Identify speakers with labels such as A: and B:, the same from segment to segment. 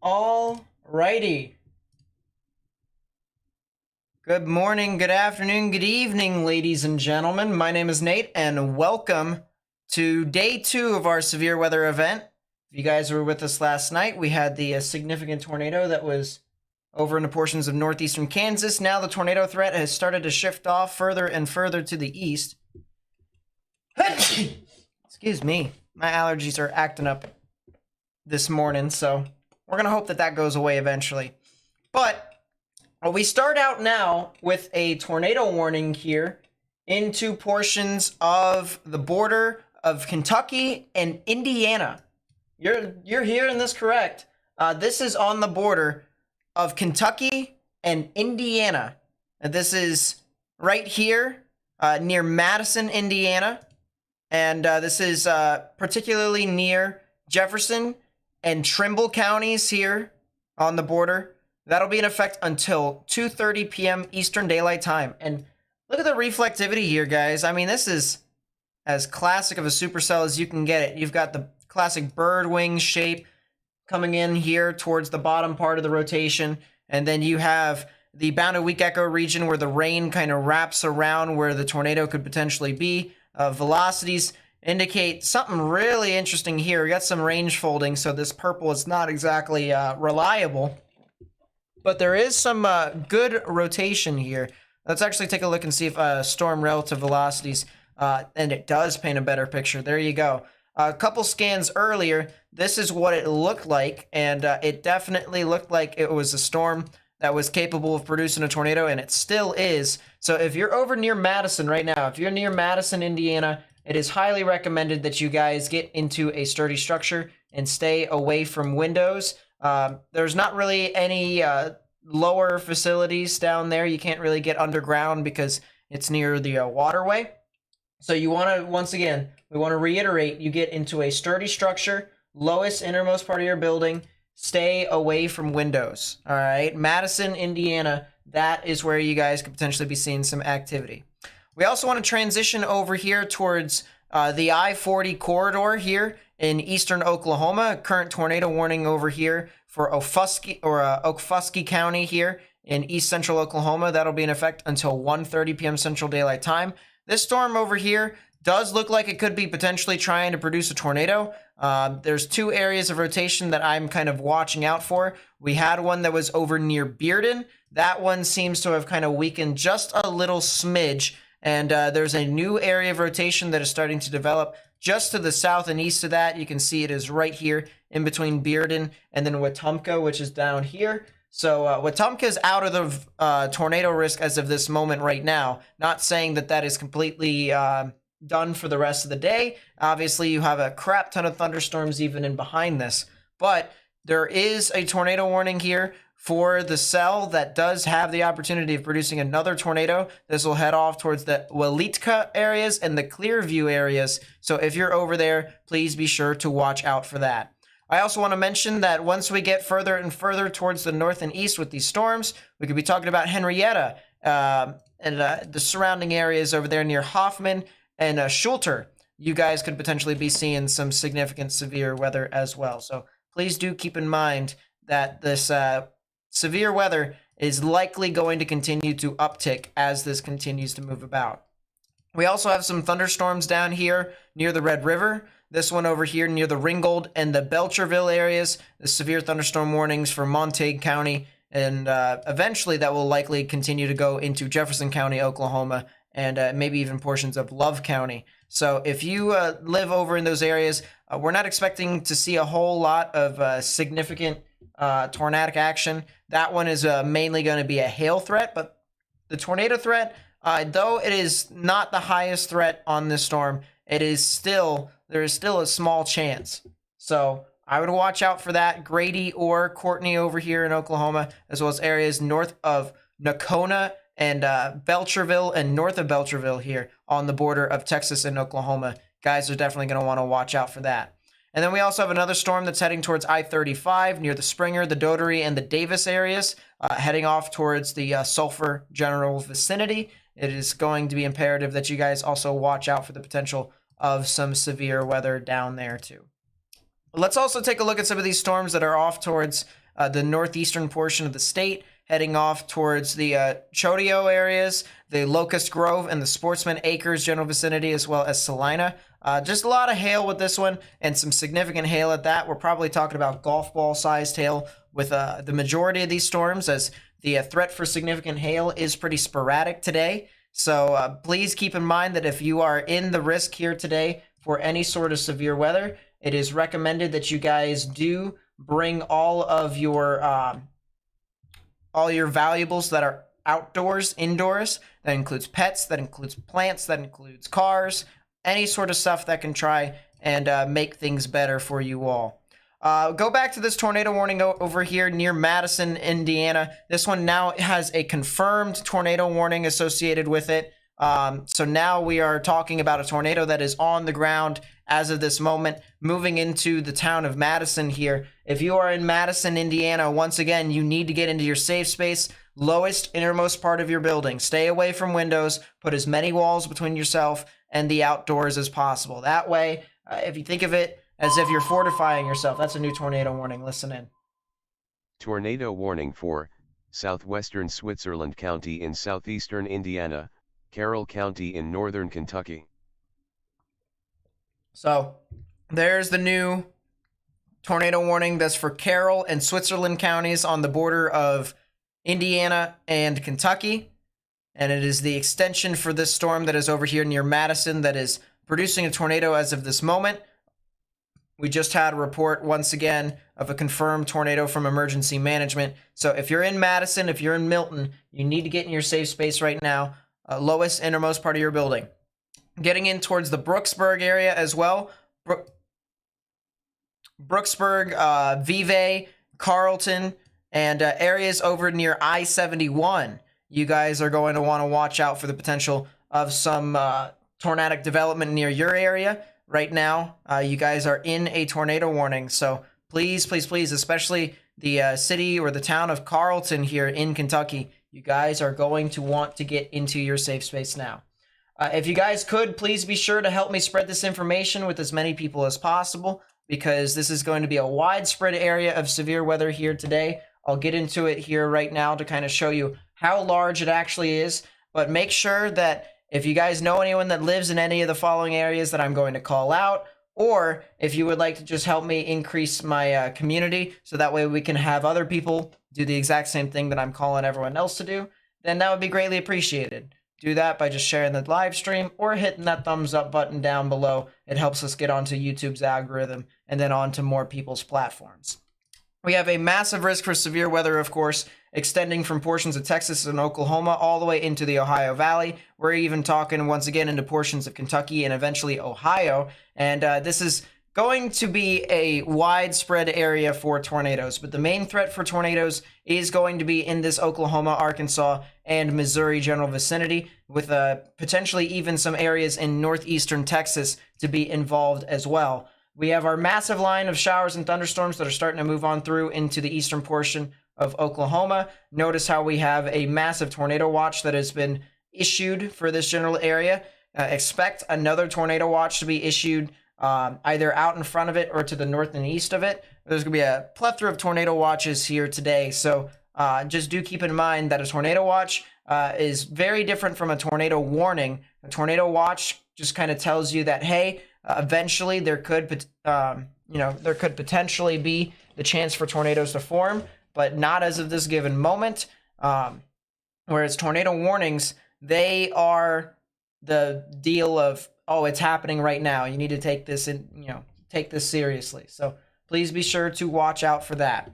A: All righty. Good morning, good afternoon, good evening, ladies and gentlemen. My name is Nate, and welcome to day 2 of our severe weather event. If you guys were with us last night, we had the significant tornado that was over into portions of northeastern Kansas. Now the tornado threat has started to shift off further and further to the east. Excuse me, my allergies are acting up this morning, so we're going to hope that that goes away eventually. But we start out now with a tornado warning here into portions of the border of Kentucky and Indiana. You're hearing this correct. This is on the border of Kentucky and Indiana. And this is right here near Madison, Indiana. And this is particularly near Jefferson and Trimble counties here on the border. That'll be in effect until 2:30 p.m. Eastern Daylight Time. And look at the reflectivity here, guys. I mean, this is as classic of a supercell as you can get it. You've got the classic bird wing shape coming in here towards the bottom part of the rotation. And then you have the bounded weak echo region where the rain kind of wraps around where the tornado could potentially be. Velocities indicate something really interesting here. We got some range folding, so this purple is not exactly reliable. But there is some good rotation here. Let's actually take a look and see if storm relative velocities, and it does paint a better picture. There you go. A couple scans earlier, this is what it looked like, and it definitely looked like it was a storm that was capable of producing a tornado, and it still is. So if you're over near Madison right now, if you're near Madison, Indiana, it is highly recommended that you guys get into a sturdy structure and stay away from windows. There's not really any lower facilities down there. You can't really get underground because it's near the waterway. So you want to, once again, we want to reiterate, you get into a sturdy structure, lowest innermost part of your building, stay away from windows. All right, Madison, Indiana, that is where you guys could potentially be seeing some activity. We also want to transition over here towards the I-40 corridor here in eastern Oklahoma. Current tornado warning over here for Okfuskee County here in east central Oklahoma. That'll be in effect until 1:30 p.m. Central Daylight Time. This storm over here does look like it could be potentially trying to produce a tornado. There's 2 areas of rotation that I'm kind of watching out for. We had one that was over near Bearden. That one seems to have kind of weakened just a little smidge. And there's a new area of rotation that is starting to develop just to the south and east of that. You can see it is right here in between Bearden and then Wetumpka, which is down here. So Wetumpka is out of the tornado risk as of this moment right now. Not saying that that is completely done for the rest of the day. Obviously, you have a crap ton of thunderstorms even in behind this. But there is a tornado warning here for the cell that does have the opportunity of producing another tornado. This will head off towards the Walitka areas and the Clearview areas. So if you're over there, please be sure to watch out for that. I also want to mention that once we get further and further towards the north and east with these storms, we could be talking about Henrietta and the surrounding areas over there near Hoffman and Schulter. You guys could potentially be seeing some significant severe weather as well. So please do keep in mind that this severe weather is likely going to continue to uptick as this continues to move about. We also have some thunderstorms down here near the Red River. This one over here near the Ringgold and the Belcherville areas, the severe thunderstorm warnings for Montague County, and eventually that will likely continue to go into Jefferson County, Oklahoma, and maybe even portions of Love County. So if you live over in those areas, we're not expecting to see a whole lot of significant tornadic action. That one is mainly going to be a hail threat, but the tornado threat, though it is not the highest threat on this storm, there is still a small chance. So I would watch out for that. Grady or Courtney over here in Oklahoma, as well as areas north of Nocona and Belcherville and north of Belcherville here on the border of Texas and Oklahoma. Guys are definitely going to want to watch out for that. And then we also have another storm that's heading towards I-35 near the Springer, the Dotery, and the Davis areas, heading off towards the Sulphur general vicinity. It is going to be imperative that you guys also watch out for the potential of some severe weather down there too. Let's also take a look at some of these storms that are off towards the northeastern portion of the state, heading off towards the Chodio areas, the Locust Grove, and the Sportsman Acres general vicinity, as well as Salina. Just a lot of hail with this one, and some significant hail at that. We're probably talking about golf ball sized hail with the majority of these storms, as the threat for significant hail is pretty sporadic today. So please keep in mind that if you are in the risk here today for any sort of severe weather, it is recommended that you guys do bring all of your valuables that are outdoors, indoors. That includes pets, that includes plants, that includes cars, any sort of stuff that can try and make things better for you all. Go back to this tornado warning over here near Madison, Indiana. This one now has a confirmed tornado warning associated with it. So now we are talking about a tornado that is on the ground as of this moment, moving into the town of Madison here. If you are in Madison, Indiana, once again, you need to get into your safe space, lowest, innermost part of your building. Stay away from windows, put as many walls between yourself and the outdoors as possible. That way, if you think of it as if you're fortifying yourself, that's a new tornado warning. Listen in.
B: Tornado warning for southwestern Switzerland County in southeastern Indiana, Carroll County in northern Kentucky.
A: So there's the new tornado warning that's for Carroll and Switzerland counties on the border of Indiana and Kentucky. And it is the extension for this storm that is over here near Madison that is producing a tornado as of this moment. We just had a report once again of a confirmed tornado from emergency management. So if you're in Madison, if you're in Milton, you need to get in your safe space right now. Lowest, innermost part of your building. Getting in towards the Brooksburg area as well. Brooksburg, Vevey, Carrollton, and areas over near I-71. You guys are going to want to watch out for the potential of some tornadic development near your area. Right now, you guys are in a tornado warning. So please, please, please, especially the city or the town of Carrollton here in Kentucky, you guys are going to want to get into your safe space now. If you guys could, please be sure to help me spread this information with as many people as possible, because this is going to be a widespread area of severe weather here today. I'll get into it here right now to kind of show you how large it actually is. But make sure that if you guys know anyone that lives in any of the following areas that I'm going to call out, or if you would like to just help me increase my community so that way we can have other people do the exact same thing that I'm calling everyone else to do, then that would be greatly appreciated. Do that by just sharing the live stream or hitting that thumbs up button down below. It helps us get onto YouTube's algorithm and then onto more people's platforms. We have a massive risk for severe weather, of course, extending from portions of Texas and Oklahoma all the way into the Ohio Valley. We're even talking once again into portions of Kentucky and eventually Ohio. And this is going to be a widespread area for tornadoes. But the main threat for tornadoes is going to be in this Oklahoma, Arkansas, and Missouri general vicinity, with potentially even some areas in northeastern Texas to be involved as well. We have our massive line of showers and thunderstorms that are starting to move on through into the eastern portion of Oklahoma. Notice how we have a massive tornado watch that has been issued for this general area. Expect another tornado watch to be issued either out in front of it or to the north and east of it. There's going to be a plethora of tornado watches here today. So just do keep in mind that a tornado watch is very different from a tornado warning. A tornado watch just kind of tells you that, hey, eventually there could, there could potentially be the chance for tornadoes to form, but not as of this given moment. Whereas tornado warnings, they are the deal of, oh, it's happening right now. You need to take this take this seriously. So please be sure to watch out for that.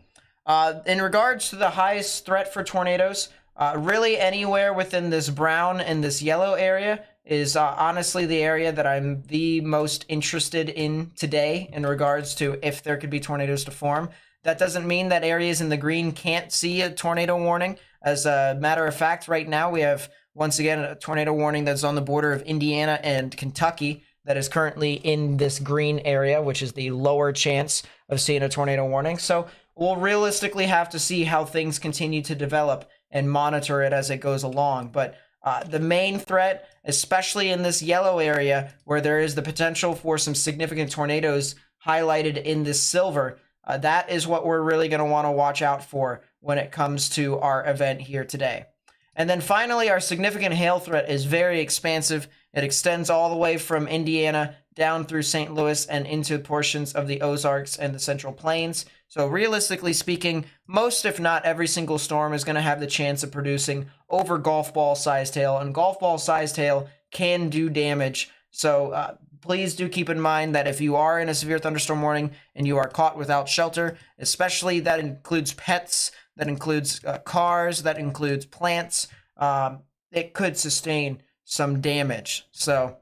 A: In regards to the highest threat for tornadoes, really anywhere within this brown and this yellow area is honestly the area that I'm the most interested in today in regards to if there could be tornadoes to form. That doesn't mean that areas in the green can't see a tornado warning. As a matter of fact, right now we have, once again, a tornado warning that's on the border of Indiana and Kentucky that is currently in this green area, which is the lower chance of seeing a tornado warning. So we'll realistically have to see how things continue to develop and monitor it as it goes along. But the main threat, especially in this yellow area where there is the potential for some significant tornadoes highlighted in this silver, That is what we're really going to want to watch out for when it comes to our event here today. And then finally, our significant hail threat is very expansive. It extends all the way from Indiana down through St. Louis and into portions of the Ozarks and the Central Plains. So realistically speaking, most if not every single storm is going to have the chance of producing over golf ball sized hail, and golf ball sized hail can do damage. So please do keep in mind that if you are in a severe thunderstorm warning and you are caught without shelter, especially that includes pets, that includes cars, that includes plants, it could sustain some damage. So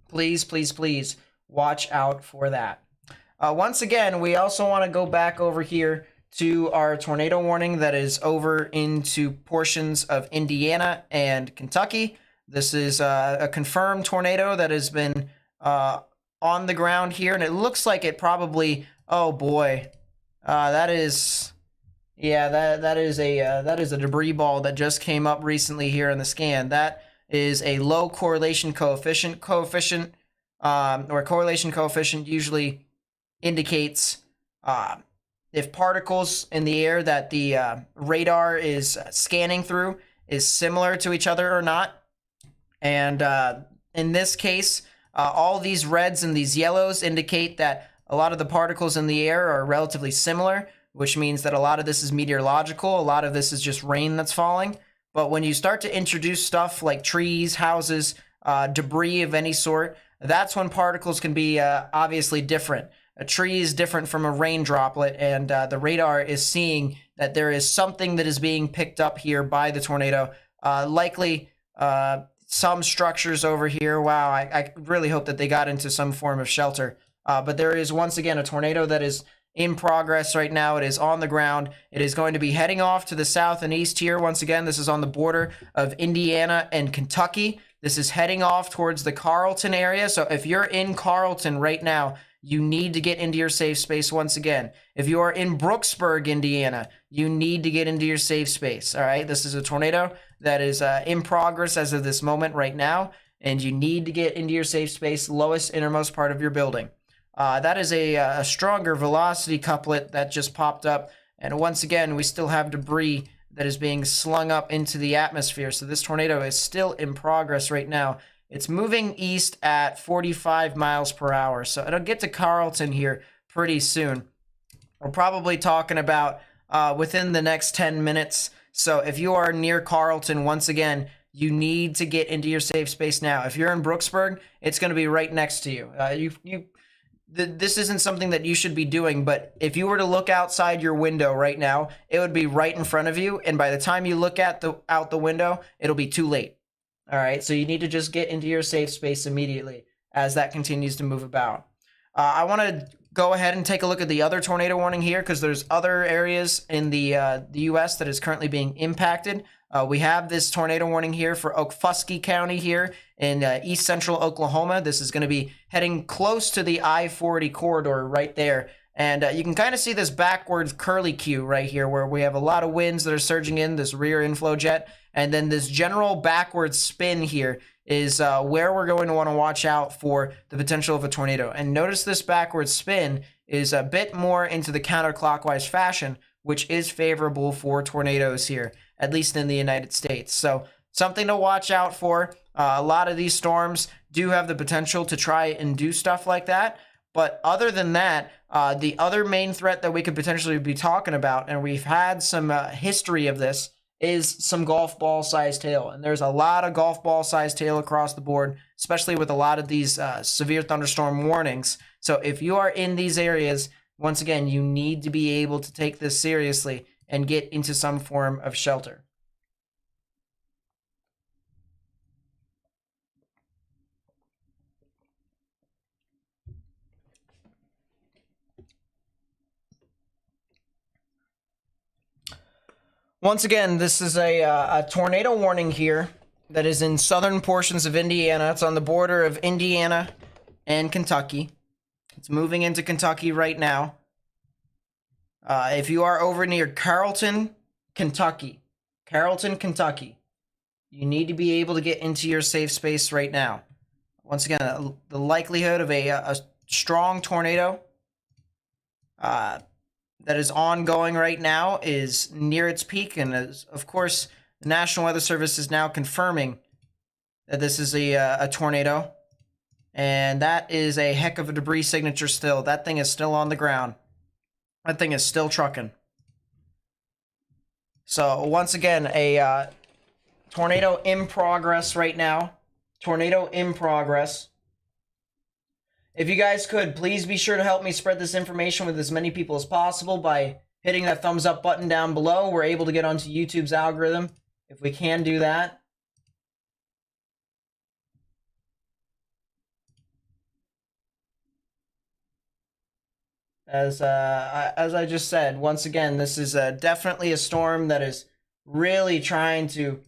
A: please, please, please watch out for that. Once again, we also want to go back over here to our tornado warning that is over into portions of Indiana and Kentucky. This is a confirmed tornado that has been on the ground here, and it looks like it probably, oh boy, that is a debris ball that just came up recently here in the scan. That is a low correlation coefficient. Or correlation coefficient usually indicates if particles in the air that the radar is scanning through is similar to each other or not. And in this case, all these reds and these yellows indicate that a lot of the particles in the air are relatively similar, which means that a lot of this is meteorological. A lot of this is just rain that's falling. But when you start to introduce stuff like trees, houses, debris of any sort, that's when particles can be obviously different. A tree is different from a rain droplet, and the radar is seeing that there is something that is being picked up here by the tornado. Likely some structures over here. Wow, I really hope that they got into some form of shelter. But there is, once again, a tornado that is in progress right now. It is on the ground. It is going to be heading off to the south and east here. Once again, this is on the border of Indiana and Kentucky. This is heading off towards the Carrollton area. So if you're in Carrollton right now, you need to get into your safe space once again. If you are in Brooksburg, Indiana, you need to get into your safe space. All right. This is a tornado that is in progress as of this moment right now, and you need to get into your safe space, lowest innermost part of your building. That is a stronger velocity couplet that just popped up. And once again, we still have debris that is being slung up into the atmosphere. So this tornado is still in progress right now. It's moving east at 45 miles per hour. So it'll get to Carrollton here pretty soon. We're probably talking about within the next 10 minutes. So if you are near Carrollton, once again, you need to get into your safe space now. If you're in Brooksburg, it's going to be right next to you. This isn't something that you should be doing, but if you were to look outside your window right now, it would be right in front of you. And by the time you look out the window, it'll be too late. All right. So you need to just get into your safe space immediately as that continues to move about. I want to go ahead and take a look at the other tornado warning here, because there's other areas in the U.S. that is currently being impacted. We have this tornado warning here for Okfuskee County here in east central Oklahoma. This is going to be heading close to the I-40 corridor right there. And you can kind of see this backwards curlicue right here where we have a lot of winds that are surging in, this rear inflow jet. And then this general backwards spin here is where we're going to want to watch out for the potential of a tornado. And notice this backwards spin is a bit more into the counterclockwise fashion, which is favorable for tornadoes here, at least in the United States. So something to watch out for. A lot of these storms do have the potential to try and do stuff like that. But other than that, the other main threat that we could potentially be talking about, and we've had some history of this, is some golf ball sized hail. And there's a lot of golf ball sized hail across the board, especially with a lot of these severe thunderstorm warnings. So if you are in these areas, once again, you need to be able to take this seriously and get into some form of shelter. Once again, this is a tornado warning here that is in southern portions of Indiana. It's on the border of Indiana and Kentucky. It's moving into Kentucky right now. If you are over near Carrollton, Kentucky, you need to be able to get into your safe space right now. Once again, the likelihood of a strong tornado that is ongoing right now is near its peak, and of course, the National Weather Service is now confirming that this is a tornado, and that is a heck of a debris signature still. That thing is still on the ground. That thing is still trucking. So once again, a tornado in progress right now. Tornado in progress. If you guys could, please be sure to help me spread this information with as many people as possible by hitting that thumbs up button down below. We're able to get onto YouTube's algorithm if we can do that. As I just said, once again, this is definitely a storm that is really trying to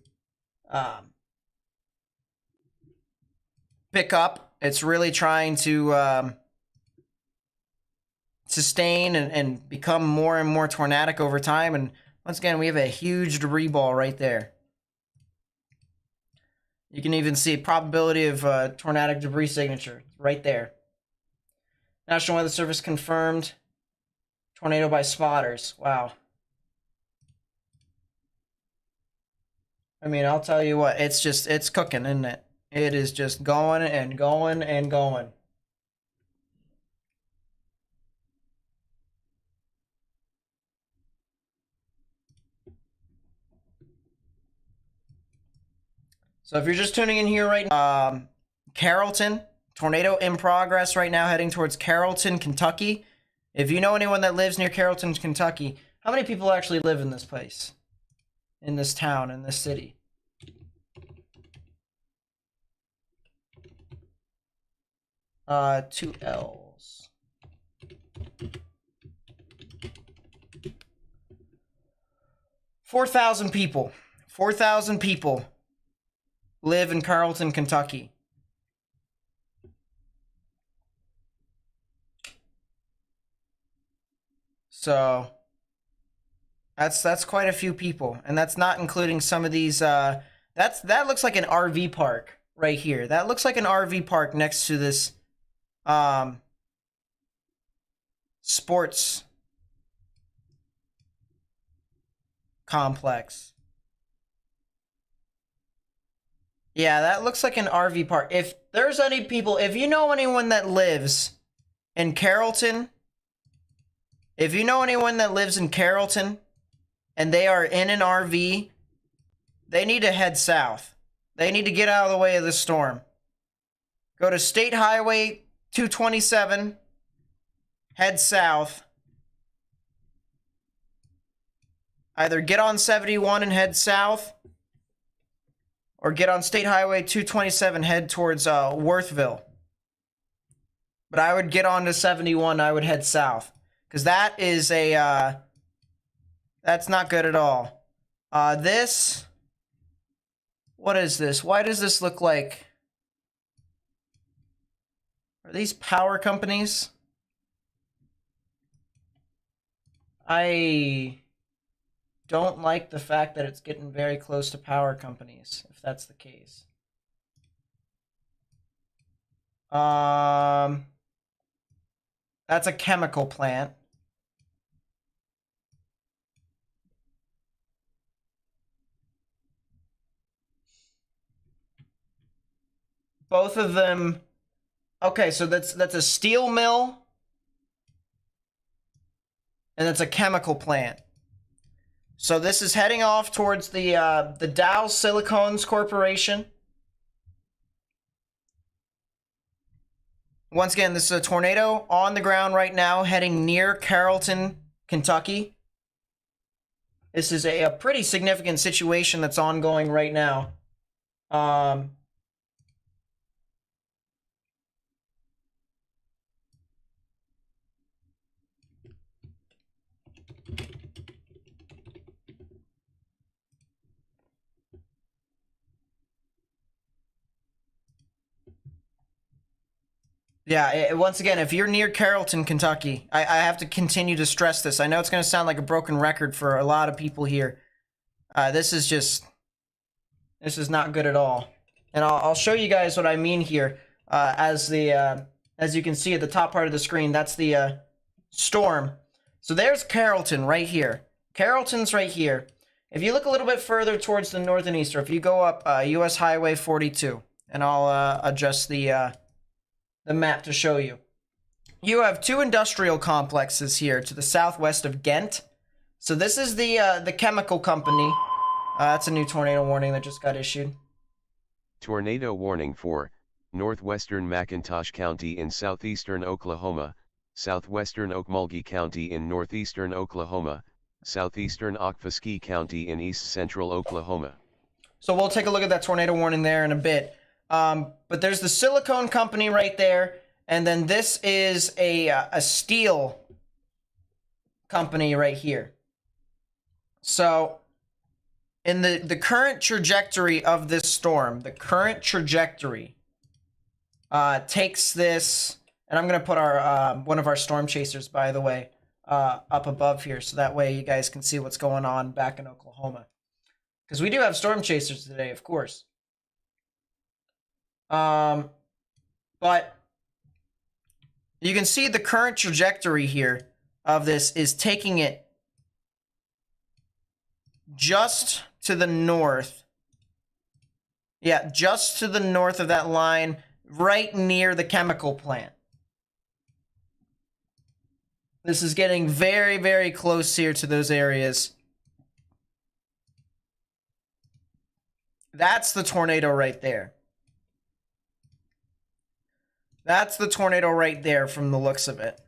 A: pick up. It's really trying to sustain and become more and more tornadic over time. And once again, we have a huge debris ball right there. You can even see probability of tornadic debris signature right there. National Weather Service confirmed tornado by spotters. Wow. I mean, I'll tell you what, it's cooking, isn't it? It is just going and going and going. So if you're just tuning in here right now, Carrollton, tornado in progress right now heading towards Carrollton, Kentucky. If you know anyone that lives near Carrollton, Kentucky, how many people actually live in this place? In this town, in this city? Two L's. $4,000 people. 4,000 people live in Carrollton, Kentucky. So that's quite a few people, and that's not including some of these. That looks like an RV park right here. That looks like an RV park next to this sports complex. Yeah, that looks like an RV park. If there's any people, if you know anyone that lives in Carrollton. If you know anyone that lives in Carrollton and they are in an RV, they need to head south. They need to get out of the way of this storm. Go to State Highway 227, head south. Either get on 71 and head south, or get on State Highway 227, head towards Worthville. But I would get on to 71, I would head south. Because that is a, that's not good at all. This, what is this? Why does this look like, are these power companies? I don't like the fact that it's getting very close to power companies, if that's the case. That's a chemical plant. Both of them. Okay, so that's a steel mill, and that's a chemical plant. So this is heading off towards the Dow Silicones Corporation. Once again, this is a tornado on the ground right now, heading near Carrollton, Kentucky. This is a pretty significant situation that's ongoing right now. Yeah, once again, if you're near Carrollton, Kentucky, I have to continue to stress this. I know it's going to sound like a broken record for a lot of people here. This is not good at all. And I'll show you guys what I mean here. As you can see at the top part of the screen, that's the storm. So there's Carrollton right here. Carrollton's right here. If you look a little bit further towards the north and east, or if you go up US Highway 42, and I'll adjust the map to show you. You have two industrial complexes here to the southwest of Ghent. So this is the chemical company. That's a new tornado warning that just got issued.
B: Tornado warning for northwestern McIntosh County in southeastern Oklahoma, southwestern Okmulgee County in northeastern Oklahoma, southeastern Okfuskee County in east central Oklahoma.
A: So we'll take a look at that tornado warning there in a bit. But there's the silicone company right there, and then this is a steel company right here. So in the current trajectory of this storm, the current trajectory takes this, and I'm gonna put our one of our storm chasers, by the way, up above here, so that way you guys can see what's going on back in Oklahoma, because we do have storm chasers today, of course. But you can see the current trajectory here of this is taking it just to the north. Yeah, just to the north of that line, right near the chemical plant. This is getting very, very close here to those areas. That's the tornado right there. That's the tornado right there from the looks of it.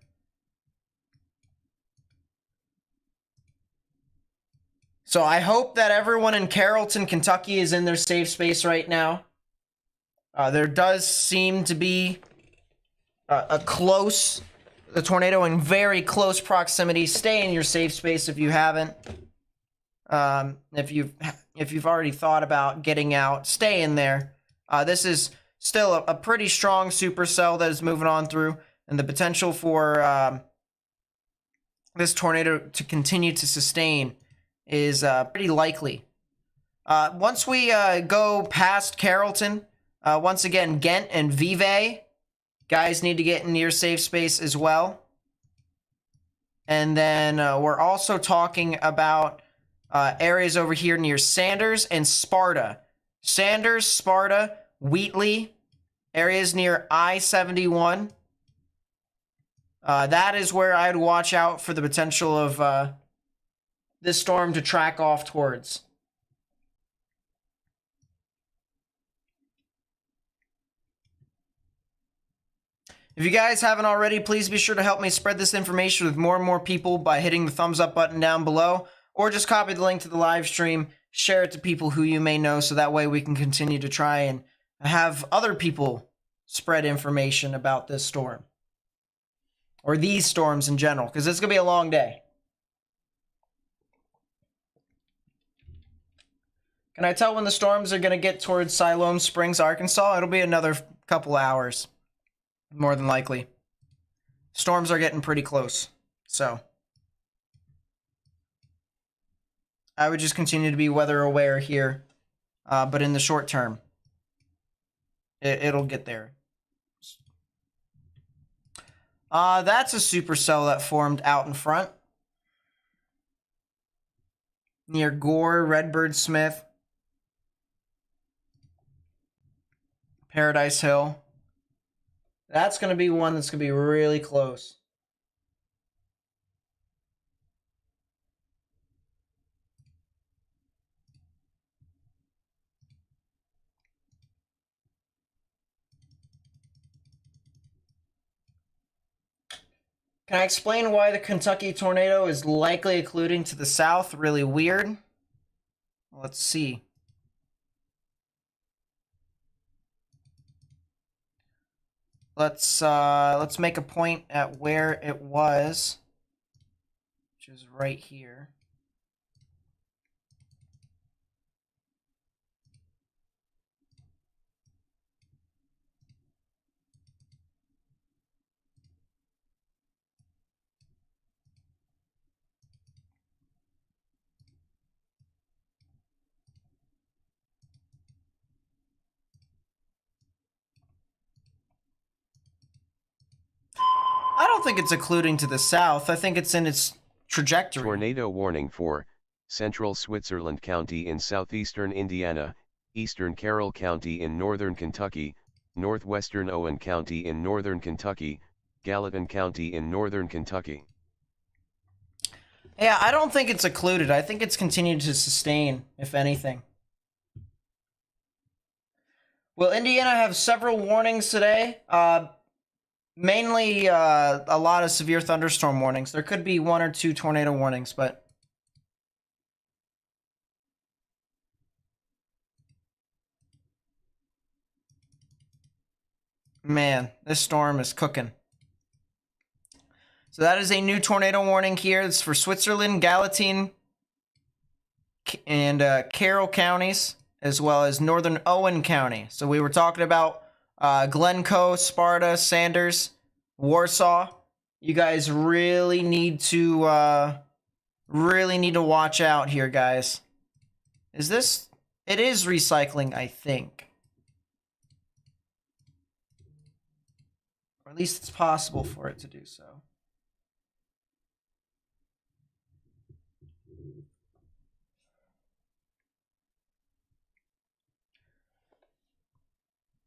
A: So I hope that everyone in Carrollton, Kentucky is in their safe space right now. There does seem to be a tornado in very close proximity. Stay in your safe space if you haven't. If you've already thought about getting out, stay in there. This is still a pretty strong supercell that is moving on through, and the potential for this tornado to continue to sustain is pretty likely. Once we go past Carrollton, once again, Ghent and Vevey, guys need to get in your safe space as well. And then we're also talking about areas over here near Sanders and Sparta. Sanders, Sparta, Wheatley, areas near I-71. That is where I'd watch out for the potential of this storm to track off towards. If you guys haven't already, please be sure to help me spread this information with more and more people by hitting the thumbs up button down below, or just copy the link to the live stream, share it to people who you may know, so that way we can continue to try and have other people spread information about this storm. Or these storms in general, because it's going to be a long day. Can I tell when the storms are going to get towards Siloam Springs, Arkansas? It'll be another couple hours, more than likely. Storms are getting pretty close, so I would just continue to be weather aware here, but in the short term, it'll get there. That's a supercell that formed out in front near Gore, Redbird Smith, Paradise Hill. That's going to be one that's going to be really close. Can I explain why the Kentucky tornado is likely occluding to the south? Really weird. Let's see. Let's make a point at where it was, which is right here. I don't think it's occluding to the south. I think it's in its trajectory.
B: Tornado warning for central Switzerland County in southeastern Indiana, eastern Carroll County in northern Kentucky, northwestern Owen County in northern Kentucky, Gallatin County in northern Kentucky.
A: Yeah, I don't think it's occluded. I think it's continued to sustain, if anything. Will Indiana have several warnings today? Mainly a lot of severe thunderstorm warnings. There could be 1 or 2 tornado warnings, but... Man, this storm is cooking. So that is a new tornado warning here. It's for Switzerland, Gallatin, and Carroll counties, as well as northern Owen County. So we were talking about Glencoe, Sparta, Sanders, Warsaw. You guys really need to watch out here, guys. Is this? It is recycling, I think. Or at least it's possible for it to do so.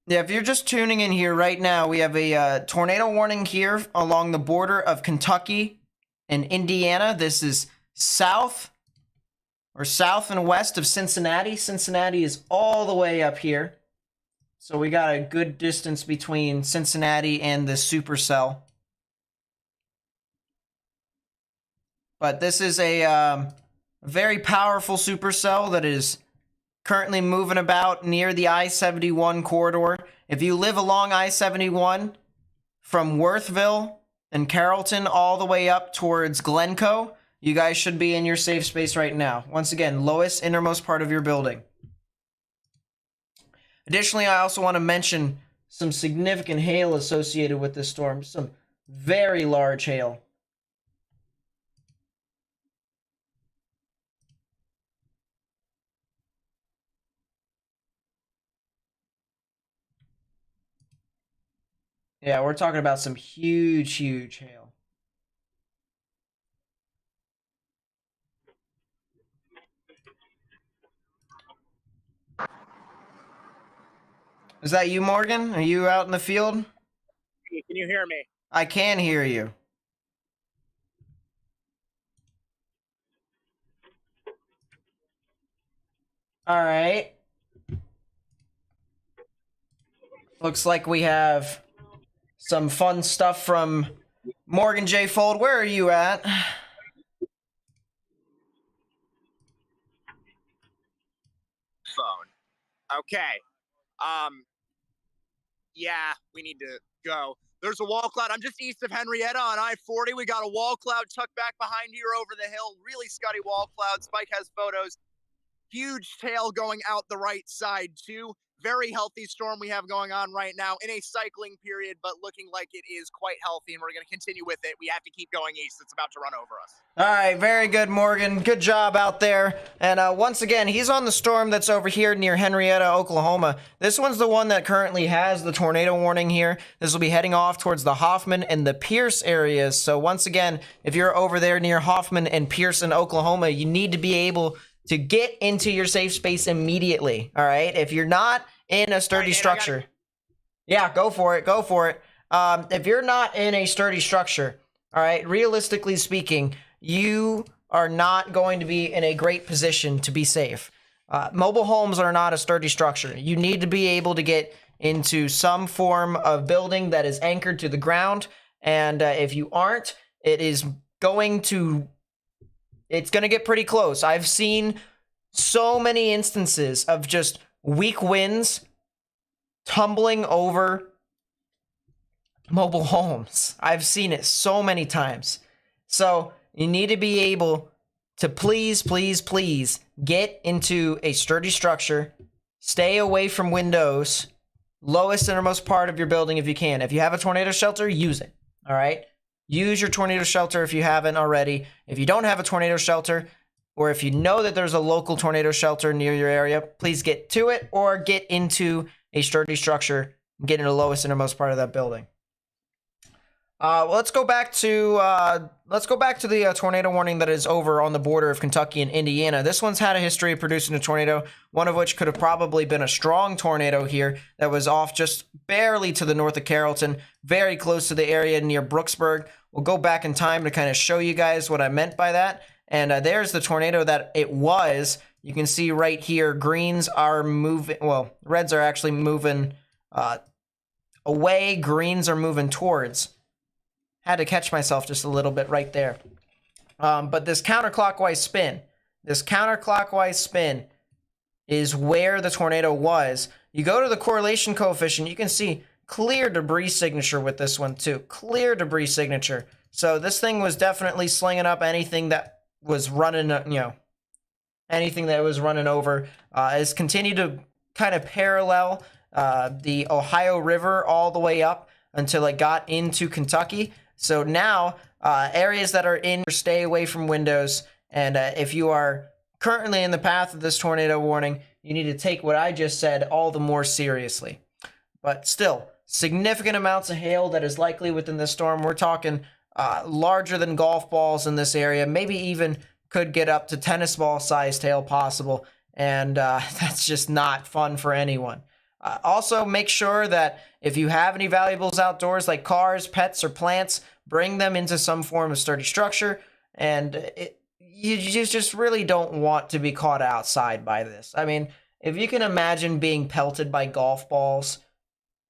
A: Yeah, if you're just tuning in here right now, we have a tornado warning here along the border of Kentucky and Indiana. This is south and west of Cincinnati. Cincinnati is all the way up here. So we got a good distance between Cincinnati and the supercell. But this is a very powerful supercell that is currently moving about near the I-71 corridor. If you live along I-71 from Worthville and Carrollton all the way up towards Glencoe, you guys should be in your safe space right now. Once again, lowest innermost part of your building. Additionally, I also want to mention some significant hail associated with this storm. Some very large hail. Yeah, we're talking about some huge hail. Is that you, Morgan? Are you out in the field?
C: Can you hear me?
A: I can hear you. All right. Looks like we have some fun stuff from Morgan J. Fold. Where are you at?
C: Phone. Okay. Yeah, we need to go. There's a wall cloud. I'm just east of Henrietta on I-40. We got a wall cloud tucked back behind here over the hill. Really scuddy wall cloud. Spike has photos. Huge tail going out the right side, too. Very healthy storm we have going on right now in a cycling period, but looking like it is quite healthy, and we're going to continue with it. We have to keep going east. It's about to run over us.
A: All right, very good, Morgan. Good job out there. And once again, he's on the storm that's over here near Henrietta, Oklahoma. This one's the one that currently has the tornado warning here. This will be heading off towards the Hoffman and the Pierce areas. So once again, if you're over there near Hoffman and Pierce in Oklahoma, you need to be able to get into your safe space immediately. All right, if you're not in a sturdy structure, yeah, go for it. Go for it. If you're not in a sturdy structure, all right, realistically speaking, you are not going to be in a great position to be safe. Mobile homes are not a sturdy structure. You need to be able to get into some form of building that is anchored to the ground. And if you aren't, it's going to get pretty close. I've seen so many instances of just weak winds tumbling over mobile homes. I've seen it so many times. So you need to be able to please get into a sturdy structure. Stay away from windows. Lowest innermost part of your building if you can. If you have a tornado shelter, use it. All right? Use your tornado shelter if you haven't already. If you don't have a tornado shelter, or if you know that there's a local tornado shelter near your area, please get to it or get into a sturdy structure and get in the lowest innermost part of that building. Let's go back to the tornado warning that is over on the border of Kentucky and Indiana. This one's had a history of producing a tornado, one of which could have probably been a strong tornado here that was off just barely to the north of Carrollton, very close to the area near Brooksburg. We'll go back in time to kind of show you guys what I meant by that. And there's the tornado that it was. You can see right here, greens are moving, well, reds are actually moving away, greens are moving towards. Had to catch myself just a little bit right there. But this counterclockwise spin is where the tornado was. You go to the correlation coefficient, you can see clear debris signature with this one too. Clear debris signature. So this thing was definitely slinging up anything that was running, anything that was running over. Has continued to kind of parallel the Ohio River all the way up until it got into Kentucky. So now, areas that are in, stay away from windows. And if you are currently in the path of this tornado warning, you need to take what I just said all the more seriously. But still, significant amounts of hail that is likely within this storm. We're talking larger than golf balls in this area, maybe even could get up to tennis ball sized hail possible. And that's just not fun for anyone. Also, make sure that if you have any valuables outdoors like cars, pets, or plants, bring them into some form of sturdy structure. And you just really don't want to be caught outside by this. I mean, if you can imagine being pelted by golf balls,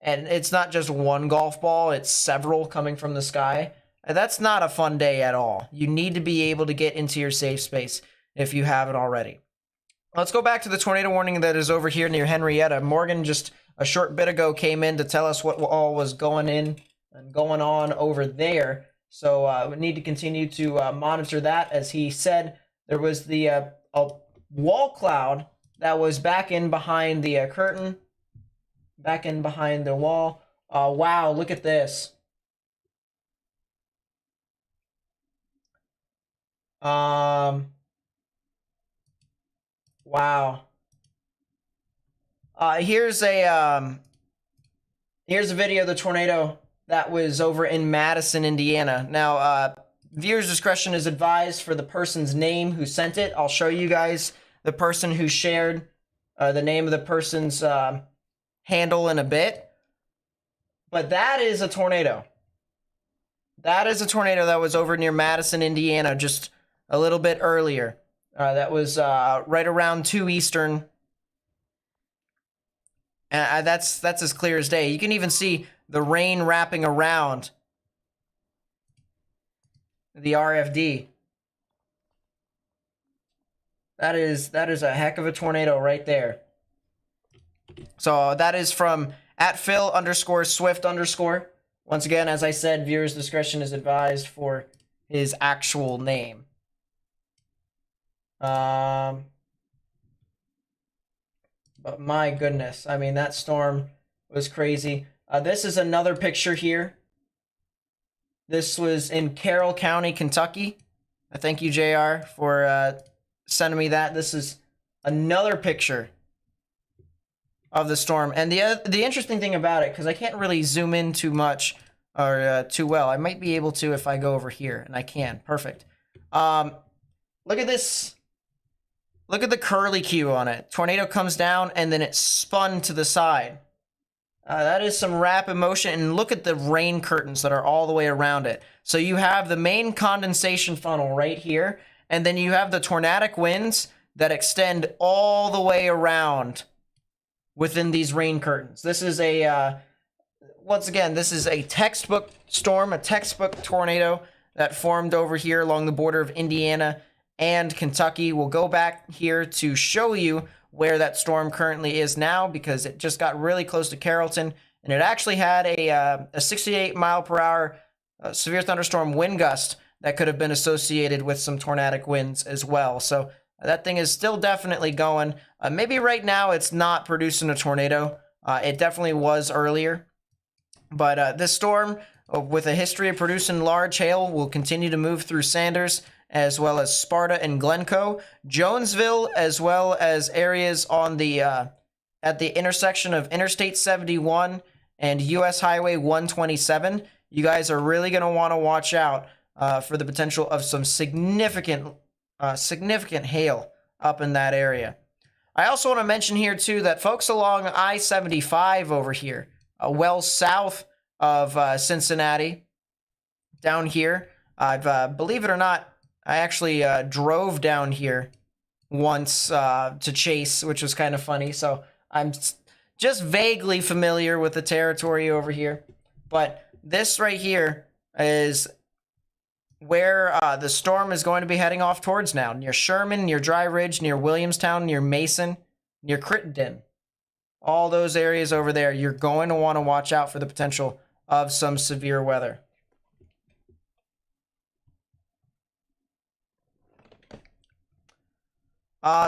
A: and it's not just one golf ball, it's several coming from the sky, that's not a fun day at all. You need to be able to get into your safe space if you haven't already. Let's go back to the tornado warning that is over here near Henrietta. Morgan just a short bit ago came in to tell us what all was going in and going on over there. So we need to continue to monitor that. As he said, there was the a wall cloud that was back in behind the curtain, back in behind the wall. Wow, look at this. Wow. Here's a video of the tornado that was over in Madison, Indiana. Now, viewers' discretion is advised for the person's name who sent it. I'll show you guys the person who shared the name of the person's handle in a bit. But that is a tornado. That is a tornado that was over near Madison, Indiana, just a little bit earlier. That was right around 2 Eastern. And that's as clear as day. You can even see the rain wrapping around the RFD. That is a heck of a tornado right there. So that is from @Phil_Swift_. Once again, as I said, viewers' discretion is advised for his actual name. But my goodness, I mean, that storm was crazy. This is another picture here. This was in Carroll County, Kentucky. Thank you, JR, for sending me that. This is another picture of the storm. And the interesting thing about it, because I can't really zoom in too much or too well. I might be able to if I go over here, and I can. Perfect. Look at this. Look at the curly Q on it. Tornado comes down, and then it spun to the side. That is some rapid motion, and look at the rain curtains that are all the way around it. So you have the main condensation funnel right here, and then you have the tornadic winds that extend all the way around within these rain curtains. This is once again, this is a textbook storm, a textbook tornado that formed over here along the border of Indiana and Kentucky. We'll go back here to show you where that storm currently is now, because it just got really close to Carrollton, and it actually had a 68 mile per hour severe thunderstorm wind gust that could have been associated with some tornadic winds as well. So that thing is still definitely going. Maybe right now it's not producing a tornado. It definitely was earlier. But this storm, with a history of producing large hail, will continue to move through Sanders, as well as Sparta and Glencoe, Jonesville, as well as areas on the at the intersection of Interstate 71 and US Highway 127. you guys are really going to want to watch out for the potential of some significant hail up in that area. I also want to mention here too that folks along I-75 over here, well south of Cincinnati, down here, I've believe it or not, I actually drove down here once to chase, which was kind of funny. So I'm just vaguely familiar with the territory over here. But this right here is where the storm is going to be heading off towards now. Near Sherman, near Dry Ridge, near Williamstown, near Mason, near Crittenden. All those areas over there, you're going to want to watch out for the potential of some severe weather.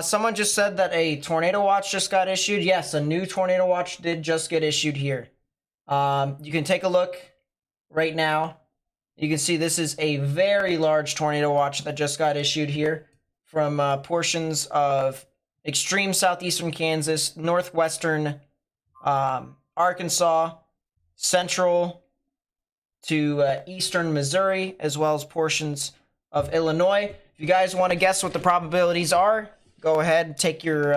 A: Someone just said that a tornado watch just got issued. Yes, a new tornado watch did just get issued here. You can take a look right now. You can see this is a very large tornado watch that just got issued here from portions of extreme southeastern Kansas, northwestern Arkansas, central to eastern Missouri, as well as portions of Illinois. If you guys want to guess what the probabilities are, go ahead and take your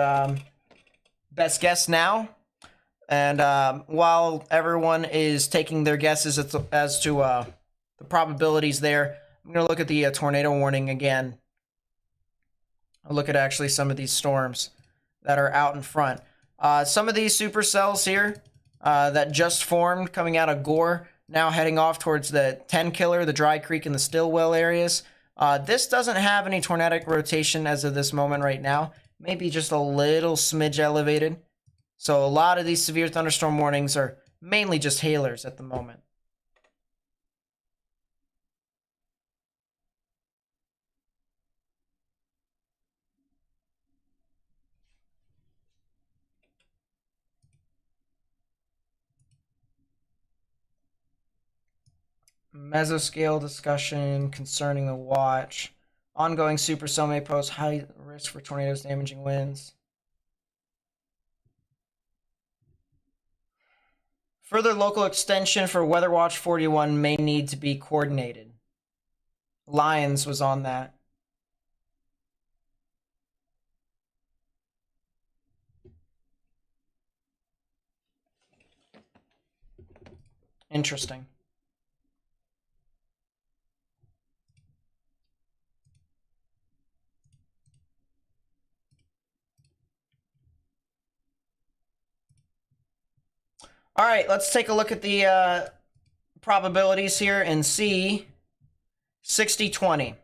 A: best guess now. And while everyone is taking their guesses as to the probabilities there, I'm going to look at the tornado warning again. I'll look at actually some of these storms that are out in front. Some of these supercells here that just formed coming out of Gore, now heading off towards the 10 Killer, the Dry Creek, and the Stillwell areas. This doesn't have any tornadic rotation as of this moment right now. Maybe just a little smidge elevated. So a lot of these severe thunderstorm warnings are mainly just hailers at the moment. Mesoscale discussion concerning the watch. Ongoing supercell may pose high risk for tornadoes damaging winds. Further local extension for Weather Watch 41 may need to be coordinated. Lyons was on that. Interesting. All right, let's take a look at the probabilities here and see 60-20.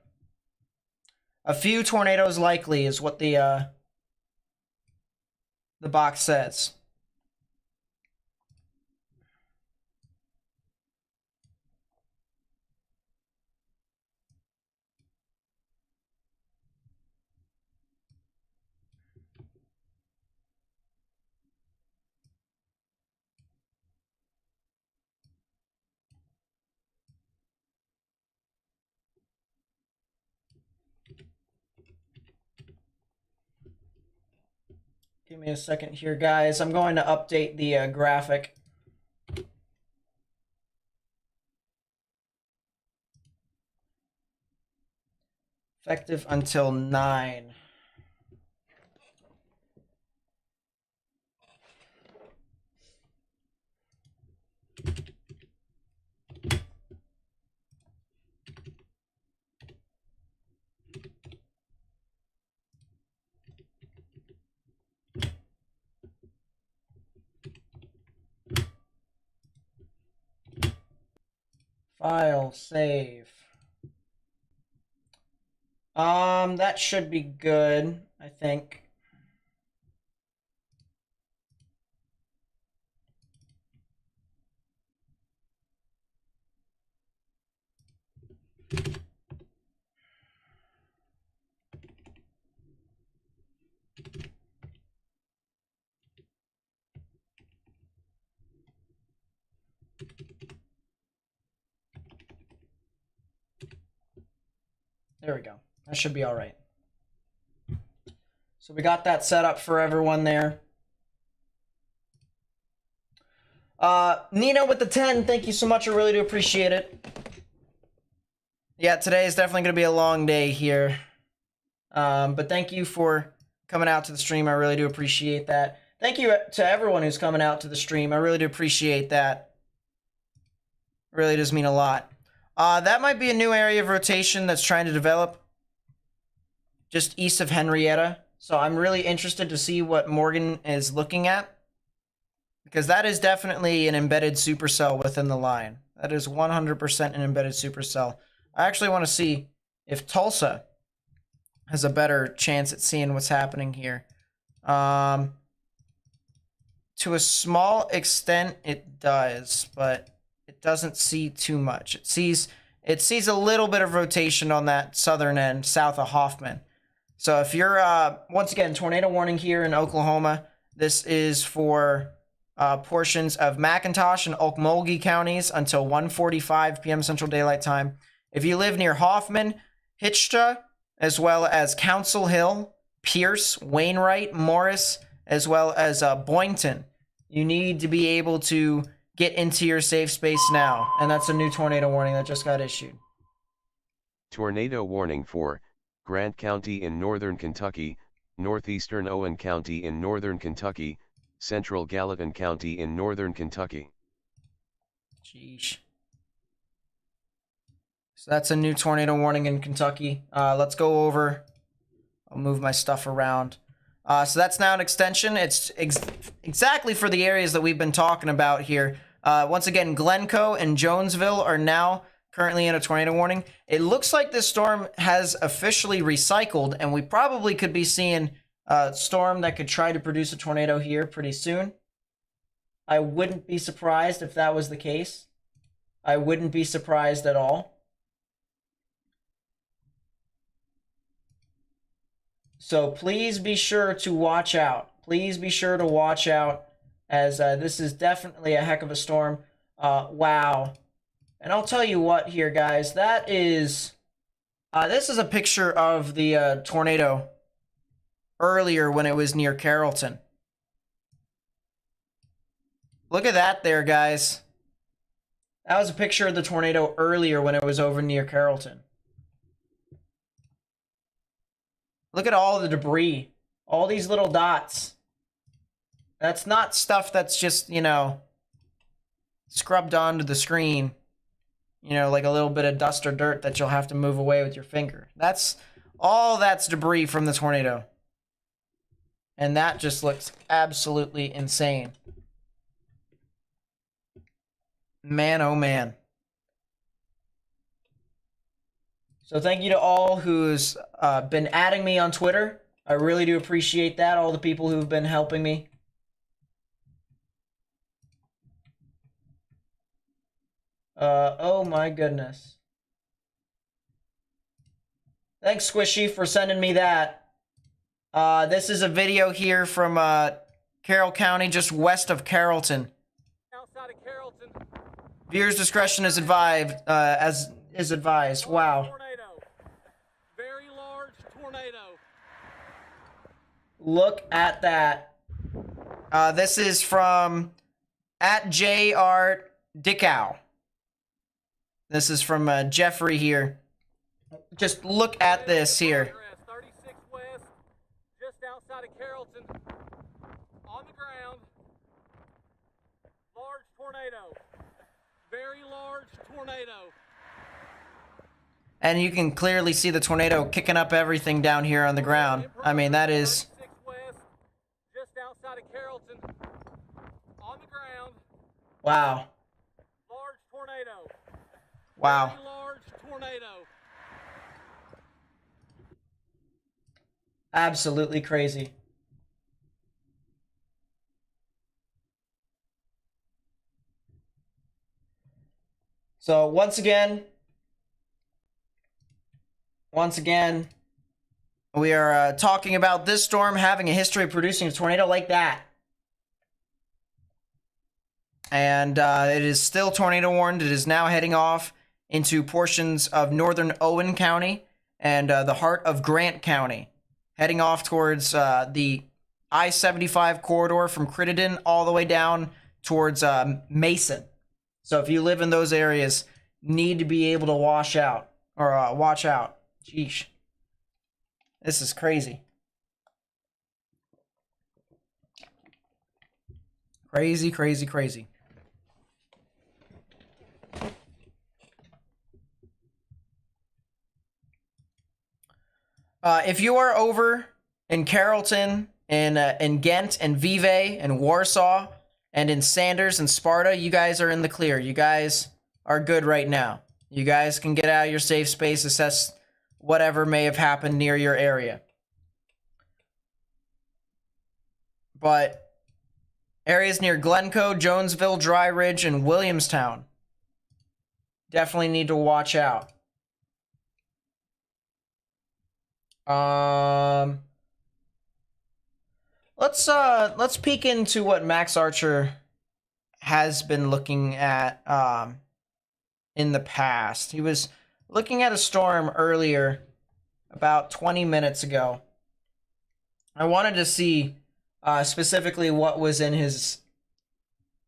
A: A few tornadoes likely is what the box says. Give me a second here, guys. I'm going to update the graphic. Effective until 9. File, save. That should be good, I think. There we go. That should be all right. So we got that set up for everyone there. Nina with the 10, thank you so much. I really do appreciate it. Yeah, today is definitely going to be a long day here. But thank you for coming out to the stream. I really do appreciate that. Thank you to everyone who's coming out to the stream. I really do appreciate that. Really does mean a lot. That might be a new area of rotation that's trying to develop just east of Henrietta. So I'm really interested to see what Morgan is looking at, because that is definitely an embedded supercell within the line. That is 100% an embedded supercell. I actually want to see if Tulsa has a better chance at seeing what's happening here. To a small extent, it does, but it doesn't see too much. It sees a little bit of rotation on that southern end, south of Hoffman. So if you're, once again, tornado warning here in Oklahoma. This is for portions of McIntosh and Okmulgee counties until 1:45 p.m. Central Daylight Time. If you live near Hoffman, Hitchta, as well as Council Hill, Pierce, Wainwright, Morris, as well as Boynton, you need to be able to get into your safe space now. And that's a new tornado warning that just got issued.
B: Tornado warning for Grant County in northern Kentucky, northeastern Owen County in northern Kentucky, central Gallatin County in northern Kentucky.
A: Jeez. So that's a new tornado warning in Kentucky. Let's go over. I'll move my stuff around. So that's now an extension. It's exactly for the areas that we've been talking about here. Once again, Glencoe and Jonesville are now currently in a tornado warning. It looks like this storm has officially recycled, and we probably could be seeing a storm that could try to produce a tornado here pretty soon. I wouldn't be surprised if that was the case. I wouldn't be surprised at all. So please be sure to watch out. Please be sure to watch out, as this is definitely a heck of a storm. Wow. And I'll tell you what here, guys. That is... this is a picture of the tornado earlier when it was near Carrollton. Look at that there, guys. That was a picture of the tornado earlier when it was over near Carrollton. Look at all the debris. All these little dots. That's not stuff that's just, you know, scrubbed onto the screen. You know, like a little bit of dust or dirt that you'll have to move away with your finger. That's debris from the tornado. And that just looks absolutely insane. Man, oh man. So thank you to all who's been adding me on Twitter. I really do appreciate that. All the people who've been helping me. Oh my goodness. Thanks, Squishy, for sending me that. This is a video here from Carroll County, just west of Carrollton.
D: Outside of Carrollton.
A: Viewers' discretion is advised. Wow.
D: Tornado. Very large tornado.
A: Look at that. This is from @JR Dickow. This is from Jeffrey here. Just look at this here.
D: 36 west, just outside of Carrollton. On the ground. Large tornado. Very large tornado.
A: And you can clearly see the tornado kicking up everything down here on the ground. I mean, that is...
D: 36 west, just outside of Carrollton. On the ground.
A: Wow.
D: Large tornado.
A: Wow.
D: Very large tornado.
A: Absolutely crazy. So once again, we are talking about this storm having a history of producing a tornado like that. And it is still tornado warned. It is now heading off into portions of northern Owen County and the heart of Grant County, heading off towards the I-75 corridor from Crittenden all the way down towards Mason. So if you live in those areas, need to be able to watch out. Sheesh. This is crazy. Crazy, crazy, crazy. If you are over in Carrollton, in Ghent, and Vevey, and Warsaw, and in Sanders and Sparta, you guys are in the clear. You guys are good right now. You guys can get out of your safe space, assess whatever may have happened near your area. But areas near Glencoe, Jonesville, Dry Ridge, and Williamstown definitely need to watch out. Let's peek into what Max Archer has been looking at in the past. He was looking at a storm earlier, about 20 minutes ago. I wanted to see specifically what was in his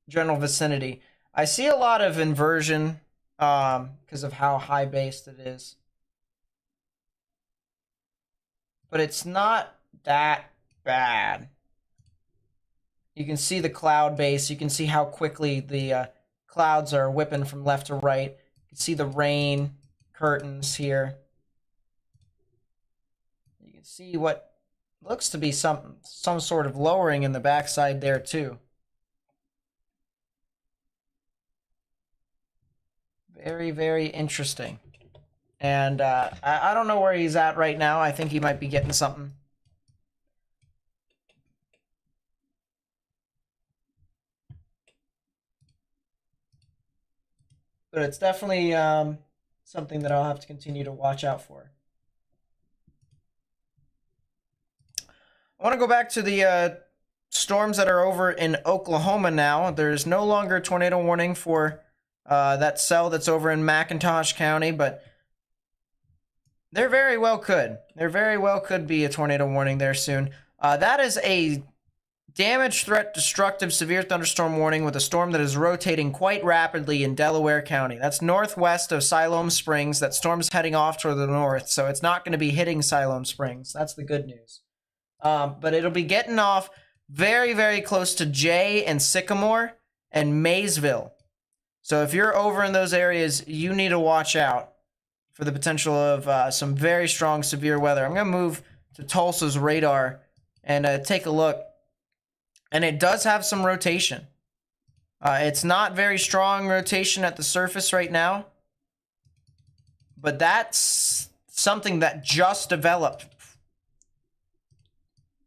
A: general vicinity. I see a lot of inversion because of how high based it is. But it's not that bad. You can see the cloud base. You can see how quickly the clouds are whipping from left to right. You can see the rain curtains here. You can see what looks to be some sort of lowering in the backside there too. Very, very interesting. And I don't know where he's at right now. I think he might be getting something. But it's definitely something that I'll have to continue to watch out for. I want to go back to the storms that are over in Oklahoma now. There's no longer a tornado warning for that cell that's over in McIntosh County, but there very well could. There very well could be a tornado warning there soon. That is a damage, threat, destructive, severe thunderstorm warning with a storm that is rotating quite rapidly in Delaware County. That's northwest of Siloam Springs. That storm's heading off toward the north, so it's not going to be hitting Siloam Springs. That's the good news. But it'll be getting off very, very close to Jay and Sycamore and Maysville. So if you're over in those areas, you need to watch out for the potential of some very strong, severe weather. I'm going to move to Tulsa's radar and take a look. And it does have some rotation. It's not very strong rotation at the surface right now. But that's something that just developed.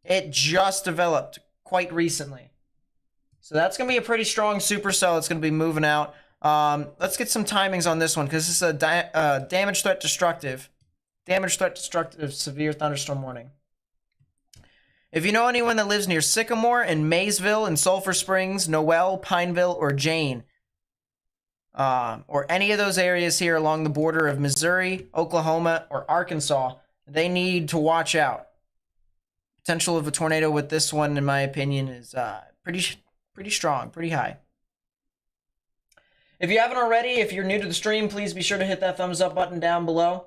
A: It just developed quite recently. So that's going to be a pretty strong supercell that's going to be moving out. Let's get some timings on this one because this is a damage, threat, destructive. Damage, threat, destructive, severe thunderstorm warning. If you know anyone that lives near Sycamore and Maysville and Sulphur Springs, Noel, Pineville, or Jane, or any of those areas here along the border of Missouri, Oklahoma, or Arkansas, they need to watch out. Potential of a tornado with this one, in my opinion, is pretty strong, pretty high. If you haven't already, if you're new to the stream, please be sure to hit that thumbs up button down below.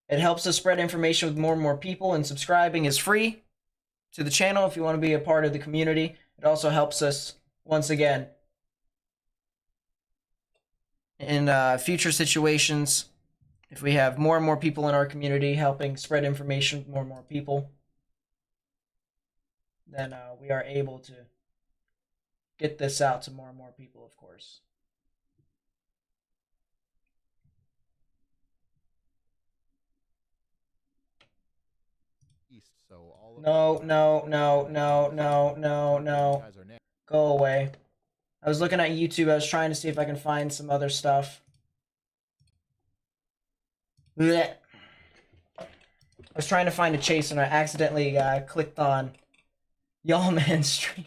A: It helps us spread information with more and more people, and subscribing is free to the channel if you want to be a part of the community. It also helps us, once again, in future situations, if we have more and more people in our community helping spread information with more and more people, then we are able to get this out to more and more people, of course.
E: So all
A: No. Go away. I was looking at YouTube. I was trying to see if I can find some other stuff. Blech. I was trying to find a chase and I accidentally clicked on Y'all Man Stream.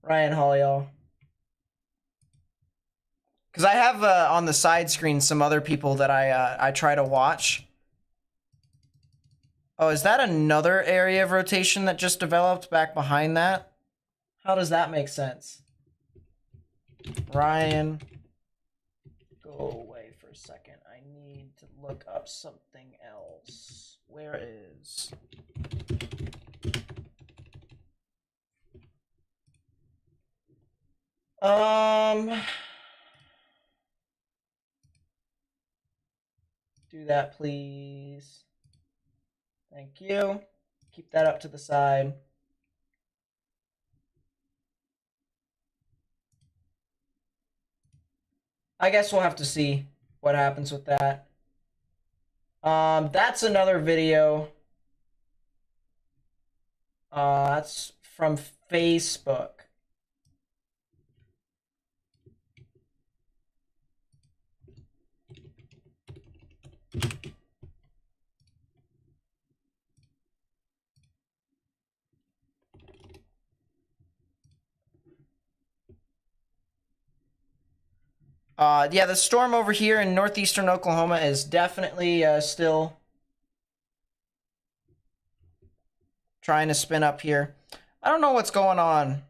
A: Ryan Hall, y'all. Because I have on the side screen some other people that I try to watch. Oh, is that another area of rotation that just developed back behind that? How does that make sense? Ryan, go away for a second. I need to look up something else. Where is... Do that, please. Thank you. Keep that up to the side. I guess we'll have to see what happens with that. That's another video. That's from Facebook. Yeah, the storm over here in northeastern Oklahoma is definitely still trying to spin up here. I don't know what's going on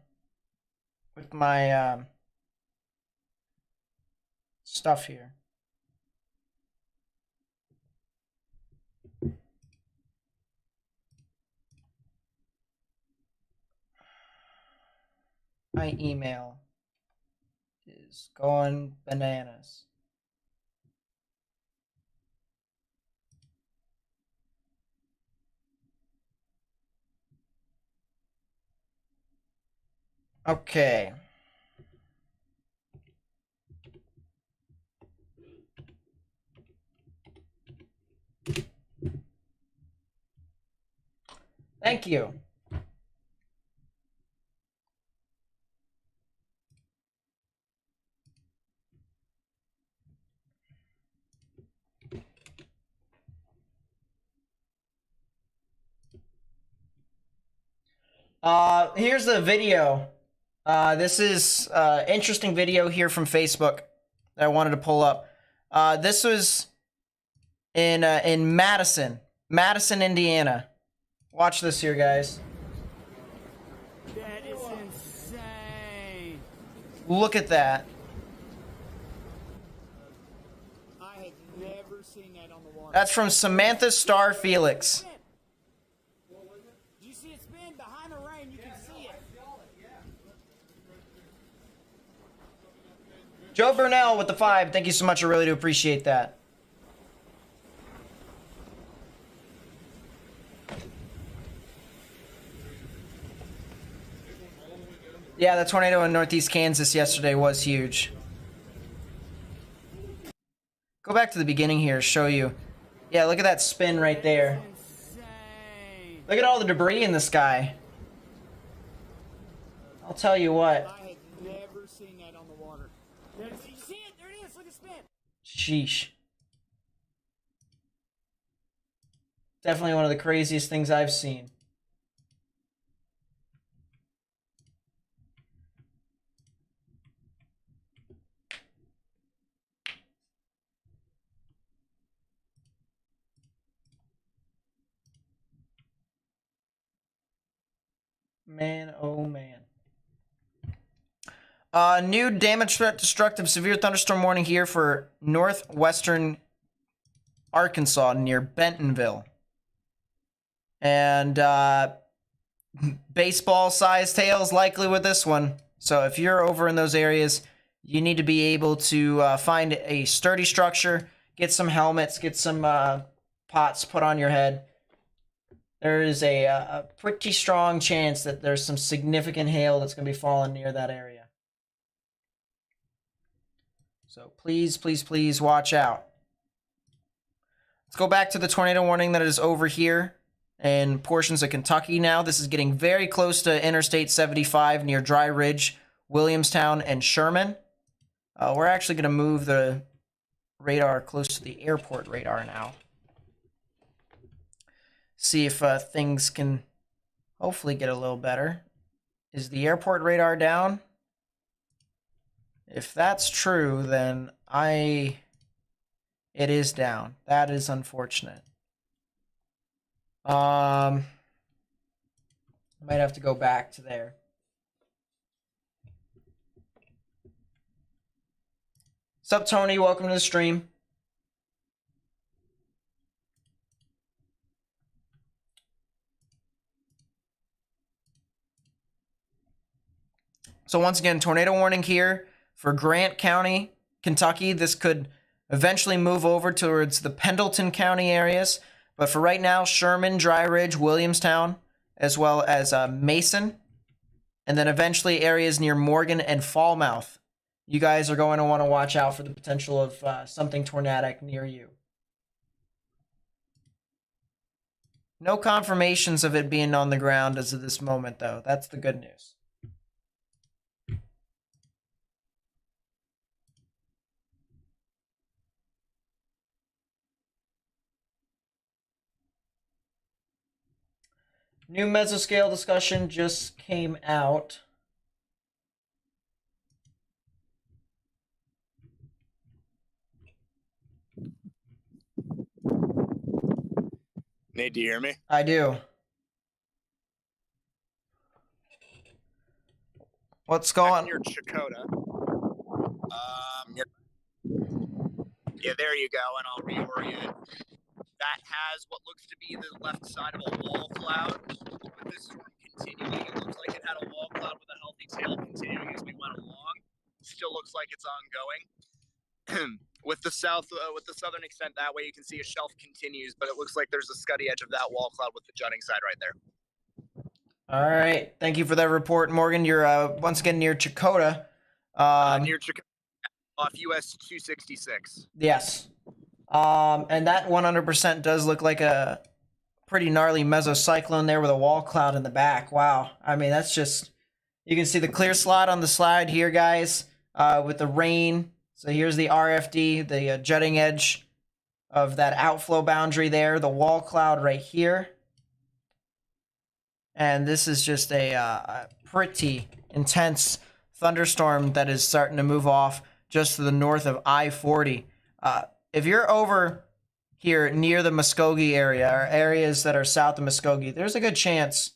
A: with my stuff here. My email is going bananas. Okay. Thank you. Here's the video. This is interesting video here from Facebook that I wanted to pull up. This was in Madison, Indiana. Watch this here, guys.
E: That is insane.
A: Look at that.
E: I have never seen that on the water.
A: That's from Samantha Star Felix.
E: Do you see it spin? Behind the rain, you can see it.
A: Joe Burnell with the 5. Thank you so much. I really do appreciate that. Yeah, the tornado in northeast Kansas yesterday was huge. Go back to the beginning here, show you. Yeah, look at that spin right there.
E: Insane.
A: Look at all the debris in the sky. I'll tell you what.
E: I have never seen that on the water. You see it? There it is. Look at spin.
A: Sheesh. Definitely one of the craziest things I've seen. Man, oh man. New damage threat, destructive, severe thunderstorm warning here for northwestern Arkansas near Bentonville. And baseball sized hails likely with this one. So if you're over in those areas, you need to be able to find a sturdy structure, get some helmets, get some pots put on your head. There is a pretty strong chance that there's some significant hail that's going to be falling near that area. So please, please, please watch out. Let's go back to the tornado warning that is over here in portions of Kentucky now. This is getting very close to Interstate 75 near Dry Ridge, Williamstown, and Sherman. We're actually going to move the radar close to the airport radar now. See if things can hopefully get a little better. Is the airport radar down? If that's true, then it is down. That is unfortunate. Might have to go back to there. Sup, Tony? Welcome to the stream. So once again, tornado warning here for Grant County, Kentucky. This could eventually move over towards the Pendleton County areas. But for right now, Sherman, Dry Ridge, Williamstown, as well as Mason. And then eventually areas near Morgan and Falmouth. You guys are going to want to watch out for the potential of something tornadic near you. No confirmations of it being on the ground as of this moment, though. That's the good news. New mesoscale discussion just came out.
C: Nate, do you hear me?
A: I do. What's going?
C: Near Chakota. Yeah, there you go, and I'll reorient. That has what looks to be the left side of a wall cloud. With this storm continuing, it looks like it had a wall cloud with a healthy tail continuing as we went along. Still looks like it's ongoing. With the southern extent that way, you can see a shelf continues, but it looks like there's a scuddy edge of that wall cloud with the jutting side right there.
A: All right. Thank you for that report, Morgan. You're once again near Chakota.
C: Near Chakota, off US 266.
A: Yes. And that 100% does look like a pretty gnarly mesocyclone there with a wall cloud in the back. Wow. I mean, that's just... You can see the clear slot on the slide here, guys, with the rain. So here's the RFD, the jutting edge of that outflow boundary there, the wall cloud right here. And this is just a pretty intense thunderstorm that is starting to move off just to the north of I-40. If you're over here near the Muskogee area, or areas that are south of Muskogee, there's a good chance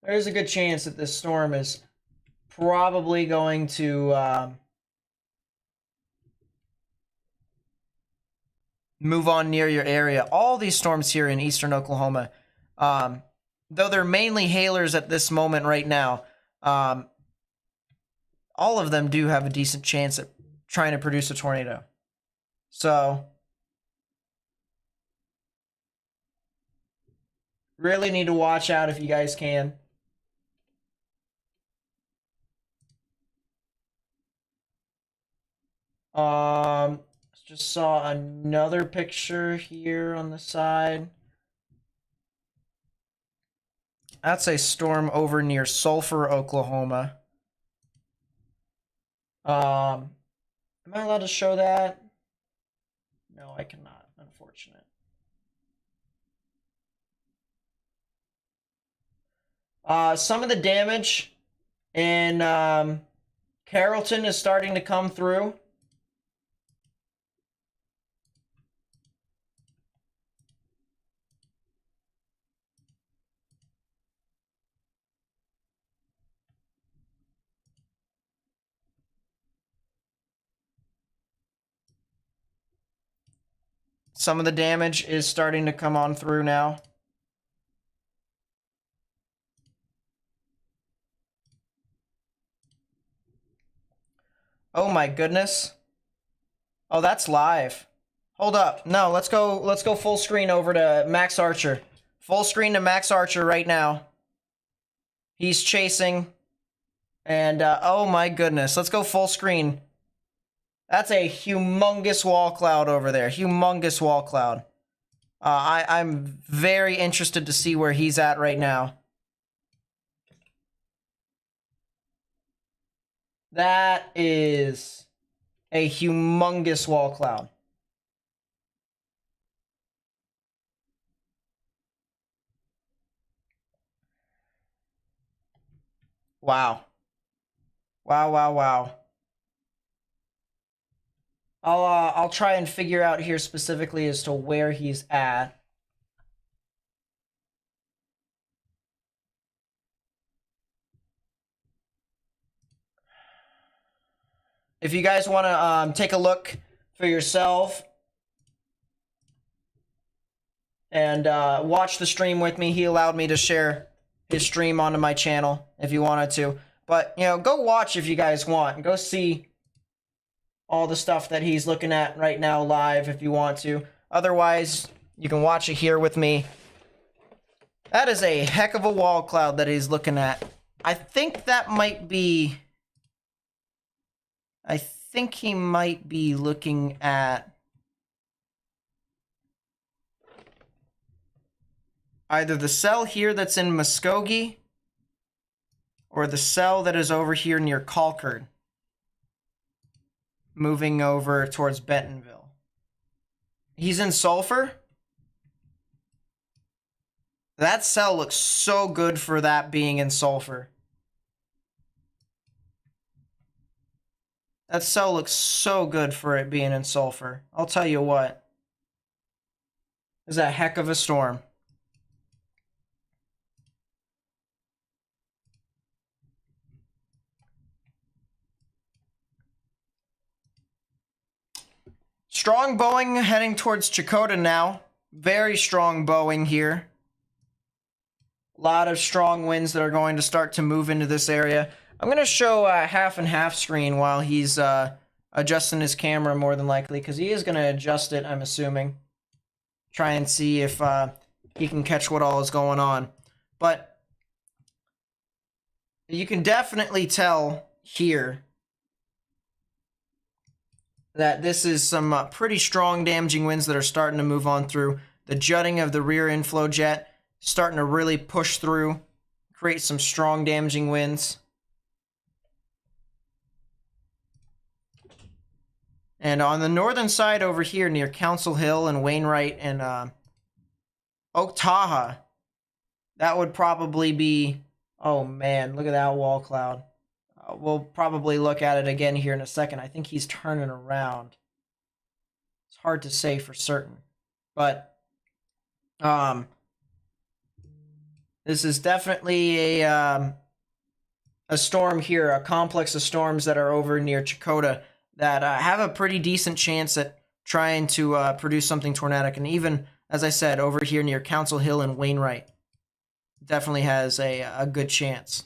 A: that this storm is probably going to move on near your area. All these storms here in eastern Oklahoma, though they're mainly hailers at this moment right now, all of them do have a decent chance at trying to produce a tornado. So, really need to watch out if you guys can. Just saw another picture here on the side. That's a storm over near Sulphur, Oklahoma. Am I allowed to show that? No, I cannot. Unfortunate. Some of the damage in Carrollton is starting to come through. Some of the damage is starting to come on through now. Oh my goodness. Oh, that's live. Hold up. No, let's go full screen over to Max Archer. Full screen to Max Archer right now. He's chasing. And oh my goodness. Let's go full screen. That's a humongous wall cloud over there. Humongous wall cloud. I'm very interested to see where he's at right now. That is a humongous wall cloud. Wow. Wow, wow, wow. I'll try and figure out here specifically as to where he's at. if you guys want to take a look for yourself and watch the stream with me, he allowed me to share his stream onto my channel if you wanted to. But, you know, go watch if you guys want. Go see all the stuff that he's looking at right now live if you want to. Otherwise, you can watch it here with me. That is a heck of a wall cloud that he's looking at. I think that might be... I think he might be looking at either the cell here that's in Muskogee or the cell that is over here near Concord, moving over towards Bentonville. He's in Sulphur. That cell looks so good for that being in Sulphur. That cell looks so good for it being in Sulphur. I'll tell you what. It's a heck of a storm. Strong bowing heading towards Chakotah now. Very strong bowing here. A lot of strong winds that are going to start to move into this area. I'm going to show half and half screen while he's adjusting his camera more than likely, because he is going to adjust it, I'm assuming. Try and see if he can catch what all is going on. But you can definitely tell here that this is some pretty strong damaging winds that are starting to move on through. The jutting of the rear inflow jet starting to really push through, create some strong damaging winds. And on the northern side over here near Council Hill and Wainwright and Oktaha, that would probably be, oh man, look at that wall cloud. We'll probably look at it again here in a second. I think he's turning around. It's hard to say for certain. But this is definitely a storm here, a complex of storms that are over near Chakotah that have a pretty decent chance at trying to produce something tornadic. And even, as I said, over here near Council Hill and Wainwright, definitely has a good chance.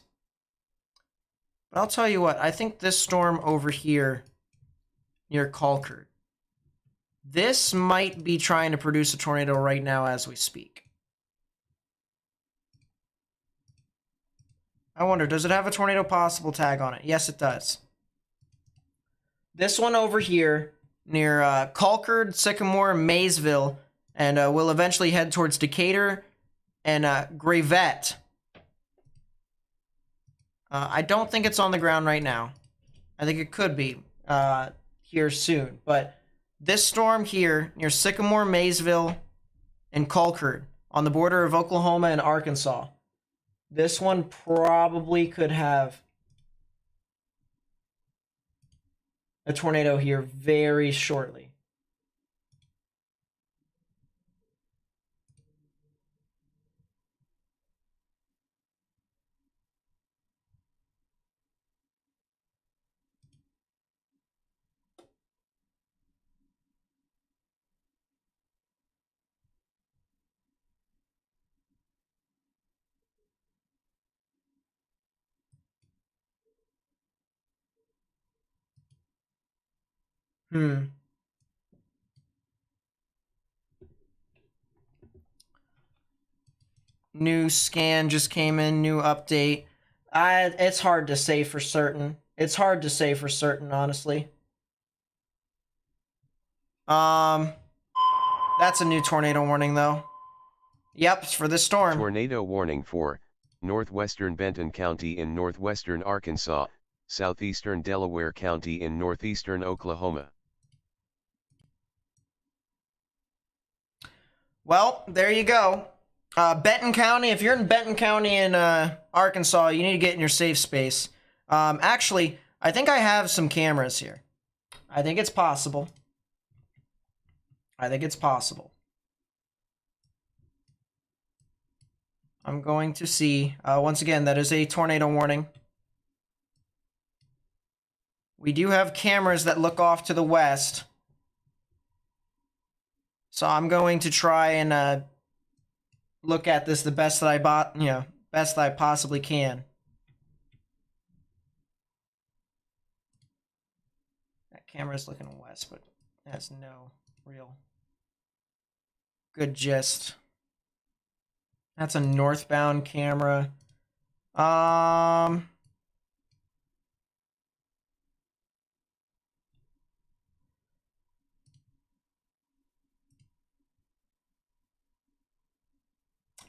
A: But I'll tell you what, I think this storm over here near Concord, this might be trying to produce a tornado right now as we speak. I wonder, does it have a tornado possible tag on it? Yes, it does. This one over here near Concord, Sycamore, Maysville, and will eventually head towards Decatur and Gravette. I don't think it's on the ground right now. I think it could be here soon. But this storm here near Sycamore, Maysville, and Concord on the border of Oklahoma and Arkansas, this one probably could have a tornado here very shortly. New scan just came in, new update. It's hard to say for certain. It's hard to say for certain, honestly. That's a new tornado warning, though. Yep, it's for this storm.
B: Tornado warning for northwestern Benton County in northwestern Arkansas, southeastern Delaware County in northeastern Oklahoma.
A: Well, there you go. Benton County, if you're in Benton County in Arkansas, you need to get in your safe space. Actually, I think I have some cameras here. I think it's possible. I think it's possible. I'm going to see. Once again, that is a tornado warning. We do have cameras that look off to the west. So I'm going to try and look at this the best that best that I possibly can. That camera's looking west, but has no real good gist. That's a northbound camera.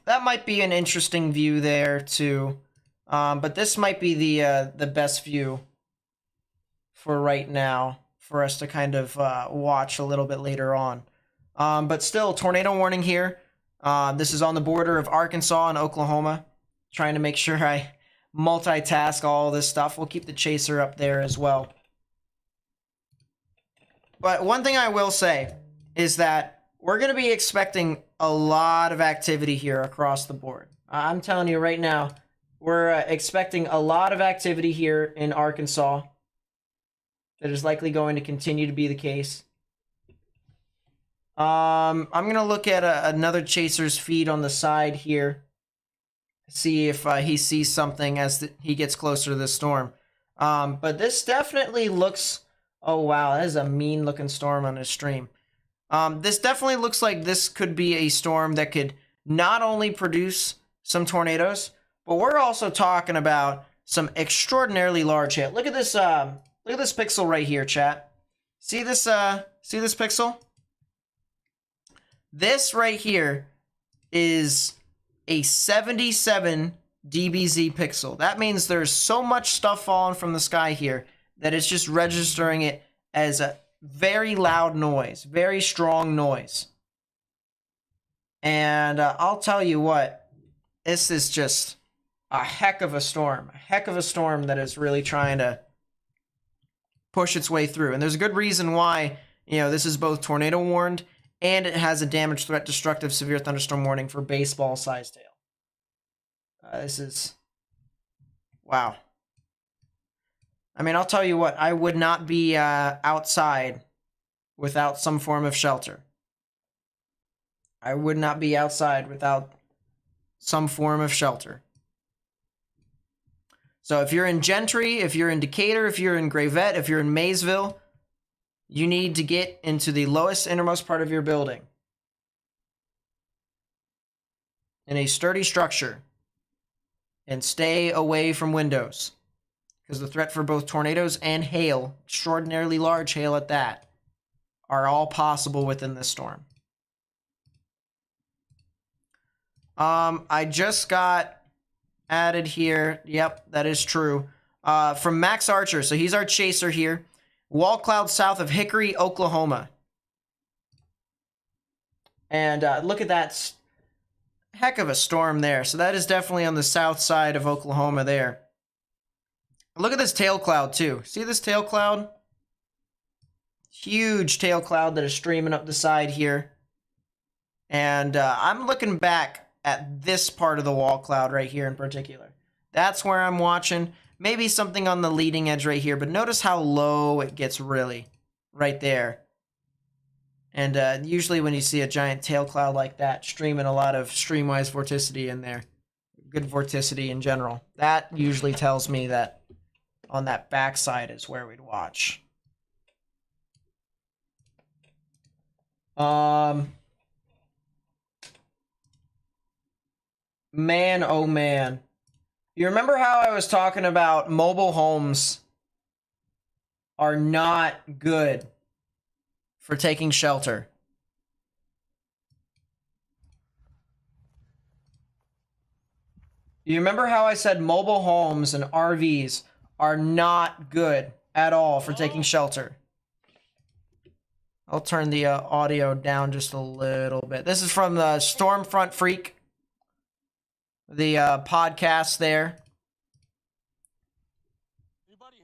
A: That might be an interesting view there too, but this might be the best view for right now for us to kind of watch a little bit later on. But still, tornado warning here. This is on the border of Arkansas and Oklahoma. Trying to make sure I multitask all this stuff. We'll keep the chaser up there as well. But one thing I will say is that we're going to be expecting a lot of activity here across the board. I'm telling you right now, we're expecting a lot of activity here in Arkansas. That is likely going to continue to be the case. I'm going to look at another chaser's feed on the side here. See if he sees something as he gets closer to the storm. But this definitely looks... Oh, wow, that is a mean-looking storm on his stream. This definitely looks like this could be a storm that could not only produce some tornadoes, but we're also talking about some extraordinarily large hit. Look at this pixel right here, chat. See this pixel? This right here is a 77 dBz pixel. That means there's so much stuff falling from the sky here that it's just registering it as a very loud noise, very strong noise. And I'll tell you what, this is just a heck of a storm that is really trying to push its way through. And there's a good reason why, this is both tornado warned and it has a damage, threat, destructive, severe thunderstorm warning for baseball-sized hail. This is... Wow. I mean, I'll tell you what, I would not be outside without some form of shelter. I would not be outside without some form of shelter. So if you're in Gentry, if you're in Decatur, if you're in Gravette, if you're in Maysville, you need to get into the lowest innermost part of your building in a sturdy structure and stay away from windows, because the threat for both tornadoes and hail, extraordinarily large hail at that, are all possible within this storm. I just got added here. Yep, that is true. From Max Archer. So he's our chaser here. Wall cloud south of Hickory, Oklahoma. And look at that heck of a storm there. So that is definitely on the south side of Oklahoma there. Look at this tail cloud too. See this tail cloud? Huge tail cloud that is streaming up the side here. And I'm looking back at this part of the wall cloud right here in particular. That's where I'm watching. Maybe something on the leading edge right here, but notice how low it gets really right there. And usually when you see a giant tail cloud like that, streaming a lot of streamwise vorticity in there, good vorticity in general, that usually tells me that on that backside is where we'd watch. Man, oh man. You remember how I was talking about mobile homes are not good for taking shelter? You remember how I said mobile homes and RVs are not good at all for taking shelter? I'll turn the audio down just a little bit. This is from the Stormfront Freak, the podcast there.
D: Anybody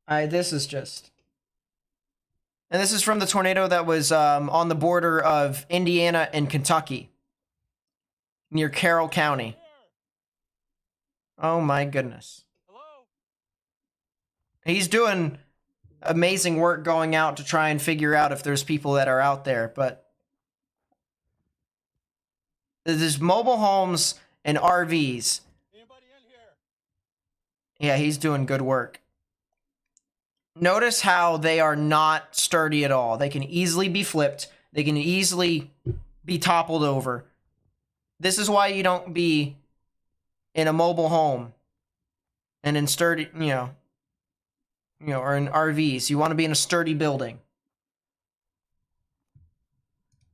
D: here?
A: This is just... And this is from the tornado that was on the border of Indiana and Kentucky, near Carroll County. Oh my goodness.
D: Hello?
A: He's doing amazing work going out to try and figure out if there's people that are out there, but there's mobile homes and RVs.
D: Anybody in here?
A: Yeah, he's doing good work. Notice how they are not sturdy at all. They can easily be flipped. They can easily be toppled over. This is why you don't be in a mobile home and in sturdy, or in RVs. You want to be in a sturdy building.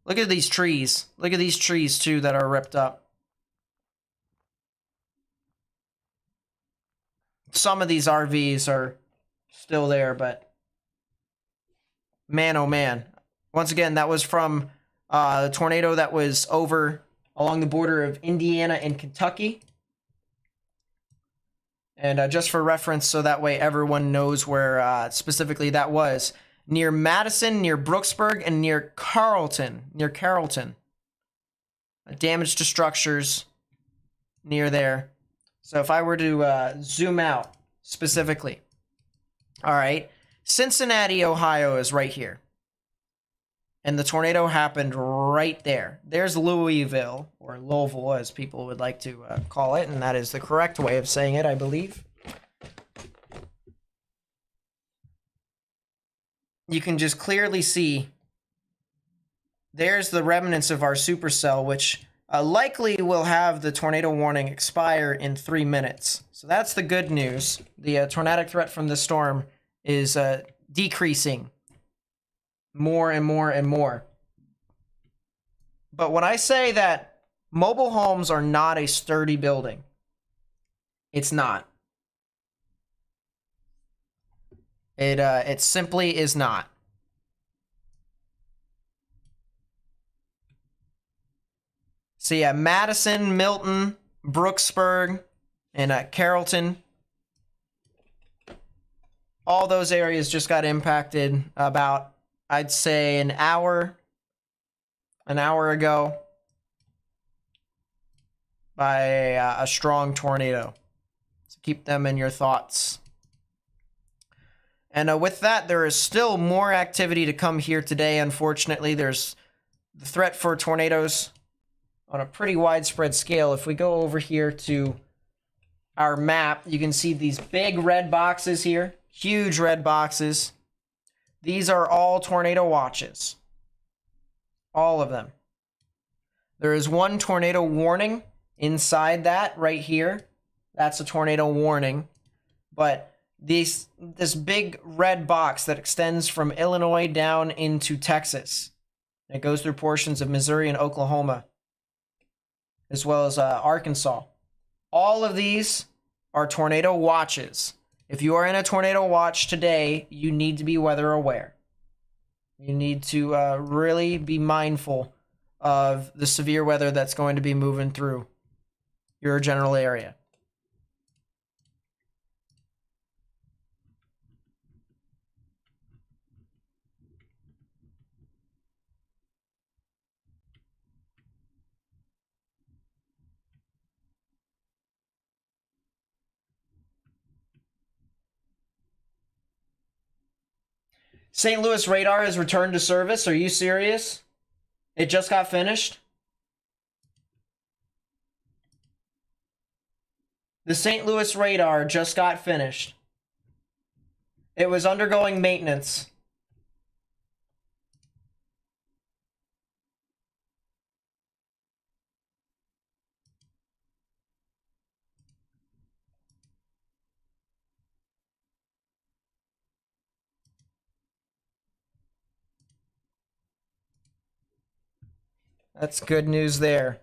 A: Look at these trees. Look at these trees too that are ripped up. Some of these RVs are still there, but man, oh man. Once again, that was from a tornado that was over along the border of Indiana and Kentucky. And just for reference, so that way everyone knows where specifically that was. Near Madison, near Brooksburg, and near Carrollton. Damage to structures near there. So if I were to zoom out specifically. All right. Cincinnati, Ohio is right here. And the tornado happened right there. There's Louisville, or Louisville as people would like to call it, and that is the correct way of saying it, I believe. You can just clearly see there's the remnants of our supercell, which likely will have the tornado warning expire in 3 minutes. So that's the good news. The tornadic threat from the storm is decreasing more and more and more. But when I say that mobile homes are not a sturdy building, it's not. It simply is not. So yeah, Madison, Milton, Brooksburg, and Carrollton. All those areas just got impacted about, I'd say, an hour ago by a strong tornado. So keep them in your thoughts. And with that, there is still more activity to come here today. Unfortunately, there's the threat for tornadoes on a pretty widespread scale. If we go over here to our map, you can see these big red boxes here. Huge red boxes. These are all tornado watches. All of them. There is one tornado warning inside that right here. That's a tornado warning. But this big red box that extends from Illinois down into Texas. It goes through portions of Missouri and Oklahoma, as well as Arkansas. All of these are tornado watches. If you are in a tornado watch today, you need to be weather aware. You need to really be mindful of the severe weather that's going to be moving through your general area. St. Louis radar has returned to service. Are you serious? It just got finished? The St. Louis radar just got finished. It was undergoing maintenance. That's good news there.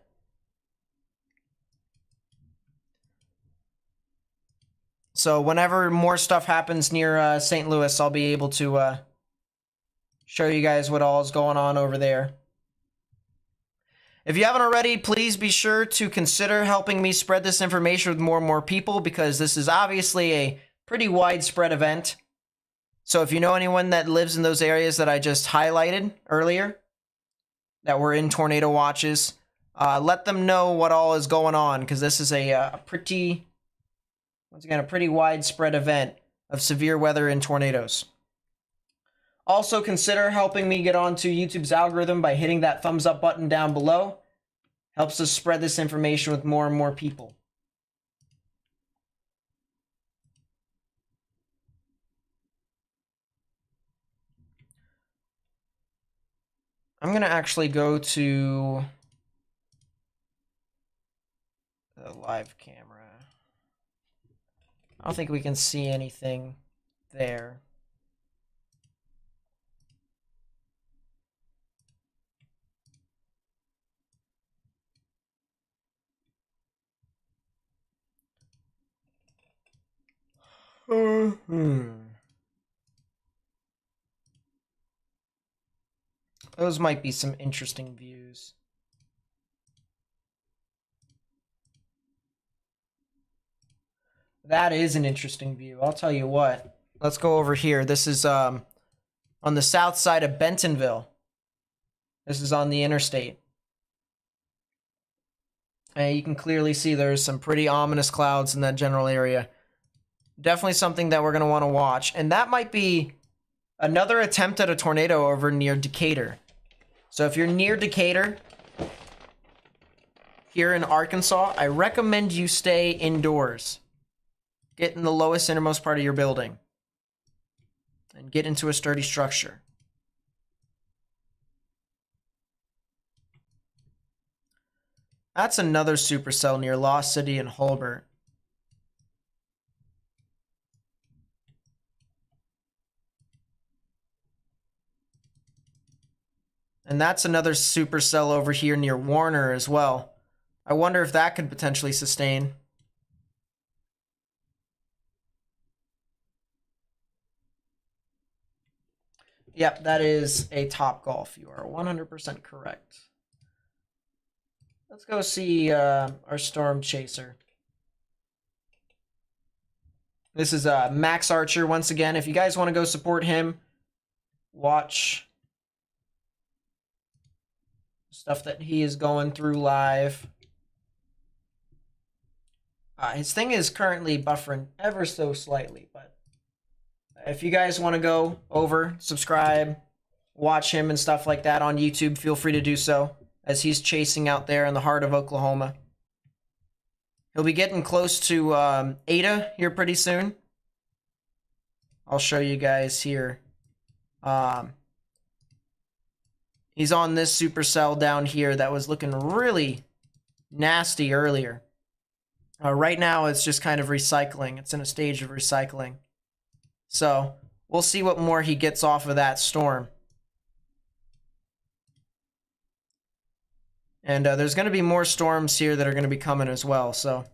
A: So whenever more stuff happens near St. Louis, I'll be able to show you guys what all is going on over there. If you haven't already, please be sure to consider helping me spread this information with more and more people, because this is obviously a pretty widespread event. So if you know anyone that lives in those areas that I just highlighted earlier, that were in tornado watches, let them know what all is going on, because this is a pretty, once again, a pretty widespread event of severe weather and tornadoes. Also, consider helping me get onto YouTube's algorithm by hitting that thumbs up button down below. Helps us spread this information with more and more people. I'm going to actually go to the live camera. I don't think we can see anything there. Those might be some interesting views. That is an interesting view. I'll tell you what. Let's go over here. This is on the south side of Bentonville. This is on the interstate. And you can clearly see there's some pretty ominous clouds in that general area. Definitely something that we're going to want to watch. And that might be another attempt at a tornado over near Decatur. So if you're near Decatur, here in Arkansas, I recommend you stay indoors. Get in the lowest innermost part of your building. And get into a sturdy structure. That's another supercell near Lost City and Holbert. And that's another supercell over here near Warner as well. I wonder if that could potentially sustain. Yep, that is a Top Golf. You are 100% correct. Let's go see our Storm Chaser. This is Max Archer once again. If you guys want to go support him, watch stuff that he is going through live. His thing is currently buffering ever so slightly, but if you guys want to go over, subscribe, watch him and stuff like that on YouTube, feel free to do so, as he's chasing out there in the heart of Oklahoma. He'll be getting close to Ada here pretty soon. I'll show you guys here. He's on this supercell down here that was looking really nasty earlier. Right now, it's just kind of recycling. It's in a stage of recycling. So, we'll see what more he gets off of that storm. And there's going to be more storms here that are going to be coming as well. So,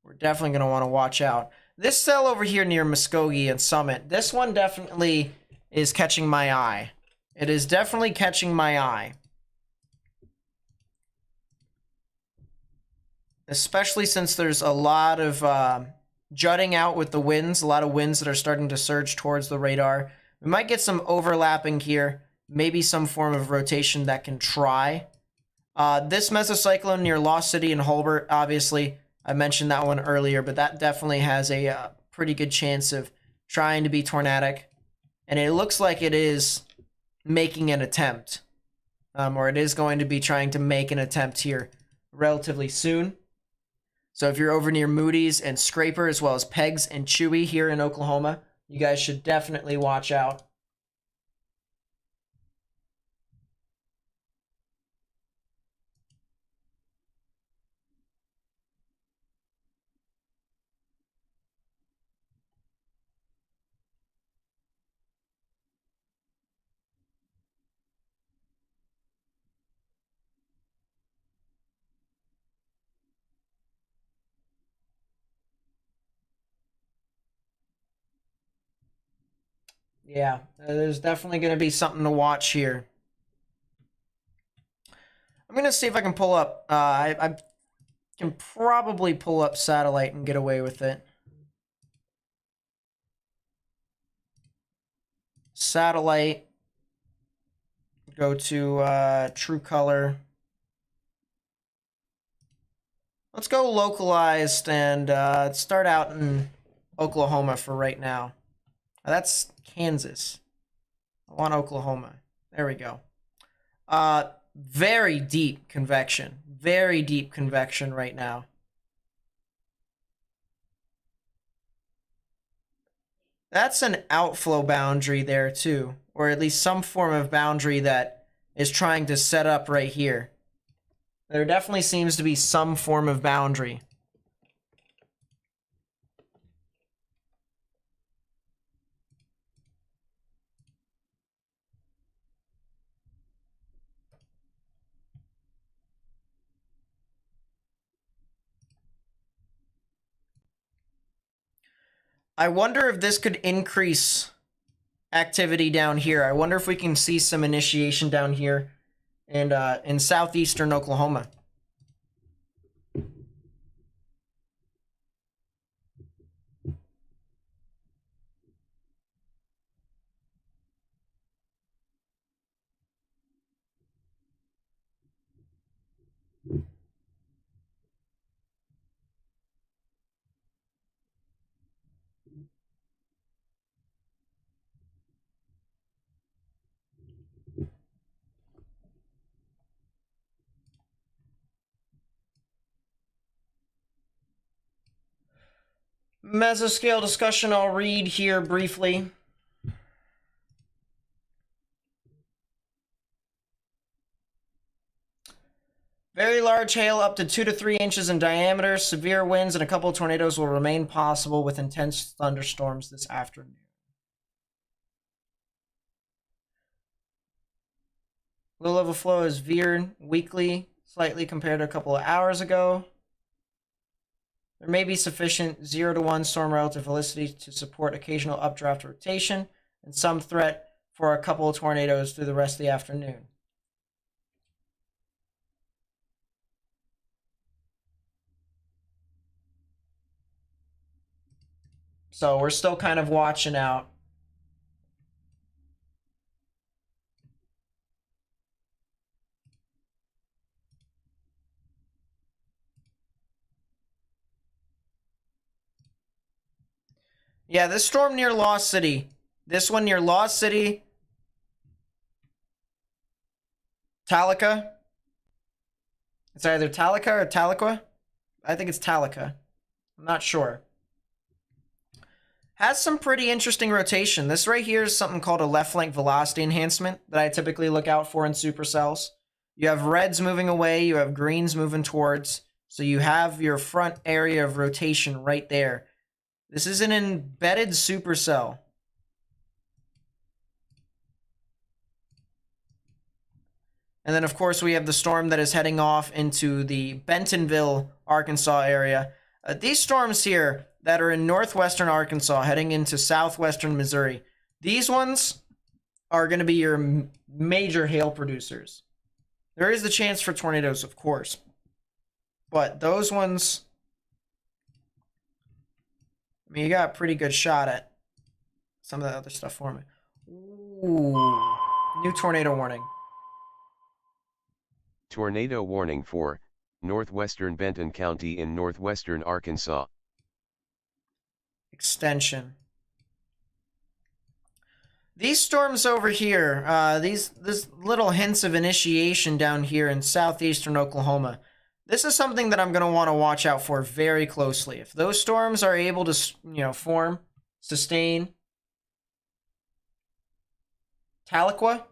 A: we're definitely going to want to watch out. This cell over here near Muskogee and Summit, this one definitely is catching my eye. It is definitely catching my eye. Especially since there's a lot of jutting out with the winds, a lot of winds that are starting to surge towards the radar. We might get some overlapping here, maybe some form of rotation that can try. This mesocyclone near Lost City and Holbert, obviously, I mentioned that one earlier, but that definitely has a pretty good chance of trying to be tornadic. And it looks like it is making an attempt, or it is going to be trying to make an attempt here relatively soon. So if you're over near Moody's and Scraper, as well as Pegs and Chewy here in Oklahoma, you guys should definitely watch out. Yeah, there's definitely going to be something to watch here. I'm going to see if I can pull up. I can probably pull up satellite and get away with it. Satellite. Go to True Color. Let's go localized and start out in Oklahoma for right now. That's Kansas. I want Oklahoma. There we go. Very deep convection. Very deep convection right now. That's an outflow boundary there too, or at least some form of boundary that is trying to set up right here. There definitely seems to be some form of boundary. I wonder if this could increase activity down here. I wonder if we can see some initiation down here and in southeastern Oklahoma. Mesoscale discussion I'll read here briefly. Very large hail up to 2 to 3 inches in diameter. Severe winds and a couple of tornadoes will remain possible with intense thunderstorms this afternoon. Low level flow is veered weakly, slightly compared to a couple of hours ago. There may be sufficient 0 to 1 storm relative velocity to support occasional updraft rotation and some threat for a couple of tornadoes through the rest of the afternoon. So we're still kind of watching out. Yeah, this storm near Lost City. This one near Lost City. Talica. It's either Talica or Tahlequah. I think it's Talica. I'm not sure. Has some pretty interesting rotation. This right here is something called a left flank velocity enhancement that I typically look out for in supercells. You have reds moving away, you have greens moving towards. So you have your front area of rotation right there. This is an embedded supercell. And then, of course, we have the storm that is heading off into the Bentonville, Arkansas area. These storms here that are in northwestern Arkansas heading into southwestern Missouri, these ones are going to be your major hail producers. There is the chance for tornadoes, of course. But those ones, I mean, you got a pretty good shot at some of the other stuff for me. Ooh, new tornado warning.
B: Tornado warning for northwestern Benton County in northwestern Arkansas.
A: Extension. These storms over here, these little hints of initiation down here in southeastern Oklahoma, this is something that I'm going to want to watch out for very closely. If those storms are able to, form, sustain. Tahlequah?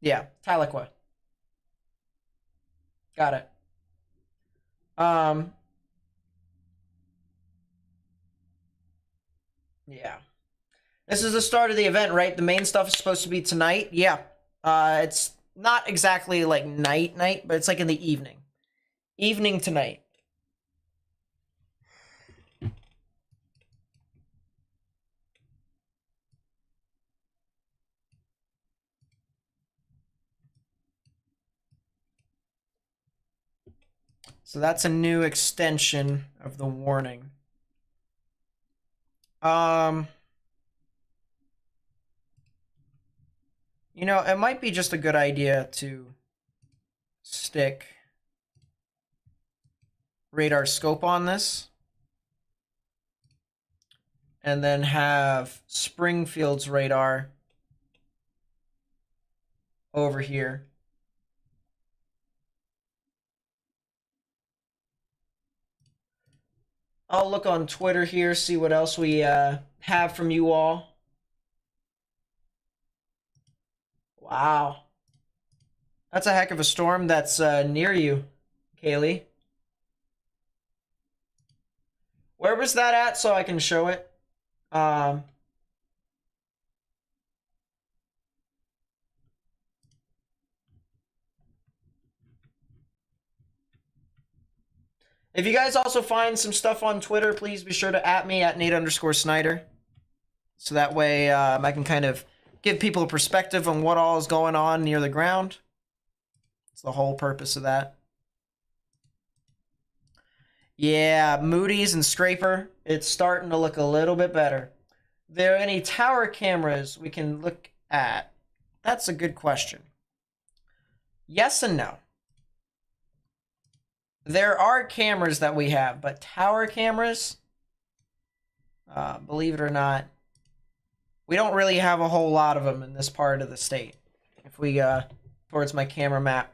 A: Yeah, Tahlequah. Got it. Yeah. This is the start of the event, right? The main stuff is supposed to be tonight. Yeah. It's not exactly like night, but it's like in the evening. Evening tonight. So that's a new extension of the warning. It might be just a good idea to stick radar scope on this. and then have Springfield's radar over here. I'll look on Twitter here, see what else we have from you all. Wow. That's a heck of a storm that's near you, Kaylee. Where was that at so I can show it? If you guys also find some stuff on Twitter, please be sure to @ me at Nate_Snyder. So that way I can kind of give people a perspective on what all is going on near the ground. It's the whole purpose of that. Yeah, Moody's and Scraper, it's starting to look a little bit better. There any tower cameras we can look at? That's a good question. Yes and no. There are cameras that we have, but tower cameras, believe it or not, we don't really have a whole lot of them in this part of the state. If we towards my camera map,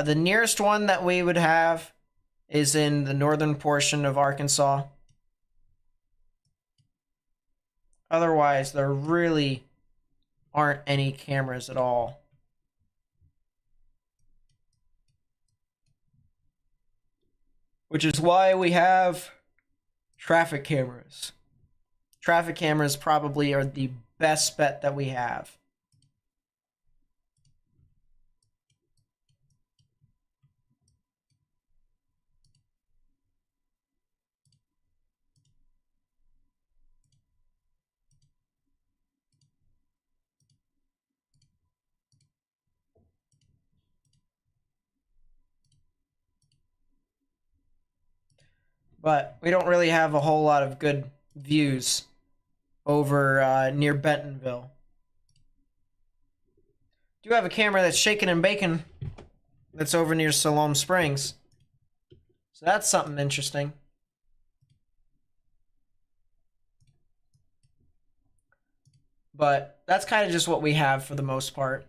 A: the nearest one that we would have is in the northern portion of Arkansas. Otherwise, there really aren't any cameras at all. Which is why we have traffic cameras. Traffic cameras probably are the best bet that we have. But we don't really have a whole lot of good views over near Bentonville. Do have a camera that's shaking and baking that's over near Siloam Springs. So that's something interesting. But that's kind of just what we have for the most part.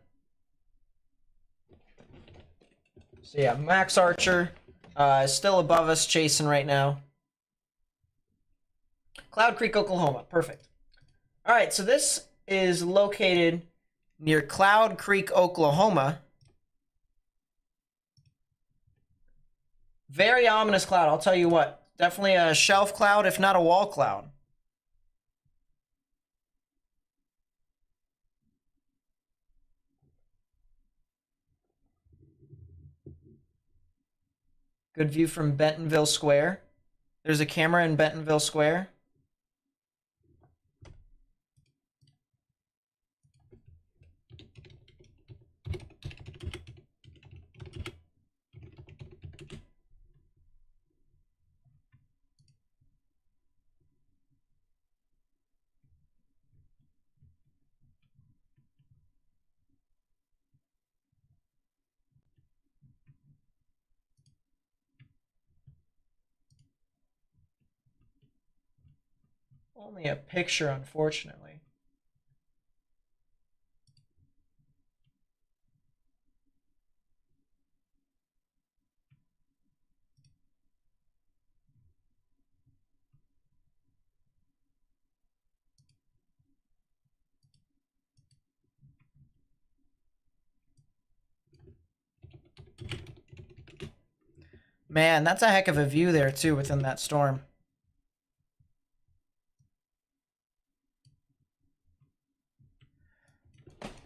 A: So yeah, Max Archer is still above us chasing right now. Cloud Creek, Oklahoma. Perfect. All right, so this is located near Cloud Creek, Oklahoma. Very ominous cloud, I'll tell you what. Definitely a shelf cloud, if not a wall cloud. Good view from Bentonville Square. There's a camera in Bentonville Square. Only a picture, unfortunately. Man, that's a heck of a view there, too, within that storm.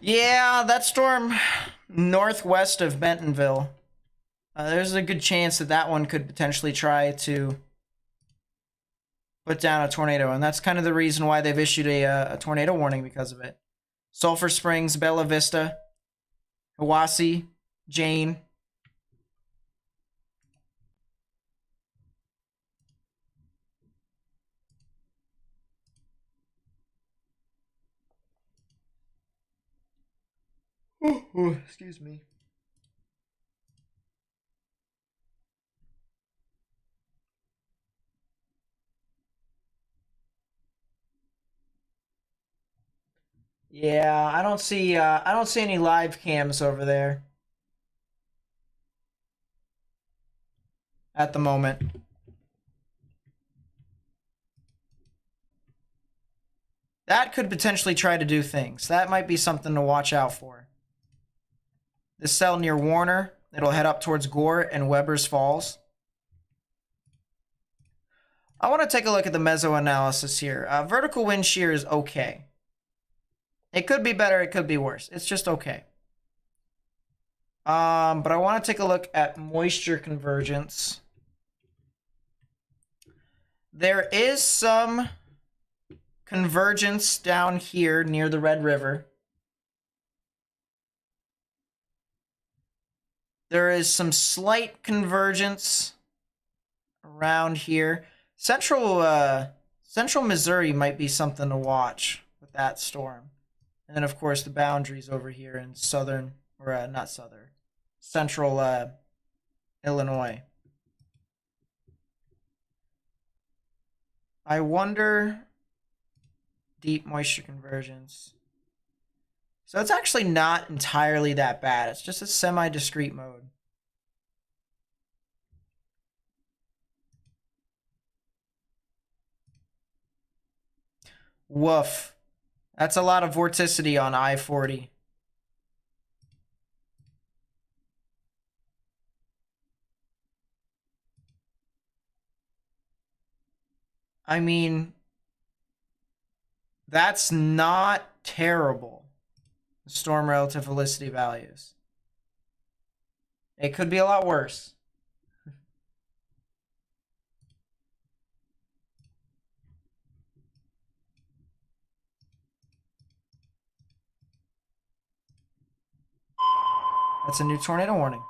A: Yeah, that storm northwest of Bentonville. There's a good chance that that one could potentially try to put down a tornado, and that's kind of the reason why they've issued a tornado warning because of it. Sulphur Springs, Bella Vista, Hiwassee, Jane. Ooh, excuse me. Yeah, I don't see any live cams over there at the moment. That could potentially try to do things. That might be something to watch out for. This cell near Warner, it'll head up towards Gore and Weber's Falls. I want to take a look at the meso analysis here. Vertical wind shear is okay. It could be better, it could be worse. It's just okay. But I want to take a look at moisture convergence. There is some convergence down here near the Red River. There is some slight convergence around here. Central Missouri might be something to watch with that storm. And then, of course, the boundaries over here in southern, or not southern, central Illinois. I wonder, deep moisture convergence. So it's actually not entirely that bad. It's just a semi-discrete mode. Woof. That's a lot of vorticity on I-40. I mean, that's not terrible. Storm relative velocity values. It could be a lot worse. That's a new tornado warning.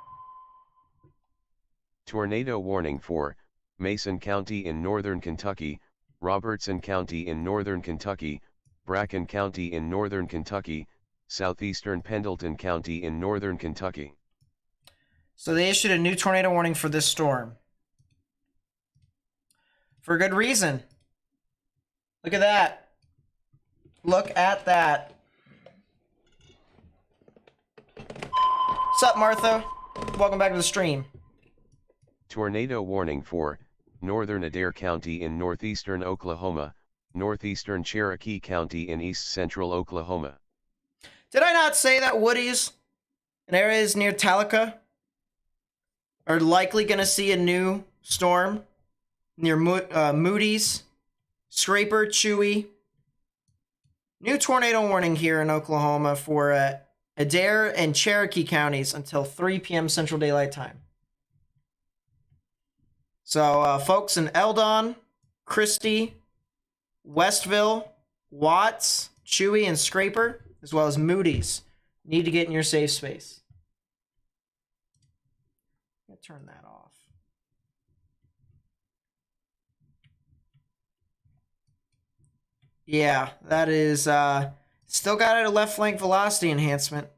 B: Tornado warning for Mason County in northern Kentucky, Robertson County in northern Kentucky, Bracken County in northern Kentucky, southeastern Pendleton County in northern Kentucky.
A: So they issued a new tornado warning for this storm. For good reason. Look at that. Look at that. What's up, Martha? Welcome back to the stream.
B: Tornado warning for northern Adair County in northeastern Oklahoma, northeastern Cherokee County in east central Oklahoma.
A: Did I not say that Woodies and areas near Talica are likely going to see a new storm near Moody's, Scraper, Chewy? New tornado warning here in Oklahoma for Adair and Cherokee counties until 3 p.m. Central Daylight Time. So folks in Eldon, Christie, Westville, Watts, Chewy, and Scraper, as well as Moody's, need to get in your safe space. I'm gonna turn that off. Yeah, that is still got a left flank velocity enhancement.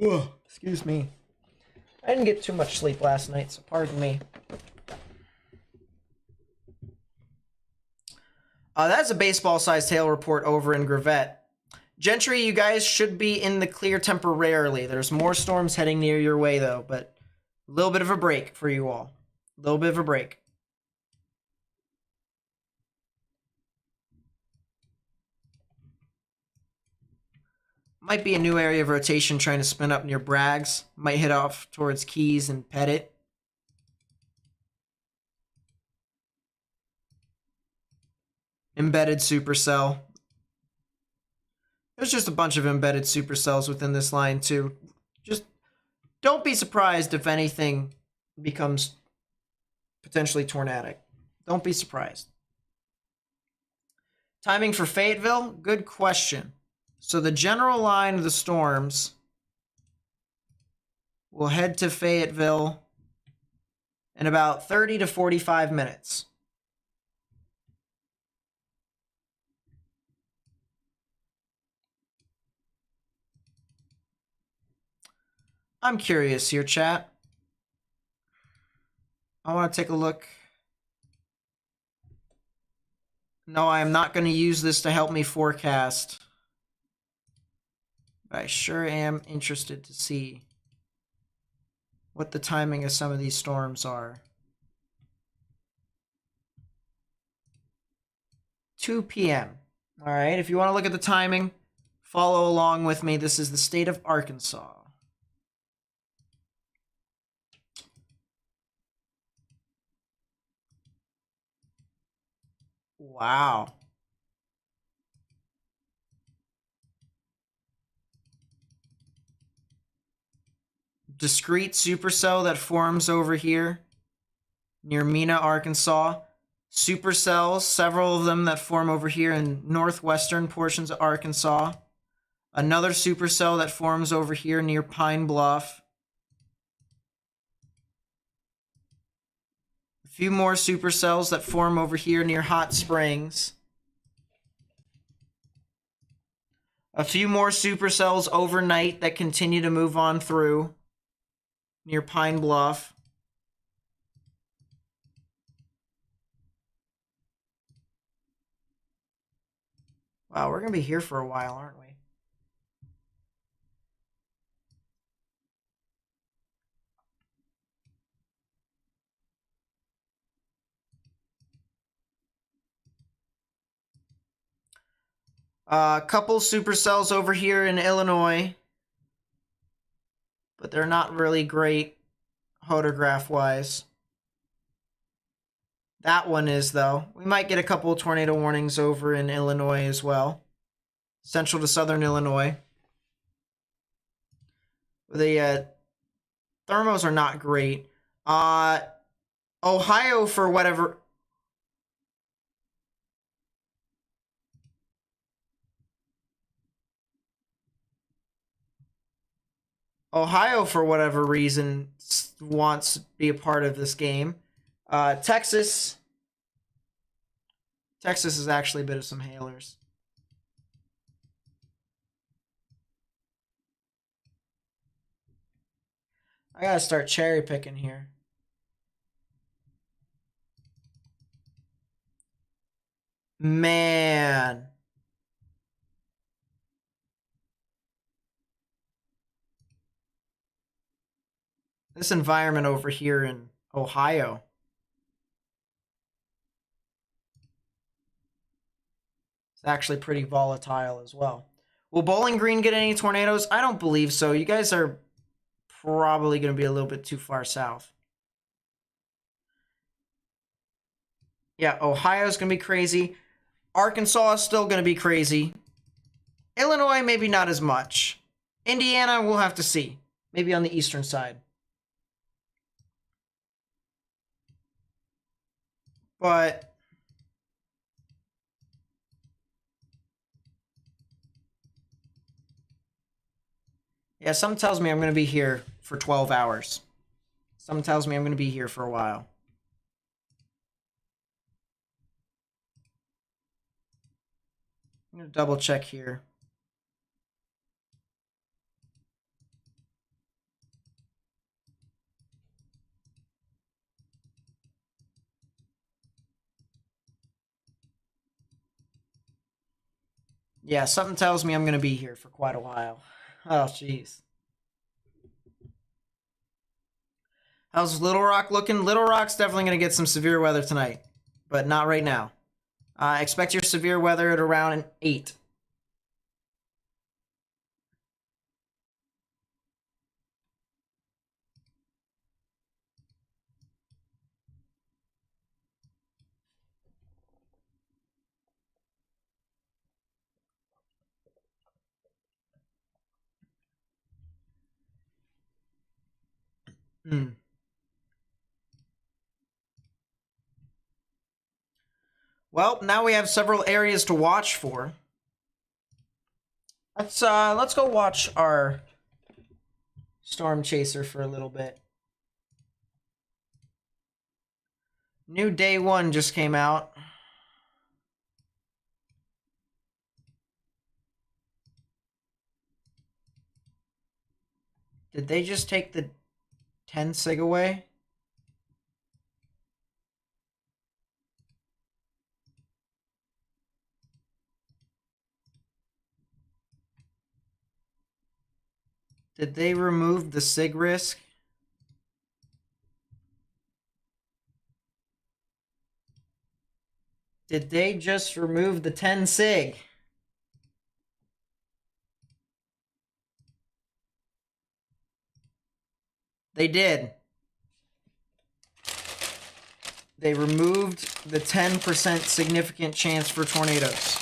A: Ugh, excuse me. I didn't get too much sleep last night, so pardon me. That's a baseball-sized hail report over in Gravette. Gentry, you guys should be in the clear temporarily. There's more storms heading near your way, though, but a little bit of a break for you all. A little bit of a break. Might be a new area of rotation trying to spin up near Bragg's. Might hit off towards Keys and Pettit. Embedded supercell. There's just a bunch of embedded supercells within this line, too. Just don't be surprised if anything becomes potentially tornadic. Don't be surprised. Timing for Fayetteville? Good question. So the general line of the storms will head to Fayetteville in about 30 to 45 minutes. I'm curious here, chat. I want to take a look. No, I am not going to use this to help me forecast. But I sure am interested to see what the timing of some of these storms are. 2 p.m. All right, if you want to look at the timing, follow along with me. This is the state of Arkansas. Wow. Discrete supercell that forms over here near Mena, Arkansas. Supercells, several of them that form over here in northwestern portions of Arkansas. Another supercell that forms over here near Pine Bluff. A few more supercells that form over here near Hot Springs. A few more supercells overnight that continue to move on through near Pine Bluff. Wow, we're going to be here for a while, aren't we? A couple supercells over here in Illinois, but they're not really great photograph-wise. That one is, though. We might get a couple of tornado warnings over in Illinois as well. Central to southern Illinois. The thermals are not great. Ohio, for whatever... Ohio, for whatever reason, wants to be a part of this game. Texas is actually a bit of some hailers. I gotta start cherry picking here. Man. This environment over here in Ohio. It's actually pretty volatile as well. Will Bowling Green get any tornadoes? I don't believe so. You guys are probably going to be a little bit too far south. Yeah, Ohio's going to be crazy. Arkansas is still going to be crazy. Illinois, maybe not as much. Indiana, we'll have to see. Maybe on the eastern side. But yeah, something tells me I'm going to be here for 12 hours. Something tells me I'm going to be here for a while. I'm going to double check here. Yeah, something tells me I'm going to be here for quite a while. Oh, jeez. How's Little Rock looking? Little Rock's definitely going to get some severe weather tonight, but not right now. Expect your severe weather at around an 8. Well, now we have several areas to watch for. Let's go watch our Storm Chaser for a little bit. New day 1 just came out. Did they just take the 10 sig away? Did they remove the sig risk? Did they just remove the 10 sig? They did. They removed the 10% significant chance for tornadoes.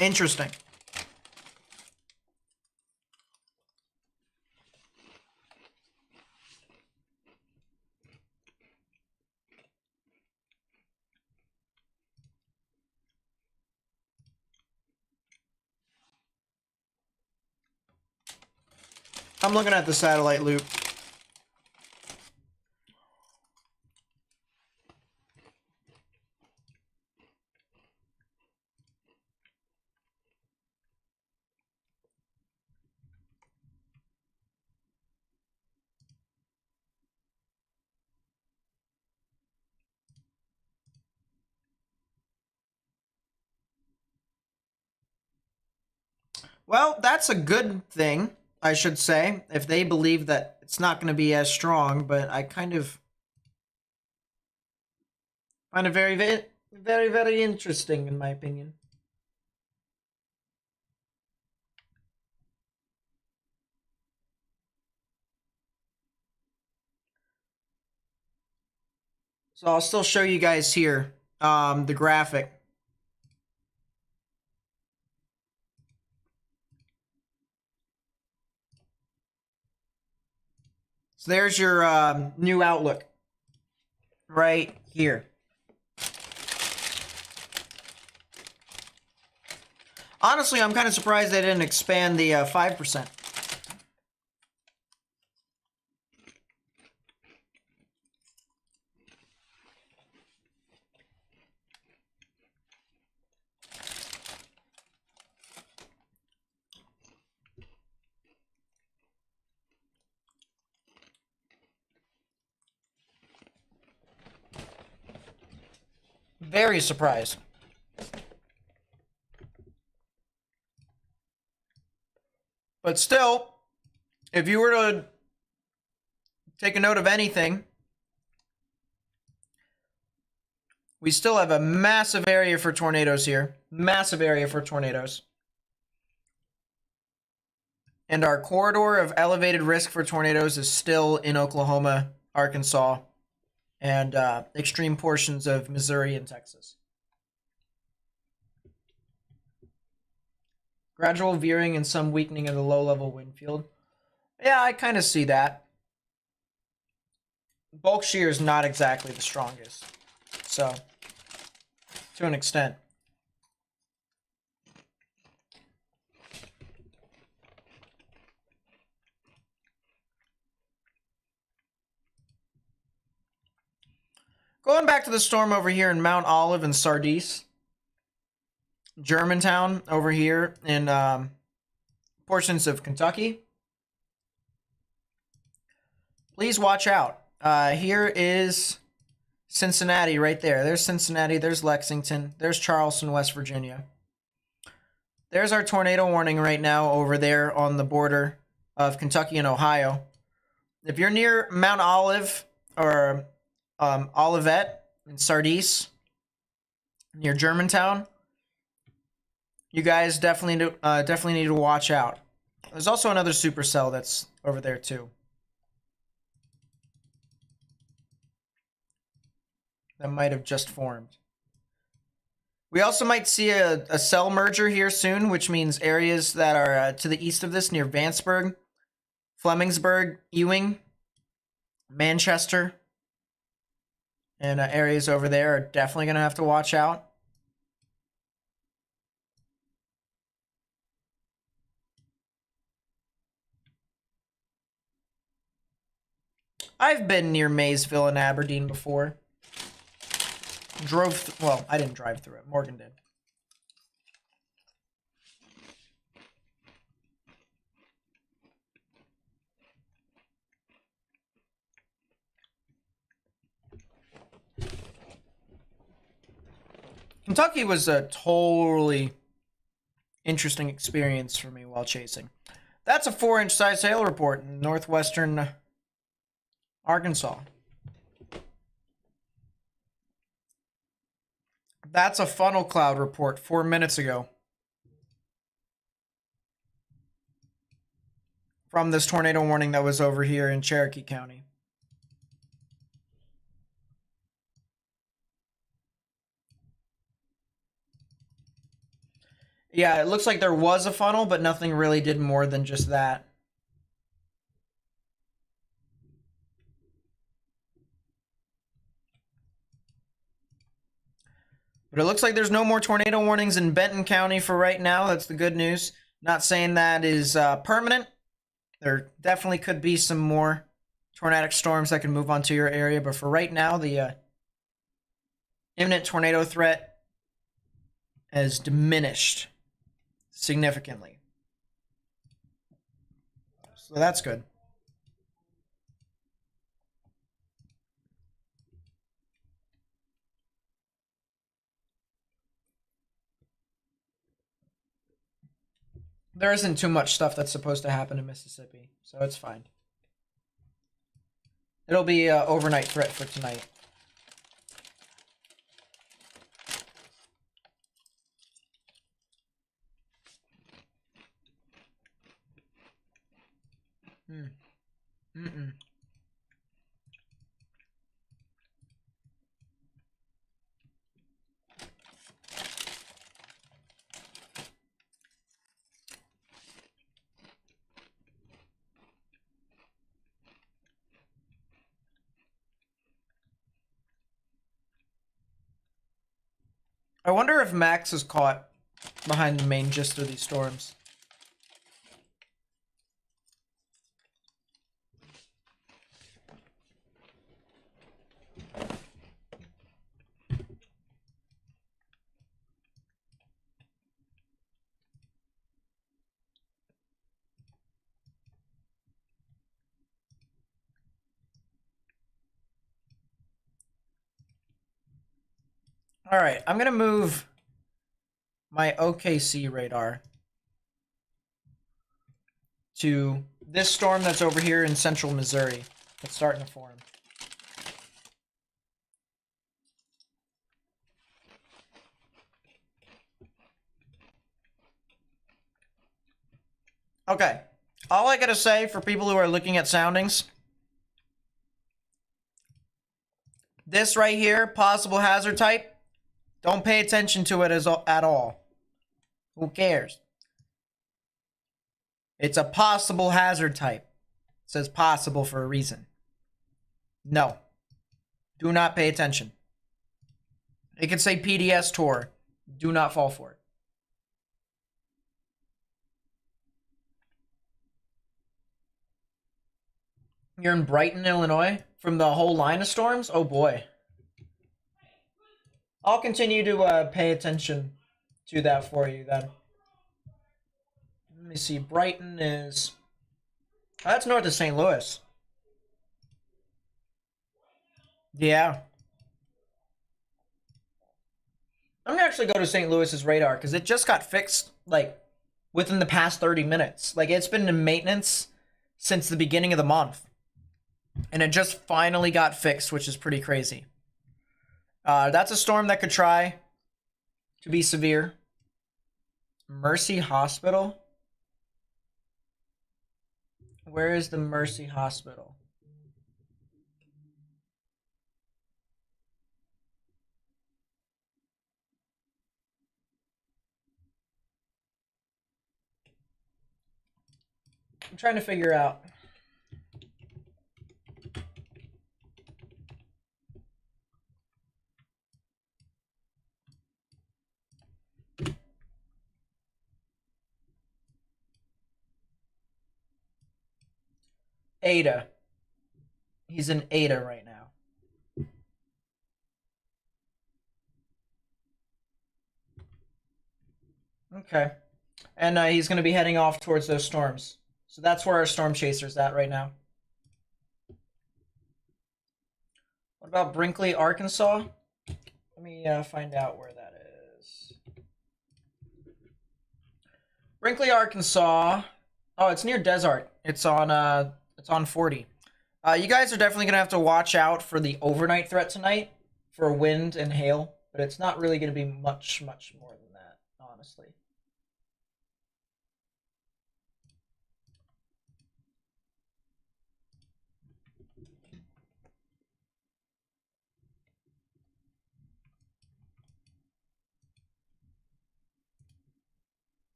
A: Interesting. I'm looking at the satellite loop. Well, that's a good thing, I should say, if they believe that it's not going to be as strong, but I kind of find it very, very, very, very interesting, in my opinion. So I'll still show you guys here the graphic. So there's your new outlook right here. Honestly, I'm kind of surprised they didn't expand the 5%. Very surprised. But still, if you were to take a note of anything, we still have a massive area for tornadoes here. Massive area for tornadoes. And our corridor of elevated risk for tornadoes is still in Oklahoma, Arkansas, and extreme portions of Missouri and Texas. Gradual veering and some weakening of the low-level wind field. Yeah, I kind of see that. Bulk shear is not exactly the strongest. So, to an extent. Going back to the storm over here in Mount Olive and Sardis. Germantown over here in portions of Kentucky. Please watch out. Here is Cincinnati right there. There's Cincinnati. There's Lexington. There's Charleston, West Virginia. There's our tornado warning right now over there on the border of Kentucky and Ohio. If you're near Mount Olive or Olivet in Sardis, near Germantown, you guys definitely need to watch out. There's also another supercell that's over there too. That might have just formed. We also might see a cell merger here soon, which means areas that are to the east of this, near Vanceburg, Flemingsburg, Ewing, Manchester, and areas over there are definitely going to have to watch out. I've been near Maysville and Aberdeen before. Well, I didn't drive through it. Morgan did. Kentucky was a totally interesting experience for me while chasing. That's a 4-inch size hail report in northwestern Arkansas. That's a funnel cloud report 4 minutes ago from this tornado warning that was over here in Cherokee County. Yeah, it looks like there was a funnel, but nothing really did more than just that. But it looks like there's no more tornado warnings in Benton County for right now. That's the good news. Not saying that is permanent. There definitely could be some more tornadic storms that can move onto your area. But for right now, the imminent tornado threat has diminished significantly. So that's good. There isn't too much stuff that's supposed to happen in Mississippi, so it's fine. It'll be an overnight threat for tonight. I wonder if Max is caught behind the main gist of these storms. All right, I'm going to move my OKC radar to this storm that's over here in central Missouri. It's starting to form. Okay, all I got to say for people who are looking at soundings, this right here, possible hazard type, don't pay attention to it at all. Who cares? It's a possible hazard type. It says possible for a reason. No. Do not pay attention. It could say PDS tour. Do not fall for it. You're in Brighton, Illinois? From the whole line of storms? Oh boy. I'll continue to pay attention to that for you then. Let me see. Brighton is... Oh, that's north of St. Louis. Yeah. I'm gonna actually go to St. Louis's radar because it just got fixed like within the past 30 minutes. Like it's been in maintenance since the beginning of the month. And it just finally got fixed, which is pretty crazy. That's a storm that could try to be severe. Mercy Hospital? Where is the Mercy Hospital? I'm trying to figure out. Ada. He's in Ada right now. Okay. And he's going to be heading off towards those storms. So that's where our storm chaser's at right now. What about Brinkley, Arkansas? Let me find out where that is. Brinkley, Arkansas. Oh, it's near Desert. It's on 40. You guys are definitely gonna have to watch out for the overnight threat tonight for wind and hail, but it's not really gonna be much more than that, honestly.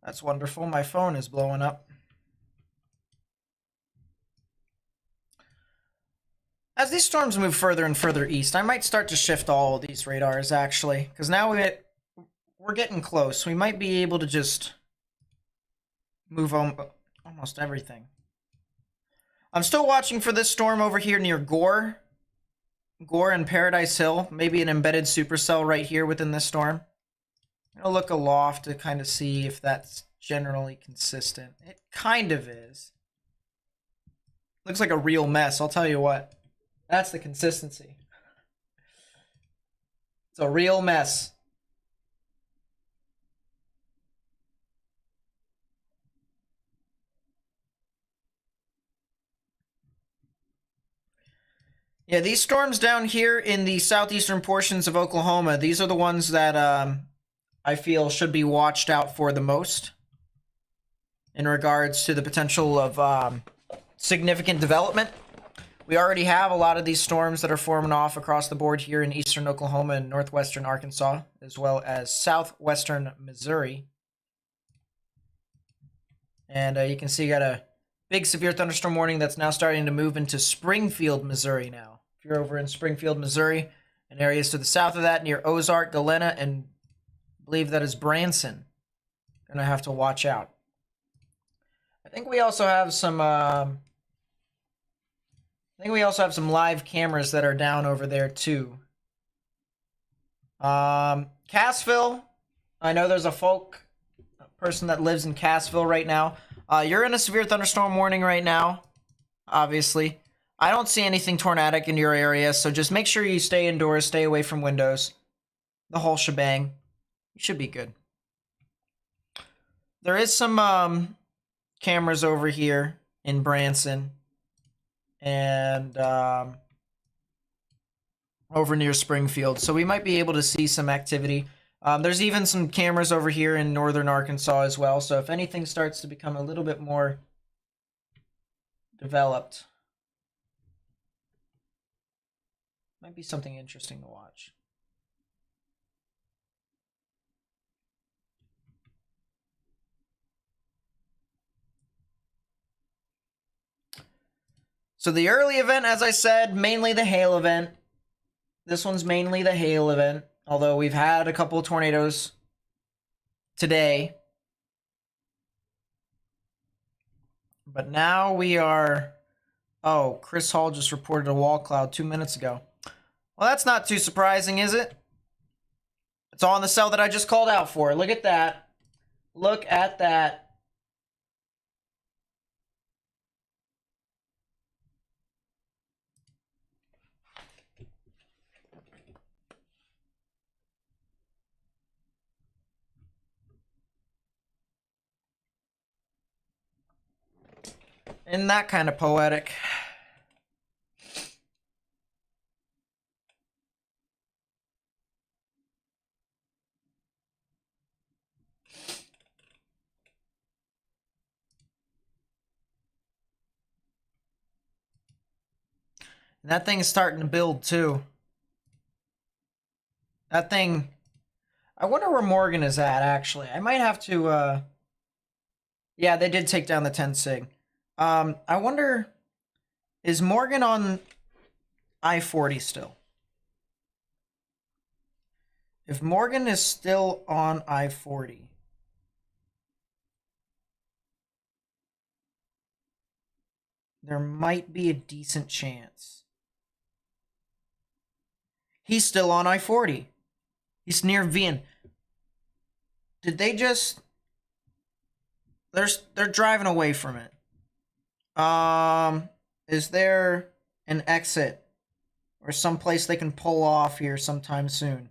A: That's wonderful. My phone is blowing up. As these storms move further and further east, I might start to shift all of these radars, actually. Because now we're getting close. We might be able to just move on almost everything. I'm still watching for this storm over here near Gore. Gore and Paradise Hill. Maybe an embedded supercell right here within this storm. I'll look aloft to kind of see if that's generally consistent. It kind of is. Looks like a real mess, I'll tell you what. That's the consistency. It's a real mess. Yeah, these storms down here in the southeastern portions of Oklahoma, these are the ones that I feel should be watched out for the most in regards to the potential of significant development. We already have a lot of these storms that are forming off across the board here in eastern Oklahoma and northwestern Arkansas, as well as southwestern Missouri. And you can see you got a big severe thunderstorm warning that's now starting to move into Springfield, Missouri now. If you're over in Springfield, Missouri, and areas to the south of that near Ozark, Galena, and I believe that is Branson, gonna have to watch out. I think we also have some live cameras that are down over there too. Cassville, I know there's a person that lives in Cassville right now. You're in a severe thunderstorm warning right now, obviously. I don't see anything tornadic in your area, so just make sure you stay indoors, stay away from windows. The whole shebang. You should be good. There is some cameras over here in Branson and over near Springfield, so we might be able to see some activity. There's even some cameras over here in northern Arkansas as well, so if anything starts to become a little bit more developed, might be something interesting to watch. So the early event, as I said, mainly the hail event. This one's mainly the hail event, although we've had a couple of tornadoes today. But now we are... Oh, Chris Hall just reported a wall cloud 2 minutes ago. Well, that's not too surprising, is it? It's all in the cell that I just called out for. Look at that. Look at that. Isn't that kind of poetic? And that thing is starting to build too. That thing... I wonder where Morgan is at, actually. I might have to... Yeah, they did take down the 10 sig. I wonder... Is Morgan on I-40 still? If Morgan is still on I-40... there might be a decent chance. He's still on I-40. He's near Vian. Did they just... They're driving away from it. Is there an exit or someplace they can pull off here sometime soon?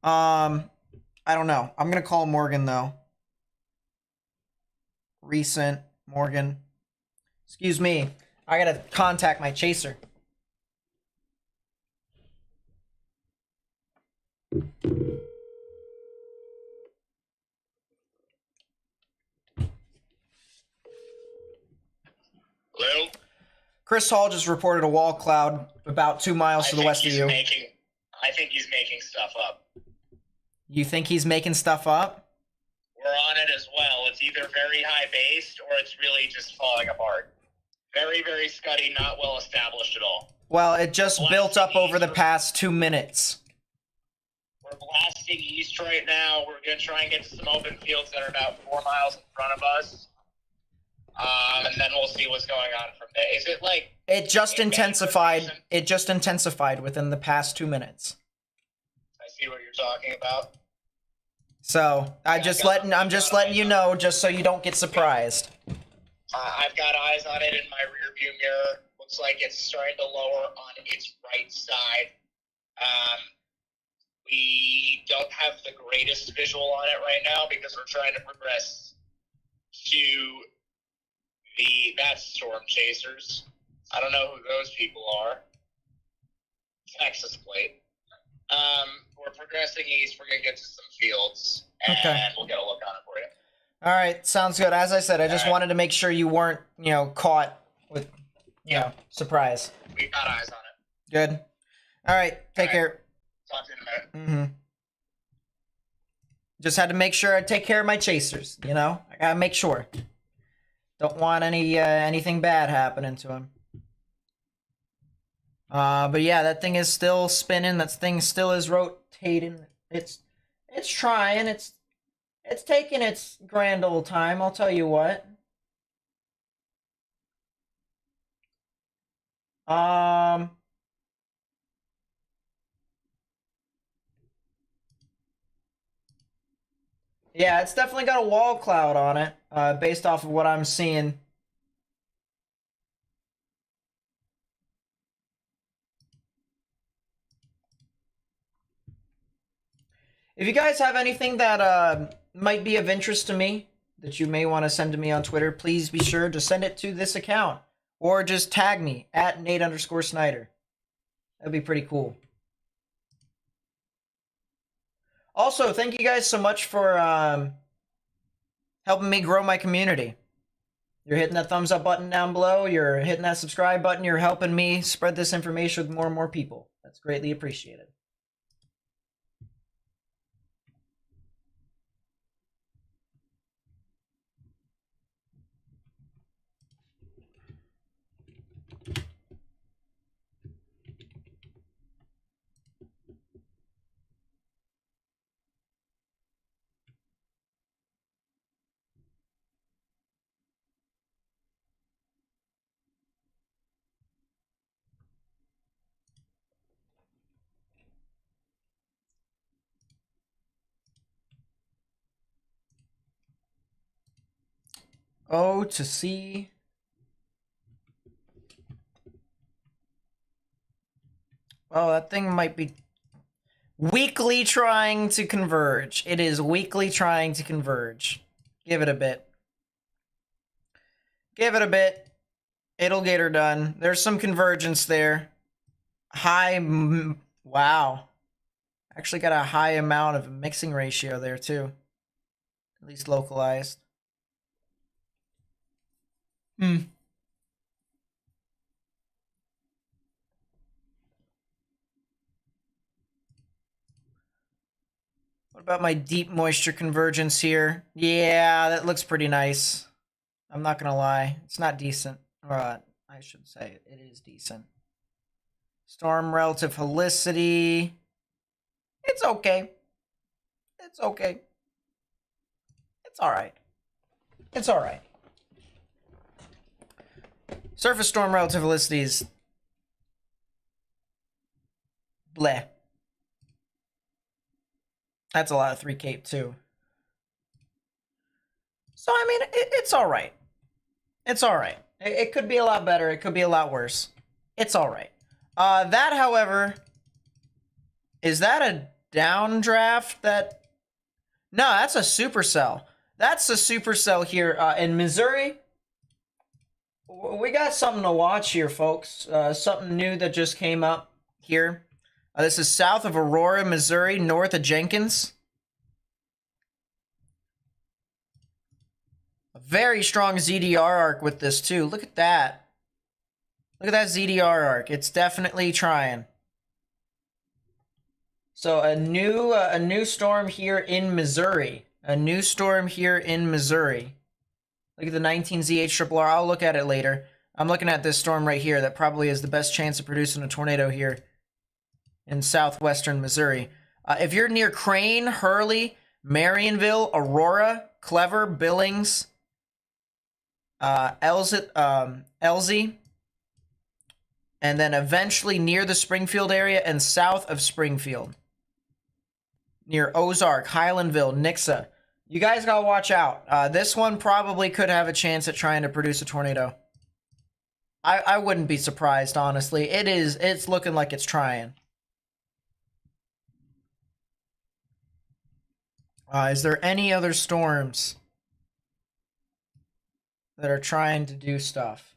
A: I don't know. I'm gonna call Morgan though. Recent Morgan. Excuse me. I gotta contact my chaser.
F: Hello?
A: Chris Hall just reported a wall cloud about 2 miles to the west of you.
F: I think he's making stuff up.
A: You think he's making stuff up?
F: We're on it as well. It's either very high based or it's really just falling apart. Very, very scuddy, not well established at all.
A: Well, it just built up over the past 2 minutes.
F: We're blasting east right now. We're going to try and get to some open fields that are about 4 miles in front of us. And then we'll see what's going on from there. Is it like...
A: It just intensified. It just intensified within the past 2 minutes.
F: I see what you're talking about.
A: So I'm just letting you know, just so you don't get surprised.
F: I've got eyes on it in my rear view mirror. Looks like it's starting to lower on its right side. We don't have the greatest visual on it right now because we're trying to progress to that's Storm Chasers. I don't know who those people are. Texas plate. We're progressing east. We're gonna get to some fields, and we'll get a look on it for you.
A: All right, sounds good. As I said, I just wanted to make sure you weren't, caught with, surprise.
F: We've got eyes on it.
A: Good. All right, take care.
F: Talk to you in a minute.
A: Mm-hmm. Just had to make sure I take care of my chasers. I gotta make sure. Don't want anything bad happening to him. But yeah, that thing is still spinning. That thing still is rotating. It's trying. It's taking its grand old time. I'll tell you what. Yeah, it's definitely got a wall cloud on it, based off of what I'm seeing. If you guys have anything that might be of interest to me, that you may want to send to me on Twitter, please be sure to send it to this account. Or just tag me, at Nate_Snyder. That'd be pretty cool. Also, thank you guys so much for helping me grow my community. You're hitting that thumbs up button down below. You're hitting that subscribe button. You're helping me spread this information with more and more people. That's greatly appreciated. Oh, to see. Oh, that thing might be weakly trying to converge. It is weakly trying to converge. Give it a bit. Give it a bit. It'll get her done. There's some convergence there. Wow. Actually got a high amount of mixing ratio there too. At least localized. What about my deep moisture convergence here? Yeah, that looks pretty nice. I'm not gonna lie. It's not decent. I should say it is decent. Storm relative helicity. It's okay. It's okay. It's alright. It's alright. Surface storm relative velocities. Bleh. That's a lot of 3 cape too. So I mean, it's all right. It's all right. It could be a lot better. It could be a lot worse. It's all right. That, however, is that a downdraft? That no, that's a supercell. That's a supercell here in Missouri. We got something to watch here, folks. Something new that just came up here. This is south of Aurora, Missouri, north of Jenkins. A very strong ZDR arc with this too. Look at that. Look at that ZDR arc. It's definitely trying. So a new storm here in Missouri. A new storm here in Missouri. Look at the 19ZH I'll look at it later. I'm looking at this storm right here that probably has the best chance of producing a tornado here in southwestern Missouri. If you're near Crane, Hurley, Marionville, Aurora, Clever, Billings, Elsie, and then eventually near the Springfield area and south of Springfield, near Ozark, Highlandville, Nixa. You guys gotta watch out. This one probably could have a chance at trying to produce a tornado. I wouldn't be surprised, honestly. It's looking like it's trying. Is there any other storms that are trying to do stuff?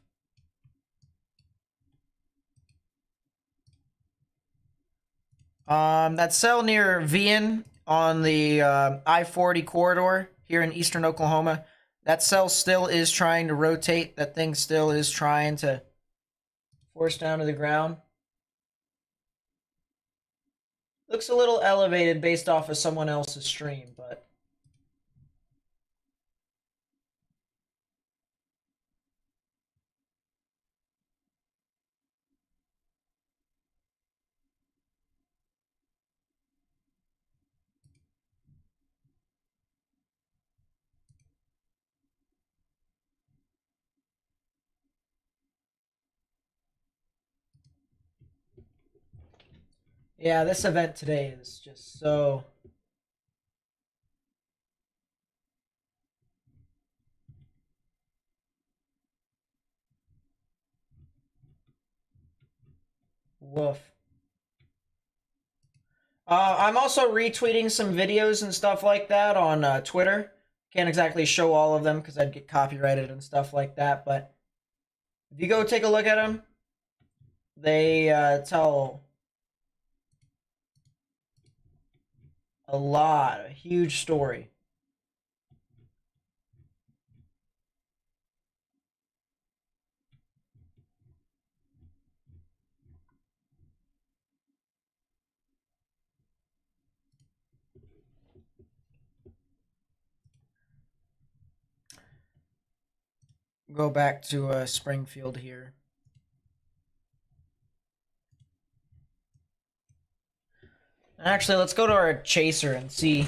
A: That cell near Vian on the I-40 corridor here in eastern Oklahoma, that cell still is trying to rotate. That thing still is trying to force down to the ground. Looks a little elevated based off of someone else's stream, but yeah, this event today is just so... woof. I'm also retweeting some videos and stuff like that on Twitter. Can't exactly show all of them because I'd get copyrighted and stuff like that, but if you go take a look at them, they tell a huge story. Go back to Springfield here. Actually, let's go to our chaser and see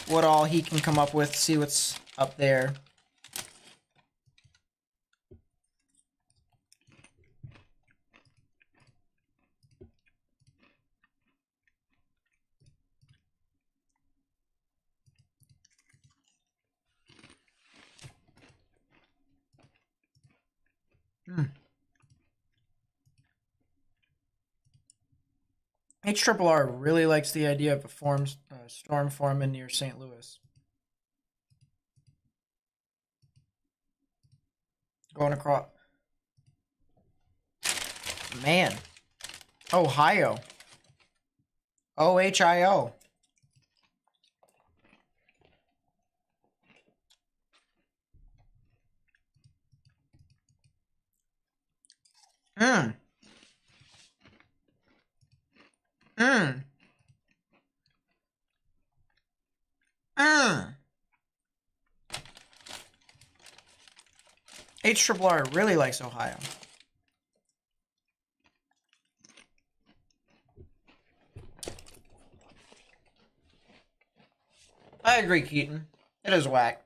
A: what all he can come up with, see what's up there. HRRR really likes the idea of a storm forming near St. Louis. Going across. Man. Ohio. OHIO. HRRR really likes Ohio. I agree, Keaton. It is whack.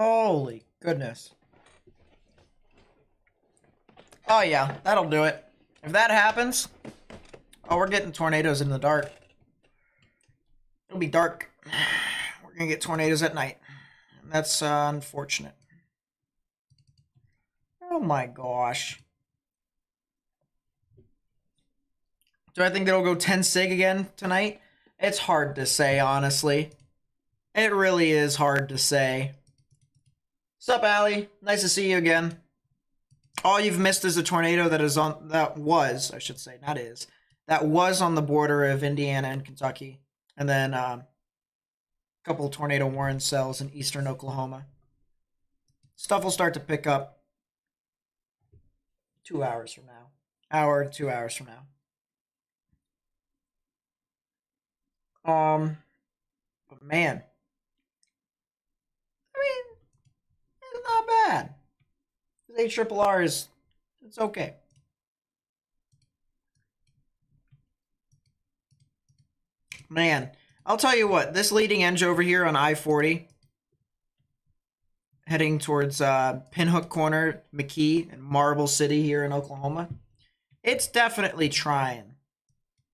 A: Holy goodness. Oh yeah, that'll do it. If that happens, oh, we're getting tornadoes in the dark. It'll be dark. We're gonna get tornadoes at night. That's unfortunate. Oh my gosh. Do I think it'll go 10 sig again tonight? It's hard to say, honestly. It really is hard to say. Sup, Allie? Nice to see you again. All you've missed is a tornado that was on the border of Indiana and Kentucky. And then a couple tornado warning cells in eastern Oklahoma. Stuff will start to pick up 2 hours from now. Hour to 2 hours from now. But man, I mean, it's not bad. ARRR it's okay. Man, I'll tell you what, this leading edge over here on I-40, heading towards Pinhook Corner, McKee, and Marble City here in Oklahoma, it's definitely trying.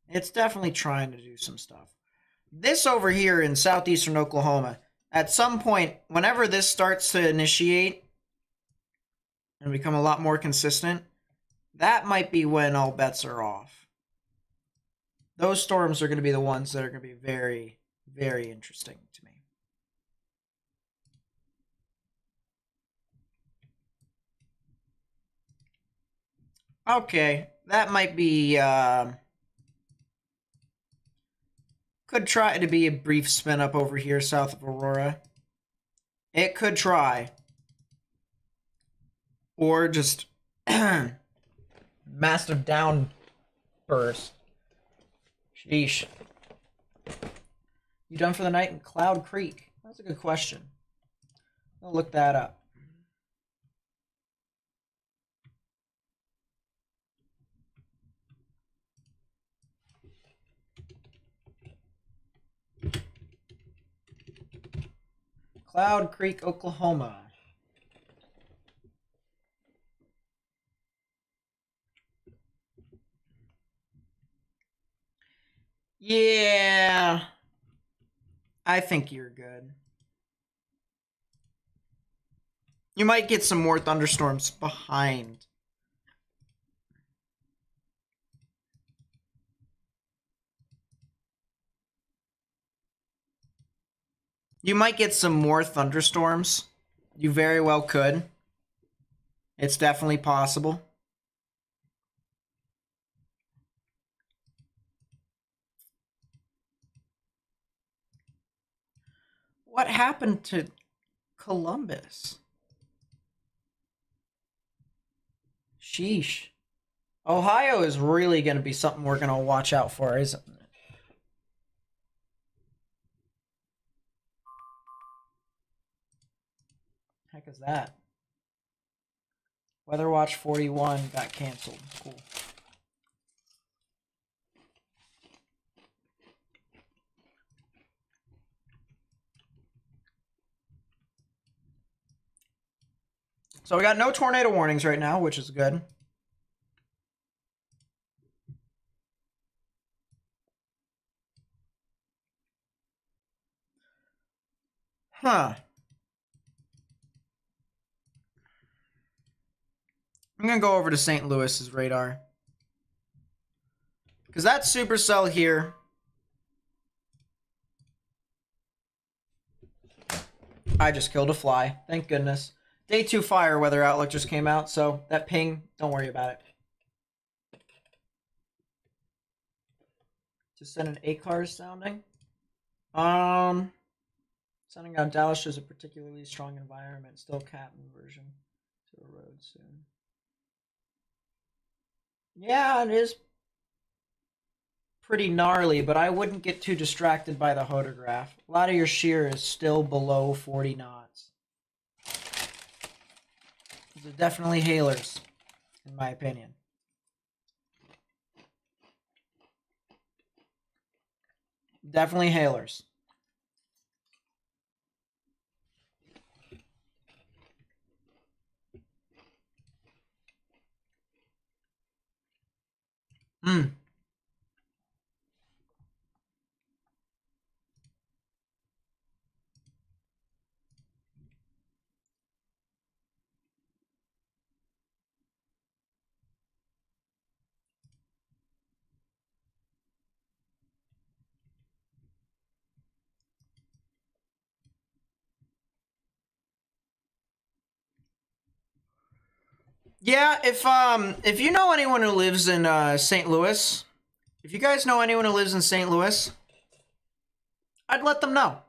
A: It's definitely trying to do some stuff. This over here in southeastern Oklahoma, at some point, whenever this starts to initiate and become a lot more consistent, that might be when all bets are off. Those storms are going to be the ones that are going to be very, very interesting to me. Okay, that might be... could try to be a brief spin up over here south of Aurora. It could try. Or just massive downburst. Sheesh. You done for the night in Cloud Creek? That's a good question. I'll look that up. Cloud Creek, Oklahoma. Yeah. I think you're good. You might get some more thunderstorms behind. You might get some more thunderstorms. You very well could. It's definitely possible. What happened to Columbus? Sheesh. Ohio is really going to be something we're going to watch out for, isn't it? Heck is that? Weather Watch 41 got canceled. Cool. So we got no tornado warnings right now, which is good. Huh. I'm going to go over to St. Louis's radar. Because that supercell here... I just killed a fly. Thank goodness. Day 2 fire weather outlook just came out, so that ping, don't worry about it. Just send an ACARS sounding. Sending out Dallas shows a particularly strong environment. Still cat inversion to a road soon. Yeah, it is pretty gnarly, but I wouldn't get too distracted by the photograph. A lot of your shear is still below 40 knots. These are definitely hailers, in my opinion. Definitely hailers. Hmm. Yeah, if you know anyone who lives in St. Louis, if you guys know anyone who lives in St. Louis, I'd let them know.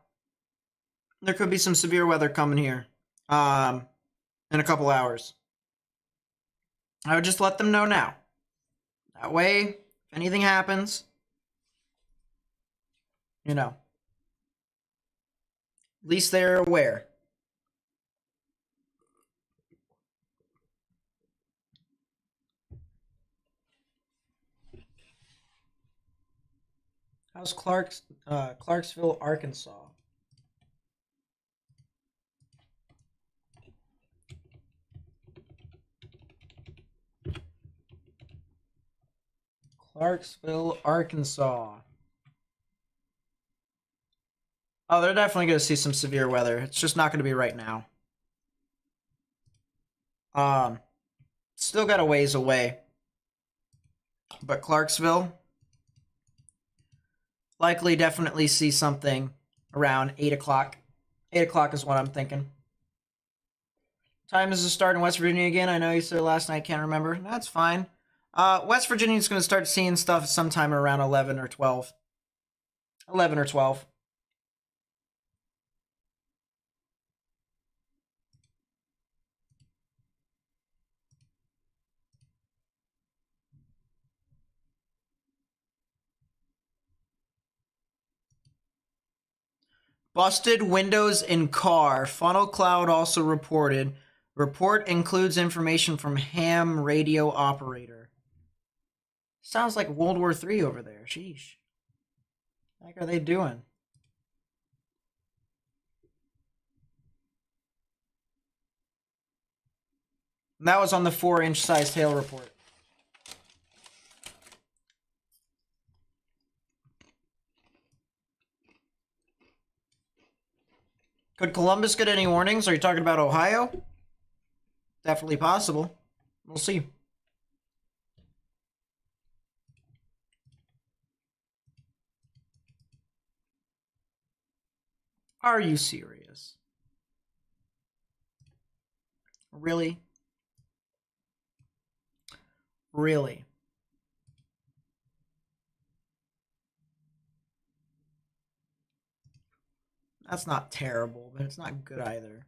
A: There could be some severe weather coming here in a couple hours. I would just let them know now. That way, if anything happens, you know, at least they're aware. How's Clarksville, Arkansas? Clarksville, Arkansas. Oh, they're definitely going to see some severe weather. It's just not going to be right now. Still got a ways away. But Clarksville, likely definitely see something around 8 o'clock. 8 o'clock is what I'm thinking. Time is to start in West Virginia again. I know you said last night, can't remember. That's fine. West Virginia is going to start seeing stuff sometime around 11 or 12. 11 or 12. Busted windows in car. Funnel Cloud also reported. Report includes information from ham radio operator. Sounds like World War III over there. Sheesh. What the heck are they doing? And that was on the 4-inch sized hail report. Could Columbus get any warnings? Are you talking about Ohio? Definitely possible. We'll see. Are you serious? Really? Really? That's not terrible, but it's not good either.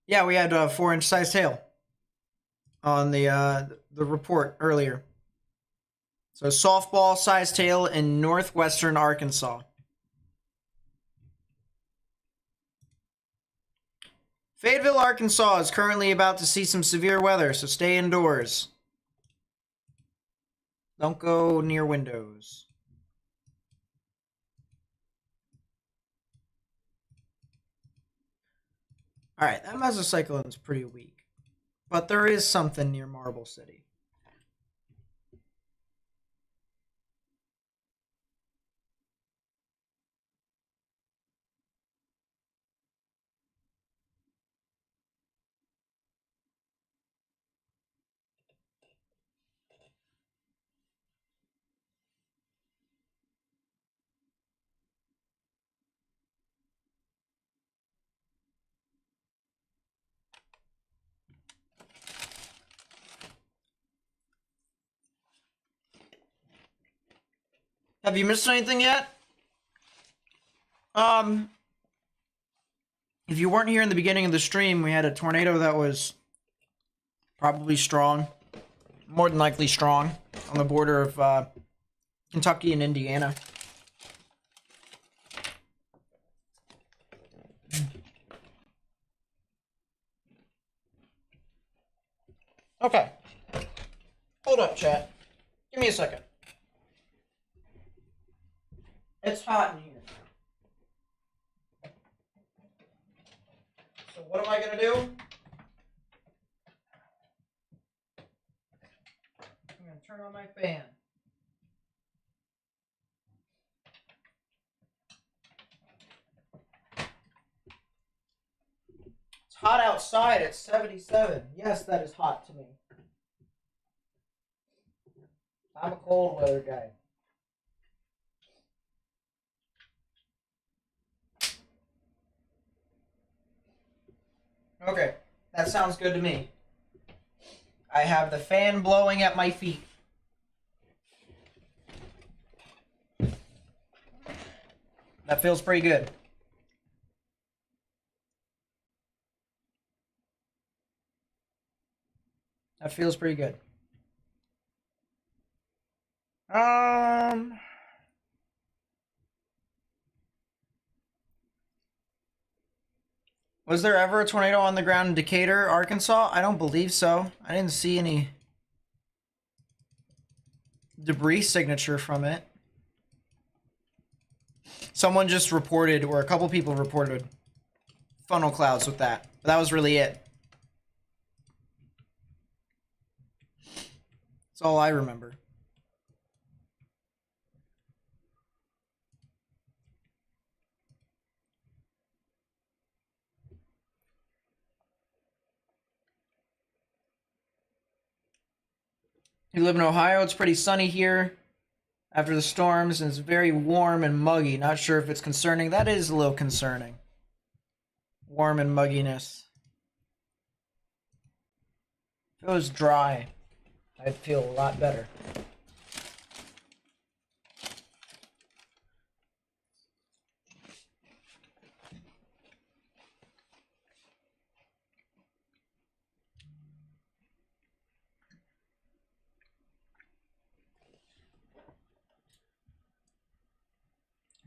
A: Yeah, we had 4-inch sized hail on the report earlier. So softball sized hail in northwestern Arkansas. Fayetteville, Arkansas is currently about to see some severe weather, so stay indoors. Don't go near windows. Alright, that mesocyclone's pretty weak. But there is something near Marble City. Have you missed anything yet? If you weren't here in the beginning of the stream, we had a tornado that was probably strong. More than likely strong. On the border of Kentucky and Indiana. Okay. Hold up, chat. Give me a second. It's hot in here. So what am I gonna do? I'm gonna turn on my fan. It's hot outside at 77. Yes, that is hot to me. I'm a cold weather guy. Okay, that sounds good to me. I have the fan blowing at my feet. That feels pretty good. That feels pretty good. Was there ever a tornado on the ground in Decatur, Arkansas? I don't believe so. I didn't see any debris signature from it. Someone just reported, or a couple people reported funnel clouds with that. But that was really it. That's all I remember. You live in Ohio, it's pretty sunny here after the storms, and it's very warm and muggy. Not sure if it's concerning. That is a little concerning. Warm and mugginess. If it was dry, I'd feel a lot better.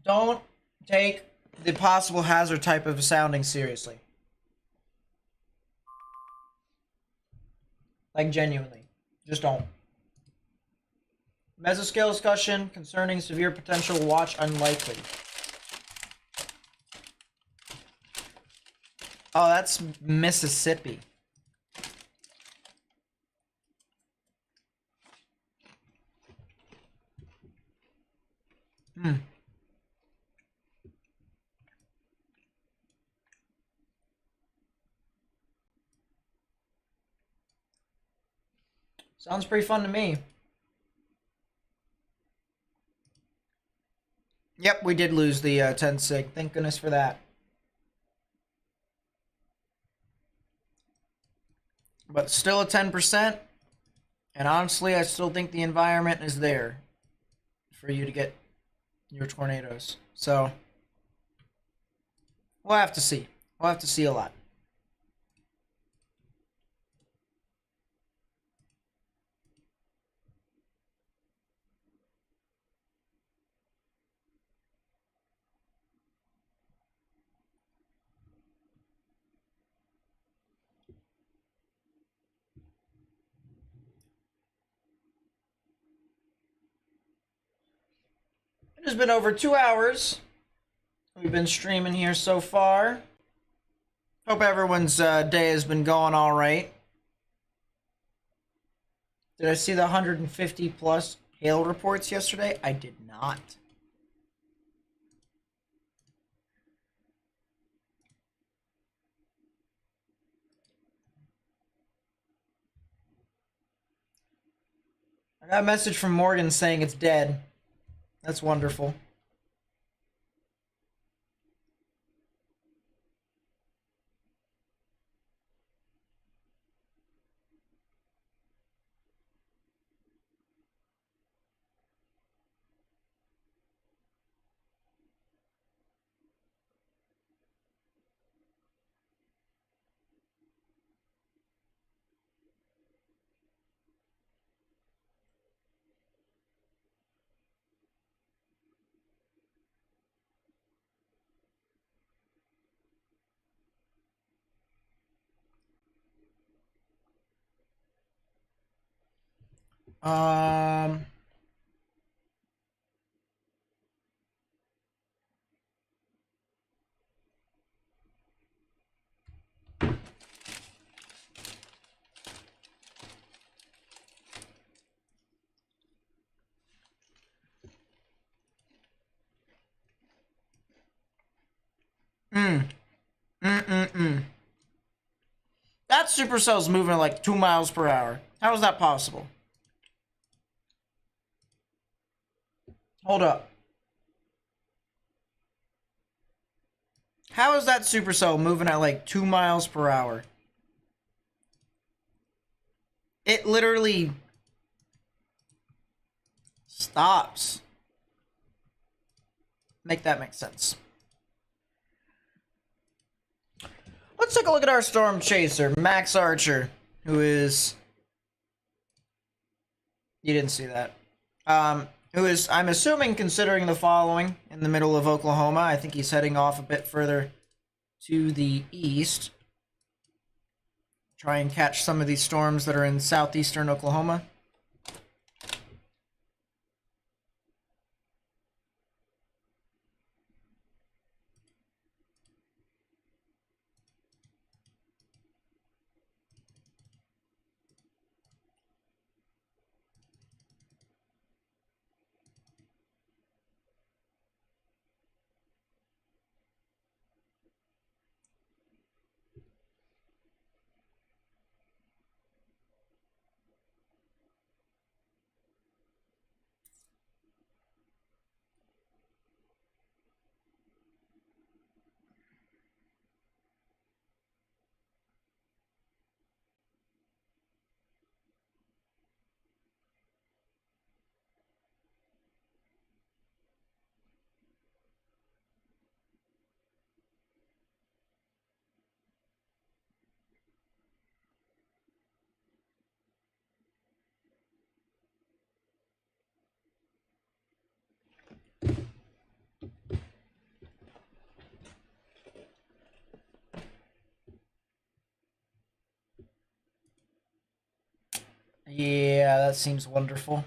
A: Don't take the possible hazard type of sounding seriously. Like, genuinely. Just don't. Mesoscale discussion concerning severe potential, watch unlikely. Oh, that's Mississippi. Sounds pretty fun to me. Yep, we did lose the 10 sig. Thank goodness for that. But still a 10%. And honestly, I still think the environment is there for you to get your tornadoes. So, we'll have to see. We'll have to see a lot. It has been over 2 hours. We've been streaming here so far. Hope everyone's day has been going all right. Did I see the 150 plus hail reports yesterday? I did not. I got a message from Morgan saying it's dead. That's wonderful. Um, supercell's moving at like 2 miles per hour. How is that possible? Hold up. How is that supercell moving at like 2 miles per hour? It literally stops. Make that make sense. Let's take a look at our Storm Chaser, Max Archer, who is... You didn't see that. Who is, I'm assuming, considering the following in the middle of Oklahoma. I think he's heading off a bit further to the east. Try and catch some of these storms that are in southeastern Oklahoma. Yeah, that seems wonderful.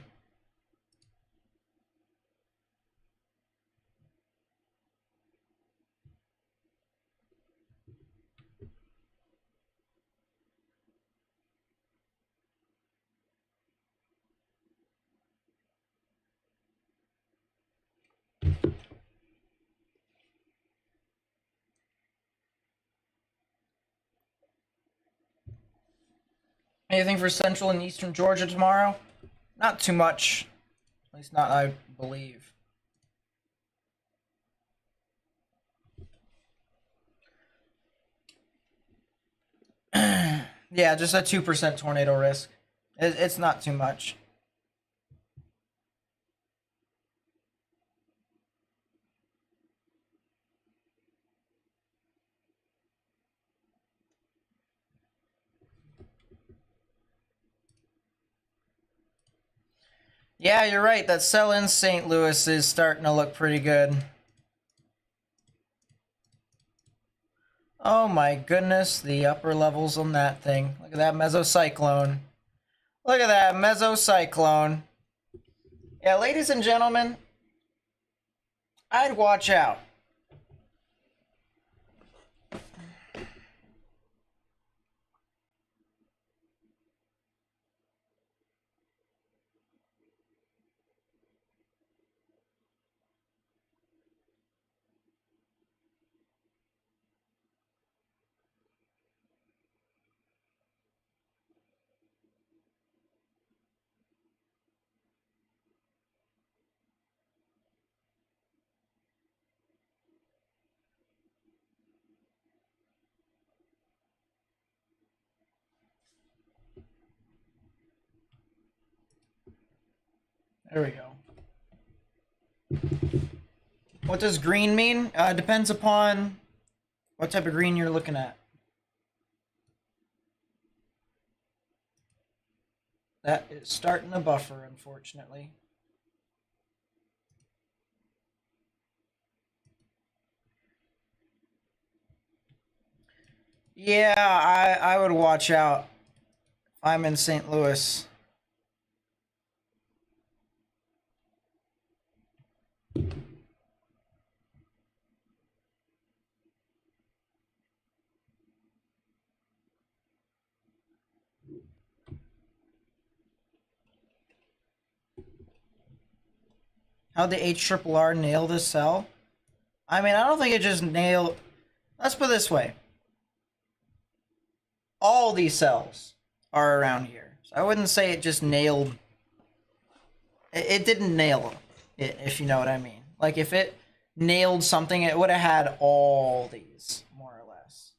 A: Anything for central and eastern Georgia tomorrow? Not too much. At least not, I believe. Yeah, just a 2% tornado risk. It's not too much. Yeah, you're right. That cell in St. Louis is starting to look pretty good. Oh my goodness, the upper levels on that thing. Look at that mesocyclone. Look at that mesocyclone. Yeah, ladies and gentlemen, I'd watch out. There we go. What does green mean? Depends upon what type of green you're looking at. That is starting to buffer, unfortunately. Yeah, I would watch out. I'm in St. Louis. How'd the HRRR nail this cell? I mean, I don't think it just nailed... Let's put it this way. all these cells are around here. So I wouldn't say it just nailed. It didn't nail it, if you know what I mean. Like, if it nailed something, it would have had all these, more or less.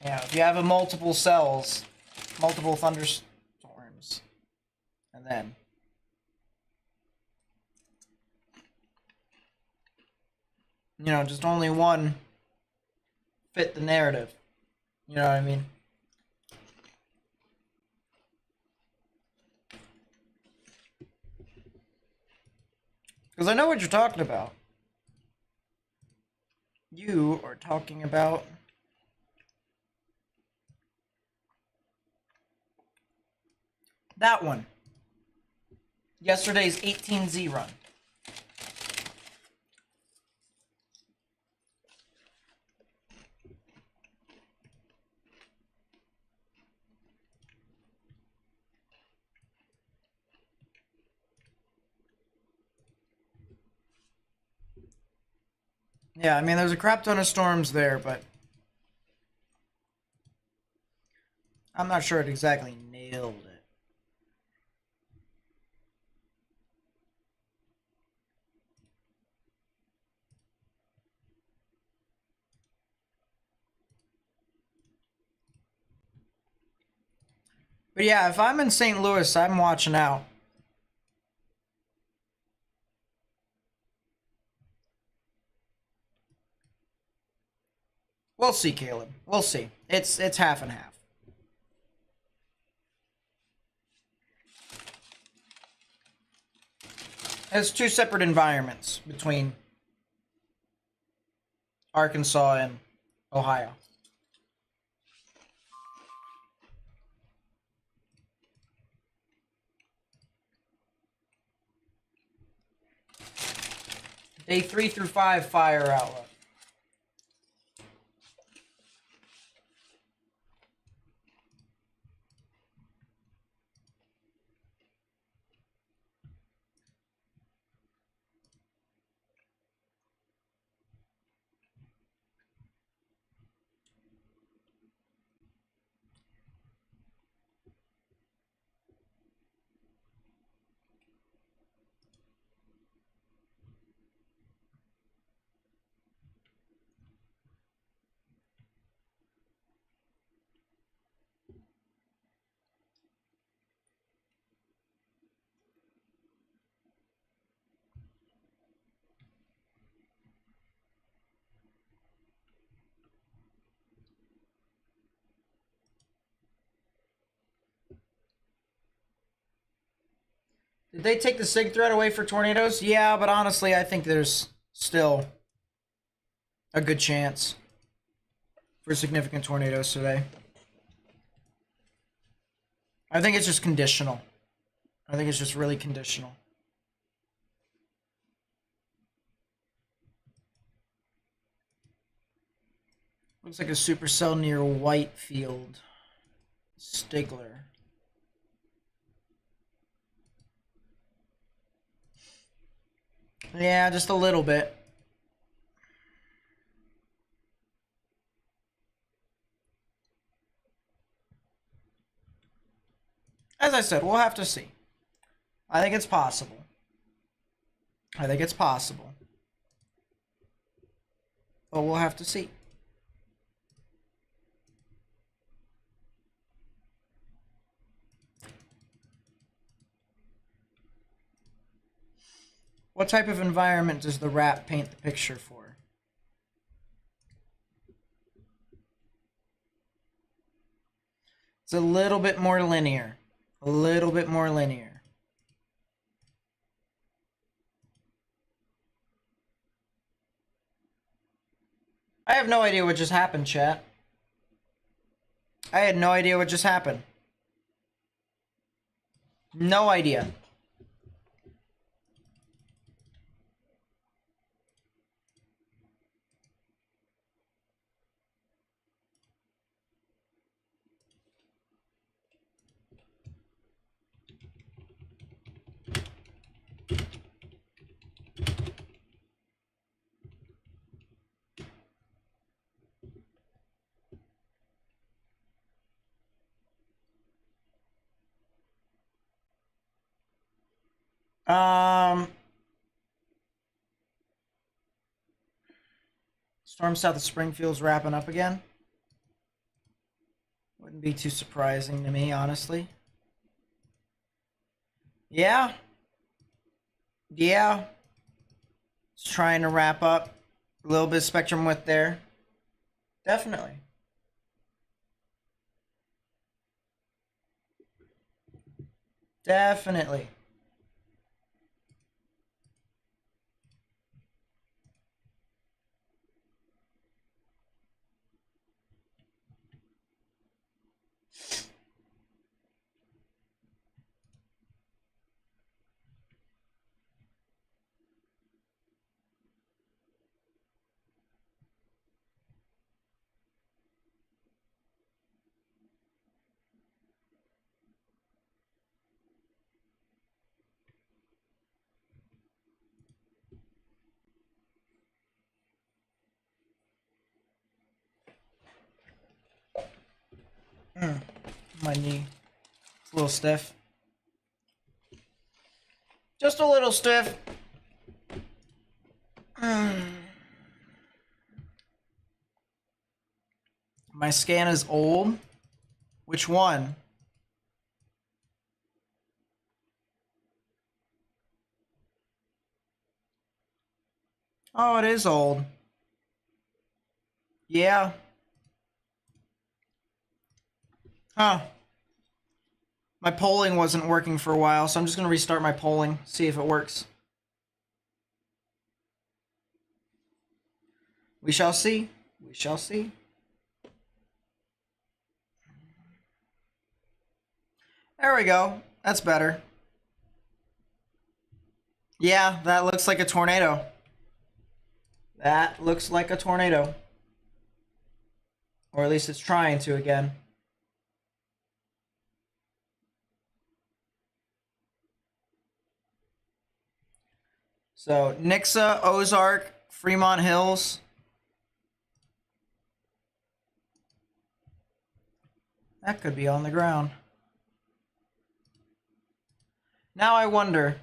A: Yeah, if you have a multiple cells, multiple thunderstorms, and then you know, just only one fit the narrative. You know what I mean? Because I know what you're talking about. You are talking about that one. Yesterday's 18Z run. Yeah, I mean, there's a crap ton of storms there, but I'm not sure it exactly nailed it. But yeah, if I'm in St. Louis, I'm watching out. We'll see, Caleb. We'll see. It's half and half. It's two separate environments between Arkansas and Ohio. Day 3 through 5 fire outlook. Did they take the SIG threat away for tornadoes? Yeah, but honestly, I think there's still a good chance for significant tornadoes today. I think it's just conditional. I think it's just really conditional. Looks like a supercell near Whitefield. Stigler. Yeah, just a little bit. As I said, we'll have to see. I think it's possible. I think it's possible. But we'll have to see. What type of environment does the wrap paint the picture for? It's a little bit more linear. A little bit more linear. I have no idea what just happened, chat. I had no idea what just happened. No idea. Storm south of Springfield's wrapping up again. Wouldn't be too surprising to me, honestly. Yeah. Yeah. It's trying to wrap up. A little bit of spectrum width there. Definitely. Definitely. My knee. It's a little stiff. Just a little stiff. My scan is old. Which one? Oh, it is old. Yeah. Huh. My polling wasn't working for a while, so I'm just going to restart my polling, see if it works. We shall see. We shall see. There we go. That's better. Yeah, that looks like a tornado. That looks like a tornado. Or at least it's trying to again. So, Nixa, Ozark, Fremont Hills. That could be on the ground. Now I wonder,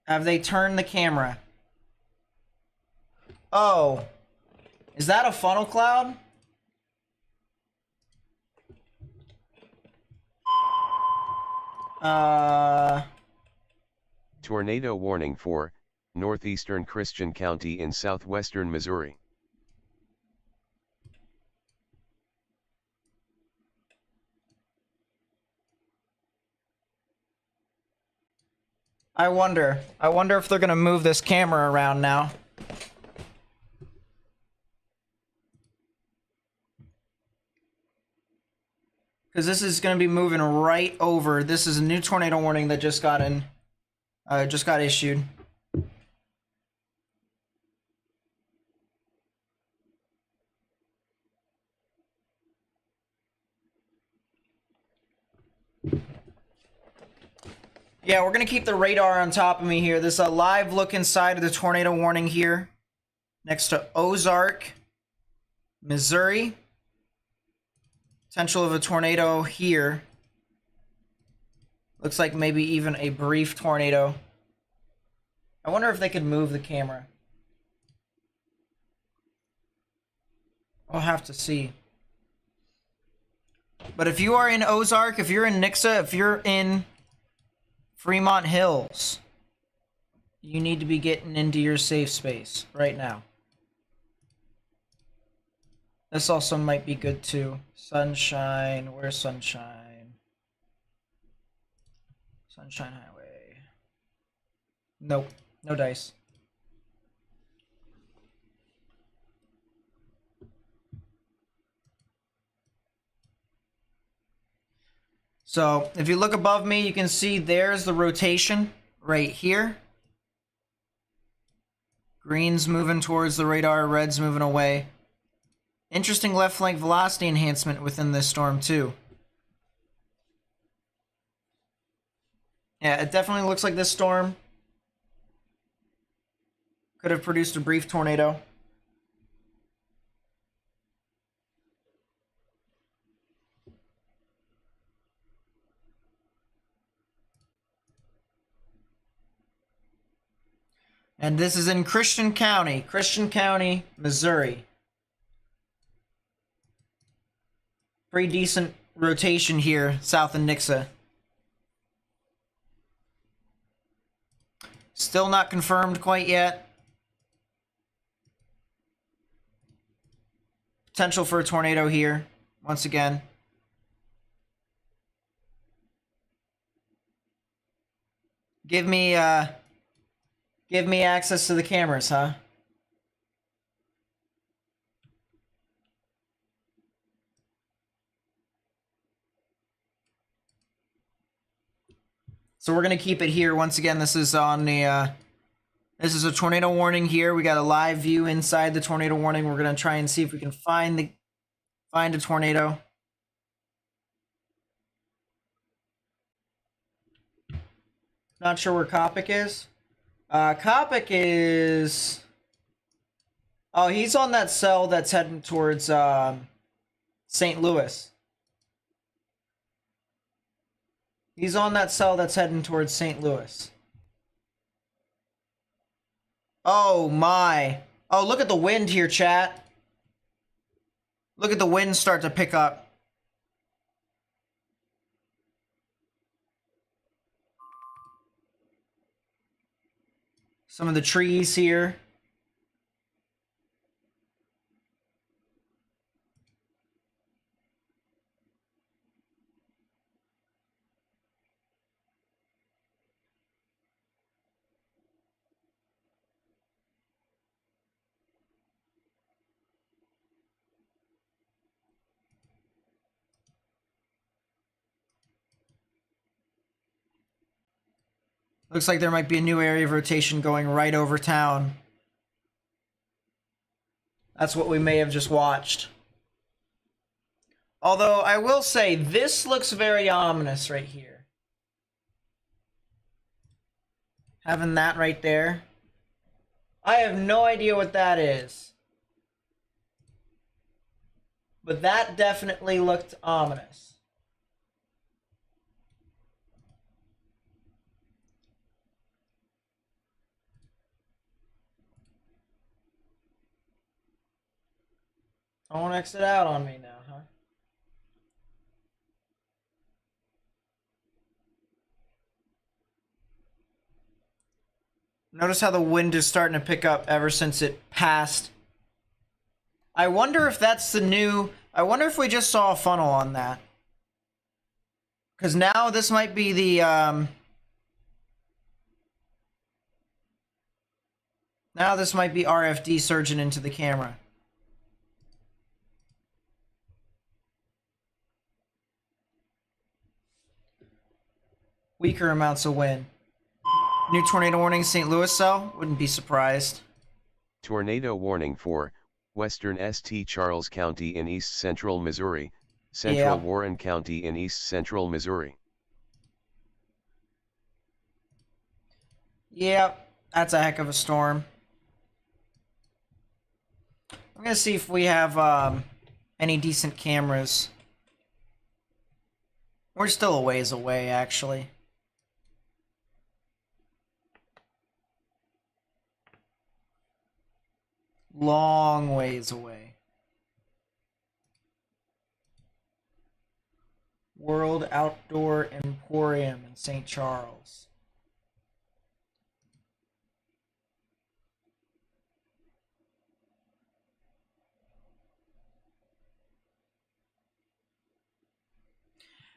A: have they turned the camera? Oh, is that a funnel cloud?
B: Tornado warning for northeastern Christian County in southwestern Missouri.
A: I wonder if they're gonna move this camera around now. Because this is gonna be moving right over. This is a new tornado warning that just got issued. Yeah, we're gonna keep the radar on top of me here. This is a live look inside of the tornado warning here, next to Ozark, Missouri. Potential of a tornado here. Looks like maybe even a brief tornado. I wonder if they could move the camera. I'll have to see. But if you are in Ozark, if you're in Nixa, if you're in Fremont Hills, you need to be getting into your safe space right now. This also might be good too. Sunshine, where's Sunshine? Sunshine Highway. Nope, no dice. So if you look above me, you can see there's the rotation right here. Green's moving towards the radar, red's moving away. Interesting left flank velocity enhancement within this storm too. Yeah, it definitely looks like this storm could have produced a brief tornado. And this is in Christian County, Missouri. Pretty decent rotation here, south of Nixa. Still not confirmed quite yet. Potential for a tornado here, once again. Give me access to the cameras, huh? So we're gonna keep it here. Once again, this is on the this is a tornado warning here. We got a live view inside the tornado warning. We're gonna try and see if we can find a tornado. Not sure where Kopic is. Kopic is... Oh, he's on that cell that's heading towards St. Louis. He's on that cell that's heading towards St. Louis. Oh my. Oh, look at the wind here, chat. Look at the wind start to pick up. Some of the trees here. Looks like there might be a new area of rotation going right over town. That's what we may have just watched. Although, I will say, this looks very ominous right here. Having that right there. I have no idea what that is. But that definitely looked ominous. Don't exit out on me now, huh? Notice how the wind is starting to pick up ever since it passed. I wonder if that's the new... I wonder if we just saw a funnel on that. Because now this might be the... Now this might be RFD surging into the camera. Weaker amounts of wind. New tornado warning, St. Louis cell? Wouldn't be surprised.
B: Tornado warning for western St. Charles County in east central Missouri, central Warren County in east central Missouri.
A: Yep, that's a heck of a storm. I'm gonna see if we have any decent cameras. We're still a ways away, actually. Long ways away. World Outdoor Emporium in St. Charles.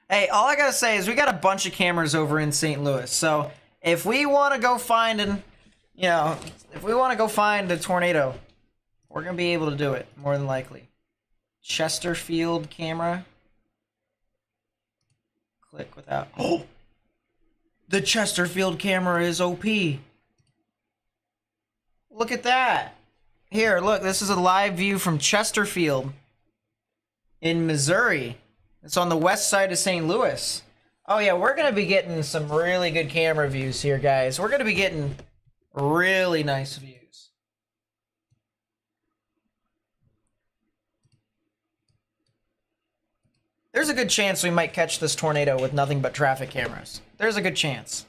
A: Hey, all I gotta say is we got a bunch of cameras over in St. Louis, so if we want to go find if we want to go find a tornado, we're gonna be able to do it, more than likely. Chesterfield camera. Click without... Oh! The Chesterfield camera is OP. Look at that. Here, look, this is a live view from Chesterfield in Missouri. It's on the west side of St. Louis. Oh yeah, we're gonna be getting some really good camera views here, guys. We're gonna be getting really nice views. There's a good chance we might catch this tornado with nothing but traffic cameras. There's a good chance.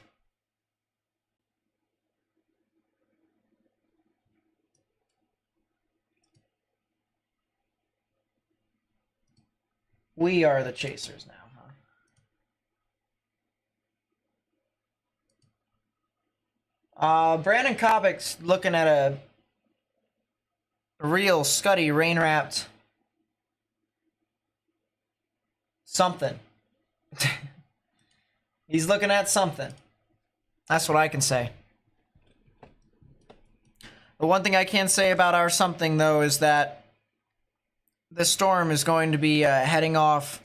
A: We are the chasers now, huh? Brandon Kobik's looking at a real scuddy, rain-wrapped something. He's looking at something. That's what I can say. The one thing I can say about our something, though, is that the storm is going to be heading off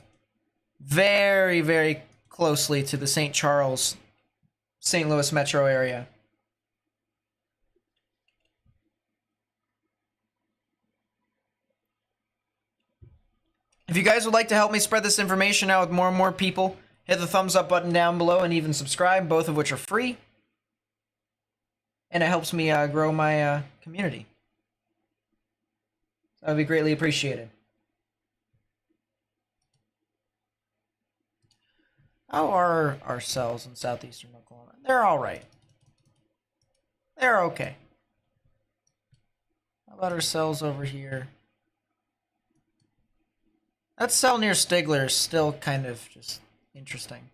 A: very, very closely to the St. Charles, St. Louis metro area. If you guys would like to help me spread this information out with more and more people, hit the thumbs up button down below and even subscribe, both of which are free. And it helps me grow my community. That would be greatly appreciated. How are our cells in southeastern Oklahoma? They're alright. They're okay. How about our cells over here? That cell near Stigler is still kind of just interesting.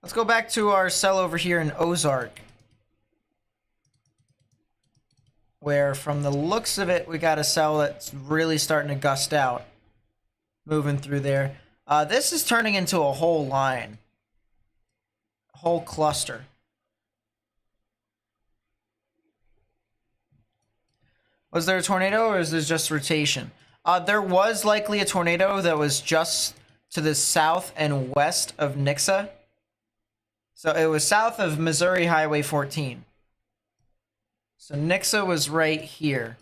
A: Let's go back to our cell over here in Ozark, where from the looks of it, we got a cell that's really starting to gust out. Moving through there. This is turning into a whole line. A whole cluster. Was there a tornado or is this just rotation? There was likely a tornado that was just to the south and west of Nixa. So it was south of Missouri Highway 14. So Nixa was right here.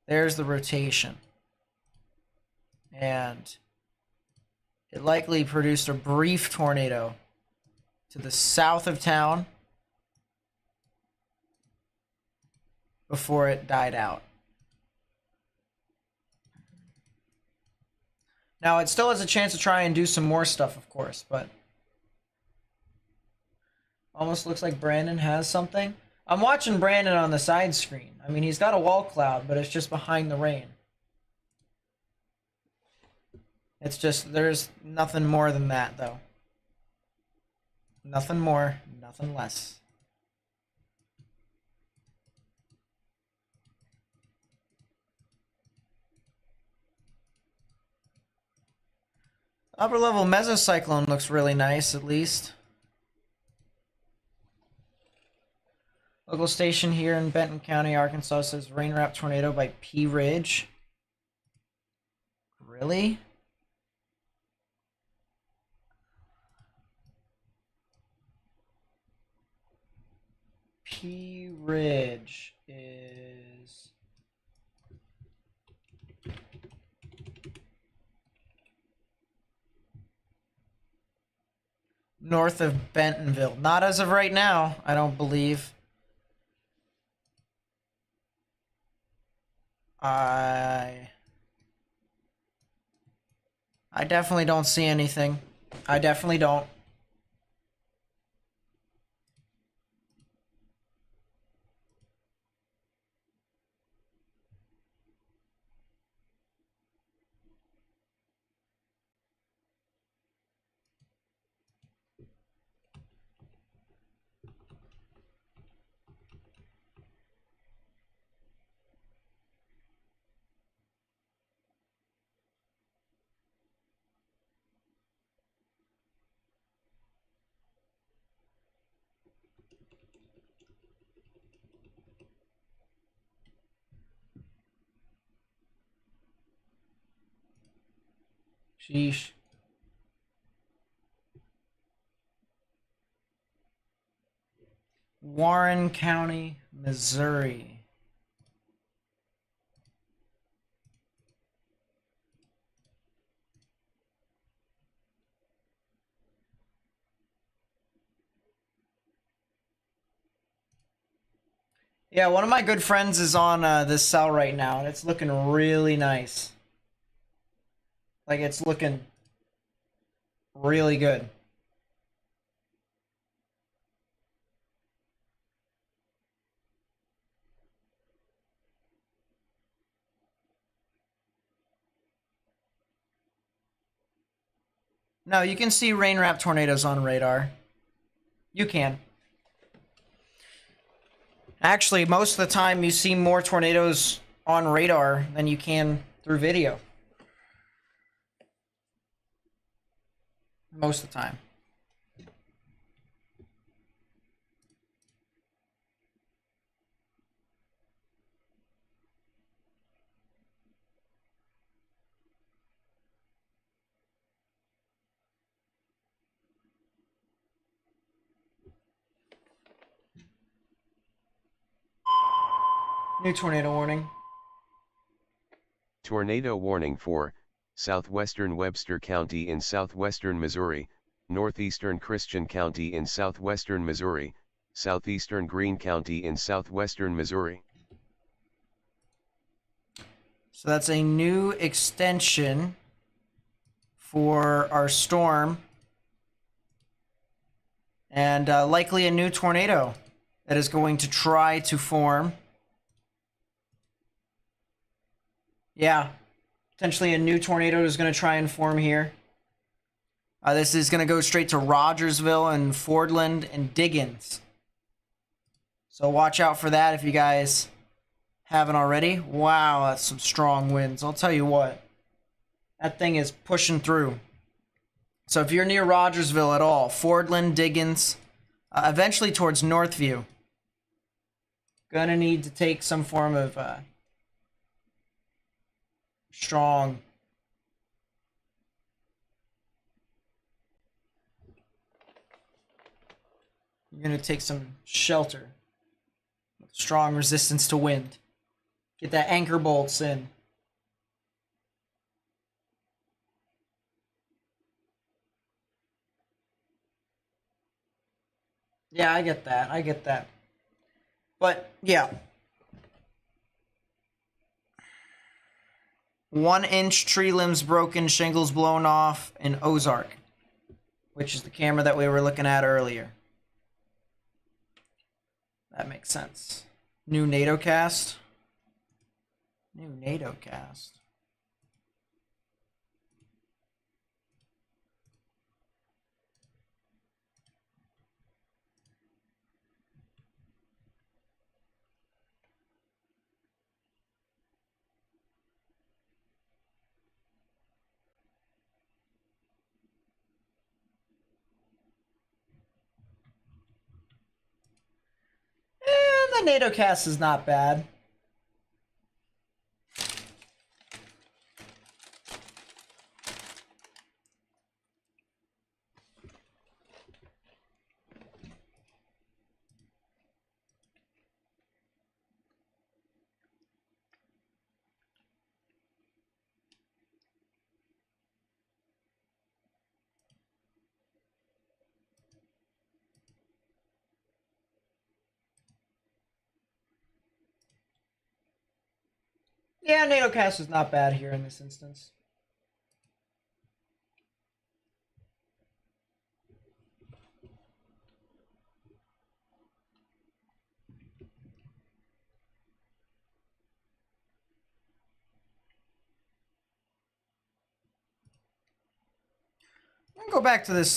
A: There's the rotation. And it likely produced a brief tornado to the south of town before it died out. Now, it still has a chance to try and do some more stuff, of course, but almost looks like Brandon has something. I'm watching Brandon on the side screen. I mean, he's got a wall cloud, but it's just behind the rain. It's just, there's nothing more than that, though. Nothing more, nothing less. Upper level mesocyclone looks really nice, at least. Local station here in Benton County, Arkansas says rain wrapped tornado by P Ridge. Really? P Ridge is north of Bentonville. Not as of right now, I don't believe. I definitely don't see anything. I definitely don't. Sheesh. Warren County, Missouri. Yeah, one of my good friends is on this cell right now, and it's looking really nice. Like, it's looking really good. No, you can see rain wrap tornadoes on radar. You can. Actually, most of the time you see more tornadoes on radar than you can through video. Most of the time. New tornado warning.
B: Tornado warning for southwestern Webster County in southwestern Missouri, northeastern Christian County in southwestern Missouri, southeastern Greene County in southwestern Missouri.
A: So that's a new extension for our storm. And likely a new tornado that is going to try to form. Yeah, potentially a new tornado is going to try and form here. This is going to go straight to Rogersville and Fordland and Diggins. So watch out for that if you guys haven't already. Wow, that's some strong winds. I'll tell you what, that thing is pushing through. So if you're near Rogersville at all, Fordland, Diggins, eventually towards Northview, gonna need to take some form of strong. You're gonna take some shelter. Strong resistance to wind. Get that anchor bolts in. Yeah, I get that. I get that. But, yeah. 1-inch tree limbs broken, shingles blown off in Ozark, which is the camera that we were looking at earlier. That makes sense. New NATO cast. New NATO cast. The NATO cast is not bad. Yeah, NATO cast is not bad here in this instance. I'm gonna go back to this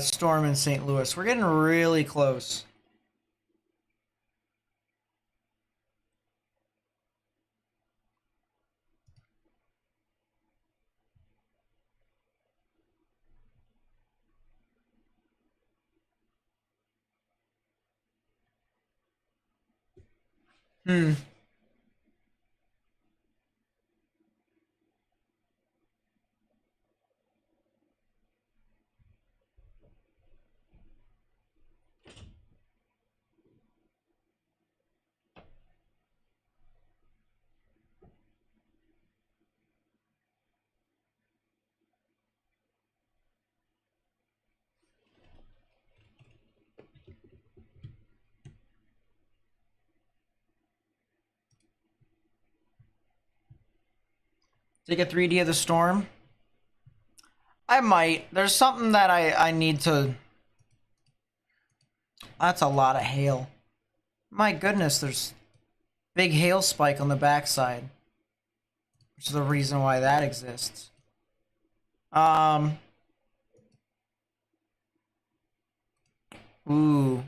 A: storm in St. Louis. We're getting really close. Take a 3D of the storm. I might. There's something that I need to... That's a lot of hail. My goodness, there's big hail spike on the backside. Which is the reason why that exists. Ooh.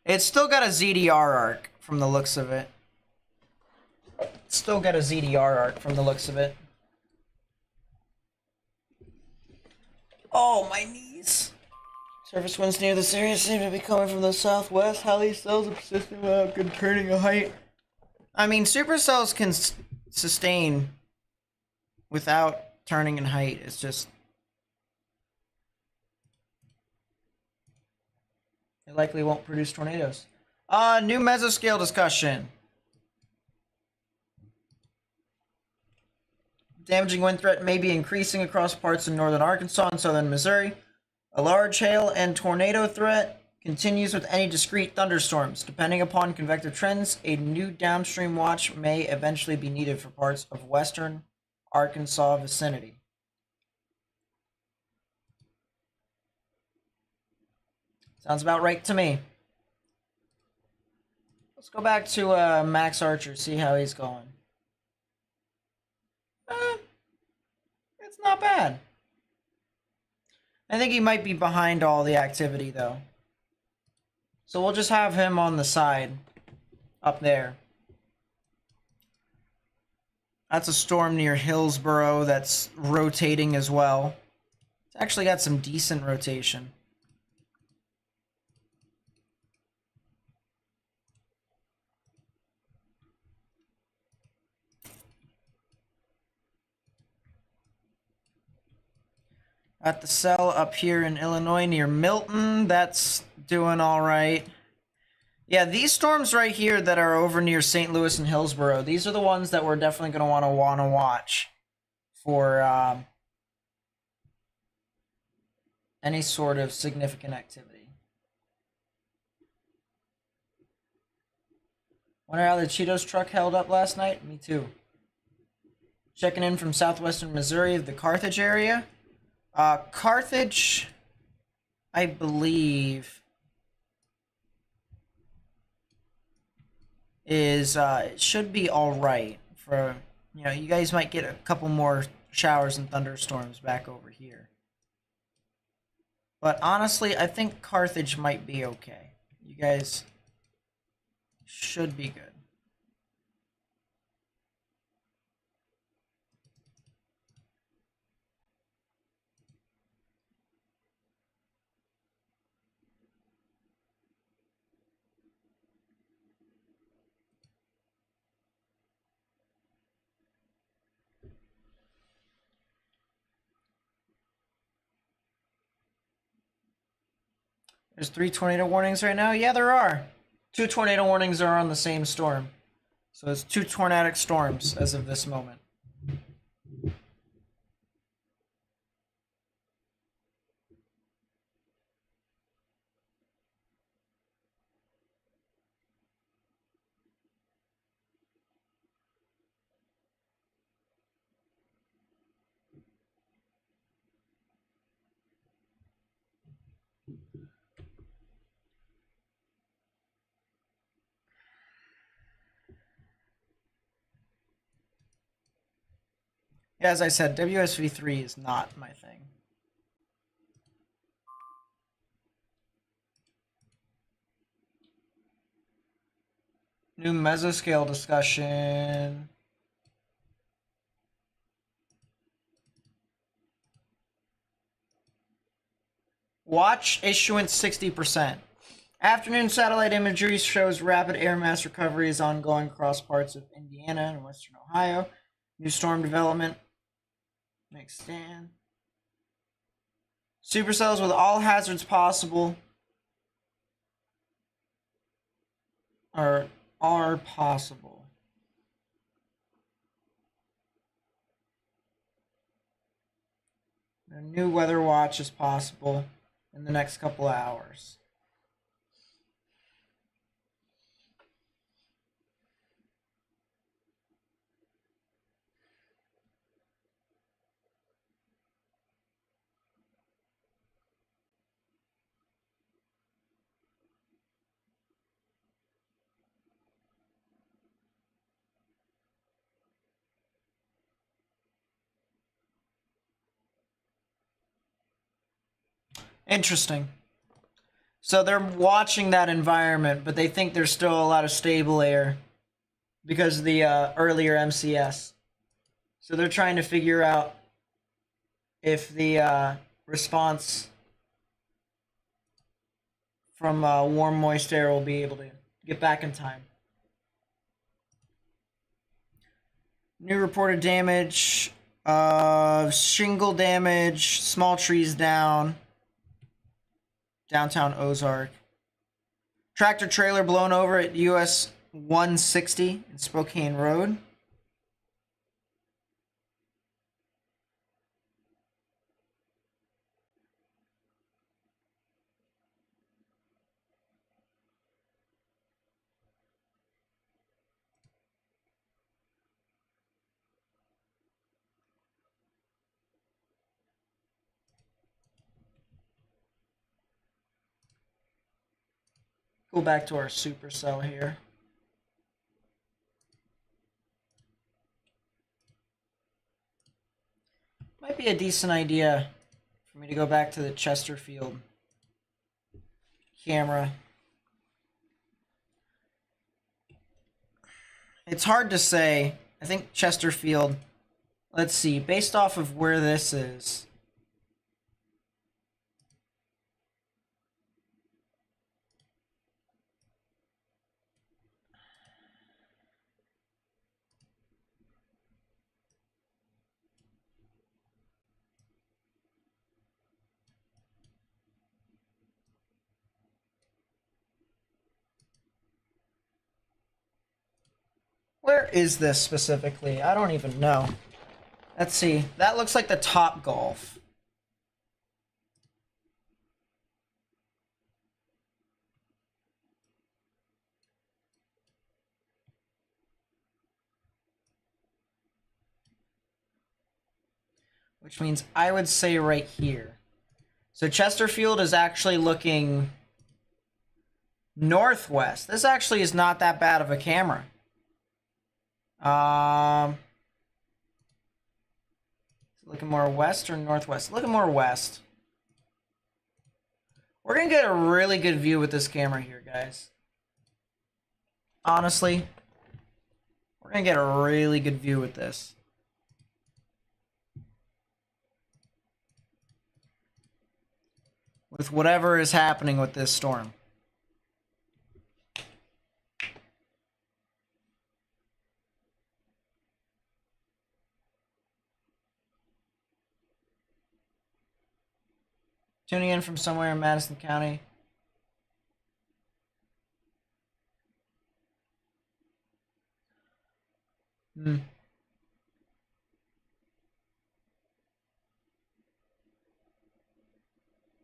A: It's still got a ZDR arc from the looks of it. Still got a ZDR arc from the looks of it. Oh, my knees. Surface winds near this area seem to be coming from the southwest. How these cells are persisting without good turning a height. I mean, supercells can sustain without turning in height. It's just... it likely won't produce tornadoes. New mesoscale discussion. Damaging wind threat may be increasing across parts of northern Arkansas and southern Missouri. A large hail and tornado threat continues with any discrete thunderstorms. Depending upon convective trends, a new downstream watch may eventually be needed for parts of western Arkansas vicinity. Sounds about right to me. Let's go back to Max Archer, see how he's going. It's not bad. I think he might be behind all the activity, though. So we'll just have him on the side, up there. That's a storm near Hillsboro that's rotating as well. It's actually got some decent rotation. At the cell up here in Illinois near Milton, that's doing all right. Yeah, these storms right here that are over near St. Louis and Hillsboro, these are the ones that we're definitely going to want to watch for any sort of significant activity. Wonder how the Cheetos truck held up last night? Me too. Checking in from southwestern Missouri, the Carthage area. Carthage, I believe, is, it should be alright for, you know, you guys might get a couple more showers and thunderstorms back over here. But honestly, I think Carthage might be okay. You guys should be good. There's 3 tornado warnings right now? Yeah, there are. 2 tornado warnings are on the same storm. So it's 2 tornadic storms as of this moment. Yeah, as I said, WSV3 is not my thing. New mesoscale discussion. Watch issuance 60%. Afternoon satellite imagery shows rapid air mass recovery is ongoing across parts of Indiana and western Ohio. New storm development. Next stand. Supercells with all hazards possible are possible. A new weather watch is possible in the next couple of hours. Interesting. So they're watching that environment, but they think there's still a lot of stable air because of the earlier MCS. So they're trying to figure out if the response from warm, moist air will be able to get back in time. New reported damage, shingle damage, small trees down, downtown Ozark. Tractor trailer blown over at US 160 in Spokane Road. Go back to our supercell here. Might be a decent idea for me to go back to the Chesterfield camera. It's hard to say. I think Chesterfield, let's see, based off of where this is. Where is this specifically? I don't even know. Let's see. That looks like the Top Golf. Which means I would say right here. So Chesterfield is actually looking northwest. This actually is not that bad of a camera. Looking more west or northwest? Looking more west. We're gonna get a really good view with this camera here, guys. Honestly, we're gonna get a really good view with this. With whatever is happening with this storm. Tuning in from somewhere in Madison County.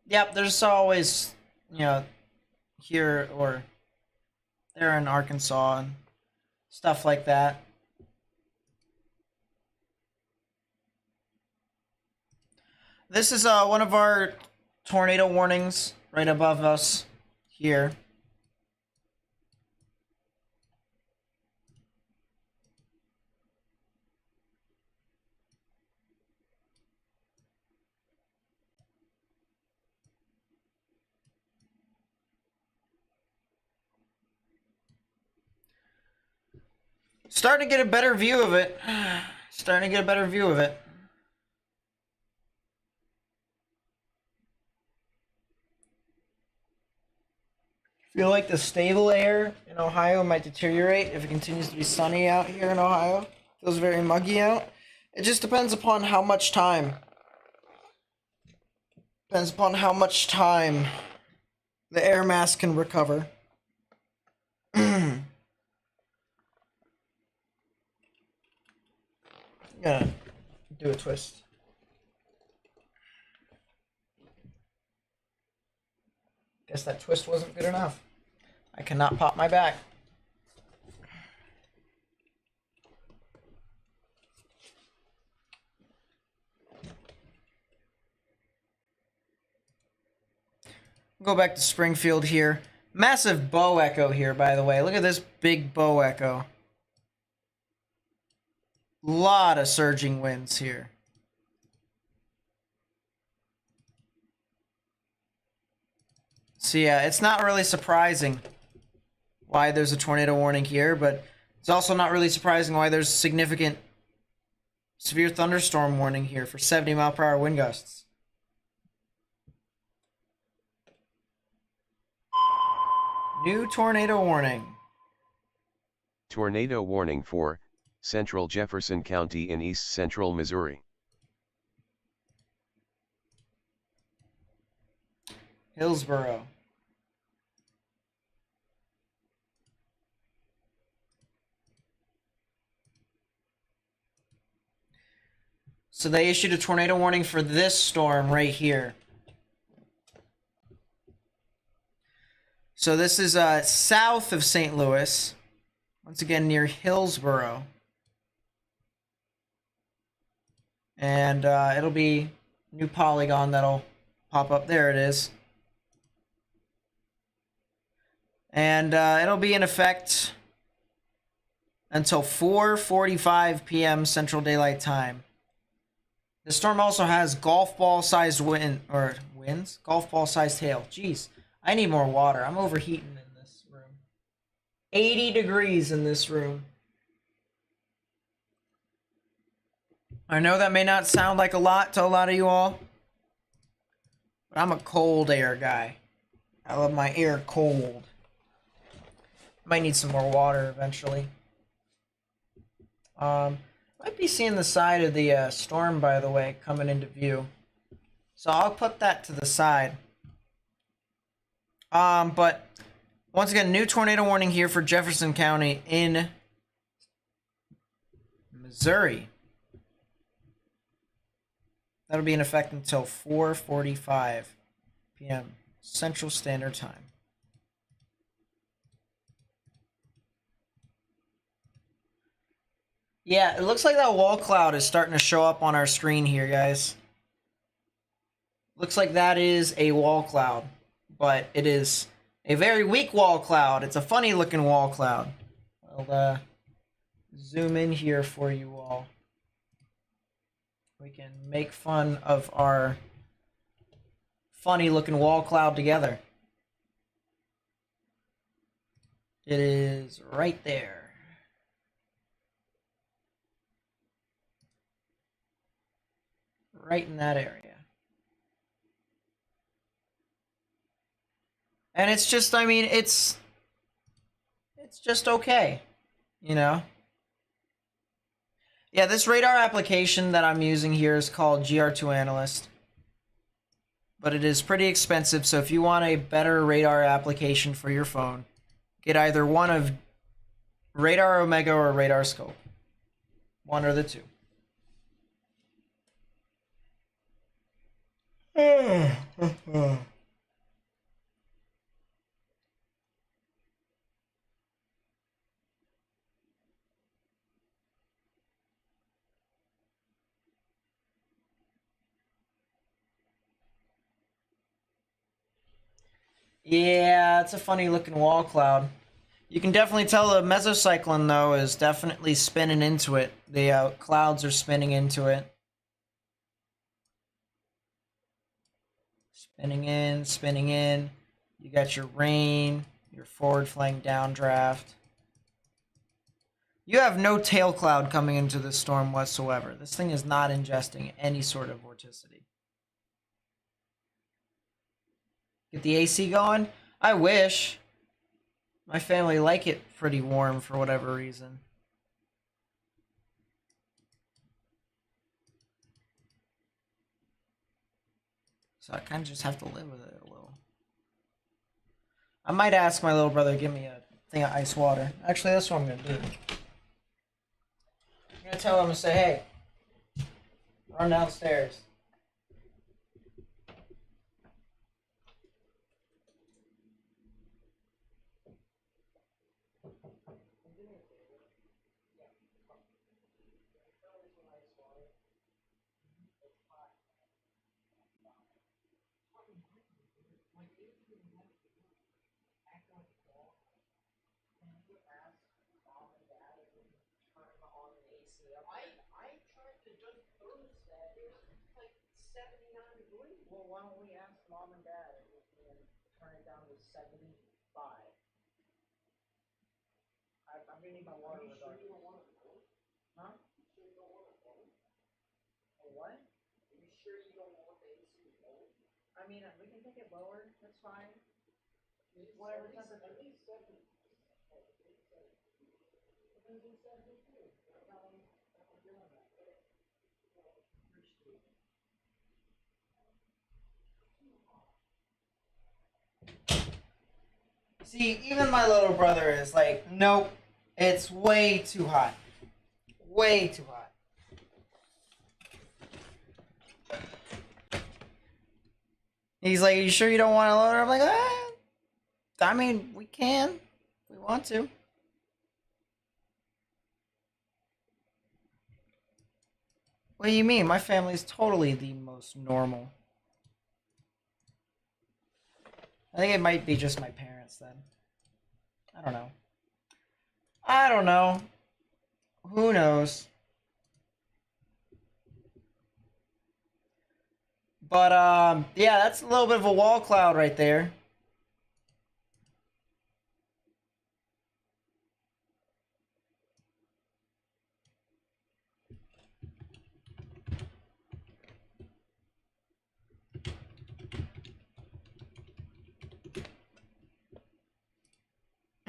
A: Yep, there's always, you know, here or there in Arkansas and stuff like that. This is one of our tornado warnings right above us here. Starting to get a better view of it. Starting to get a better view of it. Feel like the stable air in Ohio might deteriorate if it continues to be sunny out here in Ohio. Feels very muggy out. It just depends upon how much time. Depends upon how much time the air mass can recover. I'm gonna do a twist. Guess that twist wasn't good enough. I cannot pop my back. Go back to Springfield here. Massive bow echo here, by the way. Look at this big bow echo. Lot of surging winds here. So yeah, it's not really surprising why there's a tornado warning here, but it's also not really surprising why there's significant severe thunderstorm warning here for 70-mile-per-hour wind gusts. New tornado warning.
B: Tornado warning for Central Jefferson County in east central Missouri.
A: Hillsboro. So they issued a tornado warning for this storm right here. So this is south of St. Louis. Once again, near Hillsboro. And it'll be a new polygon that'll pop up. There it is. And it'll be in effect until 4:45 p.m. Central Daylight Time. The storm also has golf ball sized winds? Golf ball sized hail. Jeez, I need more water. I'm overheating in this room. 80 degrees in this room. I know that may not sound like a lot to a lot of you all, but I'm a cold air guy. I love my air cold. Might need some more water eventually. Might be seeing the side of the storm, by the way, coming into view. So I'll put that to the side. But once again, new tornado warning here for Jefferson County in Missouri. That'll be in effect until 4:45 p.m. Central Standard Time. Yeah, it looks like that wall cloud is starting to show up on our screen here, guys. Looks like that is a wall cloud, but it is a very weak wall cloud. It's a funny looking wall cloud. I'll zoom in here for you all. We can make fun of our funny looking wall cloud together. It is right there. Right in that area. And it's just, I mean, it's just okay, you know? Yeah, this radar application that I'm using here is called GR2 Analyst. But it is pretty expensive, so if you want a better radar application for your phone, get either one of Radar Omega or Radar Scope. One or the two. Yeah, it's a funny looking wall cloud. You can definitely tell the mesocyclone, though, is definitely spinning into it. The clouds are spinning into it. Spinning in, spinning in. You got your rain, your forward flank downdraft. You have no tail cloud coming into this storm whatsoever. This thing is not ingesting any sort of vorticity. Get the AC going? I wish. My family like it pretty warm for whatever reason. So I kind of just have to live with it a little. I might ask my little brother to give me a thing of ice water. Actually, that's what I'm going to do. I'm going to tell him to say, hey, run downstairs. Well, why don't we ask mom and dad if we can turn it down I'm gonna need my water regardless. Huh? What? Are you sure you don't want the AC low? I mean, we can take it lower. That's fine. Whatever temperature. At least 70. See, even my little brother is like, nope, it's way too hot. Way too hot. He's like, you sure you don't want to lower? I'm like, I mean, we can. If we want to. What do you mean? My family's totally the most normal. I think it might be just my parents then. I don't know. I don't know. Who knows? But, yeah, that's a little bit of a wall cloud right there.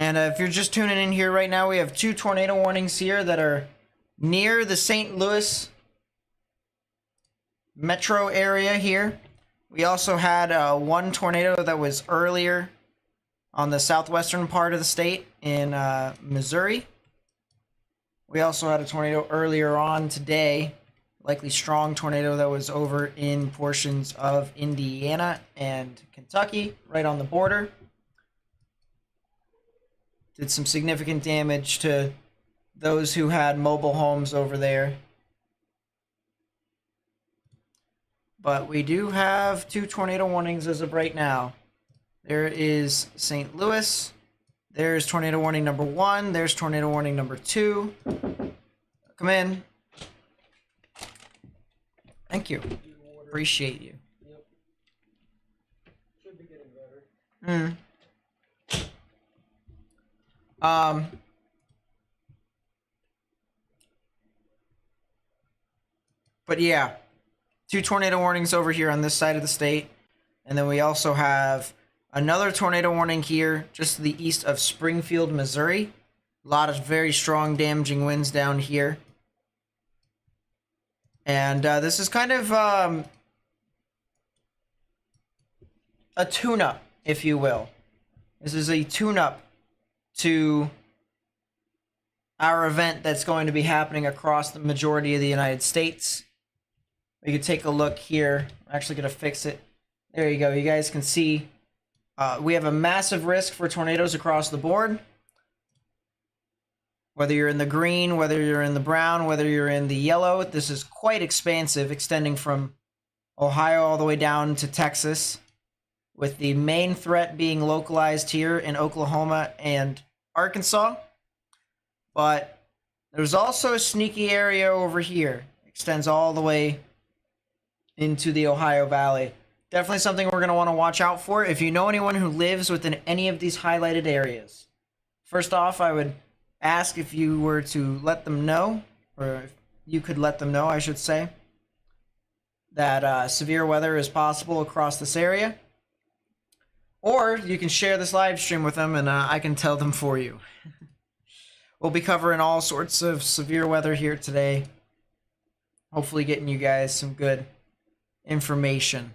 A: And if you're just tuning in here right now, we have 2 tornado warnings here that are near the St. Louis metro area here. We also had 1 tornado that was earlier on the southwestern part of the state in Missouri. We also had a tornado earlier on today, likely strong tornado that was over in portions of Indiana and Kentucky, right on the border. Did some significant damage to those who had mobile homes over there. But we do have 2 tornado warnings as of right now. There is St. Louis. There's tornado warning number 1. There's tornado warning number 2. Come in. Thank you. Appreciate you.
D: Yep. Should be getting better.
A: But yeah, 2 tornado warnings over here on this side of the state. And then we also have another tornado warning here just to the east of Springfield, Missouri. A lot of very strong damaging winds down here. And this is kind of a tune-up, if you will. This is a tune-up to our event that's going to be happening across the majority of the United States. You can take a look here. I'm actually going to fix it. There you go. You guys can see we have a massive risk for tornadoes across the board. Whether you're in the green, whether you're in the brown, whether you're in the yellow, this is quite expansive, extending from Ohio all the way down to Texas, with the main threat being localized here in Oklahoma and Arkansas. But there's also a sneaky area over here. Extends all the way into the Ohio Valley. Definitely something we're going to want to watch out for. If you know anyone who lives within any of these highlighted areas, first off, I would ask if you were to let them know, or if you could let them know, I should say, that severe weather is possible across this area. Or you can share this live stream with them and I can tell them for you. We'll be covering all sorts of severe weather here today. Hopefully getting you guys some good information.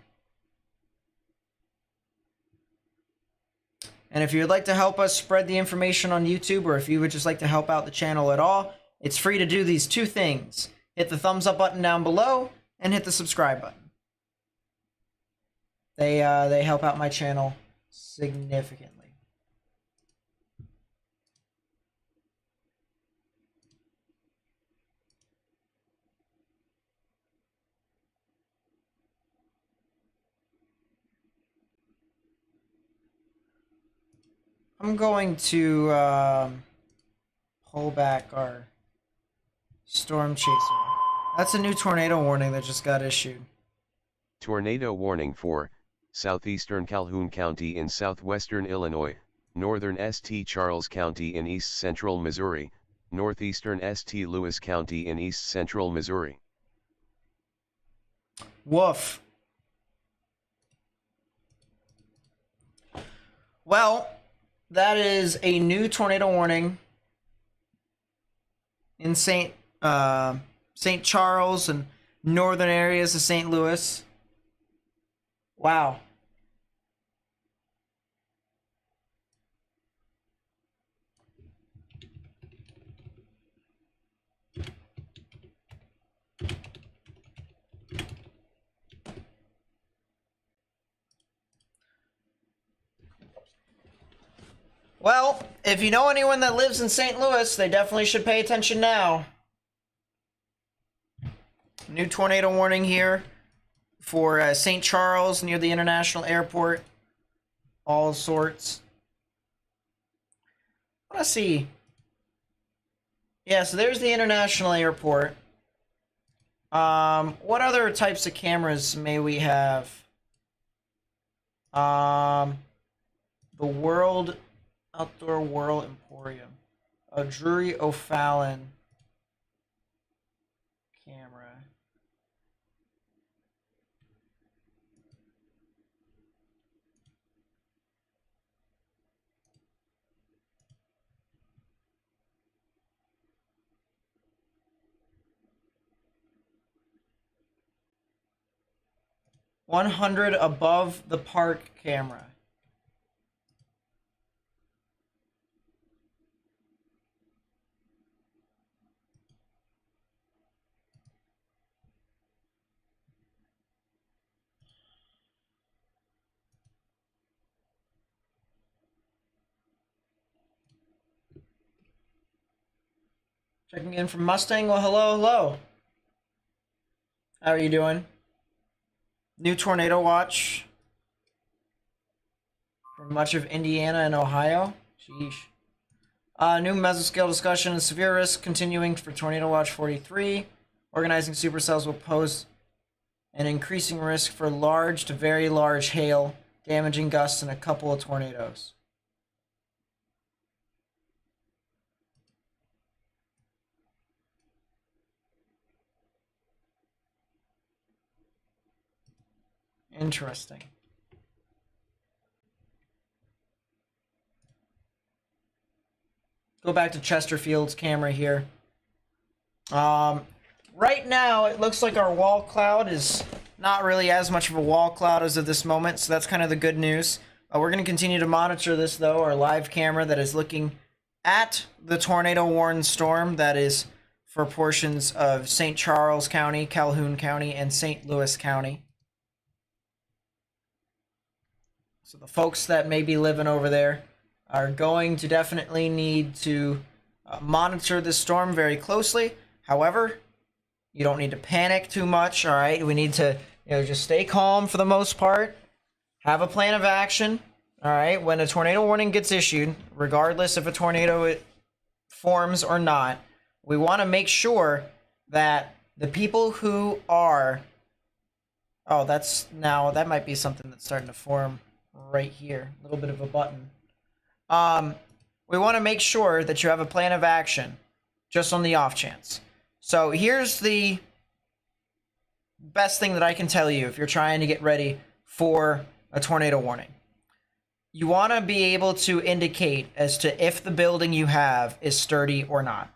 A: And if you would like to help us spread the information on YouTube, or if you would just like to help out the channel at all, it's free to do these 2 things. Hit the thumbs up button down below and hit the subscribe button. They help out my channel significantly. I'm going to pull back our storm chaser. That's a new tornado warning that just got issued.
B: Tornado warning for southeastern Calhoun County in southwestern Illinois, northern St. Charles County in east central Missouri, northeastern St. Louis County in east central Missouri.
A: Woof. Well, that is a new tornado warning in St. Charles and northern areas of St. Louis. Wow. Well, if you know anyone that lives in St. Louis, they definitely should pay attention now. New tornado warning here for St. Charles near the International Airport. All sorts. Let's see. Yeah, so there's the International Airport. What other types of cameras may we have? The Outdoor World Emporium. A Drury O'Fallon camera. $100 above the park camera. Checking in from Mustang. Well, hello. How are you doing? New tornado watch for much of Indiana and Ohio. Sheesh. New mesoscale discussion. Severe risk continuing for tornado watch 43. Organizing supercells will pose an increasing risk for large to very large hail, damaging gusts, and a couple of tornadoes. Interesting. Go back to Chesterfield's camera here. Right now, it looks like our wall cloud is not really as much of a wall cloud as of this moment, so that's kind of the good news. We're going to continue to monitor this, though, our live camera that is looking at the tornado-warned storm that is for portions of St. Charles County, Calhoun County, and St. Louis County. So the folks that may be living over there are going to definitely need to monitor this storm very closely. However, you don't need to panic too much, all right? We need to, just stay calm for the most part. Have a plan of action, all right? When a tornado warning gets issued, regardless if a tornado forms or not, we want to make sure that the people who are... Oh, that might be something that's starting to form right here. A little bit of a button. We want to make sure that you have a plan of action, just on the off chance. So here's the best thing that I can tell you if you're trying to get ready for a tornado warning. You want to be able to indicate as to if the building you have is sturdy or not.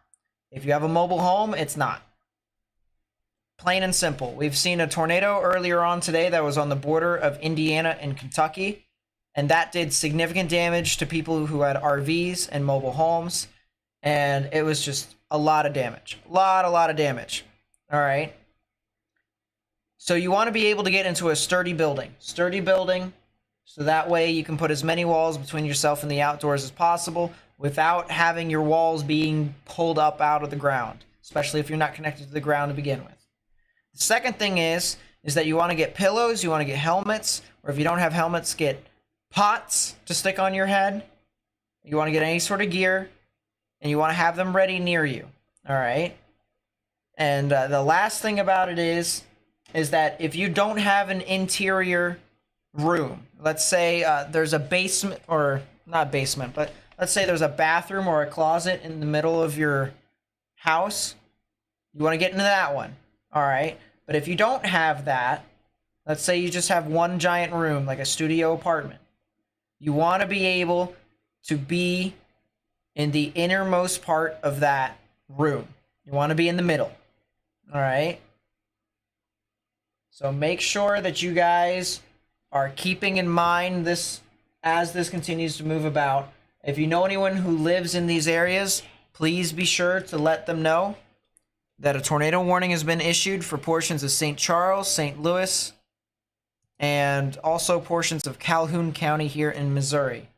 A: If you have a mobile home, it's not. Plain and simple. We've seen a tornado earlier on today that was on the border of Indiana and Kentucky, and that did significant damage to people who had RVs and mobile homes, and it was just a lot of damage. A lot of damage. All right? So you want to be able to get into a sturdy building. Sturdy building, so that way you can put as many walls between yourself and the outdoors as possible without having your walls being pulled up out of the ground, especially if you're not connected to the ground to begin with. The second thing is that you want to get pillows, you want to get helmets, or if you don't have helmets, get pots to stick on your head. You want to get any sort of gear, and you want to have them ready near you. All right? And the last thing about it is that if you don't have an interior room. Let's say there's a basement, or not basement, but let's say there's a bathroom or a closet in the middle of your house. You want to get into that one. All right. But if you don't have that, let's say you just have one giant room, like a studio apartment. You want to be able to be in the innermost part of that room. You want to be in the middle. All right. So make sure that you guys are keeping in mind this as this continues to move about. If you know anyone who lives in these areas, please be sure to let them know that a tornado warning has been issued for portions of St. Charles, St. Louis, and also portions of Calhoun County here in Missouri.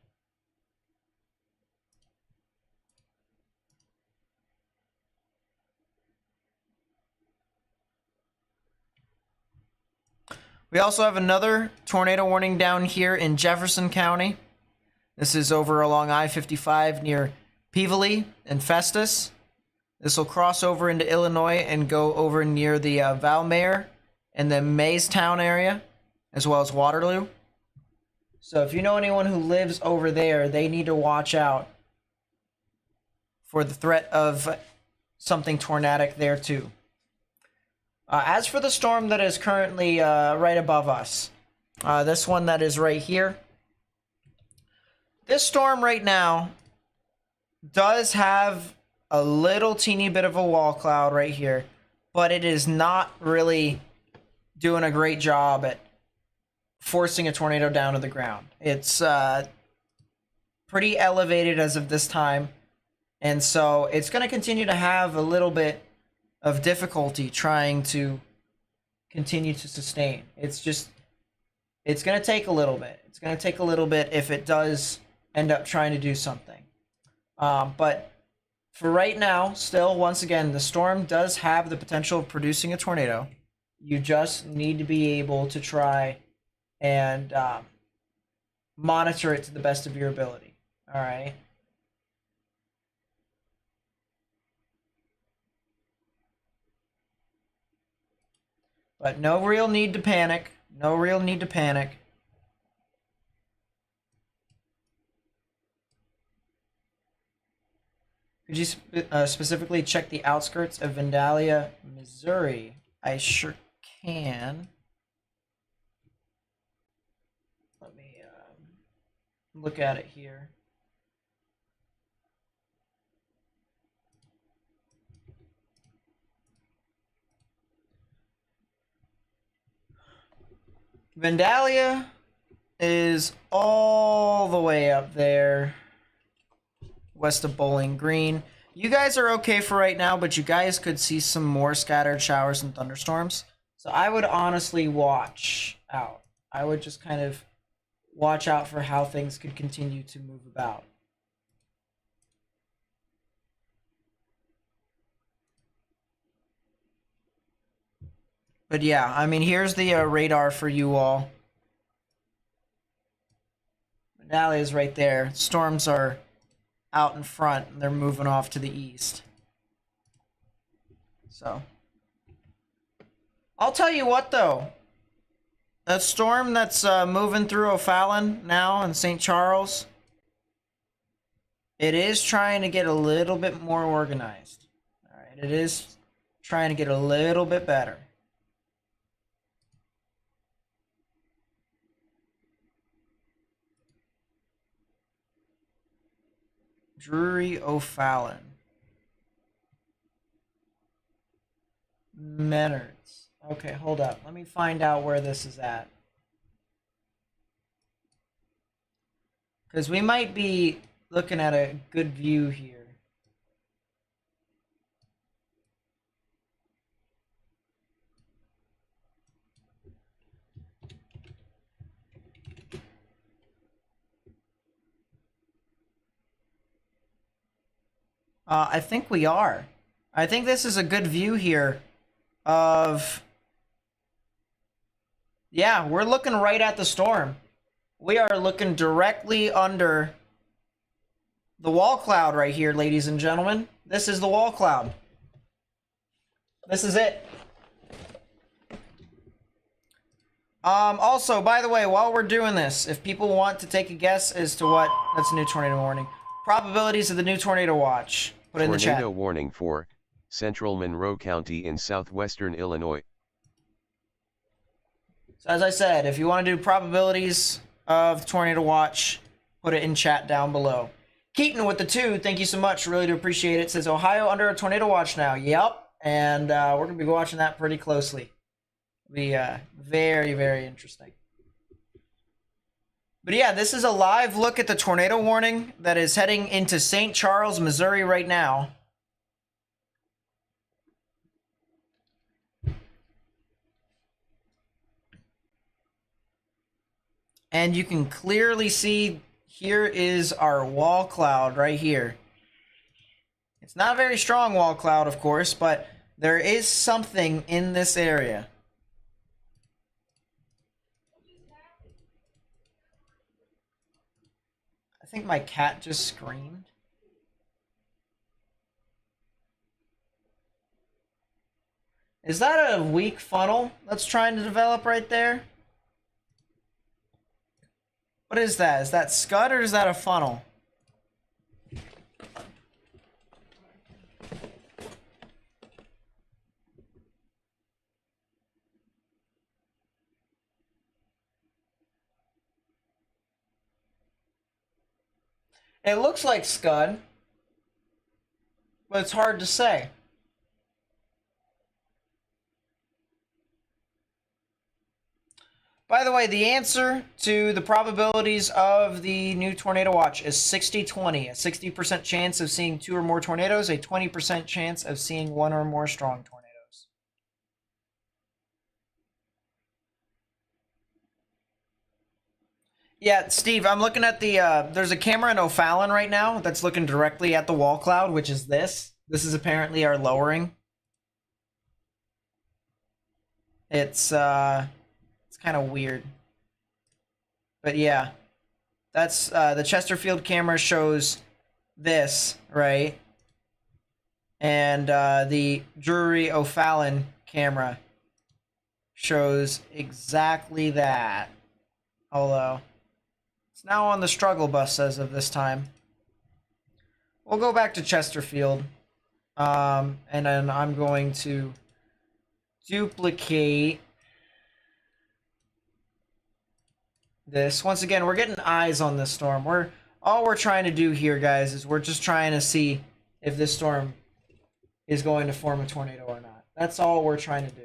A: We also have another tornado warning down here in Jefferson County. This is over along I-55 near Peevely and Festus. This will cross over into Illinois and go over near the Valmeyer and the Maystown area, as well as Waterloo. So if you know anyone who lives over there, they need to watch out for the threat of something tornadic there too. As for the storm that is currently right above us, this one that is right here, this storm right now does have a little teeny bit of a wall cloud right here, but it is not really doing a great job at forcing a tornado down to the ground. It's pretty elevated as of this time, and so it's going to continue to have a little bit of difficulty trying to continue to sustain. It's going to take a little bit. It's going to take a little bit if it does end up trying to do something. But for right now, still, once again, the storm does have the potential of producing a tornado. You just need to be able to try and monitor it to the best of your ability. All right. But no real need to panic. No real need to panic. Could you specifically check the outskirts of Vandalia, Missouri? I sure can. Let me look at it here. Vandalia is all the way up there, west of Bowling Green. You guys are okay for right now, but you guys could see some more scattered showers and thunderstorms. So I would honestly watch out. I would just kind of watch out for how things could continue to move about. But yeah, I mean, here's the radar for you all. Vandalia is right there. Storms are out in front, and they're moving off to the east. So, I'll tell you what, though. That storm that's moving through O'Fallon now in St. Charles, it is trying to get a little bit more organized. All right, it is trying to get a little bit better. Drury O'Fallon. Menards. Okay, hold up. Let me find out where this is at. Because we might be looking at a good view here. I think we are. I think this is a good view here of... Yeah, we're looking right at the storm. We are looking directly under the wall cloud right here, ladies and gentlemen. This is the wall cloud. This is it. Also, by the way, while we're doing this, if people want to take a guess as to what... That's a new tornado warning. Probabilities of the new tornado watch. Put it in the chat.
B: Tornado warning for central Monroe County in southwestern Illinois.
A: So as I said, if you want to do probabilities of tornado watch, put it in chat down below. Keaton with the 2, thank you so much. Really do appreciate it. Says Ohio under a tornado watch now. Yep. And we're going to be watching that pretty closely. It'll be very, very interesting. But yeah, this is a live look at the tornado warning that is heading into St. Charles, Missouri right now. And you can clearly see here is our wall cloud right here. It's not a very strong wall cloud, of course, but there is something in this area. I think my cat just screamed. Is that a weak funnel that's trying to develop right there? What is that? Is that scud or is that a funnel? It looks like scud, but it's hard to say. By the way, the answer to the probabilities of the new tornado watch is 60-20. A 60% chance of seeing 2 or more tornadoes, a 20% chance of seeing 1 or more strong tornadoes. Yeah, Steve, I'm looking at the, there's a camera in O'Fallon right now that's looking directly at the wall cloud, which is this. This is apparently our lowering. It's kind of weird. But yeah, that's, the Chesterfield camera shows this, right? And the Drury O'Fallon camera shows exactly that. Although... it's now on the struggle bus as of this time. We'll go back to Chesterfield. And then I'm going to duplicate this. Once again, we're getting eyes on this storm. All we're trying to do here, guys, is we're just trying to see if this storm is going to form a tornado or not. That's all we're trying to do.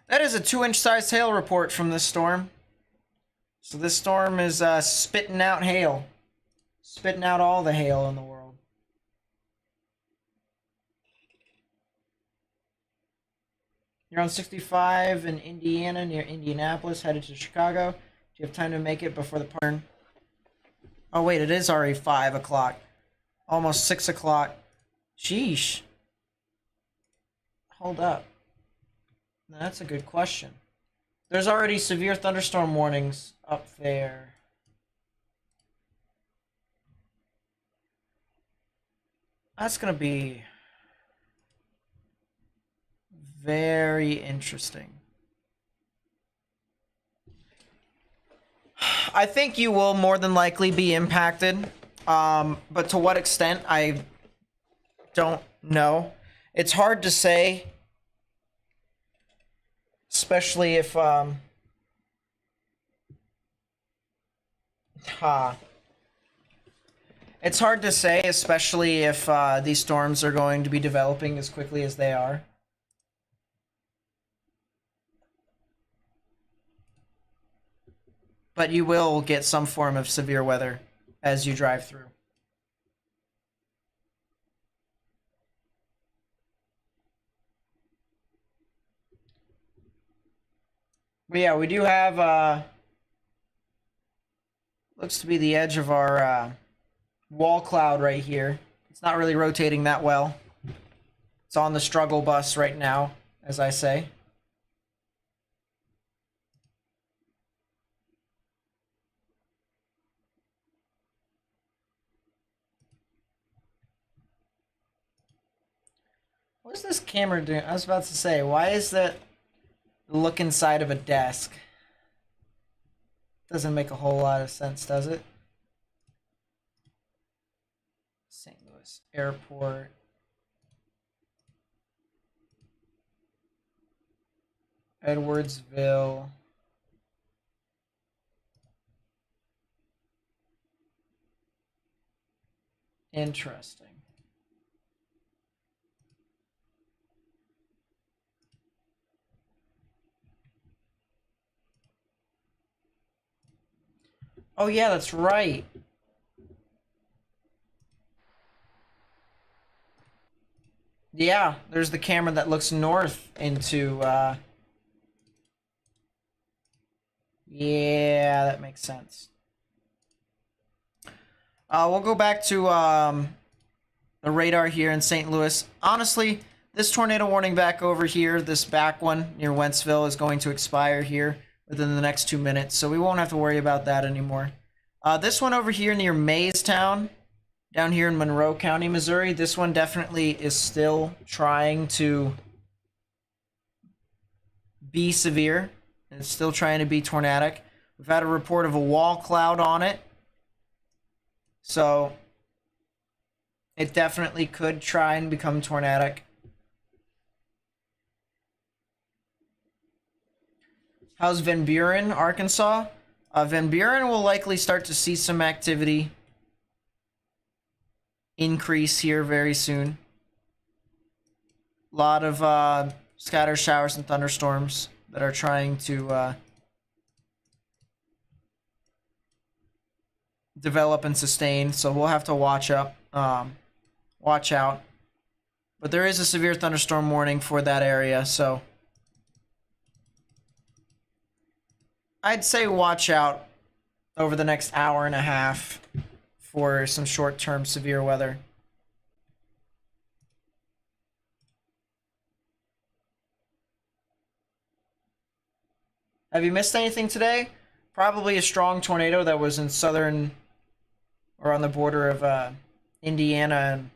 A: That is a 2-inch size hail report from this storm. So this storm is spitting out hail. Spitting out all the hail in the world. You're on 65 in Indiana near Indianapolis, headed to Chicago. Do you have time to make it before the turn? Oh wait, it is already 5 o'clock. Almost 6 o'clock. Sheesh. Hold up. That's a good question. There's already severe thunderstorm warnings up there. That's going to be very interesting. I think you will more than likely be impacted. But to what extent, I don't know. It's hard to say. Especially if, it's hard to say, especially if these storms are going to be developing as quickly as they are. But you will get some form of severe weather as you drive through. But yeah, we do have, looks to be the edge of our wall cloud right here. It's not really rotating that well. It's on the struggle bus right now, as I say. What's this camera doing? I was about to say, why is that look inside of a desk? Doesn't make a whole lot of sense, does it? St. Louis Airport. Edwardsville. Interesting. Oh yeah, that's right. Yeah, there's the camera that looks north into, yeah, that makes sense. We'll go back to, the radar here in St. Louis. Honestly, this tornado warning back over here, this back one near Wentzville, is going to expire here within the next 2 minutes, so we won't have to worry about that anymore. This one over here near Maystown, down here in Monroe County, Missouri, this one definitely is still trying to be severe. It's still trying to be tornadic. We've had a report of a wall cloud on it. So it definitely could try and become tornadic. How's Van Buren, Arkansas? Van Buren will likely start to see some activity increase here very soon. A lot of scattered showers and thunderstorms that are trying to develop and sustain, so we'll have to watch out. But there is a severe thunderstorm warning for that area, so I'd say watch out over the next hour and a half for some short-term severe weather. Have you missed anything today? Probably a strong tornado that was in southern or on the border of Indiana and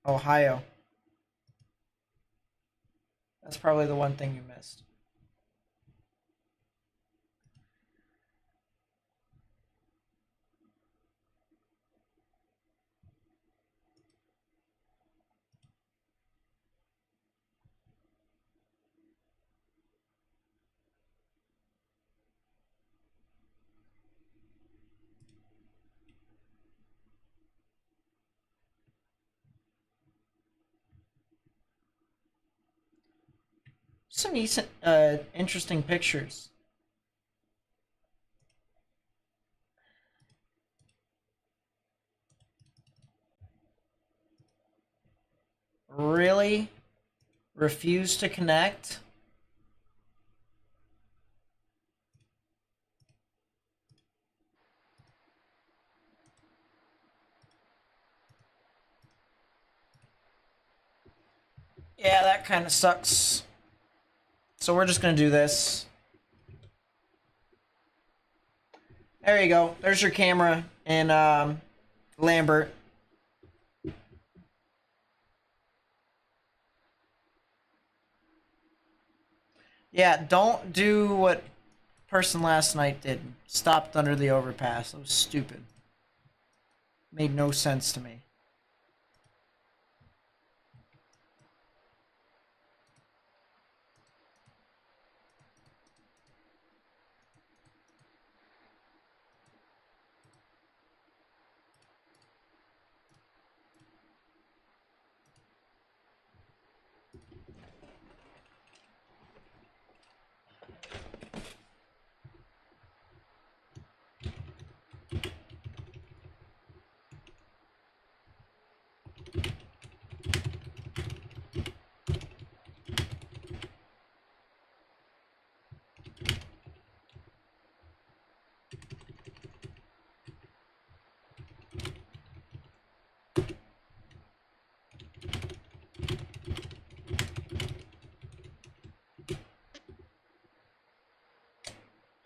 A: Ohio. That's probably the one thing you missed. Some decent, interesting pictures. Really? Refuse to connect? Yeah, that kind of sucks. So we're just gonna do this. There you go. There's your camera in Lambert. Yeah, don't do what person last night did. Stopped under the overpass. That was stupid. Made no sense to me.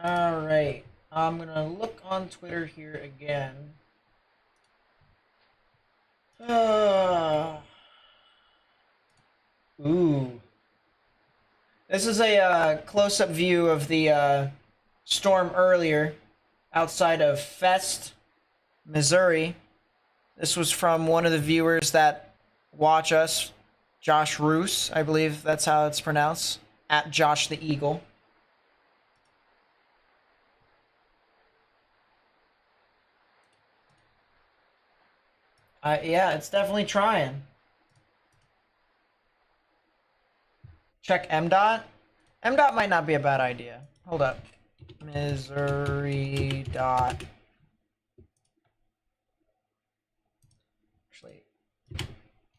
A: Alright, I'm gonna look on Twitter here again. Ooh. This is a close-up view of the storm earlier outside of Fest, Missouri. This was from one of the viewers that watch us, Josh Roos, I believe that's how it's pronounced, at Josh the Eagle. Yeah, it's definitely trying. Check MDOT. MDOT might not be a bad idea. Hold up. Missouri dot. Actually,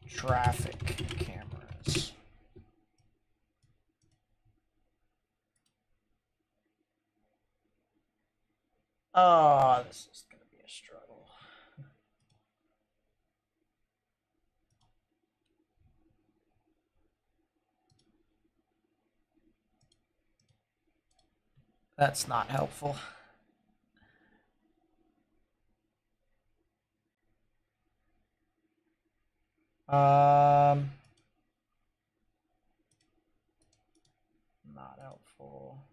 A: traffic cameras. Oh, this is gonna be a struggle. That's not helpful. Not helpful.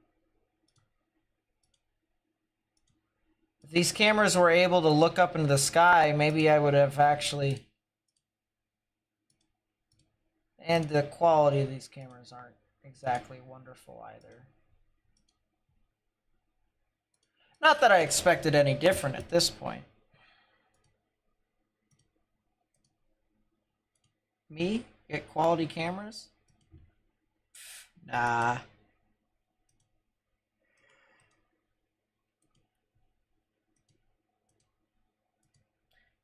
A: If these cameras were able to look up into the sky, maybe I would have actually... And the quality of these cameras aren't exactly wonderful either. Not that I expected any different at this point. Me? Get quality cameras? Nah.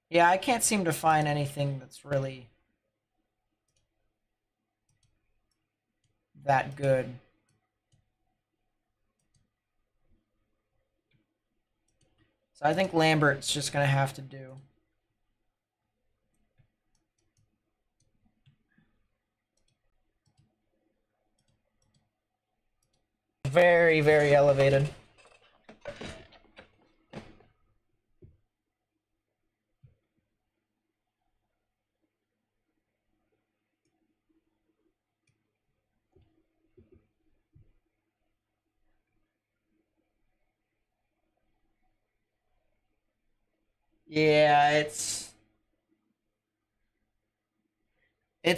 A: Yeah, I can't seem to find anything that's really that good. So I think Lambert's just gonna have to do. Very, very elevated. Yeah, it's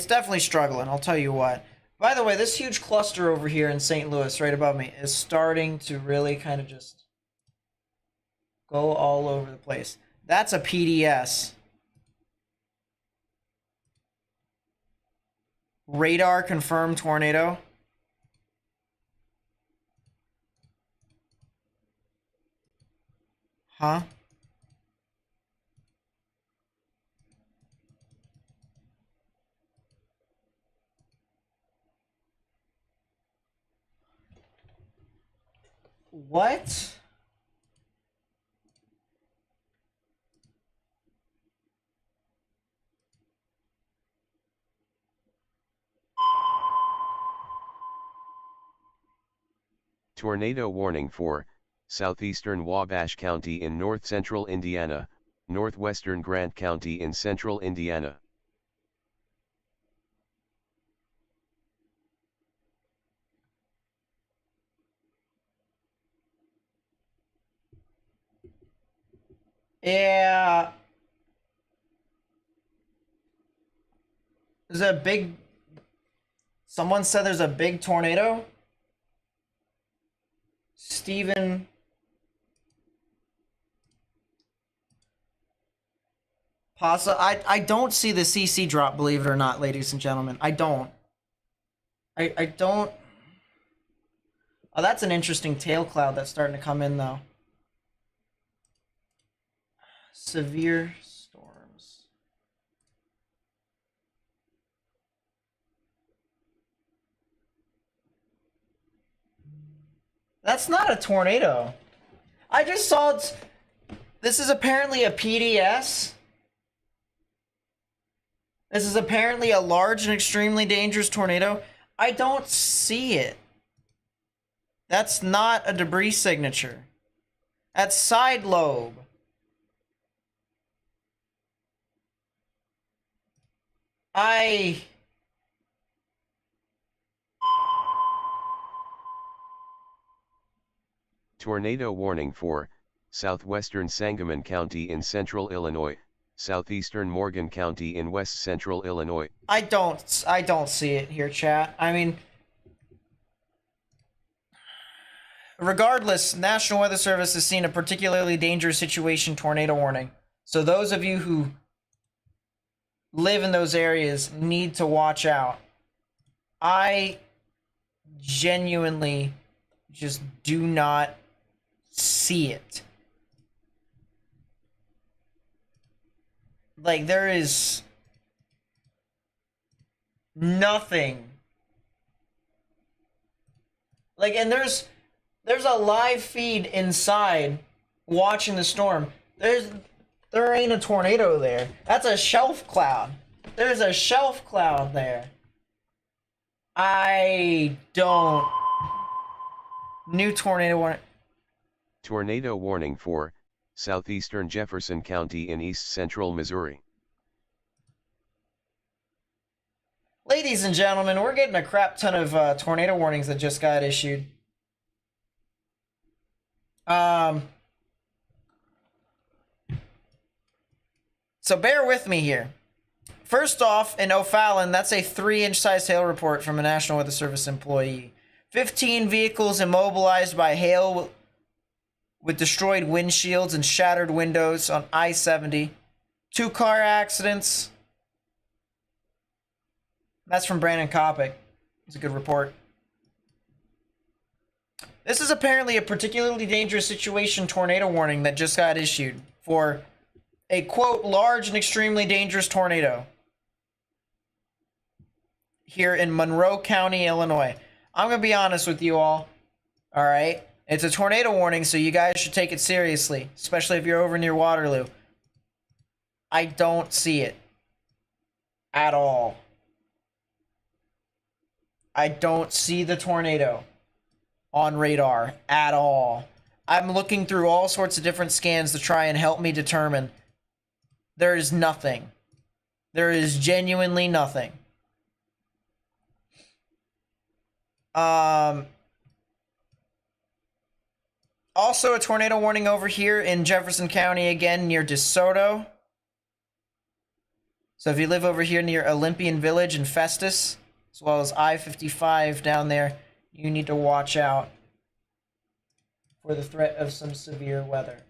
A: definitely struggling, I'll tell you what. By the way, this huge cluster over here in St. Louis, right above me, is starting to really kind of just go all over the place. That's a PDS. Radar confirmed tornado. Huh? What?
B: Tornado warning for southeastern Wabash County in north-central Indiana, northwestern Grant County in central Indiana.
A: Yeah. There's a big... Someone said there's a big tornado? Steven... I don't see the CC drop, believe it or not, ladies and gentlemen. I don't. I don't... Oh, that's an interesting tail cloud that's starting to come in, though. Severe storms. That's not a tornado. I just saw it's... This is apparently a PDS. This is apparently a large and extremely dangerous tornado. I don't see it. That's not a debris signature. That's side lobe.
B: Tornado warning for southwestern Sangamon County in central Illinois, southeastern Morgan County in west central Illinois.
A: I don't see it here, chat. I mean, regardless, National Weather Service has seen a particularly dangerous situation tornado warning. So those of you who live in those areas need to watch out. I genuinely just do not see it. Like, there is nothing. Like, and there's a live feed inside watching the storm. There ain't a tornado there. That's a shelf cloud. There's a shelf cloud there. I don't. New tornado warning.
B: Tornado warning for southeastern Jefferson County in east central Missouri.
A: Ladies and gentlemen, we're getting a crap ton of tornado warnings that just got issued. So bear with me here. First off, in O'Fallon, that's a 3-inch size hail report from a National Weather Service employee. 15 vehicles immobilized by hail with destroyed windshields and shattered windows on I-70. 2 car accidents. That's from Brandon Kopic. It's a good report. This is apparently a particularly dangerous situation tornado warning that just got issued for a, quote, large and extremely dangerous tornado here in Monroe County, Illinois. I'm going to be honest with you all right? It's a tornado warning, so you guys should take it seriously, especially if you're over near Waterloo. I don't see it at all. I don't see the tornado on radar at all. I'm looking through all sorts of different scans to try and help me determine. There is nothing. There is genuinely nothing. Also a tornado warning over here in Jefferson County again near DeSoto. So if you live over here near Olympian Village and Festus, as well as I-55 down there, you need to watch out for the threat of some severe weather.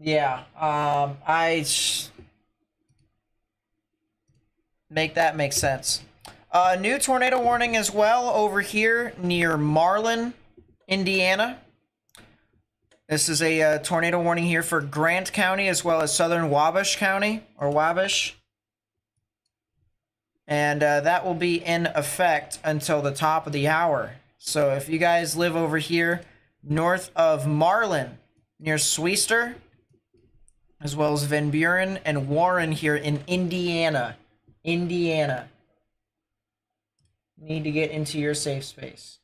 A: Yeah, make that make sense. New tornado warning as well over here near Marlin, Indiana. This is a tornado warning here for Grant County as well as southern Wabash County, or Wabash. And that will be in effect until the top of the hour. So if you guys live over here north of Marlin, near Sweister, as well as Van Buren and Warren here in Indiana. Indiana. Need to get into your safe space.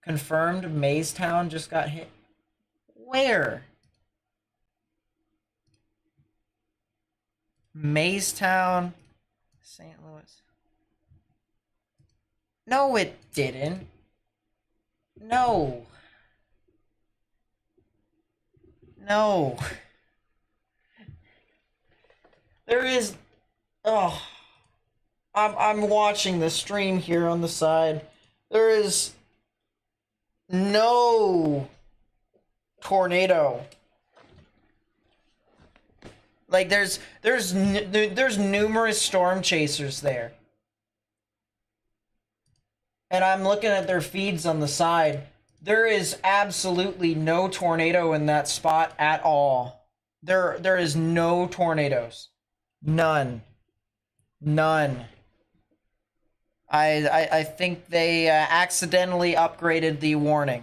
A: Confirmed Maystown just got hit. Where? Maystown, St. Louis. No, it didn't. No. No. There is, oh, I'm watching the stream here on the side. There is no tornado. Like there's numerous storm chasers there. And I'm looking at their feeds on the side. There is absolutely no tornado in that spot at all. There is no tornadoes. None. I think they accidentally upgraded the warning.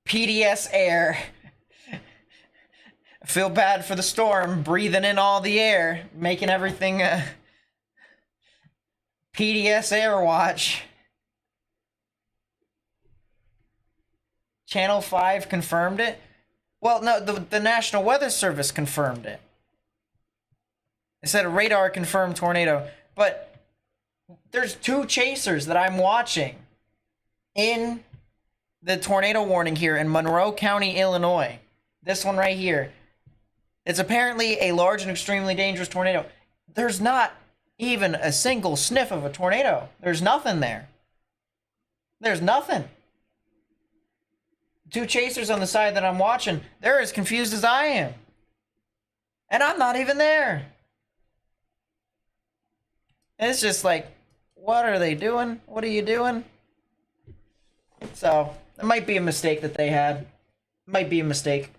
A: PDS air. I feel bad for the storm, breathing in all the air, making everything PDS air watch. Channel 5 confirmed it. Well, no, the National Weather Service confirmed it. It said a radar confirmed tornado, but there's 2 chasers that I'm watching in the tornado warning here in Monroe County, Illinois. This one right here. It's apparently a large and extremely dangerous tornado. There's not even a single sniff of a tornado. There's nothing there. There's nothing. 2 chasers on the side that I'm watching, they're as confused as I am. And I'm not even there. And it's just like, what are they doing? What are you doing? So, it might be a mistake that they had. Might be a mistake.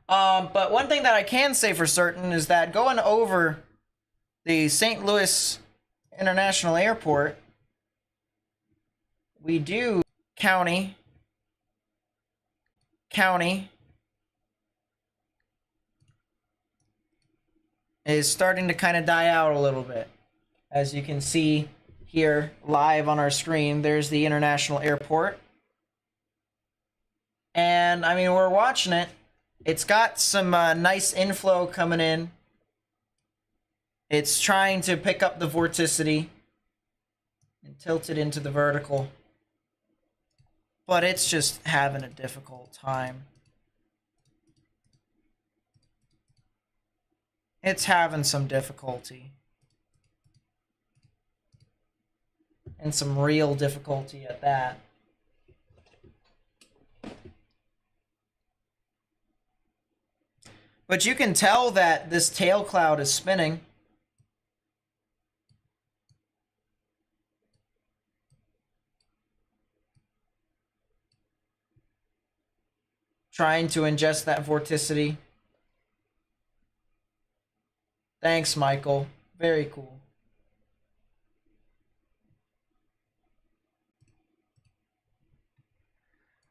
A: But one thing that I can say for certain is that going over the St. Louis International Airport, we do county is starting to kind of die out a little bit. As you can see here live on our screen, there's the international airport. And I mean, we're watching it. It's got some nice inflow coming in. It's trying to pick up the vorticity and tilt it into the vertical. But it's just having a difficult time. It's having some difficulty. And some real difficulty at that. But you can tell that this tail cloud is spinning. Trying to ingest that vorticity. Thanks, Michael. Very cool.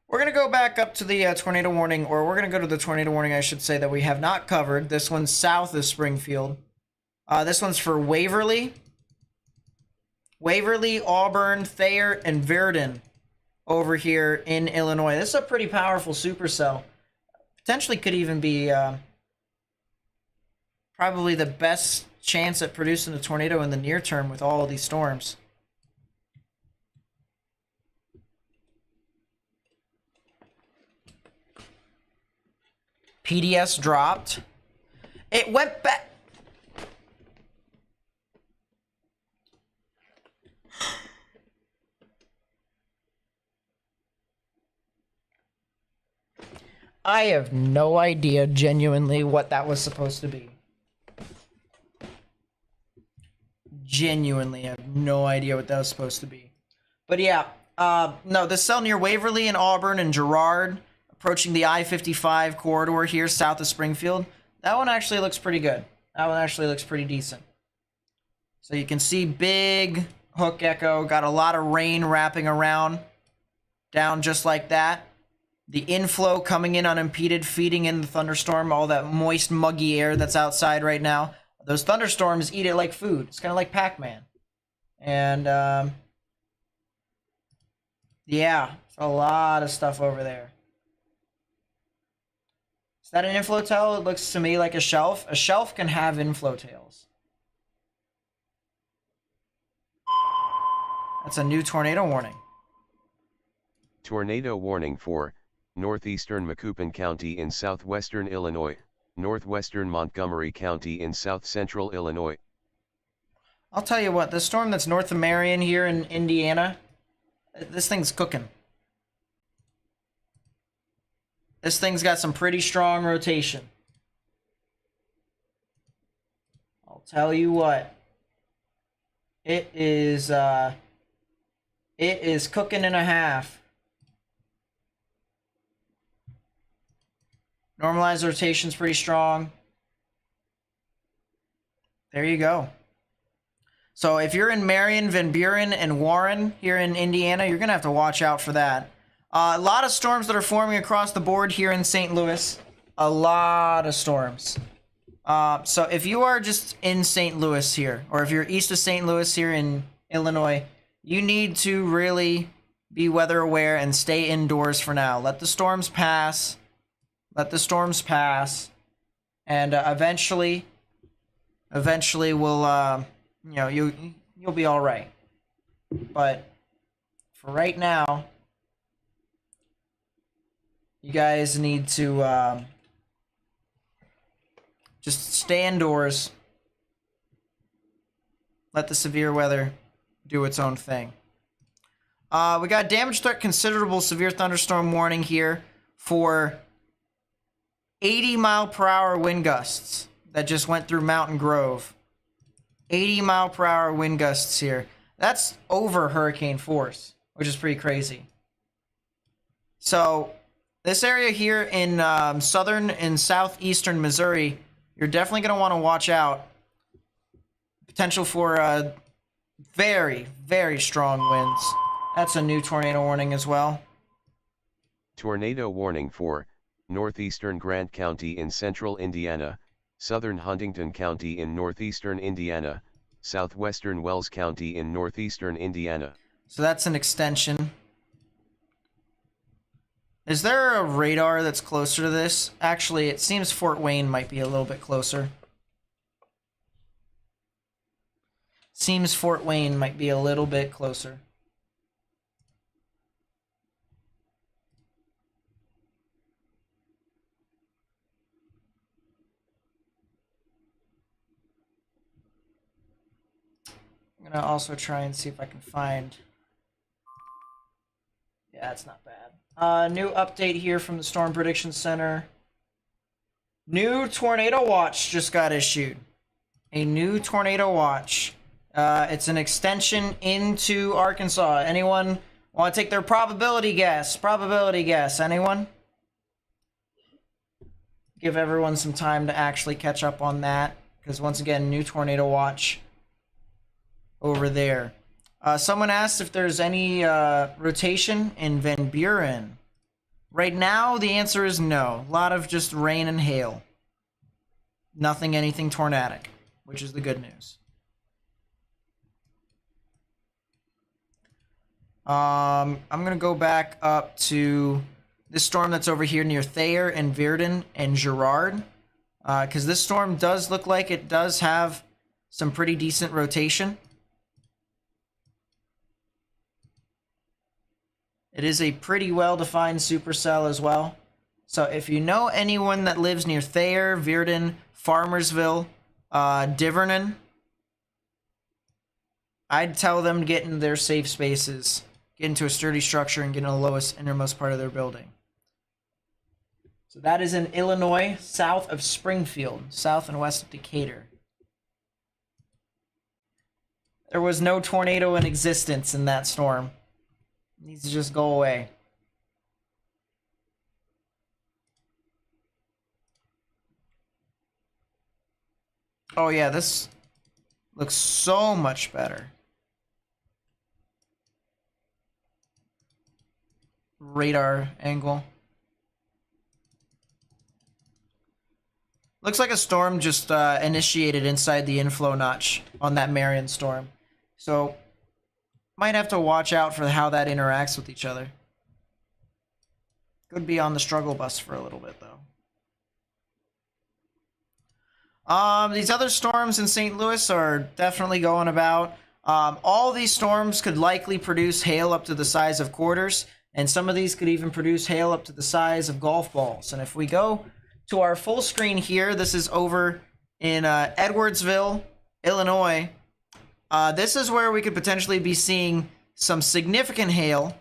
A: We're going to go back up to the tornado warning, or we're going to go to the tornado warning, I should say, that we have not covered. This one's south of Springfield. This one's for Waverly. Waverly, Auburn, Thayer, and Verdon over here in Illinois. This is a pretty powerful supercell. Potentially could even be probably the best chance at producing a tornado in the near term with all of these storms. PDS dropped. It went back. I have no idea genuinely what that was supposed to be. Genuinely, I have no idea what that was supposed to be. But yeah, no, the cell near Waverly and Auburn and Girard, approaching the I-55 corridor here south of Springfield, that one actually looks pretty good. That one actually looks pretty decent. So you can see big hook echo, got a lot of rain wrapping around, down just like that. The inflow coming in unimpeded, feeding in the thunderstorm, all that moist, muggy air that's outside right now. Those thunderstorms eat it like food. It's kind of like Pac-Man. And, yeah, it's a lot of stuff over there. Is that an inflow tail? It looks to me like a shelf. A shelf can have inflow tails. That's a new tornado warning.
B: Tornado warning for northeastern Macoupin County in southwestern Illinois, northwestern Montgomery County in south central Illinois.
A: I'll tell you what, the storm that's north of Marion here in Indiana, this thing's cooking. This thing's got some pretty strong rotation. I'll tell you what. It is cooking and a half. Normalized rotation's pretty strong. There you go. So if you're in Marion, Van Buren, and Warren here in Indiana, you're going to have to watch out for that. A lot of storms that are forming across the board here in St. Louis. A lot of storms. So if you are just in St. Louis here, or if you're east of St. Louis here in Illinois, you need to really be weather aware and stay indoors for now. Let the storms pass. Let the storms pass. And eventually we'll, you'll be all right. But for right now, you guys need to just stay indoors. Let the severe weather do its own thing. We got damage threat considerable severe thunderstorm warning here for 80-mile-per-hour wind gusts that just went through Mountain Grove. 80-mile-per-hour wind gusts here. That's over hurricane force, which is pretty crazy. So this area here in southern and southeastern Missouri, you're definitely going to want to watch out. Potential for very, very strong winds. That's a new tornado warning as well.
B: Tornado warning for northeastern Grant County in central Indiana, southern Huntington County in northeastern Indiana, southwestern Wells County in northeastern Indiana.
A: So that's an extension. Is there a radar that's closer to this? Actually, it seems Fort Wayne might be a little bit closer. Seems Fort Wayne might be a little bit closer. I'm gonna also try and see if I can find... Yeah, that's not bad. New update here from the Storm Prediction Center. New tornado watch just got issued. A new tornado watch. It's an extension into Arkansas. Anyone want to take their probability guess? Probability guess. Anyone? Give everyone some time to actually catch up on that. Because once again, new tornado watch over there. Someone asked if there's any rotation in Van Buren. Right now, the answer is no. A lot of just rain and hail. Anything tornadic, which is the good news. I'm going to go back up to this storm that's over here near Thayer and Virden and Girard. Because this storm does look like it does have some pretty decent rotation. It is a pretty well-defined supercell as well. So if you know anyone that lives near Thayer, Virden, Farmersville, Divernon, I'd tell them to get into their safe spaces, get into a sturdy structure, and get in the lowest, innermost part of their building. So that is in Illinois, south of Springfield, south and west of Decatur. There was no tornado in existence in that storm. It needs to just go away. Oh yeah, this looks so much better. Radar angle. Looks like a storm just initiated inside the inflow notch on that Marion storm. So, might have to watch out for how that interacts with each other. Could be on the struggle bus for a little bit, though. These other storms in St. Louis are definitely going about. All these storms could likely produce hail up to the size of quarters, and some of these could even produce hail up to the size of golf balls. And if we go to our full screen here, this is over in Edwardsville, Illinois. This is where we could potentially be seeing some significant hail,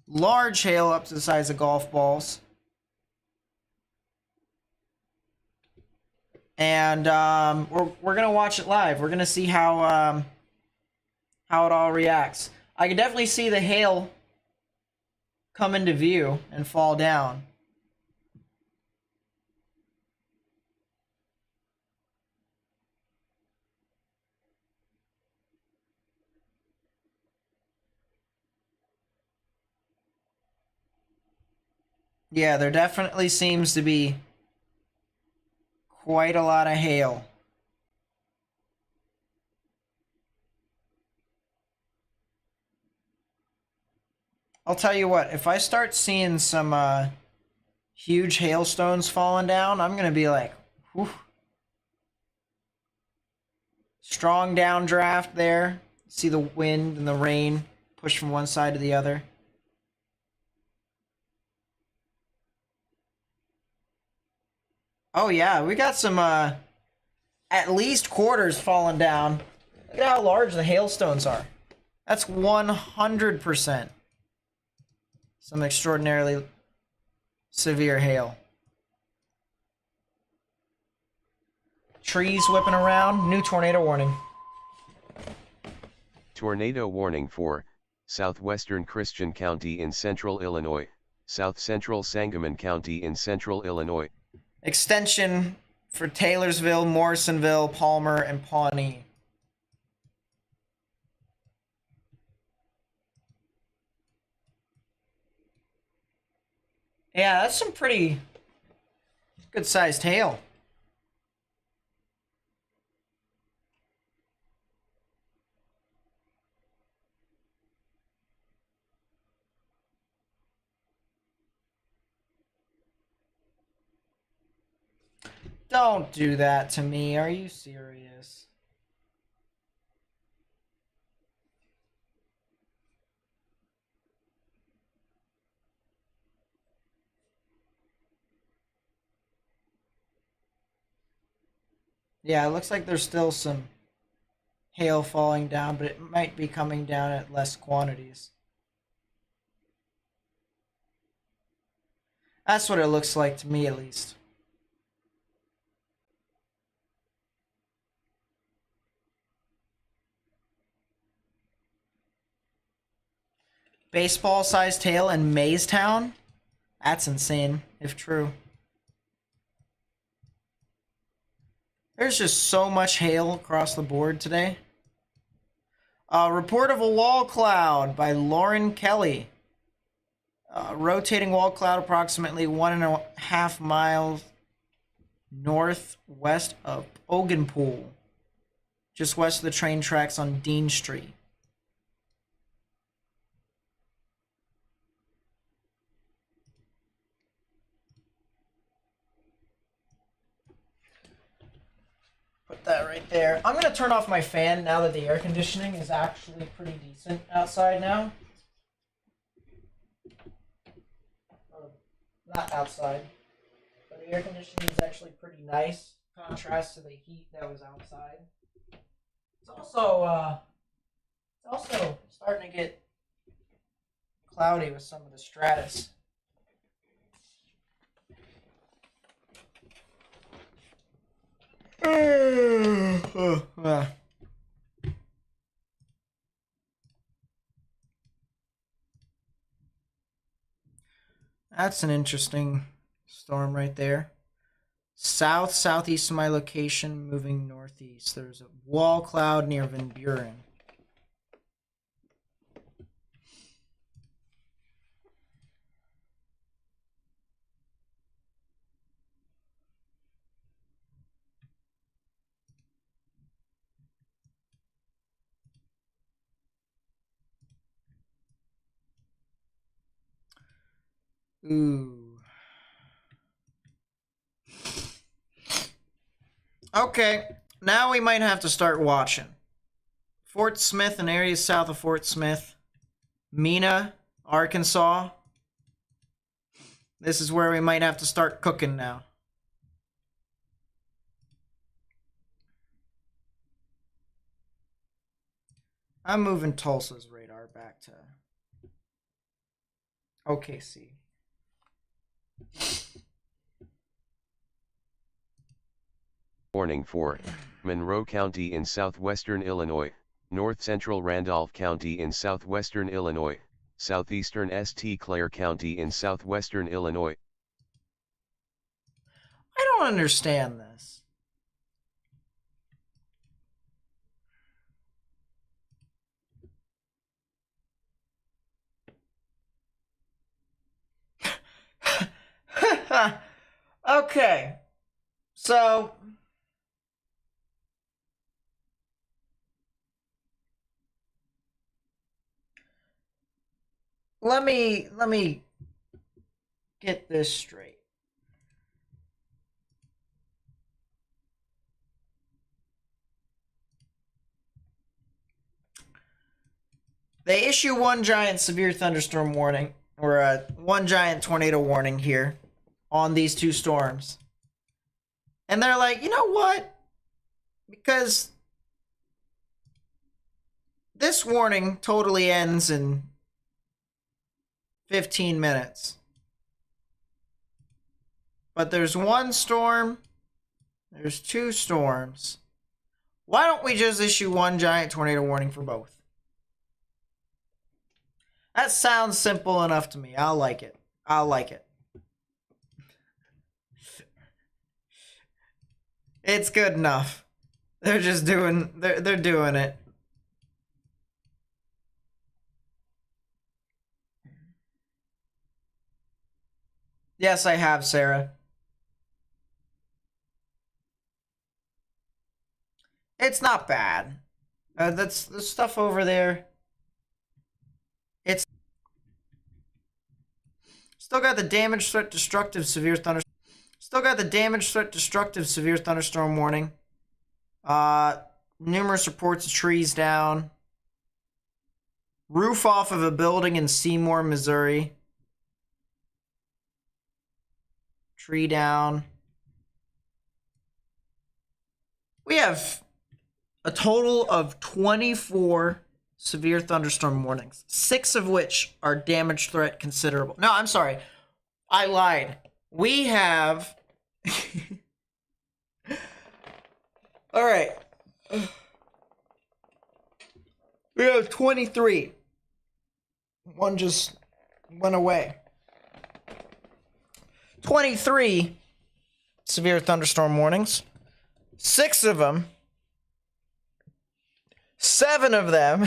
A: large hail up to the size of golf balls. And we're gonna watch it live. We're gonna see how it all reacts. I can definitely see the hail come into view and fall down. Yeah, there definitely seems to be quite a lot of hail. I'll tell you what, if I start seeing some huge hailstones falling down, I'm gonna be like, whew. Strong downdraft there. See the wind and the rain push from one side to the other. Oh yeah, we got some at least quarters falling down. Look at how large the hailstones are. That's 100% some extraordinarily severe hail. Trees whipping around. New tornado warning.
B: Tornado warning for southwestern Christian County in central Illinois, south central Sangamon County in central Illinois.
A: Extension for Taylorsville, Morrisonville, Palmer, and Pawnee. Yeah, that's some pretty good-sized hail. Don't do that to me. Are you serious? Yeah, it looks like there's still some hail falling down, but it might be coming down at less quantities. That's what it looks like to me, at least. Baseball-sized hail in Maystown? That's insane, if true. There's just so much hail across the board today. Report of a wall cloud by Lauren Kelly. Rotating wall cloud approximately 1.5 miles northwest of Ogenpool, just west of the train tracks on Dean Street. Put that right there. I'm gonna turn off my fan now that the air conditioning is actually pretty decent outside now. Not outside, but the air conditioning is actually pretty nice. Contrast to the heat that was outside. It's also starting to get cloudy with some of the stratus. That's an interesting storm right there. Southeast of my location, moving northeast. There's a wall cloud near Van Buren. Ooh. Okay, now we might have to start watching. Fort Smith and areas south of Fort Smith. Mena, Arkansas. This is where we might have to start cooking now. I'm moving Tulsa's radar back to OKC.
B: Warning for Monroe County in southwestern Illinois, north central Randolph County in southwestern Illinois, southeastern St. Clair County in southwestern Illinois.
A: I don't understand this. Okay. So let me get this straight. They issue one giant severe thunderstorm warning, or one giant tornado warning here on these two storms. And they're like, you know what? Because this warning totally ends in 15 minutes. But there's one storm, there's two storms. Why don't we just issue one giant tornado warning for both? That sounds simple enough to me. I'll like it. I'll like it. It's good enough. They're just doing they're doing it. Yes, I have, Sarah. It's not bad. That's the stuff over there. It's still got the damage threat destructive severe thunder. Still got the damage threat destructive severe thunderstorm warning. Numerous reports of trees down. Roof off of a building in Seymour, Missouri. Tree down. We have a total of 24 severe thunderstorm warnings, 6 of which are damage threat considerable. No, I'm sorry. I lied. We have... All right. We have 23. One just went away. 23 severe thunderstorm warnings. 6 of them, 7 of them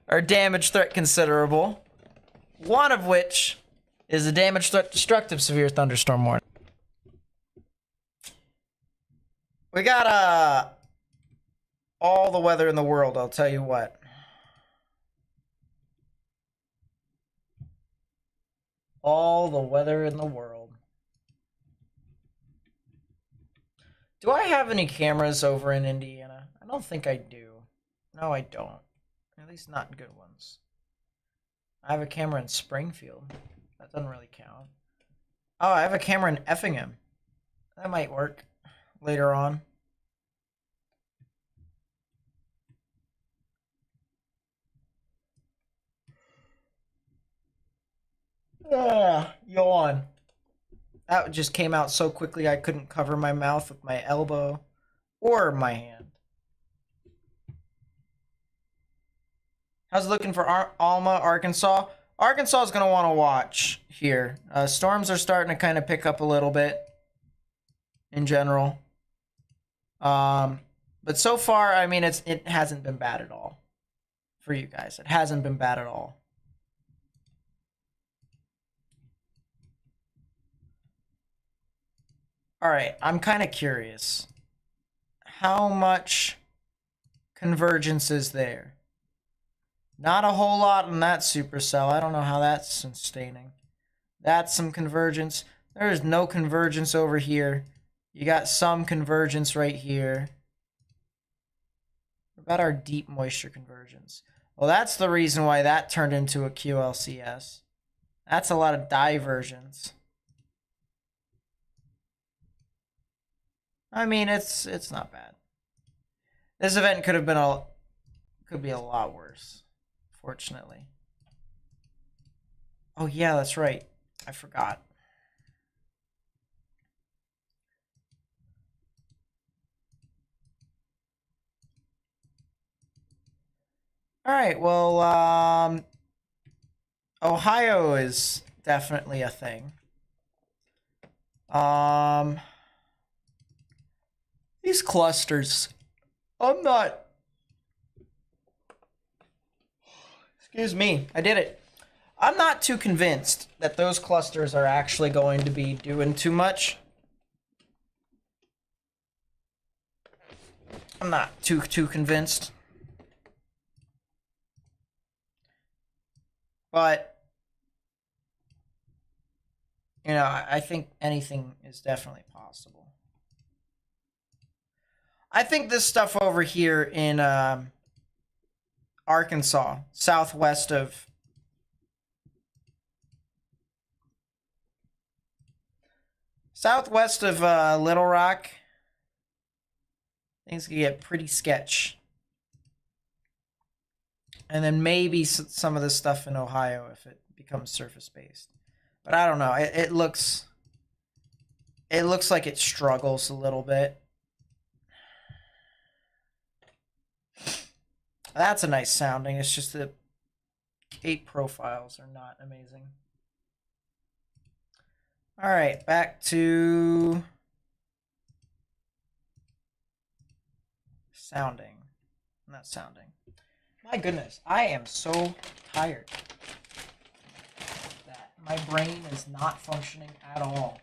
A: are damage threat considerable. 1 of which is a damage threat destructive severe thunderstorm warning. We got all the weather in the world, I'll tell you what. All the weather in the world. Do I have any cameras over in Indiana? I don't think I do. No, I don't. At least not good ones. I have a camera in Springfield. That doesn't really count. Oh, I have a camera in Effingham. That might work later on. Yawn. That just came out so quickly I couldn't cover my mouth with my elbow or my hand. How's it looking for Alma, Arkansas? Arkansas is going to want to watch here. Storms are starting to kind of pick up a little bit in general. But so far, I mean, it hasn't been bad at all for you guys. It hasn't been bad at all. All right, I'm kind of curious. How much convergence is there? Not a whole lot in that supercell. I don't know how that's sustaining. That's some convergence. There is no convergence over here. You got some convergence right here. What about our deep moisture convergence? Well, that's the reason why that turned into a QLCS. That's a lot of divergence. I mean, it's not bad. This event could be a lot worse, fortunately. Oh yeah, that's right. I forgot. All right, well, Ohio is definitely a thing. These clusters, I'm not, excuse me, I did it. I'm not too convinced that those clusters are actually going to be doing too much. I'm not too convinced. But, you know, I think anything is definitely possible. I think this stuff over here in Arkansas, southwest of Little Rock, things can get pretty sketch. And then maybe some of this stuff in Ohio if it becomes surface based. But I don't know. It looks like it struggles a little bit. That's a nice sounding. It's just the gate profiles are not amazing. All right, back to sounding. Not sounding. My goodness, I am so tired that my brain is not functioning at all.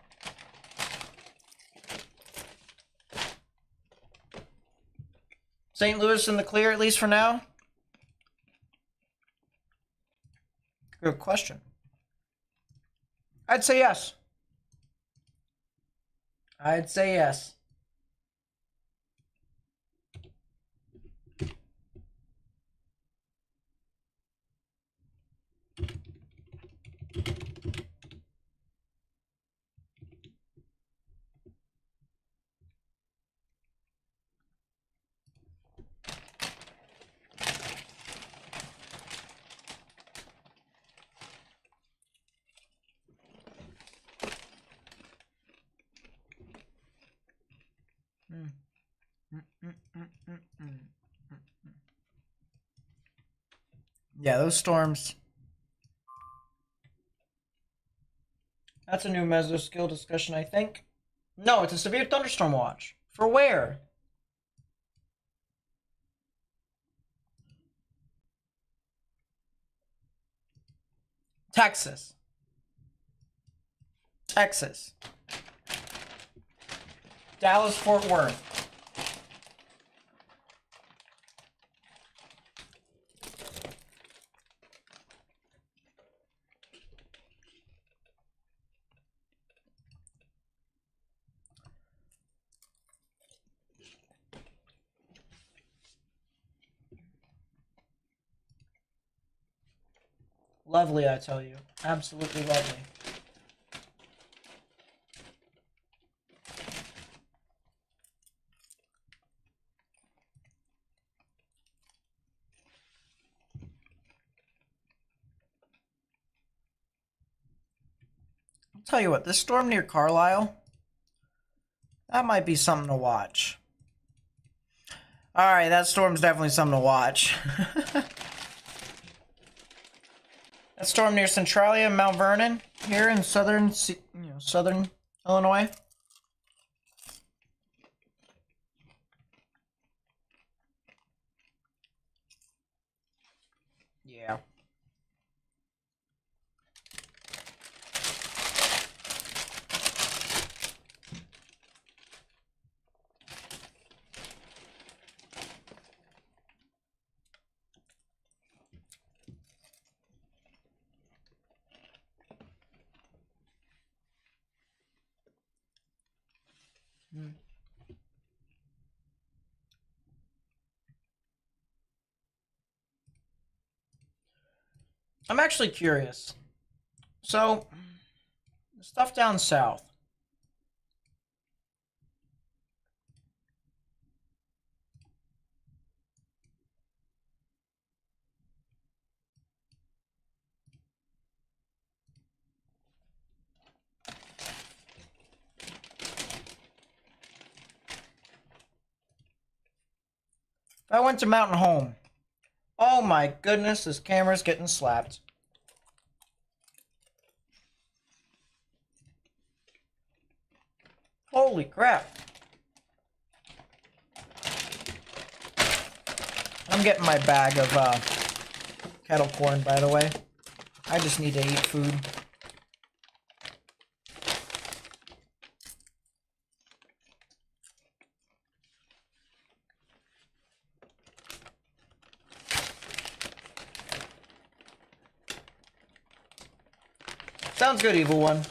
A: St. Louis in the clear, at least for now? Good question. I'd say yes. I'd say yes. Yeah, those storms. That's a new meso skill discussion, I think. No, it's a severe thunderstorm watch. For where? Texas. Texas. Dallas, Fort Worth. Lovely, I tell you. Absolutely lovely. I'll tell you what, this storm near Carlisle, that might be something to watch. Alright, that storm's definitely something to watch. That storm near Centralia and Mount Vernon here in southern Illinois. Yeah. I'm actually curious. So, the stuff down south. If I went to Mountain Home. Oh my goodness, this camera's getting slapped. Holy crap. I'm getting my bag of kettle corn, by the way. I just need to eat food. Sounds good, Evil One.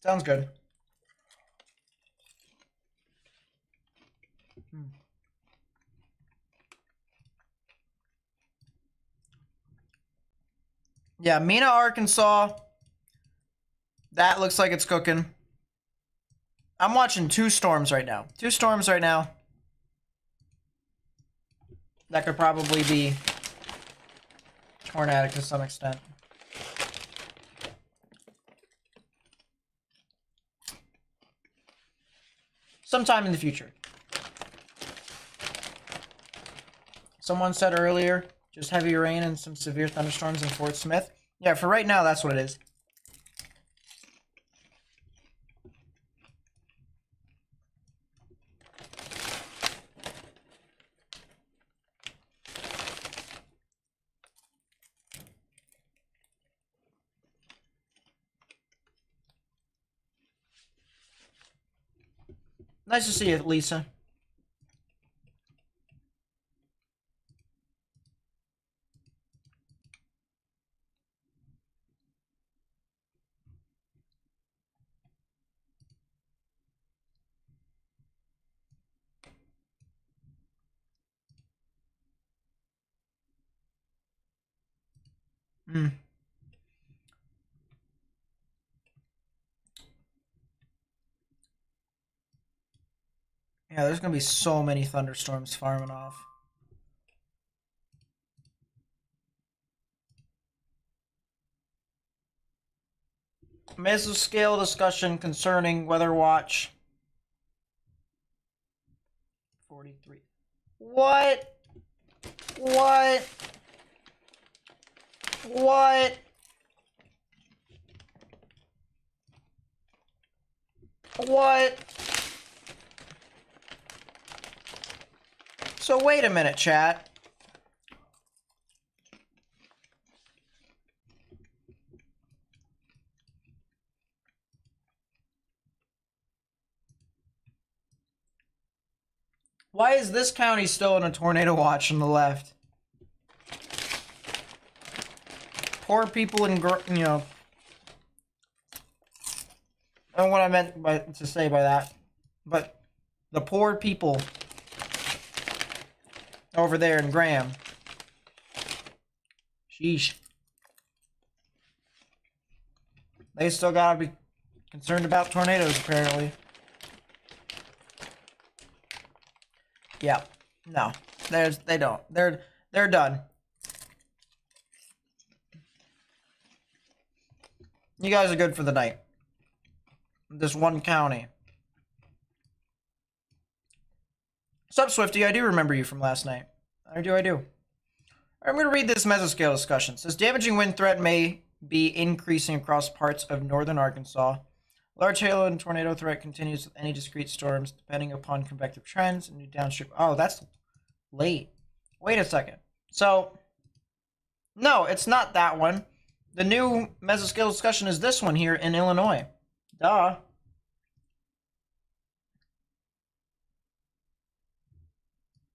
A: Sounds good. Yeah, Mena, Arkansas. That looks like it's cooking. I'm watching 2 storms right now. 2 storms right now. That could probably be tornadic to some extent. Sometime in the future. Someone said earlier, just heavy rain and some severe thunderstorms in Fort Smith. Yeah, for right now, that's what it is. Nice to see you, Lisa. Yeah, there's gonna be so many thunderstorms farming off. Mesoscale discussion concerning Weather Watch. 43. What? What? What? What? So wait a minute, chat. Why is this county still in a tornado watch on the left? Poor people in, you know. I don't know what I meant to say by that. But the poor people over there in Graham. Sheesh. They still gotta be concerned about tornadoes, apparently. Yeah. No. They don't. They're done. You guys are good for the night. This one county. Sup, Swifty? I do remember you from last night. I do. I'm going to read this mesoscale discussion. It says, damaging wind threat may be increasing across parts of northern Arkansas. Large hail and tornado threat continues with any discrete storms, depending upon convective trends and new downstream. Oh, that's late. Wait a second. So, no, it's not that one. The new mesoscale discussion is this one here in Illinois. Duh.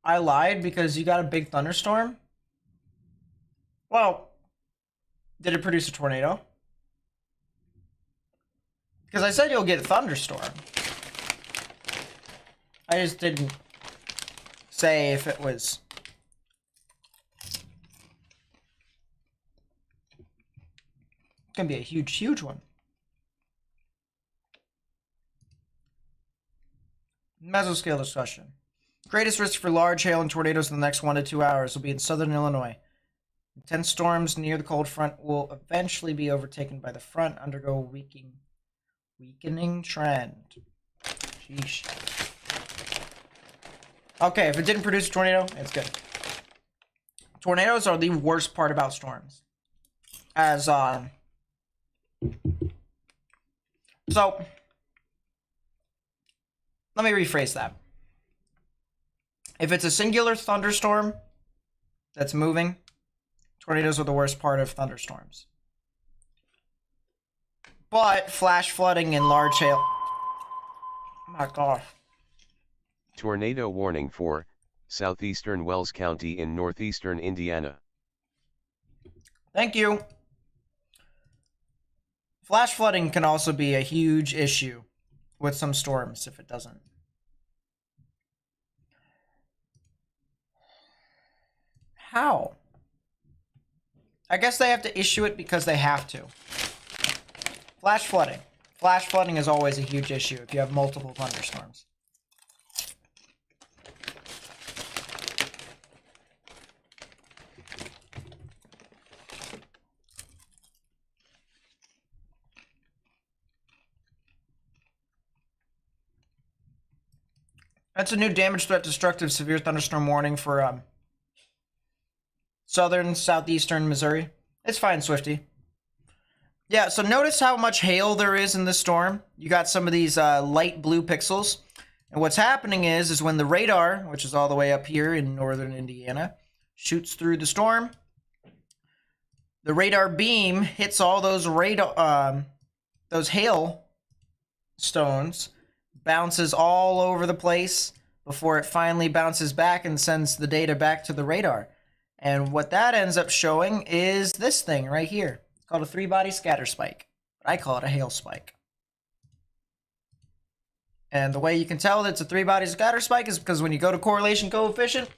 A: I lied because you got a big thunderstorm? Well, did it produce a tornado? Because I said you'll get a thunderstorm. I just didn't say if it was... It's gonna be a huge, huge one. Mesoscale discussion. Greatest risk for large hail and tornadoes in the next 1 to 2 hours will be in southern Illinois. Intense storms near the cold front will eventually be overtaken by the front, undergo weakening trend. Sheesh. Okay, if it didn't produce a tornado, it's good. Tornadoes are the worst part about storms. So, let me rephrase that. If it's a singular thunderstorm that's moving, tornadoes are the worst part of thunderstorms. But flash flooding and large hail. Oh my gosh.
B: Tornado warning for southeastern Wells County in northeastern Indiana.
A: Thank you. Flash flooding can also be a huge issue with some storms if it doesn't. How? I guess they have to issue it because they have to. Flash flooding. Flash flooding is always a huge issue if you have multiple thunderstorms. That's a new damage threat, destructive, severe thunderstorm warning for southern, southeastern Missouri. It's fine, Swifty. Yeah, so notice how much hail there is in this storm. You got some of these light blue pixels. And what's happening is when the radar, which is all the way up here in northern Indiana, shoots through the storm, the radar beam hits all those hail stones, bounces all over the place before it finally bounces back and sends the data back to the radar. And what that ends up showing is this thing right here. It's called a 3-body scatter spike. But I call it a hail spike. And the way you can tell that it's a 3-body scatter spike is because when you go to correlation coefficient,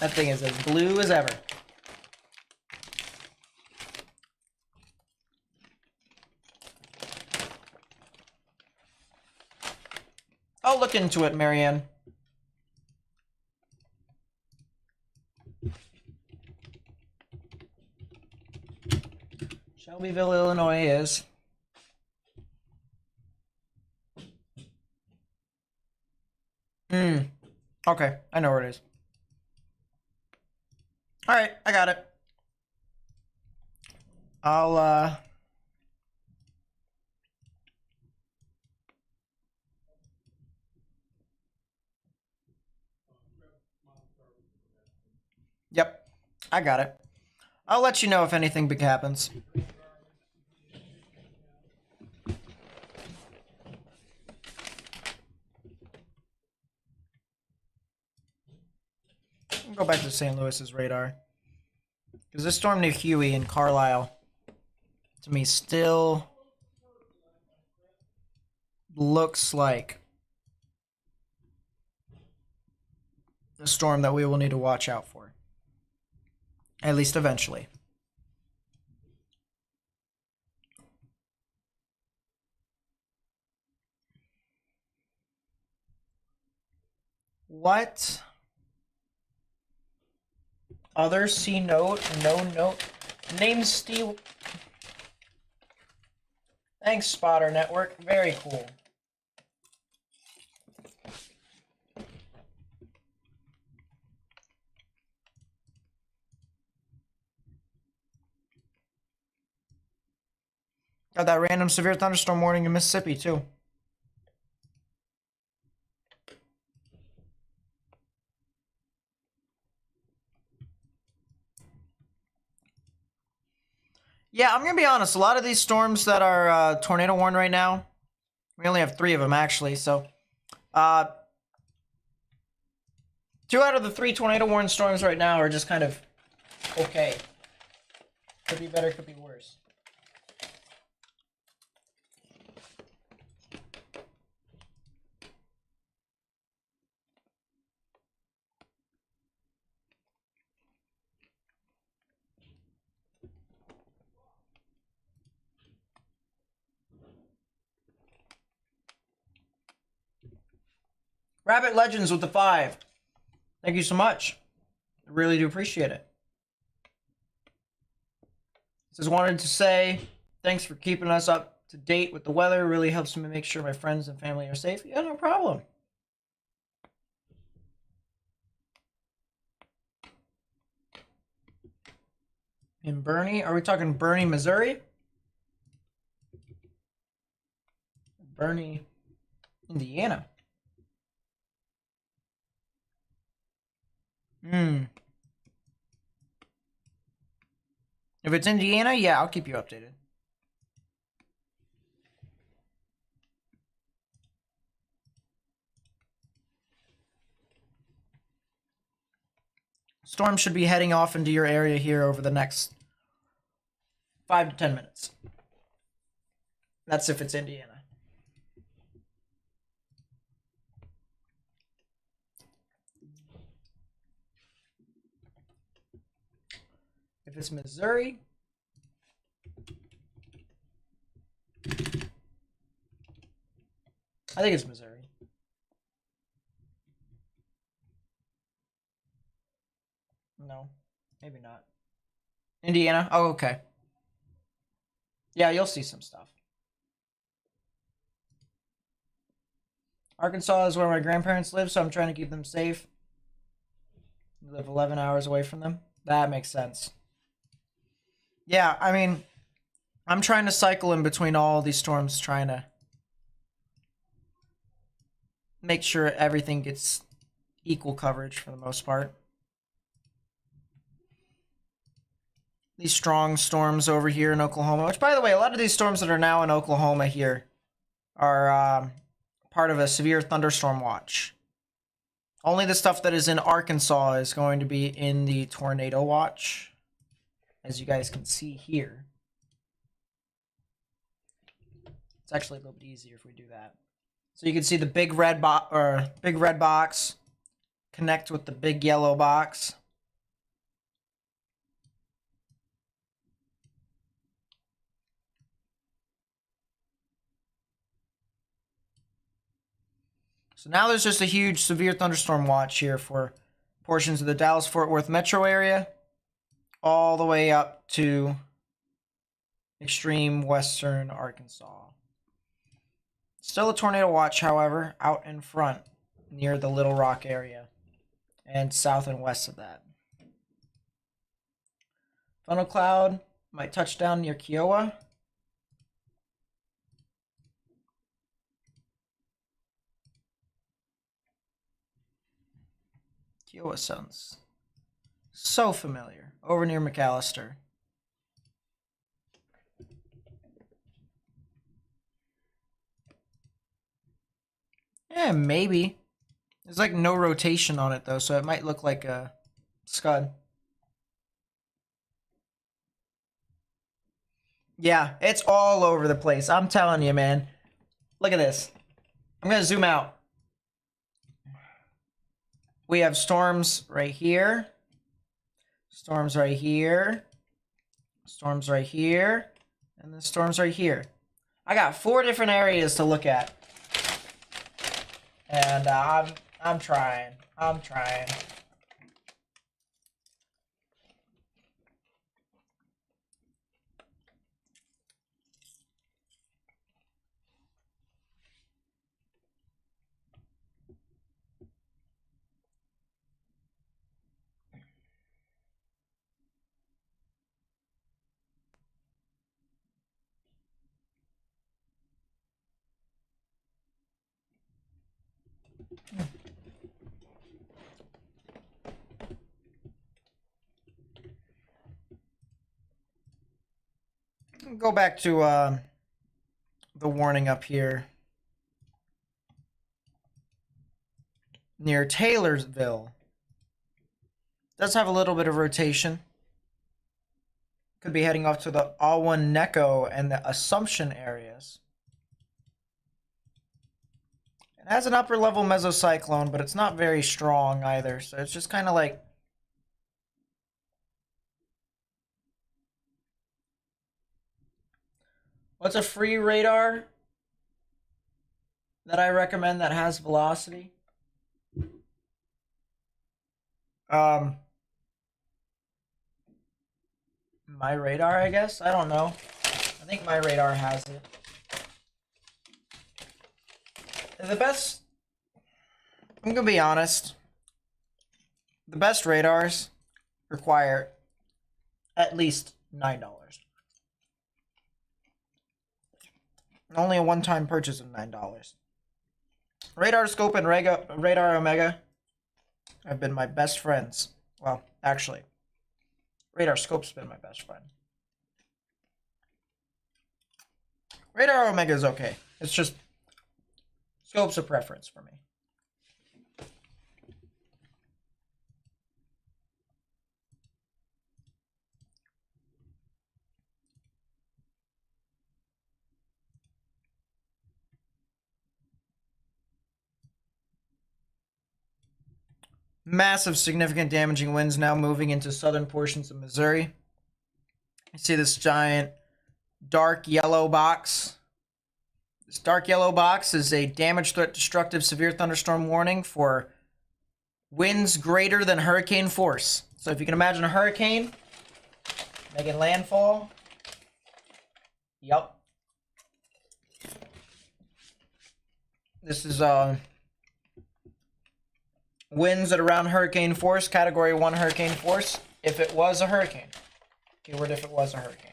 A: that thing is as blue as ever. I'll look into it, Marianne. Shelbyville, Illinois is. Okay, I know where it is. All right, I got it. I'll Yep, I got it. I'll let you know if anything big happens. I'll go back to St. Louis's radar. Because this storm near Huey and Carlisle, to me, still looks like the storm that we will need to watch out for. At least eventually. What? Other C note, no note. Name Steve. Thanks, Spotter Network. Very cool. Got that random severe thunderstorm warning in Mississippi, too. Yeah, I'm going to be honest. A lot of these storms that are tornado warned right now, we only have 3 of them, actually. So, 2 out of the 3 tornado warned storms right now are just kind of okay. Could be better, could be worse. Rabbit Legends with the 5. Thank you so much. I really do appreciate it. Just wanted to say thanks for keeping us up to date with the weather. It really helps me make sure my friends and family are safe. Yeah, no problem. In Bernie? Are we talking Bernie, Missouri? Bernie, Indiana. If it's Indiana, yeah, I'll keep you updated. Storm should be heading off into your area here over the next 5 to 10 minutes. That's if it's Indiana. If it's Missouri, I think it's Missouri. No, maybe not. Indiana? Oh, okay. Yeah, you'll see some stuff. Arkansas is where my grandparents live, so I'm trying to keep them safe. I live 11 hours away from them. That makes sense. Yeah, I mean, I'm trying to cycle in between all these storms, trying to make sure everything gets equal coverage for the most part. These strong storms over here in Oklahoma, which, by the way, a lot of these storms that are now in Oklahoma here are part of a severe thunderstorm watch. Only the stuff that is in Arkansas is going to be in the tornado watch, as you guys can see here. It's actually a little bit easier if we do that. So you can see the big red box connect with the big yellow box. So now there's just a huge severe thunderstorm watch here for portions of the Dallas-Fort Worth metro area, all the way up to extreme western Arkansas. Still a tornado watch, however, out in front near the Little Rock area and south and west of that. Funnel cloud might touch down near Kiowa. Kiowa sounds so familiar. Over near McAllister. Yeah, maybe. There's like no rotation on it though, so it might look like a scud. Yeah, it's all over the place. I'm telling you, man. Look at this. I'm going to zoom out. We have storms right here. Storms right here. Storms right here. And then storms right here. I got 4 different areas to look at. And I'm trying. I'm trying. Go back to the warning up here near Taylorsville. Does have a little bit of rotation. Could be heading off to the Alwan Necco and the Assumption areas. It has an upper level mesocyclone, but it's not very strong either, so it's just kind of like what's a free radar that I recommend that has velocity? My radar, I guess? I don't know. I think my radar has it. The best, I'm gonna be honest, the best radars require at least $9. Only a one-time purchase of $9. Radar Scope and Radar Omega have been my best friends. Well, actually, Radar Scope's been my best friend. Radar Omega is okay. It's just Scope's a preference for me. Massive, significant damaging winds now moving into southern portions of Missouri. You see this giant dark yellow box. This dark yellow box is a damage, threat, destructive, severe thunderstorm warning for winds greater than hurricane force. So if you can imagine a hurricane making landfall. Yep. This is winds at around hurricane force, category 1 hurricane force, if it was a hurricane. Keyword if it was a hurricane.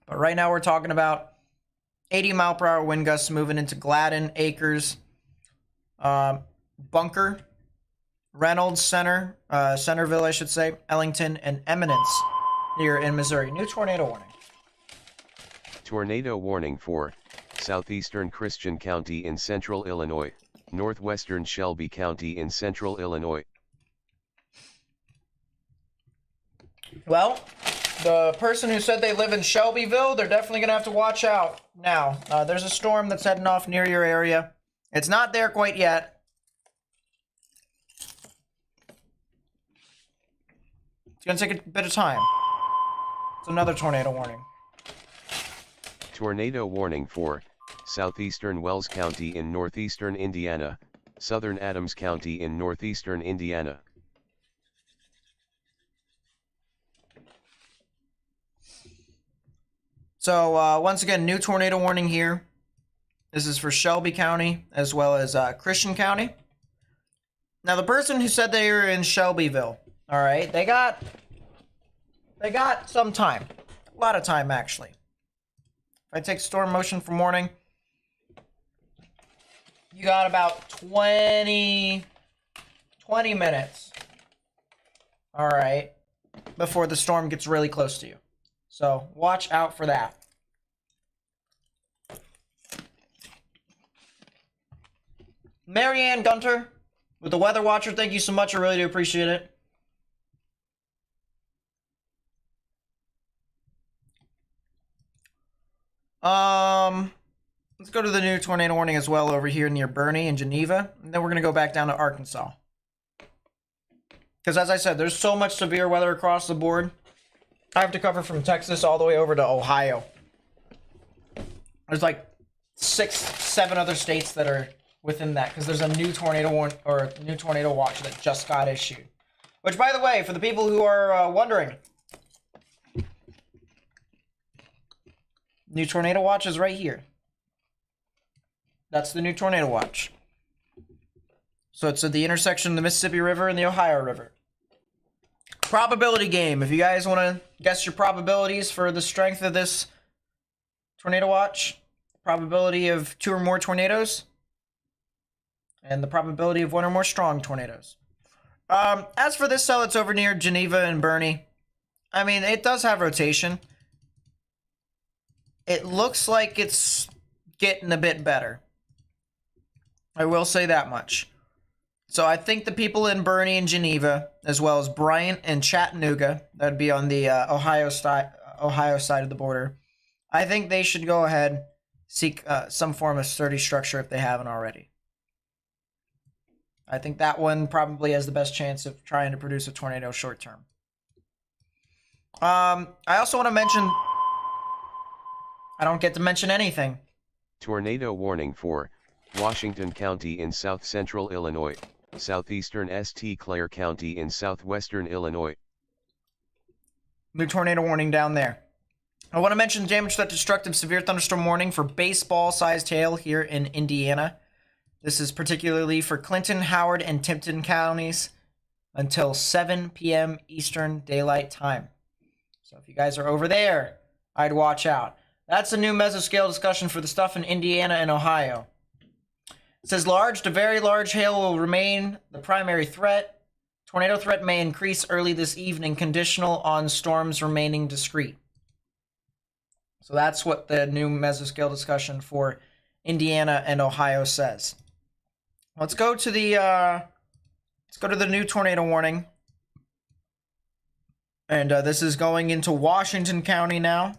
A: But right now we're talking about 80-mile-per-hour wind gusts moving into Gladden, Acres, Bunker, Reynolds, Centerville, I should say, Ellington, and Eminence here in Missouri. New tornado warning.
B: Tornado warning for southeastern Christian County in central Illinois, northwestern Shelby County in central Illinois.
A: Well, the person who said they live in Shelbyville, they're definitely going to have to watch out now. There's a storm that's heading off near your area. It's not there quite yet. It's going to take a bit of time. It's another tornado warning.
B: Tornado warning for southeastern Wells County in northeastern Indiana, southern Adams County in northeastern Indiana.
A: So, once again, new tornado warning here. This is for Shelby County as well as Christian County. Now, the person who said they were in Shelbyville, all right, they got some time. A lot of time, actually. If I take storm motion from warning, you got about 20 minutes, all right, before the storm gets really close to you. So watch out for that. Marianne Gunter with the Weather Watcher, thank you so much. I really do appreciate it. Let's go to the new tornado warning as well over here near Bernie and Geneva. And then we're going to go back down to Arkansas. Because as I said, there's so much severe weather across the board. I have to cover from Texas all the way over to Ohio. There's like 6, 7 other states that are within that because there's a new tornado warning or new tornado watch that just got issued. Which, by the way, for the people who are wondering, new tornado watch is right here. That's the new tornado watch. So it's at the intersection of the Mississippi River and the Ohio River. Probability game. If you guys want to guess your probabilities for the strength of this tornado watch, probability of 2 or more tornadoes, and the probability of 1 or more strong tornadoes. As for this cell, it's over near Geneva and Bernie. I mean, it does have rotation. It looks like it's getting a bit better. I will say that much. So I think the people in Bernie and Geneva, as well as Bryant and Chattanooga, that would be on the Ohio side of the border, I think they should go ahead, seek some form of sturdy structure if they haven't already. I think that one probably has the best chance of trying to produce a tornado short term. I also want to mention, I don't get to mention anything.
B: Tornado warning for Washington County in south central Illinois, southeastern St. Clair County in southwestern Illinois.
A: New tornado warning down there. I want to mention damage that destructive severe thunderstorm warning for baseball-sized hail here in Indiana. This is particularly for Clinton, Howard, and Tipton counties until 7 p.m. Eastern Daylight Time. So if you guys are over there, I'd watch out. That's a new mesoscale discussion for the stuff in Indiana and Ohio. It says large to very large hail will remain the primary threat. Tornado threat may increase early this evening, conditional on storms remaining discrete. So that's what the new mesoscale discussion for Indiana and Ohio says. Let's go to the new tornado warning. And this is going into Washington County now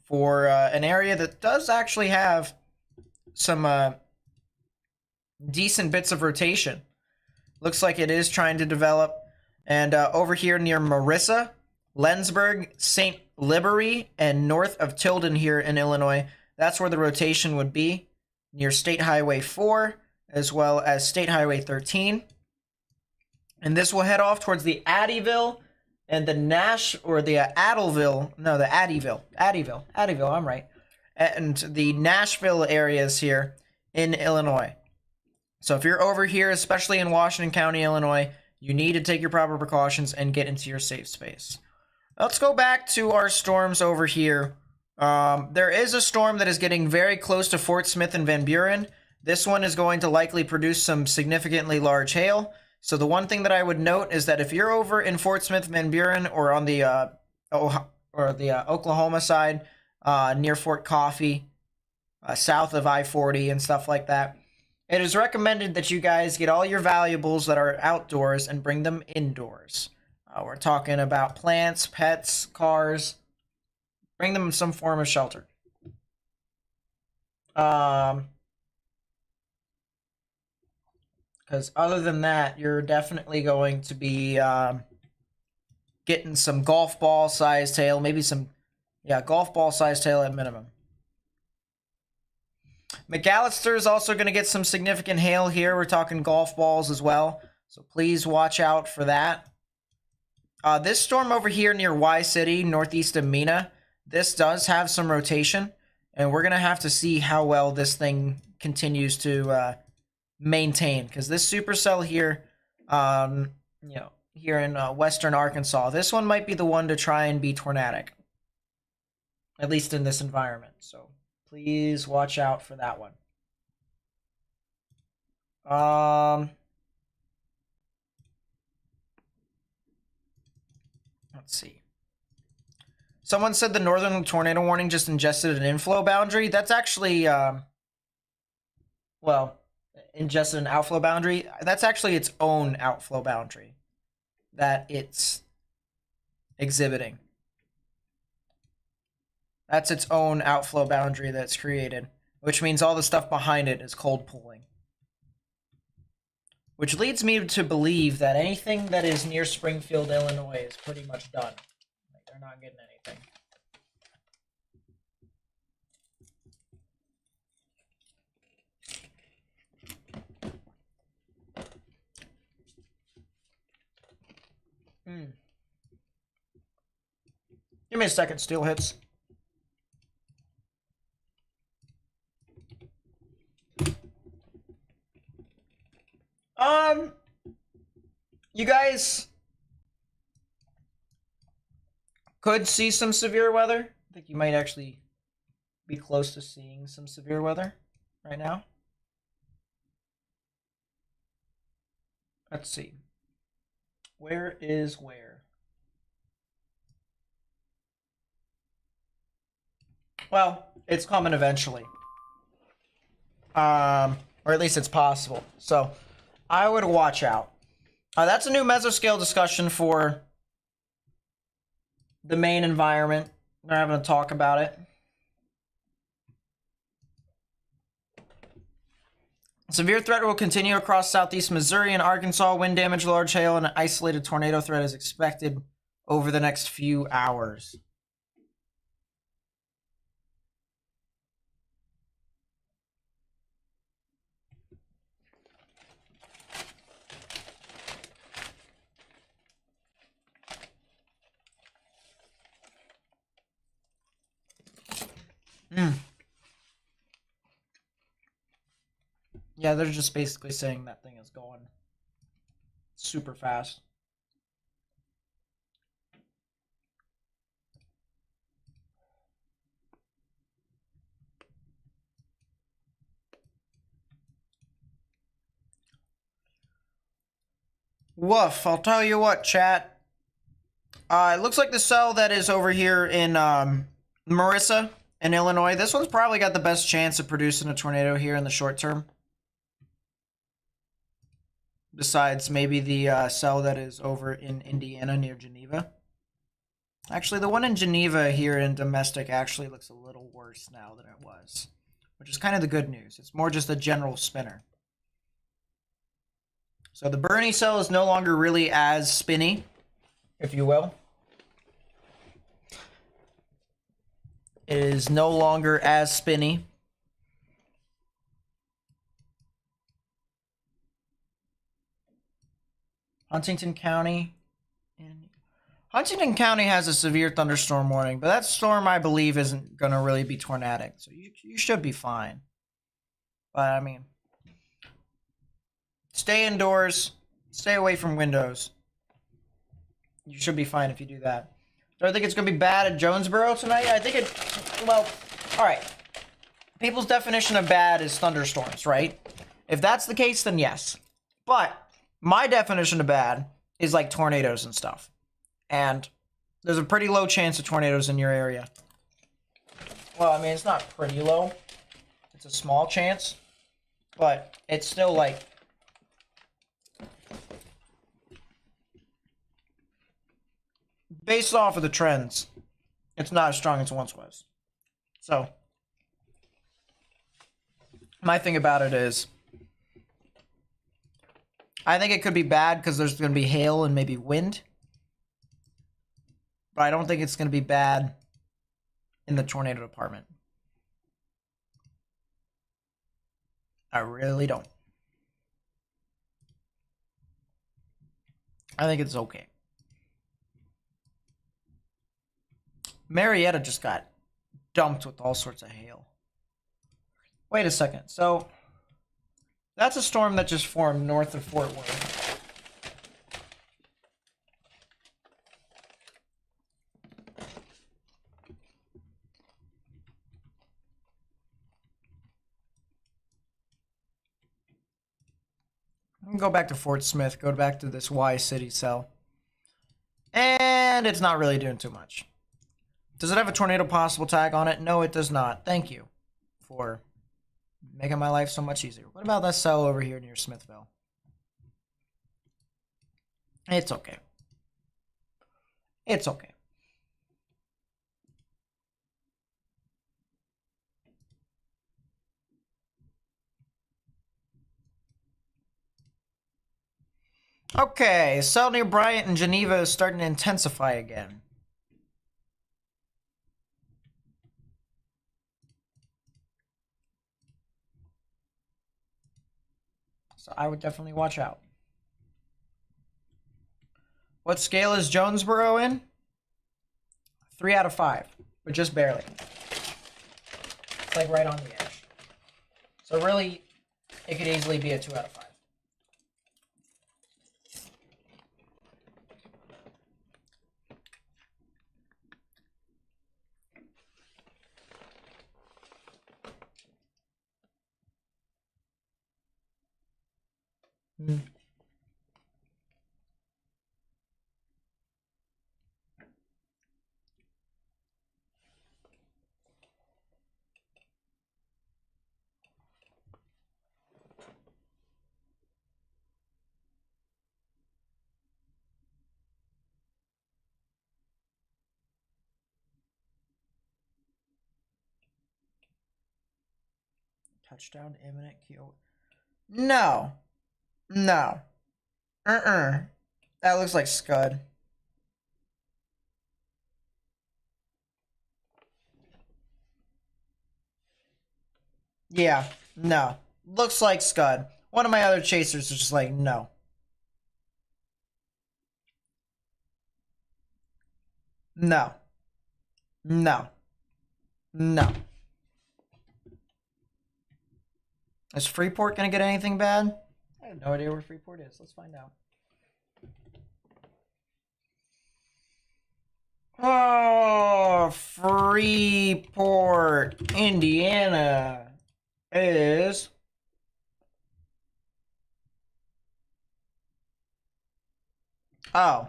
A: for an area that does actually have some decent bits of rotation. Looks like it is trying to develop. And over here near Marissa, Lensburg, St. Libery, and north of Tilden here in Illinois, that's where the rotation would be, near State Highway 4, as well as State Highway 13. And this will head off towards the Addyville and the Addyville, I'm right, and the Nashville areas here in Illinois. So if you're over here, especially in Washington County, Illinois, you need to take your proper precautions and get into your safe space. Let's go back to our storms over here. There is a storm that is getting very close to Fort Smith and Van Buren. This one is going to likely produce some significantly large hail. So the one thing that I would note is that if you're over in Fort Smith, Van Buren, or on the Oklahoma side, near Fort Coffee, south of I-40 and stuff like that, it is recommended that you guys get all your valuables that are outdoors and bring them indoors. We're talking about plants, pets, cars. Bring them some form of shelter. Because other than that, you're definitely going to be getting some golf ball sized hail, maybe some, golf ball sized hail at minimum. McAllister is also going to get some significant hail here. We're talking golf balls as well, so please watch out for that. This storm over here near Y-City, northeast of Mena, this does have some rotation, and we're going to have to see how well this thing continues to maintain, because this supercell here, here in western Arkansas, this one might be the one to try and be tornadic, at least in this environment. So please watch out for that one. Let's see. Someone said the northern tornado warning just ingested an inflow boundary. That's actually, ingested an outflow boundary. That's actually its own outflow boundary that it's exhibiting. That's its own outflow boundary that's created, which means all the stuff behind it is cold pooling. Which leads me to believe that anything that is near Springfield, Illinois is pretty much done. Like, they're not getting anything. Give me a second, steel hits. You guys could see some severe weather. I think you might actually be close to seeing some severe weather right now. Let's see. Where is where? Well, it's coming eventually. Or at least it's possible. So I would watch out. That's a new mesoscale discussion for the main environment. We're having a talk about it. Severe threat will continue across southeast Missouri and Arkansas. Wind damage, large hail, and an isolated tornado threat is expected over the next few hours. Yeah, they're just basically saying that thing is going super fast. Woof, I'll tell you what, chat. It looks like the cell that is over here in Marissa in Illinois, this one's probably got the best chance of producing a tornado here in the short term. Besides maybe the cell that is over in Indiana near Geneva. Actually, the one in Geneva here in domestic actually looks a little worse now than it was, which is kind of the good news. It's more just a general spinner. So the Bernie cell is no longer really as spinny, if you will. It is no longer as spinny. Huntington County. Huntington County has a severe thunderstorm warning, but that storm, I believe, isn't going to really be tornadic. So you should be fine. But, I mean, stay indoors. Stay away from windows. You should be fine if you do that. Do I think it's going to be bad at Jonesboro tonight? I think it... Well, all right. People's definition of bad is thunderstorms, right? If that's the case, then yes. But my definition of bad is like tornadoes and stuff. And there's a pretty low chance of tornadoes in your area. Well, I mean, it's not pretty low. It's a small chance. But it's still like... Based off of the trends, it's not as strong as it once was. So, my thing about it is, I think it could be bad because there's going to be hail and maybe wind. But I don't think it's going to be bad in the tornado department. I really don't. I think it's okay. Marietta just got dumped with all sorts of hail. Wait a second. So, that's a storm that just formed north of Fort Worth. Go back to Fort Smith. Go back to this Y City cell. And it's not really doing too much. Does it have a tornado possible tag on it? No, it does not. Thank you for making my life so much easier. What about that cell over here near Smithville? It's okay. It's okay. Okay, cell near Bryant and Geneva is starting to intensify again. So I would definitely watch out. What scale is Jonesboro in? 3 out of 5, but just barely. It's like right on the edge. So really, it could easily be a 2 out of 5. Touchdown imminent kill. No. No. That looks like Scud. Yeah. No. Looks like Scud. One of my other chasers is just like, no. No. No. No. Is Freeport gonna get anything bad? I have no idea where Freeport is. Let's find out. Oh, Freeport, Indiana is... Oh.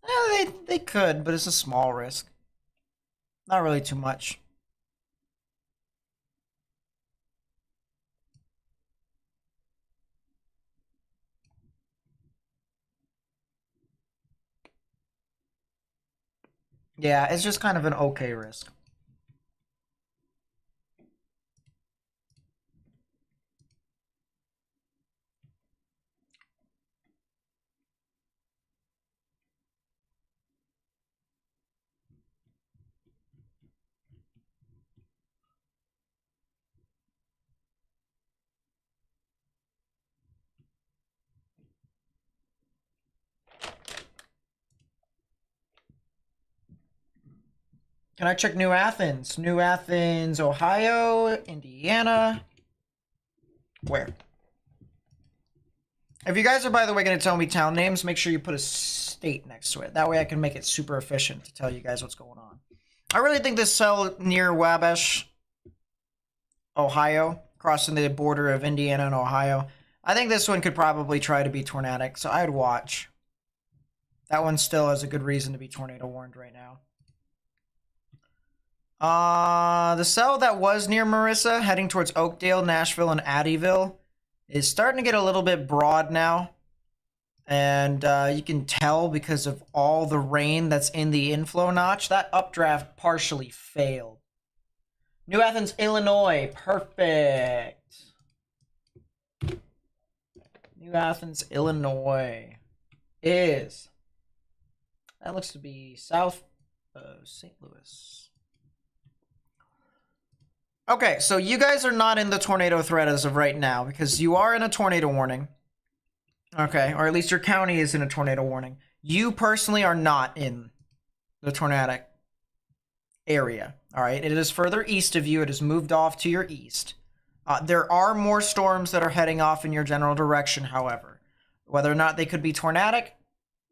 A: Yeah, they could, but it's a small risk. Not really too much. Yeah, it's just kind of an okay risk. Can I check New Athens? New Athens, Ohio, Indiana. Where? If you guys are, by the way, going to tell me town names, make sure you put a state next to it. That way I can make it super efficient to tell you guys what's going on. I really think this cell near Wabash, Ohio, crossing the border of Indiana and Ohio, I think this one could probably try to be tornadic, so I'd watch. That one still has a good reason to be tornado warned right now. The cell that was near Marissa, heading towards Oakdale, Nashville, and Addyville, is starting to get a little bit broad now. And you can tell because of all the rain that's in the inflow notch, that updraft partially failed. New Athens, Illinois, perfect. New Athens, Illinois is, that looks to be south of St. Louis. Okay, so you guys are not in the tornado threat as of right now because you are in a tornado warning. Okay, or at least your county is in a tornado warning. You personally are not in the tornadic area. All right, it is further east of you. It has moved off to your east. There are more storms that are heading off in your general direction, however. Whether or not they could be tornadic,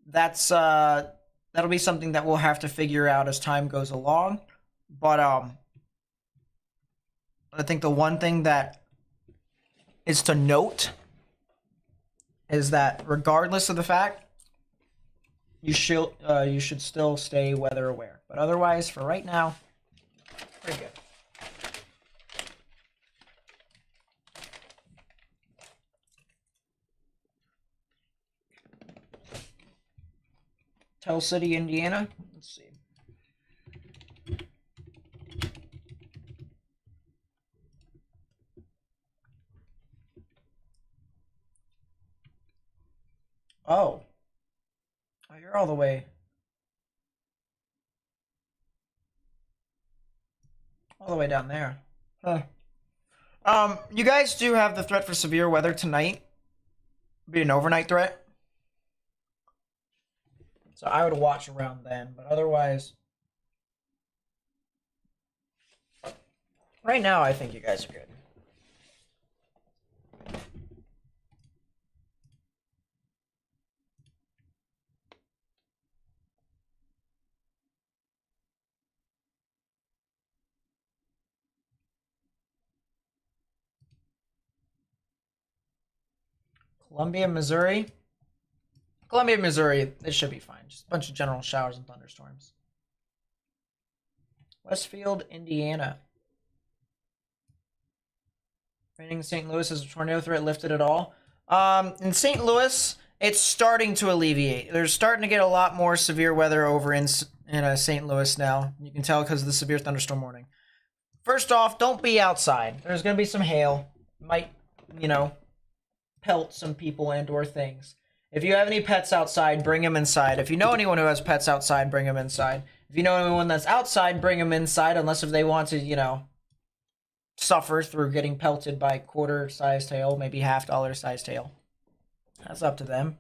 A: that's that'll be something that we'll have to figure out as time goes along. But I think the one thing that is to note is that regardless of the fact, you should still stay weather aware. But otherwise, for right now, pretty good. Tell City, Indiana. Let's see. Oh, you're all the way down there. Huh. You guys do have the threat for severe weather tonight. Be an overnight threat. So I would watch around then, but otherwise, right now I think you guys are good. Columbia, Missouri. Columbia, Missouri, it should be fine. Just a bunch of general showers and thunderstorms. Westfield, Indiana. Raining in St. Louis, is a tornado threat lifted at all? In St. Louis, it's starting to alleviate. They're starting to get a lot more severe weather over in St. Louis now. You can tell because of the severe thunderstorm warning. First off, don't be outside. There's going to be some hail. Might, pelt some people and or things. If you have any pets outside, bring them inside. If you know anyone who has pets outside, bring them inside. If you know anyone that's outside, bring them inside, unless if they want to, suffer through getting pelted by quarter-sized hail, maybe half-dollar-sized hail. That's up to them.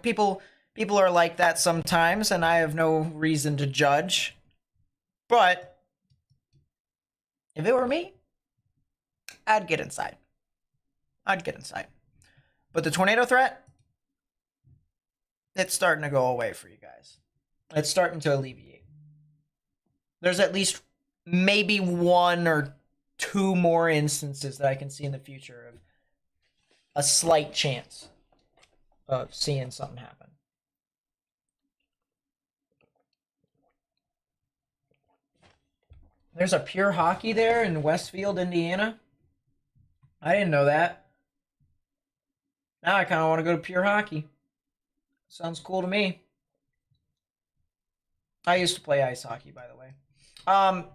A: People are like that sometimes, and I have no reason to judge. But if it were me, I'd get inside. But the tornado threat, it's starting to go away for you guys. It's starting to alleviate. There's at least maybe one or two more instances that I can see in the future of a slight chance of seeing something happen. There's a Pure Hockey there in Westfield, Indiana. I didn't know that. Now I kind of want to go to Pure Hockey. Sounds cool to me. I used to play ice hockey, by the way.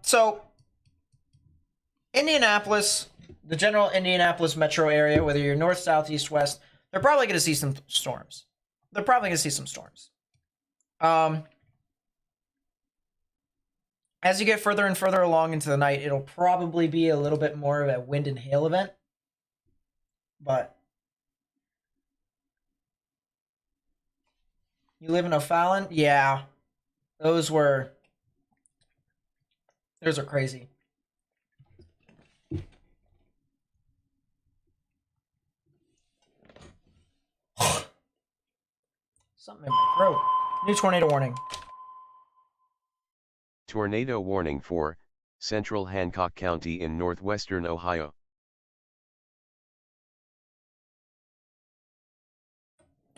A: So Indianapolis, the general Indianapolis metro area, whether you're north, south, east, west, they're probably going to see some storms. As you get further and further along into the night, it'll probably be a little bit more of a wind and hail event. But you live in O'Fallon? Yeah. Those are crazy. Something in my throat. New tornado warning.
B: Tornado warning for central Hancock County in northwestern Ohio.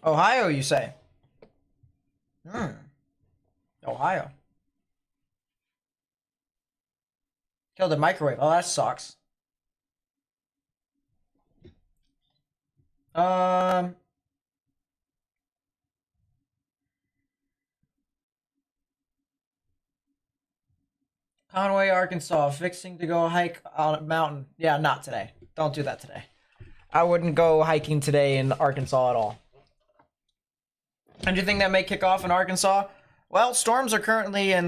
A: Ohio, you say? Ohio. Killed the microwave. Oh, that sucks. Conway, Arkansas, fixing to go hike on a mountain. Yeah, not today. Don't do that today. I wouldn't go hiking today in Arkansas at all. And do you think that may kick off in Arkansas? Well, storms are currently in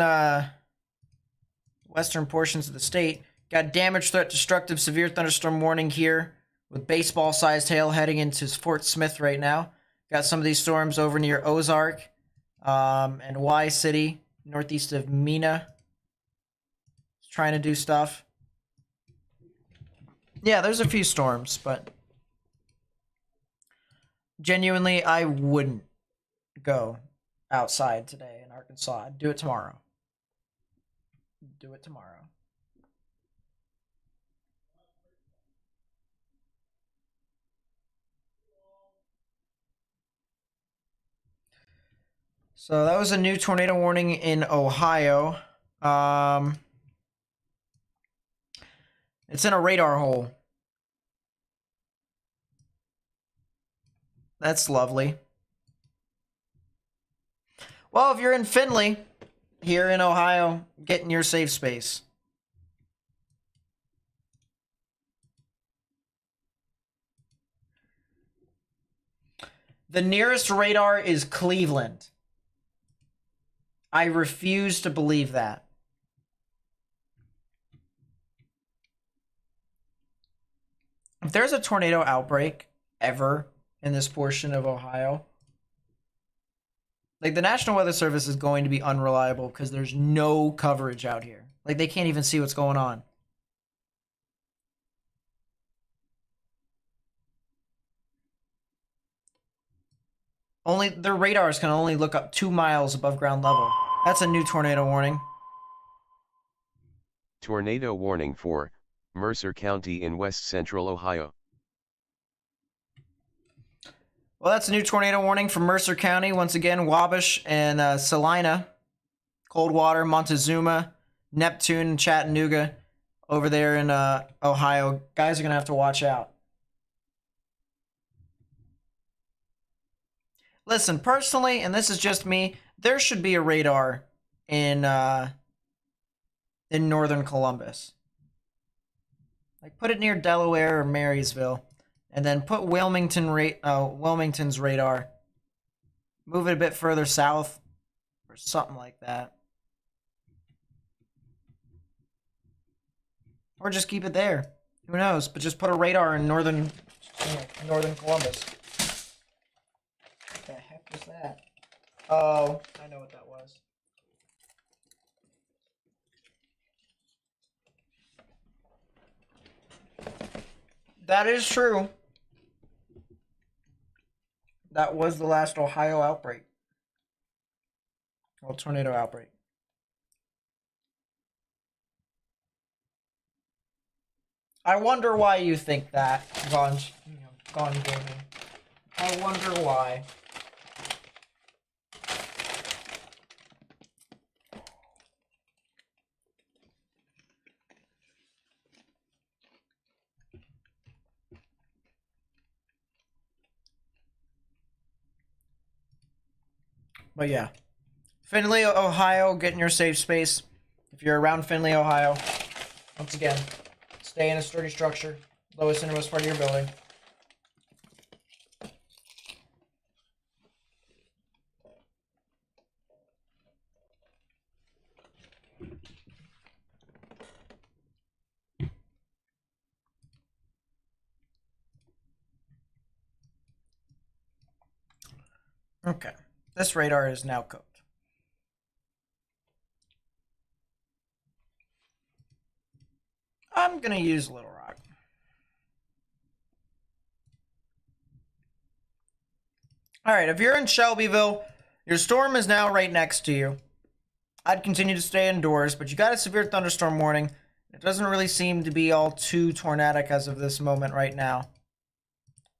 A: western portions of the state. Got damage, threat, destructive, severe thunderstorm warning here with baseball-sized hail heading into Fort Smith right now. Got some of these storms over near Ozark and Y City, northeast of Mena. Trying to do stuff. Yeah, there's a few storms, but genuinely, I wouldn't go outside today in Arkansas. I'd do it tomorrow. Do it tomorrow. So that was a new tornado warning in Ohio. It's in a radar hole. That's lovely. Well, if you're in Findlay, here in Ohio, get in your safe space. The nearest radar is Cleveland. I refuse to believe that. If there's a tornado outbreak ever in this portion of Ohio, like the National Weather Service is going to be unreliable because there's no coverage out here. Like they can't even see what's going on. Only their radars can only look up 2 miles above ground level. That's a new tornado warning.
B: Tornado warning for Mercer County in west central Ohio.
A: Well, that's a new tornado warning for Mercer County. Once again, Wabash and Salina, Coldwater, Montezuma, Neptune, and Chattanooga over there in Ohio. Guys are going to have to watch out. Listen, personally, and this is just me, there should be a radar in northern Columbus. Like, put it near Delaware or Marysville, and then put Wilmington's radar. Move it a bit further south, or something like that. Or just keep it there. Who knows? But just put a radar in northern Columbus. What the heck was that? Oh, I know what that was. That is true. That was the last Ohio outbreak. Well, tornado outbreak. I wonder why you think that, Gone Gaming. I wonder why. But yeah, Findlay, Ohio, get in your safe space. If you're around Findlay, Ohio, once again, stay in a sturdy structure. Lowest innermost part of your building. Okay, this radar is now cooked. I'm gonna use Little Rock. All right, if you're in Shelbyville, your storm is now right next to you. I'd continue to stay indoors, but you got a severe thunderstorm warning. It doesn't really seem to be all too tornadic as of this moment right now.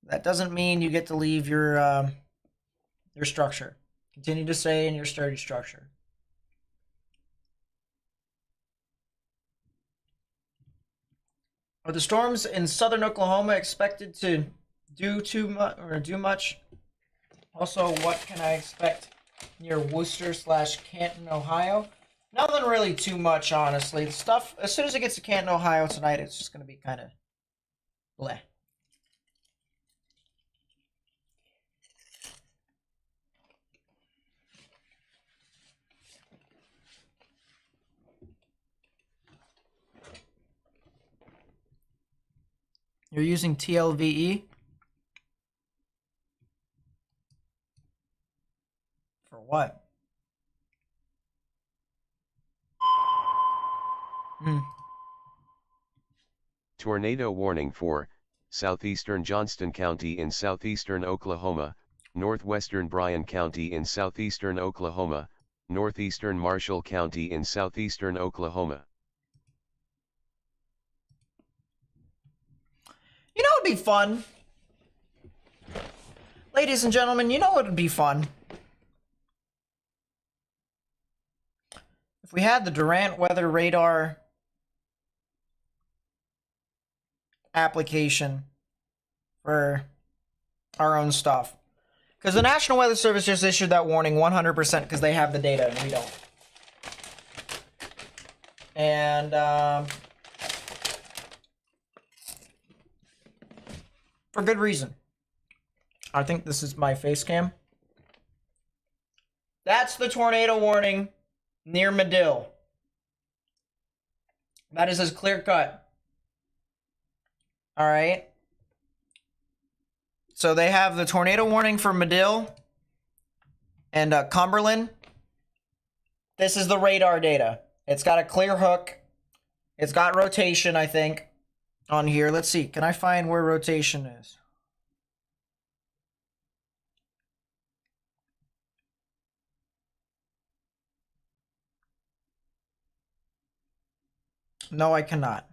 A: That doesn't mean you get to leave your structure. Continue to stay in your sturdy structure. Are the storms in southern Oklahoma expected to do much? Also, what can I expect near Worcester / Canton, Ohio? Nothing really too much, honestly. The stuff, as soon as it gets to Canton, Ohio tonight, it's just going to be kind of bleh. You're using TLVE? For what?
B: Tornado warning for southeastern Johnston County in southeastern Oklahoma, northwestern Bryan County in southeastern Oklahoma, northeastern Marshall County in southeastern Oklahoma.
A: You know what would be fun? Ladies and gentlemen, you know what would be fun? If we had the Durant Weather Radar application for our own stuff. Because the National Weather Service just issued that warning 100% because they have the data and we don't. And, for good reason. I think this is my face cam. That's the tornado warning near Medill. That is as clear cut. All right. So they have the tornado warning for Medill and Cumberland. This is the radar data. It's got a clear hook. It's got rotation, I think, on here. Let's see. Can I find where rotation is? No, I cannot.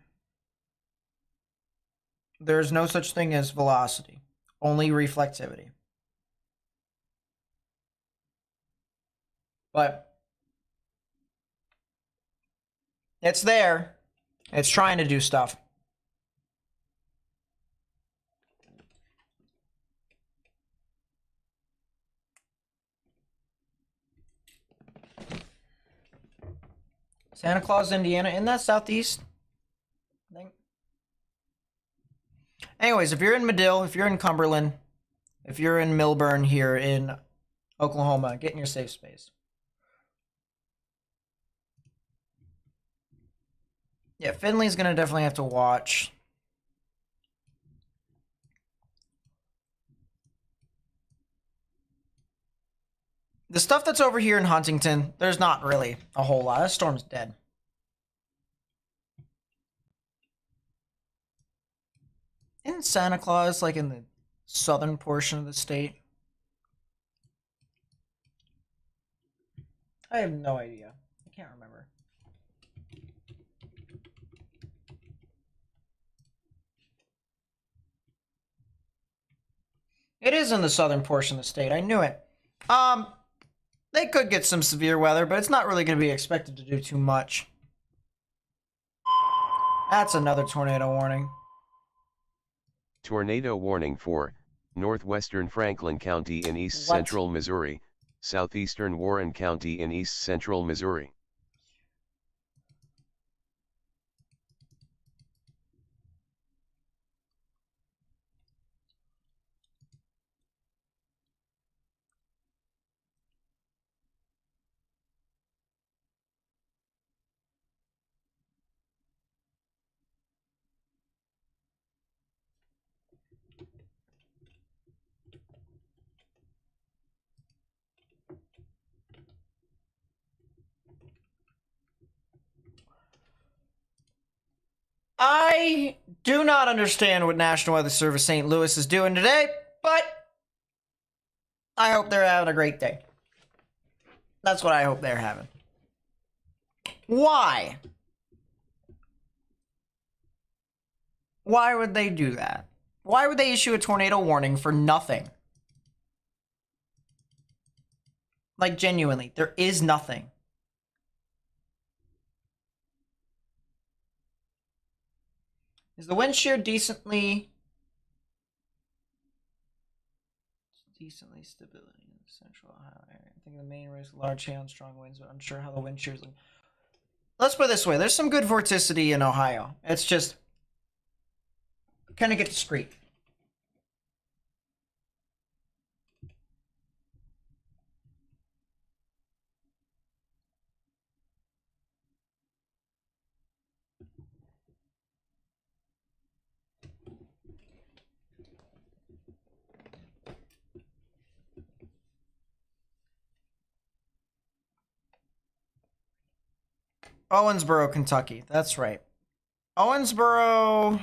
A: There's no such thing as velocity, only reflectivity. But it's there. It's trying to do stuff. Santa Claus, Indiana. Isn't that southeast? I think. Anyways, if you're in Medill, if you're in Cumberland, if you're in Milburn here in Oklahoma, get in your safe space. Yeah, Finley's going to definitely have to watch. The stuff that's over here in Huntington, there's not really a whole lot. That storm's dead. Isn't Santa Claus like in the southern portion of the state? I have no idea. I can't remember. It is in the southern portion of the state. I knew it. They could get some severe weather, but it's not really going to be expected to do too much. That's another tornado warning.
B: Tornado warning for northwestern Franklin County in east central Missouri, southeastern Warren County in east central Missouri.
A: I do not understand what National Weather Service St. Louis is doing today, but I hope they're having a great day. That's what I hope they're having. Why? Why would they do that? Why would they issue a tornado warning for nothing? Like, genuinely, there is nothing. Is the wind shear decently stability in the central Ohio area? I think the main risk large hail and strong winds, but I'm unsure how the wind shears. Let's put it this way: there's some good vorticity in Ohio. It's just kind of get discreet. Owensboro, Kentucky. That's right. Owensboro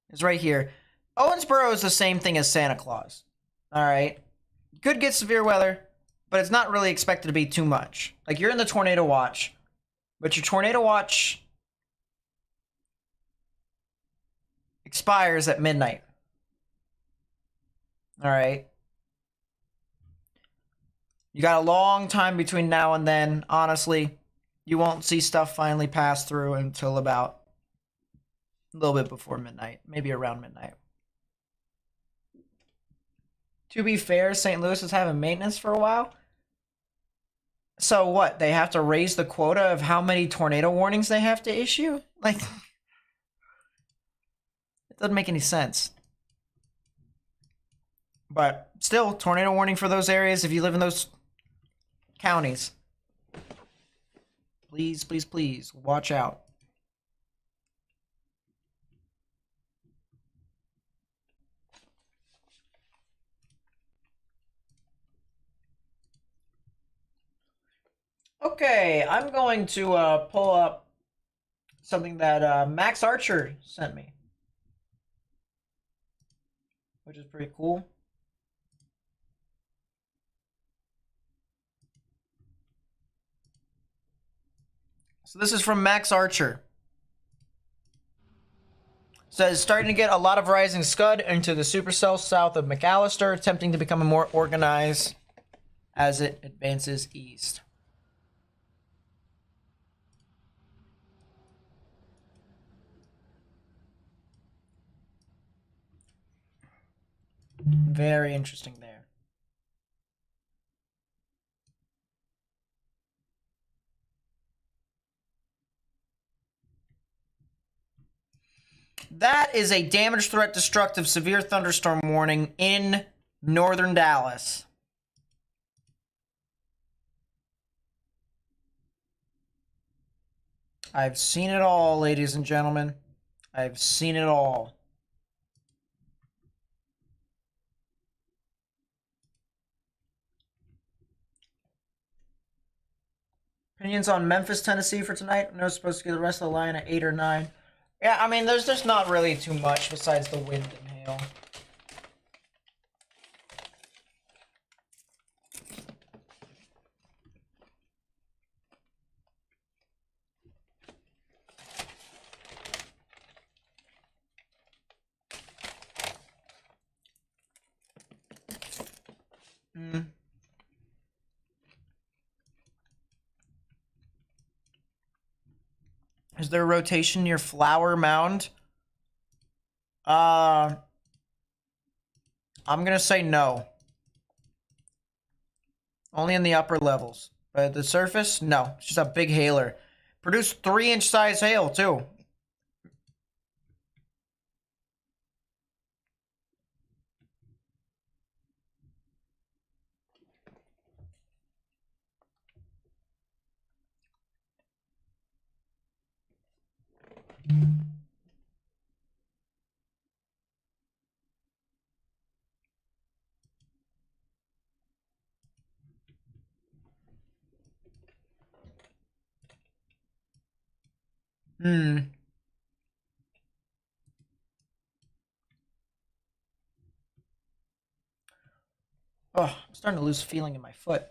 A: is right here. Owensboro is the same thing as Santa Claus. All right. Could get severe weather, but it's not really expected to be too much. Like, you're in the tornado watch, but your tornado watch expires at midnight. All right. You got a long time between now and then, honestly. You won't see stuff finally pass through until about a little bit before midnight, maybe around midnight. To be fair, St. Louis is having maintenance for a while. So what? They have to raise the quota of how many tornado warnings they have to issue? Like, it doesn't make any sense. But still, tornado warning for those areas if you live in those counties. Please, please, please, watch out. Okay, I'm going to pull up something that Max Archer sent me, which is pretty cool. So this is from Max Archer. Says, starting to get a lot of rising scud into the supercell south of McAllister, attempting to become more organized as it advances east. Very interesting there. That is a damage threat destructive severe thunderstorm warning in northern Dallas. I've seen it all, ladies and gentlemen. I've seen it all. Opinions on Memphis, Tennessee for tonight? I know it's supposed to get the rest of the line at 8 or 9. Yeah, I mean, there's just not really too much besides the wind and hail. Is there a rotation near Flower Mound? I'm gonna say no. Only in the upper levels. But the surface, no. It's just a big hailer. Produced 3-inch size hail, too. Oh, I'm starting to lose feeling in my foot.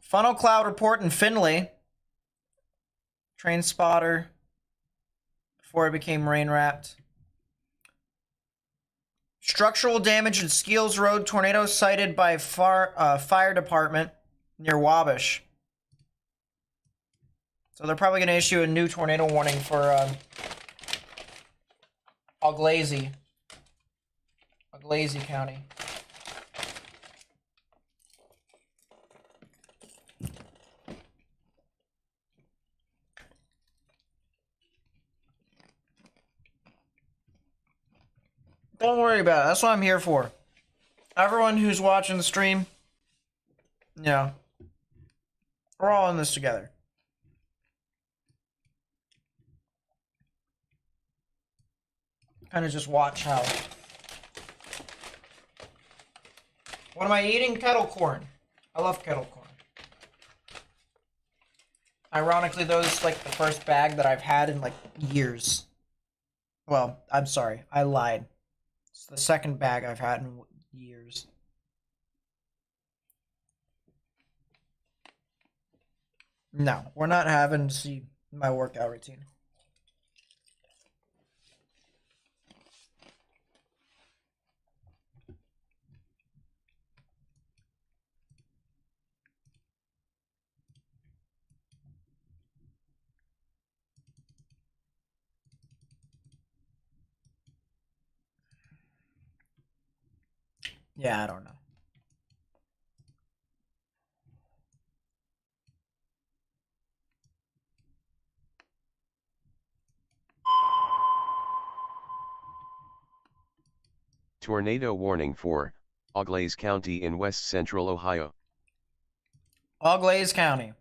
A: Funnel cloud report in Finley. Train spotter. Before it became rain wrapped. Structural damage at Skeels Road. Tornado sighted by fire department near Wabash. So they're probably going to issue a new tornado warning for Auglaize County. Don't worry about it. That's what I'm here for. Everyone who's watching the stream, yeah, we're all in this together. Kind of just watch how. What am I eating? Kettle corn. I love kettle corn. Ironically, though, this is like the first bag that I've had in like years. Well, I'm sorry. I lied. It's the second bag I've had in years. No, we're not having to see my workout routine. Yeah, I don't know.
B: Tornado warning for Auglaize County in west central Ohio.
A: Auglaize County.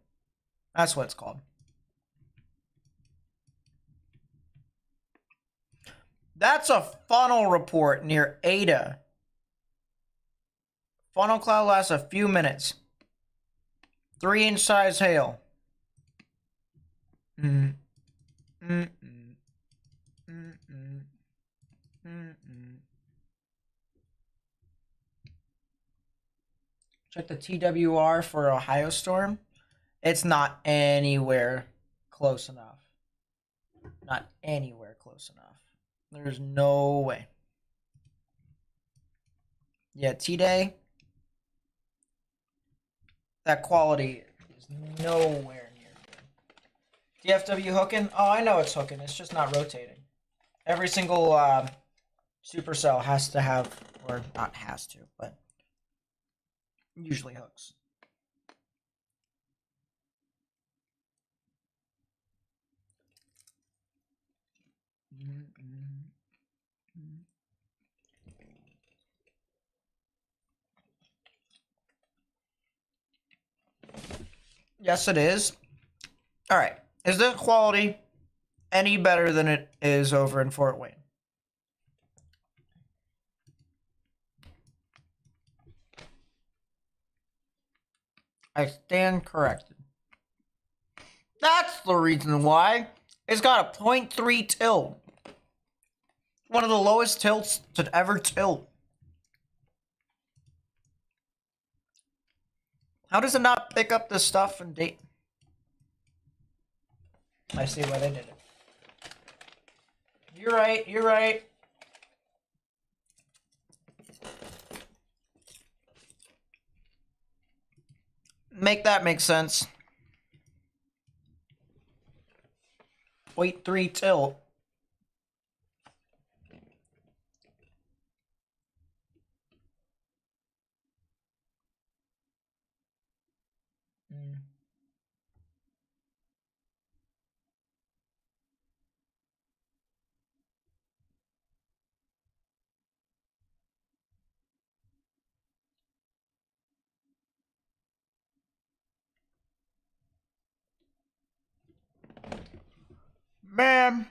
A: That's what it's called. That's a funnel report near Ada. Funnel cloud lasts a few minutes. 3-inch size hail. Check the TWR for Ohio storm. It's not anywhere close enough. Not anywhere close enough. There's no way. Yeah, T-Day. That quality is nowhere near good. DFW hooking? Oh, I know it's hooking. It's just not rotating. Every single supercell has to have, or not has to, but usually hooks. Yes, it is. All right. Is the quality any better than it is over in Fort Wayne? I stand corrected. That's the reason why. It's got a 0.3 tilt. One of the lowest tilts to ever tilt. How does it not pick up this stuff and date? I see why they did it. You're right, you're right. Make that make sense. Wait 3 tilt. Man,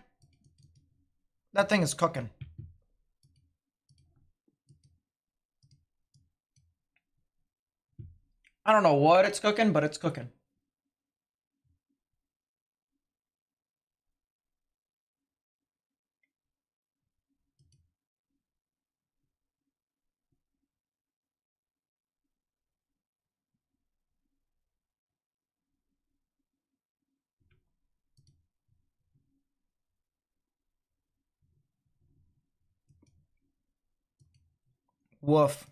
A: that thing is cooking. I don't know what it's cooking, but it's cooking. Woof.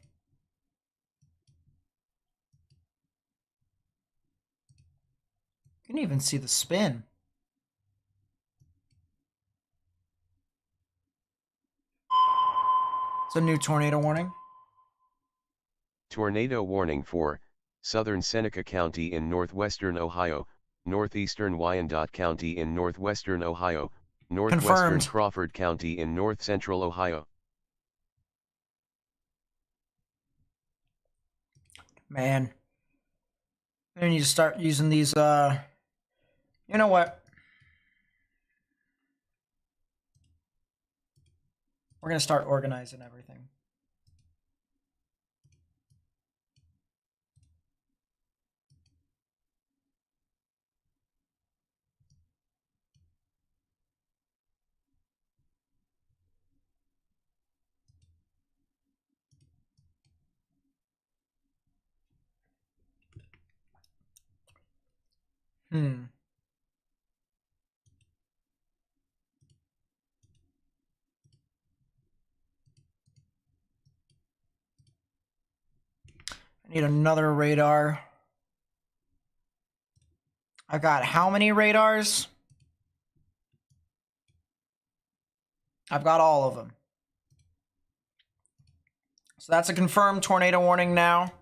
A: You can even see the spin. It's a new tornado warning.
B: Tornado warning for southern Seneca County in northwestern Ohio, northeastern Wyandotte County in northwestern Ohio, northwestern
A: Confirmed.
B: Crawford County in north central Ohio.
A: Man. I need to start using these, you know what? We're gonna start organizing everything. I need another radar. I got how many radars? I've got all of them. So that's a confirmed tornado warning now.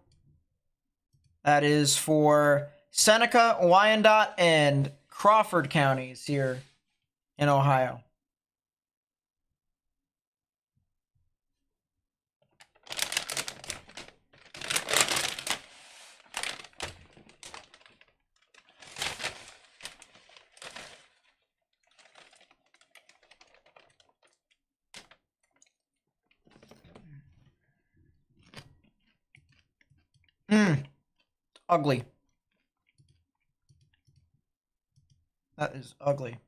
A: That is for Seneca, Wyandotte, and Crawford counties here in Ohio. Ugly. That is ugly.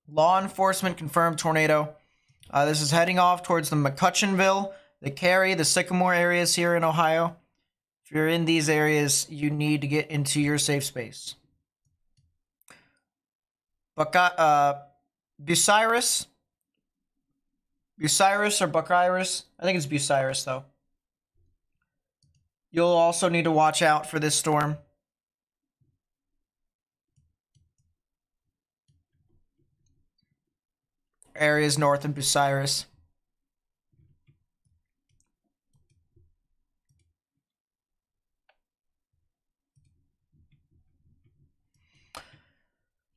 A: Law enforcement confirmed tornado. This is heading off towards the McCutcheonville, the Cary, the Sycamore areas here in Ohio. If you're in these areas, you need to get into your safe space. Bucyrus? Bucyrus or Bucyrus? I think it's Bucyrus, though. You'll also need to watch out for this storm. Areas north of Bucyrus.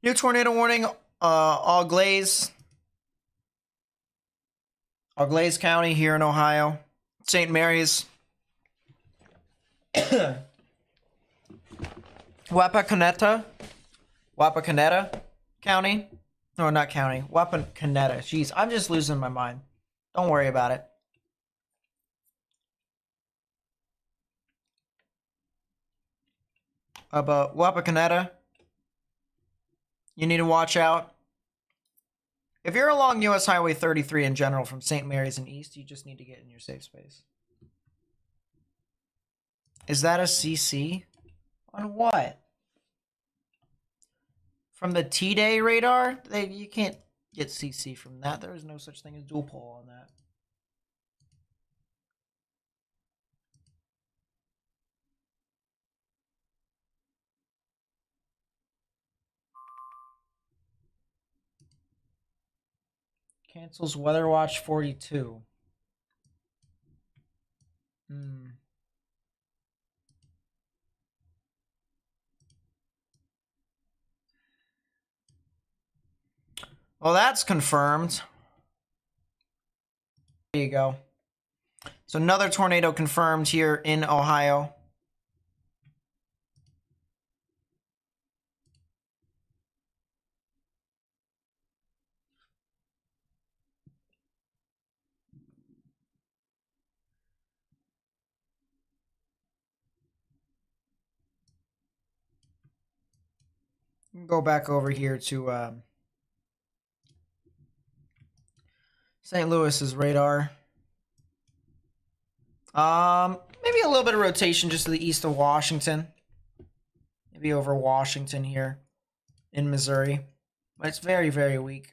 A: New tornado warning, Auglaize County here in Ohio. St. Mary's. Wapakoneta County. No, not county. Wapakoneta. Jeez, I'm just losing my mind. Don't worry about it. But Wapakoneta, you need to watch out. If you're along US Highway 33 in general from St. Mary's and east, you just need to get in your safe space. Is that a CC? On what? From the T-Day radar, you can't get CC from that. There is no such thing as dual pole on that. Cancels Weather Watch 42. Well, that's confirmed. There you go. So another tornado confirmed here in Ohio. Go back over here to St. Louis's radar. Maybe a little bit of rotation just to the east of Washington. Maybe over Washington here in Missouri. But it's very, very weak.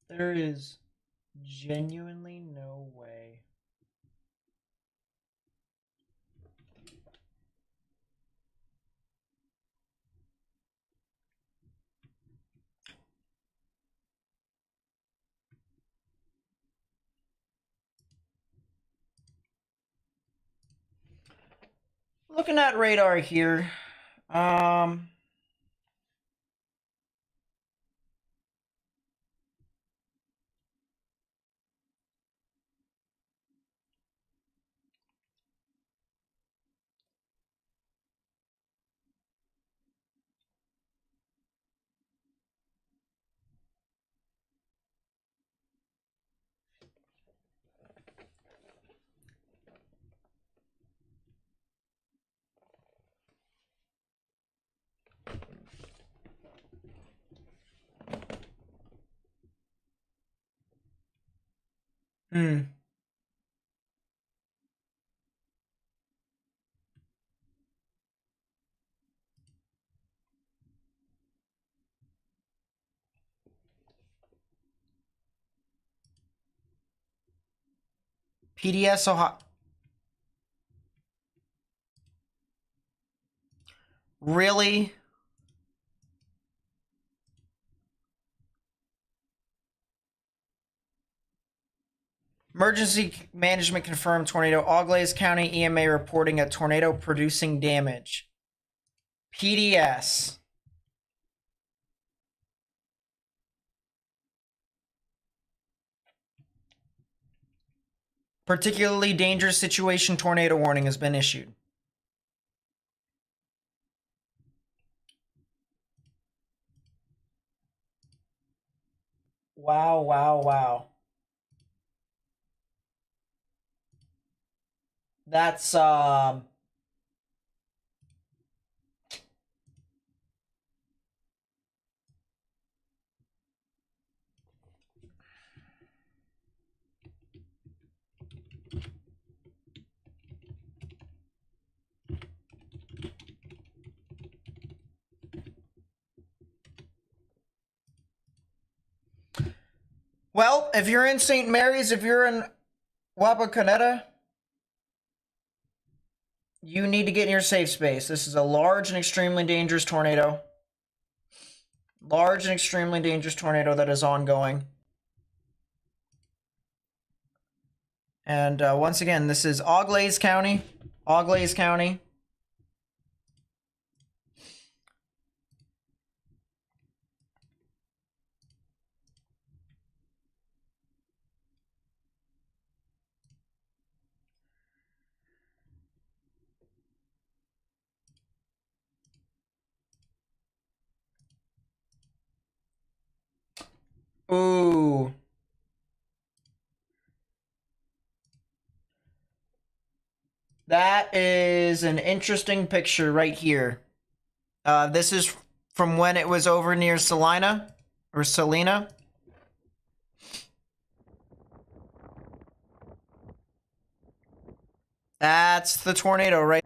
A: There is genuinely no way. Looking at radar here. PDS Ohio. Really? Emergency management confirmed tornado. Auglaize County EMA reporting a tornado producing damage. PDS. Particularly dangerous situation tornado warning has been issued. Wow, wow, wow. That's well, if you're in St. Mary's, if you're in Wapakoneta, you need to get in your safe space. This is a large and extremely dangerous tornado. Large and extremely dangerous tornado that is ongoing. And once again, this is Auglaize County. Auglaize County. That is an interesting picture right here. This is from when it was over near Salina or Salina. That's the tornado, right?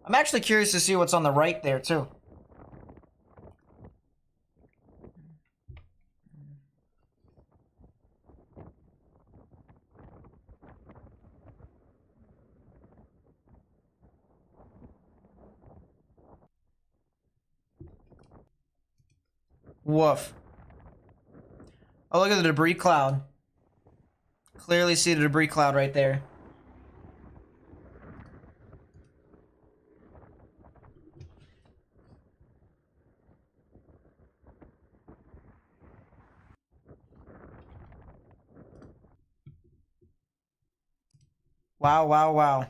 A: I'm actually curious to see what's on the right there, too. Woof. Oh, look at the debris cloud. Clearly see the debris cloud right there. Wow, wow, wow.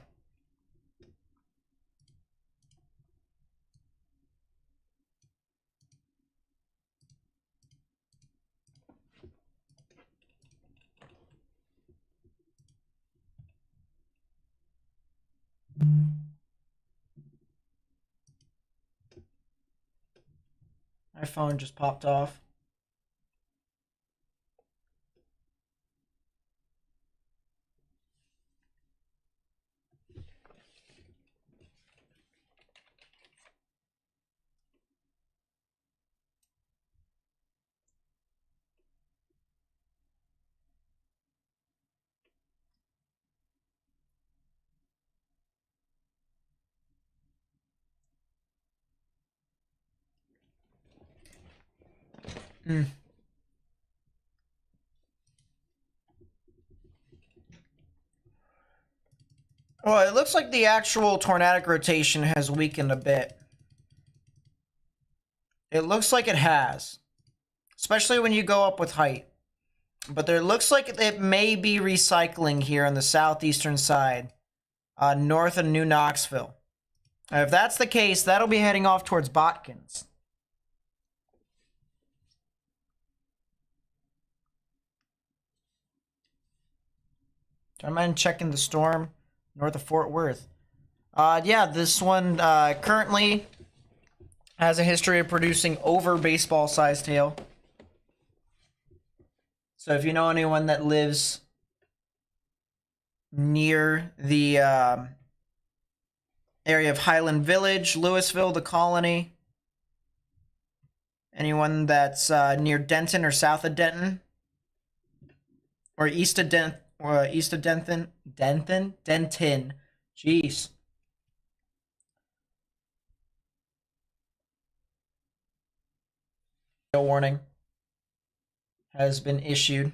A: My phone just popped off. Hmm. Well, it looks like the actual tornadic rotation has weakened a bit. It looks like it has. Especially when you go up with height. But there looks like it may be recycling here on the southeastern side. North of New Knoxville. If that's the case, that'll be heading off towards Botkins. Don't mind checking the storm north of Fort Worth. Yeah, this one currently has a history of producing over baseball-sized hail. So if you know anyone that lives near the area of Highland Village, Louisville, the Colony, anyone that's near Denton or south of Denton, or east of Denton, Denton. Jeez. Warning has been issued.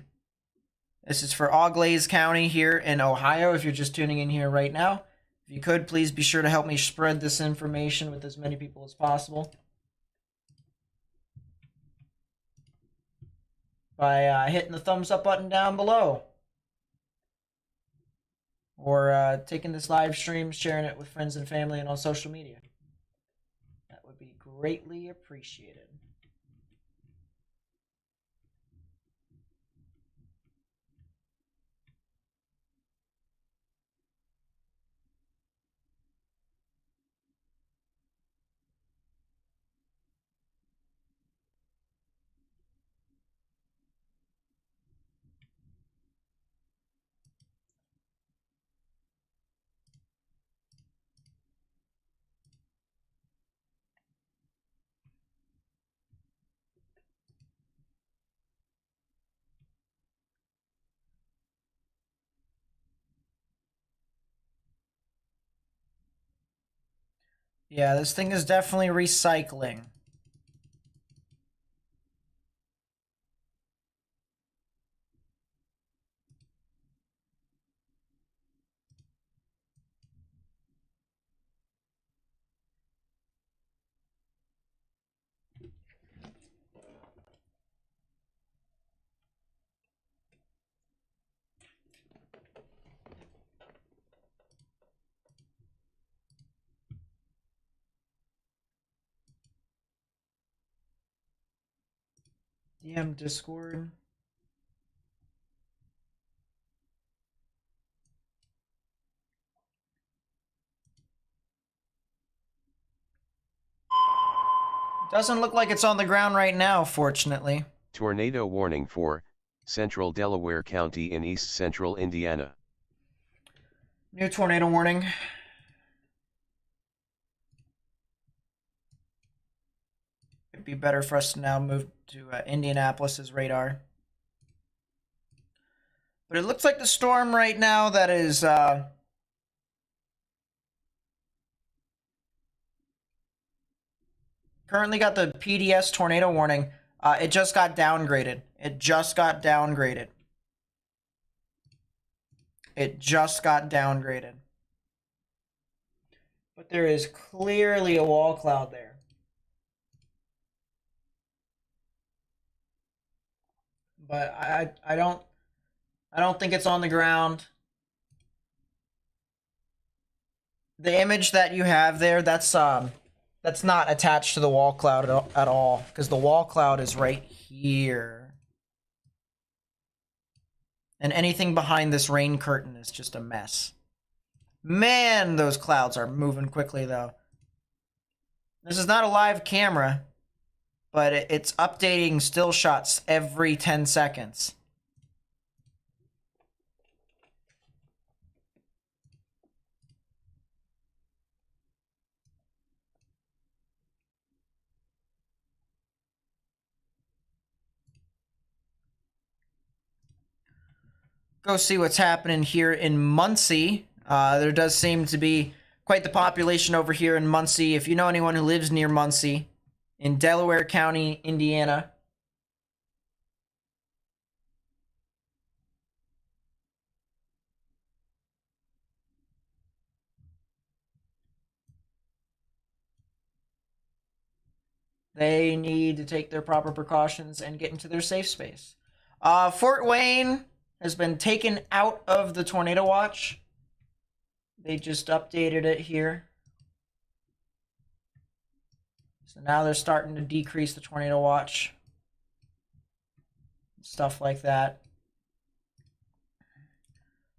A: This is for Auglaize County here in Ohio. If you're just tuning in here right now, if you could, please be sure to help me spread this information with as many people as possible by hitting the thumbs up button down below, or taking this live stream, sharing it with friends and family and on social media. That would be greatly appreciated. Yeah, this thing is definitely recycling. DM Discord. Doesn't look like it's on the ground right now, fortunately.
B: Tornado warning for central Delaware County in east central Indiana.
A: New tornado warning. It'd be better for us to now move to Indianapolis's radar. But it looks like the storm right now that is currently got the PDS tornado warning. It just got downgraded. It just got downgraded. It just got downgraded. But there is clearly a wall cloud there. But I don't think it's on the ground. The image that you have there, that's not attached to the wall cloud at all, because the wall cloud is right here. And anything behind this rain curtain is just a mess. Man, those clouds are moving quickly, though. This is not a live camera, but it's updating still shots every 10 seconds. Go see what's happening here in Muncie. There does seem to be quite the population over here in Muncie. If you know anyone who lives near Muncie, in Delaware County, Indiana. They need to take their proper precautions and get into their safe space. Fort Wayne has been taken out of the tornado watch. They just updated it here. So now they're starting to decrease the tornado watch. Stuff like that.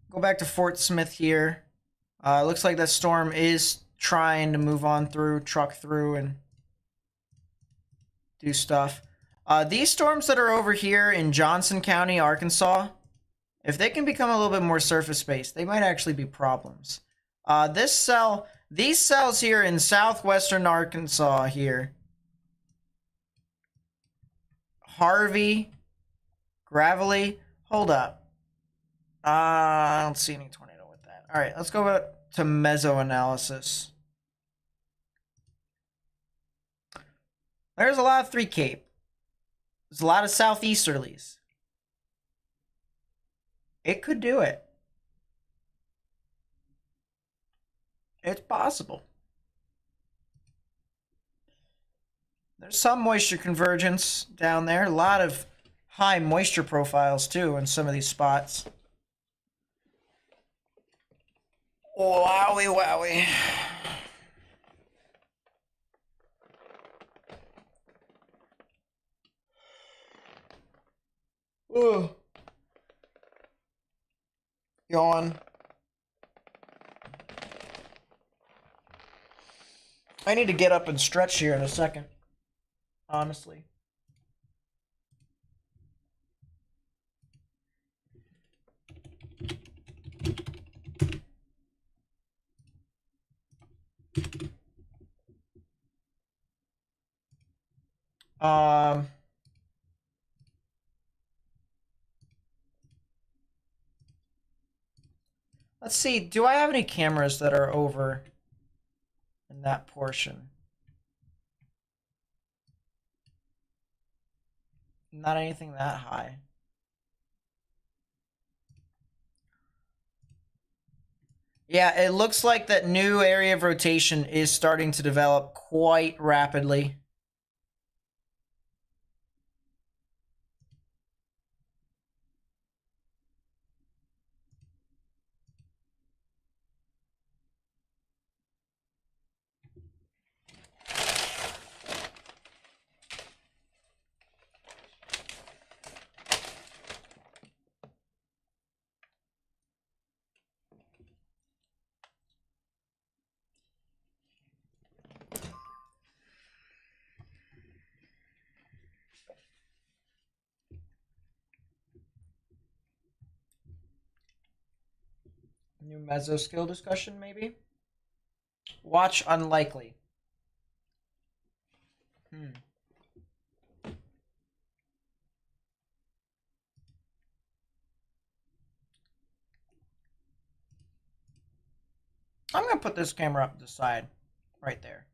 A: Go back to Fort Smith here. Looks like that storm is trying to move on through, truck through, and do stuff. These storms that are over here in Johnson County, Arkansas, if they can become a little bit more surface-based, they might actually be problems. These cells here in southwestern Arkansas here, Harvey, Gravelly, hold up. I don't see any tornado with that. All right, let's go back to mesoanalysis. There's a lot of 3 Cape. There's a lot of southeasterlies. It could do it. It's possible. There's some moisture convergence down there. A lot of high moisture profiles, too, in some of these spots. Wowie, wowie. Ooh. Yawn. I need to get up and stretch here in a second. Honestly. Let's see. Do I have any cameras that are over in that portion? Not anything that high. Yeah, it looks like that new area of rotation is starting to develop quite rapidly. New meso skill discussion, maybe? Watch unlikely. I'm going to put this camera up to the side. Right there.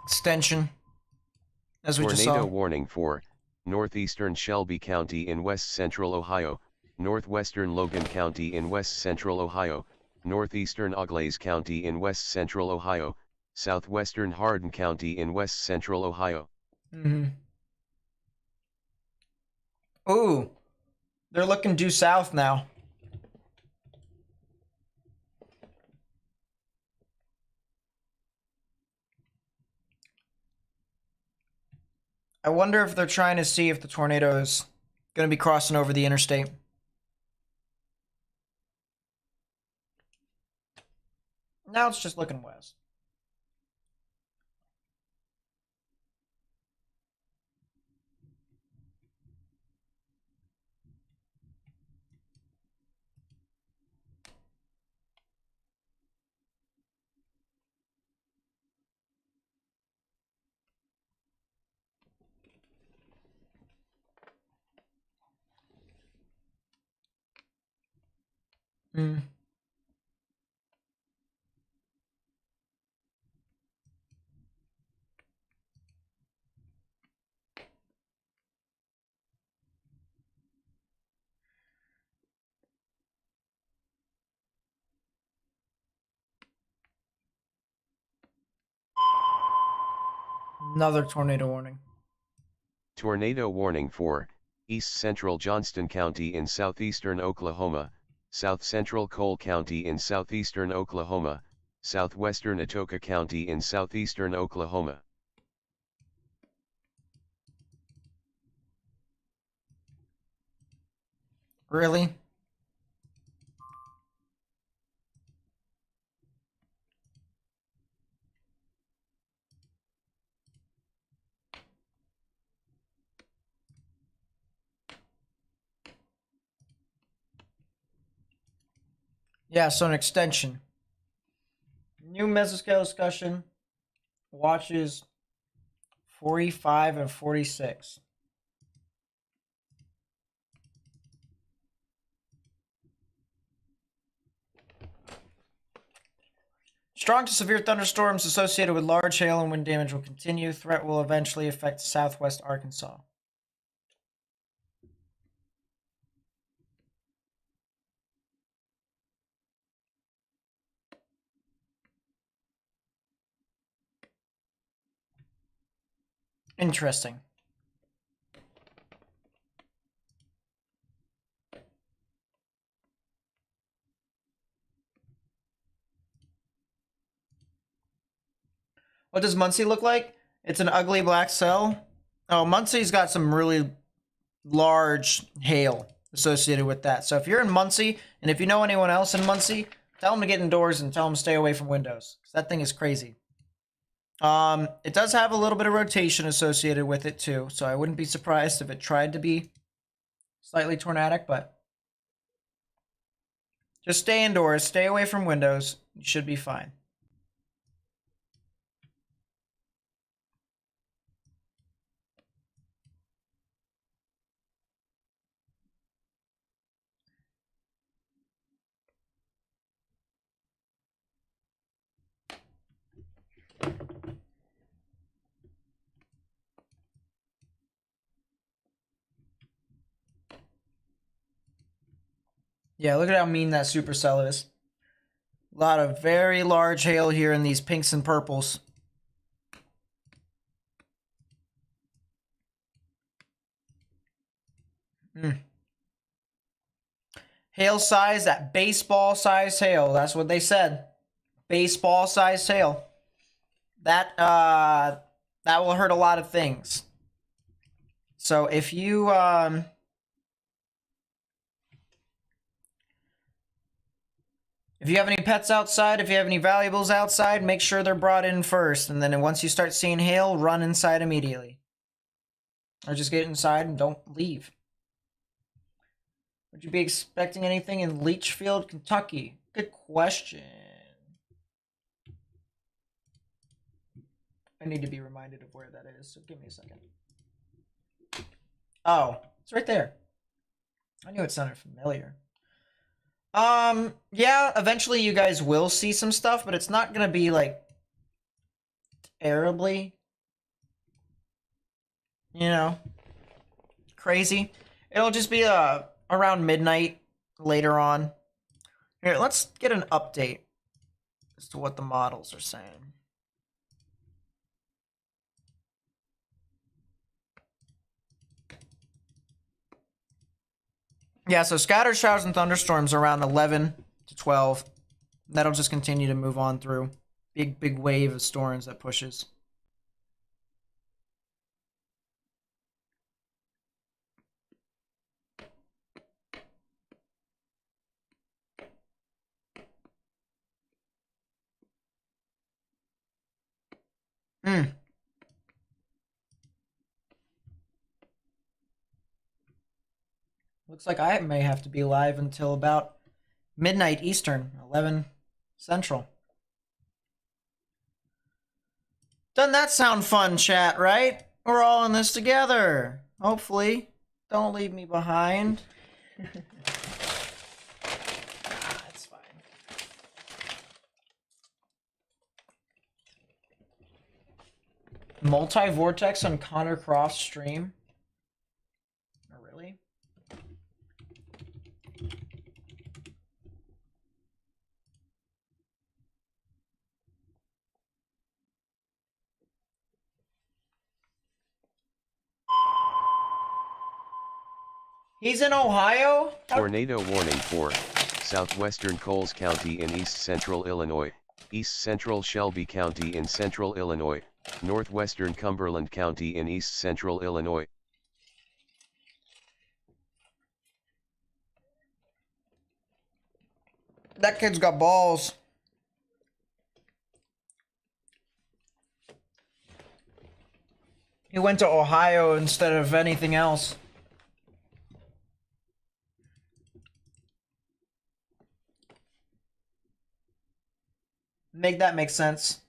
A: Extension. As we just
B: Tornado
A: saw.
B: warning for northeastern Shelby County in west central Ohio, northwestern Logan County in west central Ohio, northeastern Auglaize County in west central Ohio, southwestern Hardin County in west central Ohio.
A: Ooh. They're looking due south now. I wonder if they're trying to see if the tornado is going to be crossing over the interstate. Now it's just looking west. Another tornado warning.
B: Tornado warning for east central Johnston County in southeastern Oklahoma, south central Cole County in southeastern Oklahoma, southwestern Atoka County in southeastern Oklahoma.
A: Really? Yeah, so an extension. New mesoscale discussion. Watches 45 and 46. Strong to severe thunderstorms associated with large hail and wind damage will continue. Threat will eventually affect southwest Arkansas. Interesting. What does Muncie look like? It's an ugly black cell. Oh, Muncie's got some really large hail associated with that. So if you're in Muncie, and if you know anyone else in Muncie, tell them to get indoors and tell them to stay away from windows. 'Cause that thing is crazy. It does have a little bit of rotation associated with it too, so I wouldn't be surprised if it tried to be slightly tornadic, but just stay indoors, stay away from windows. You should be fine. Yeah, look at how mean that supercell is. A lot of very large hail here in these pinks and purples. Hail size, that baseball size hail. That's what they said. Baseball size hail. That will hurt a lot of things. So if you if you have any pets outside, if you have any valuables outside, make sure they're brought in first. And then once you start seeing hail, run inside immediately. Or just get inside and don't leave. Would you be expecting anything in Leachfield, Kentucky? Good question. I need to be reminded of where that is, so give me a second. Oh, it's right there. I knew it sounded familiar. Yeah, eventually you guys will see some stuff, but it's not gonna be like terribly, crazy. It'll just be around midnight later on. Here, let's get an update as to what the models are saying. Yeah, so scattered showers and thunderstorms around 11 to 12. That'll just continue to move on through. Big wave of storms that pushes. Looks like I may have to be live until about midnight Eastern, 11 Central. Doesn't that sound fun, chat, right? We're all in this together. Hopefully. Don't leave me behind. That's fine. Multi-vortex on Connor Croft's stream? Oh, really? He's in Ohio?
B: Tornado warning for southwestern Coles County in east central Illinois, east central Shelby County in central Illinois, northwestern Cumberland County in east central Illinois.
A: That kid's got balls. He went to Ohio instead of anything else. Make that make sense.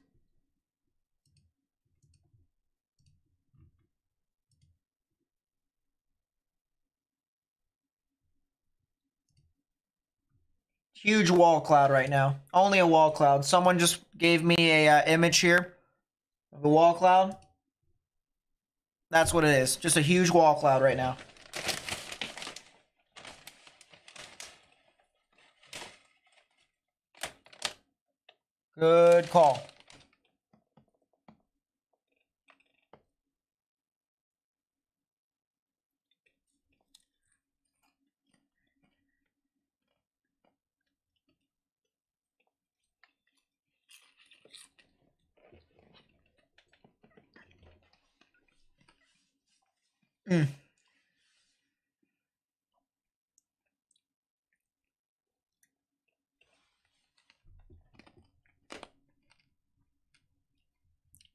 A: Huge wall cloud right now. Only a wall cloud. Someone just gave me a image here of the wall cloud. That's what it is. Just a huge wall cloud right now. Good call.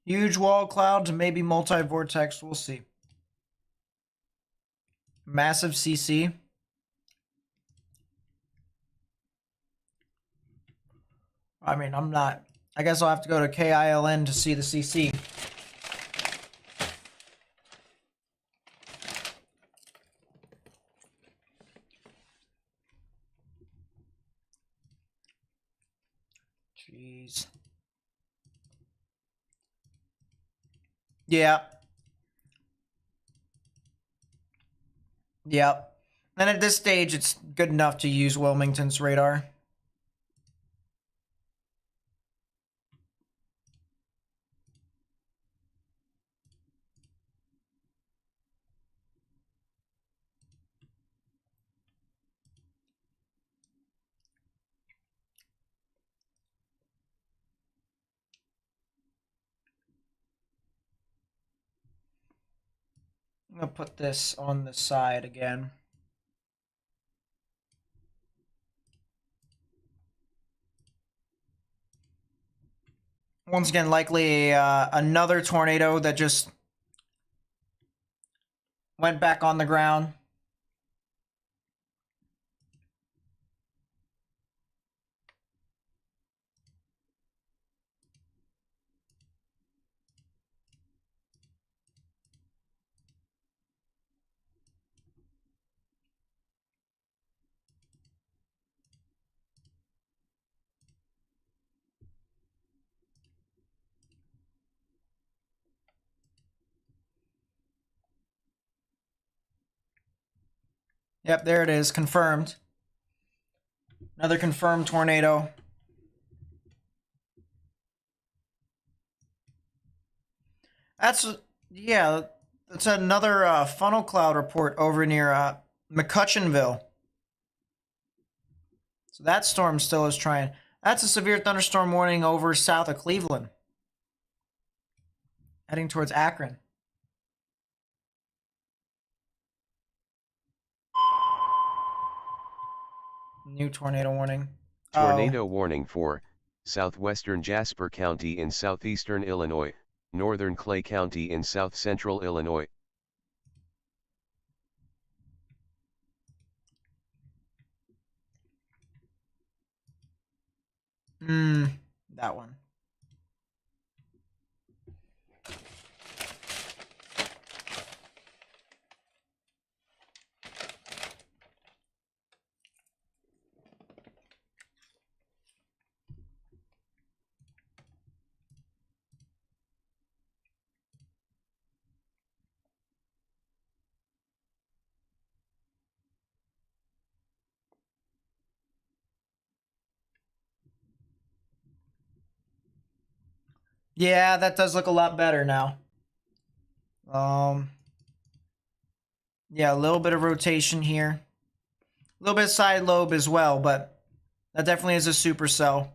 A: Huge wall clouds, maybe multi-vortex. We'll see. Massive CC. I mean, I'm not. I guess I'll have to go to KILN to see the CC. Jeez. Yeah. Yep. And at this stage, it's good enough to use Wilmington's radar. I'm gonna put this on the side again. Once again, likely another tornado that just went back on the ground. Yep, there it is, confirmed. Another confirmed tornado. Yeah, that's another funnel cloud report over near McCutcheonville. So that storm still is trying. That's a severe thunderstorm warning over south of Cleveland. Heading towards Akron. New tornado warning.
B: Tornado warning for southwestern Jasper County in southeastern Illinois, northern Clay County in south central Illinois.
A: That one. Yeah, that does look a lot better now. Yeah, a little bit of rotation here. A little bit of side lobe as well, but that definitely is a supercell.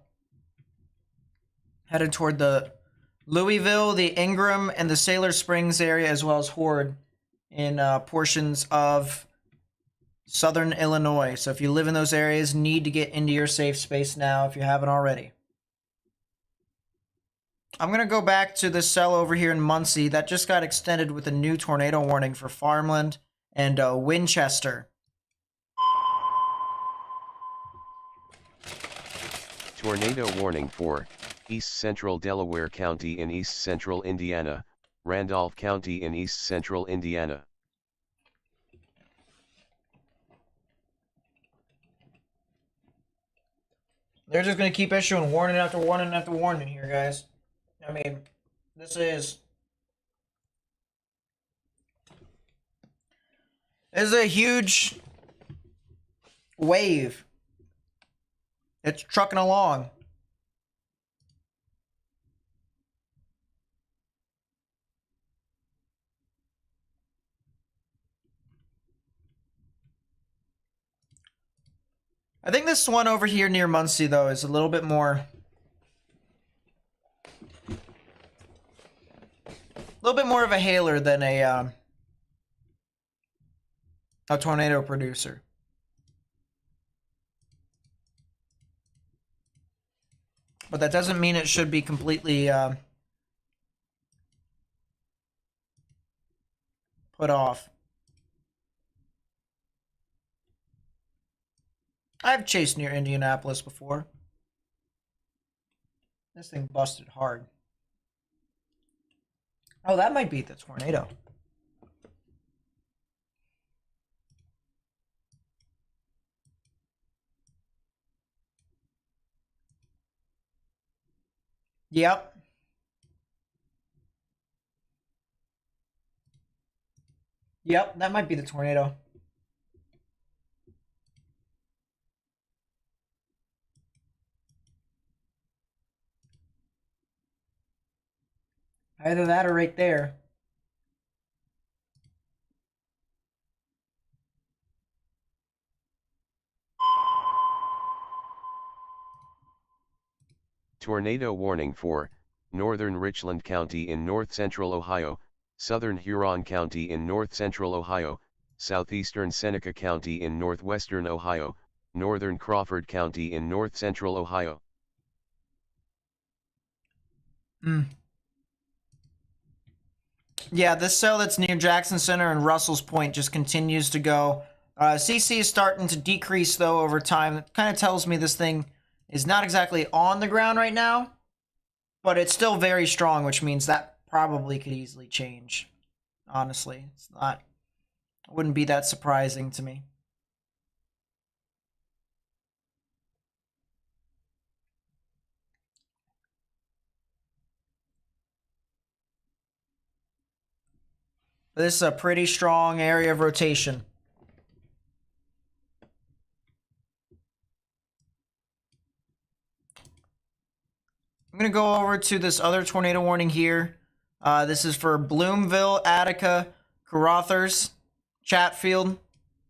A: Headed toward the Louisville, the Ingram, and the Sailor Springs area, as well as Horde in portions of southern Illinois. So if you live in those areas, need to get into your safe space now if you haven't already. I'm going to go back to this cell over here in Muncie that just got extended with a new tornado warning for Farmland and Winchester.
B: Tornado warning for East Central Delaware County in East Central Indiana, Randolph County in East Central Indiana.
A: They're just going to keep issuing warning after warning after warning here, guys. I mean, this is a huge wave. It's trucking along. I think this one over here near Muncie, though, is a little bit more... of a hailer than a tornado producer. But that doesn't mean it should be completely put off. I've chased near Indianapolis before. This thing busted hard. Oh, that might be the tornado. Yep. Yep, that might be the tornado. Either that or right there.
B: Tornado warning for northern Richland County in north central Ohio, southern Huron County in north-central Ohio, southeastern Seneca County in northwestern Ohio, northern Crawford County in north-central Ohio.
A: Yeah, this cell that's near Jackson Center and Russell's Point just continues to go. CC is starting to decrease, though, over time. It kind of tells me this thing is not exactly on the ground right now, but it's still very strong, which means that probably could easily change. Honestly, it's not. It wouldn't be that surprising to me. This is a pretty strong area of rotation. I'm going to go over to this other tornado warning here. This is for Bloomville, Attica, Carothers, Chatfield,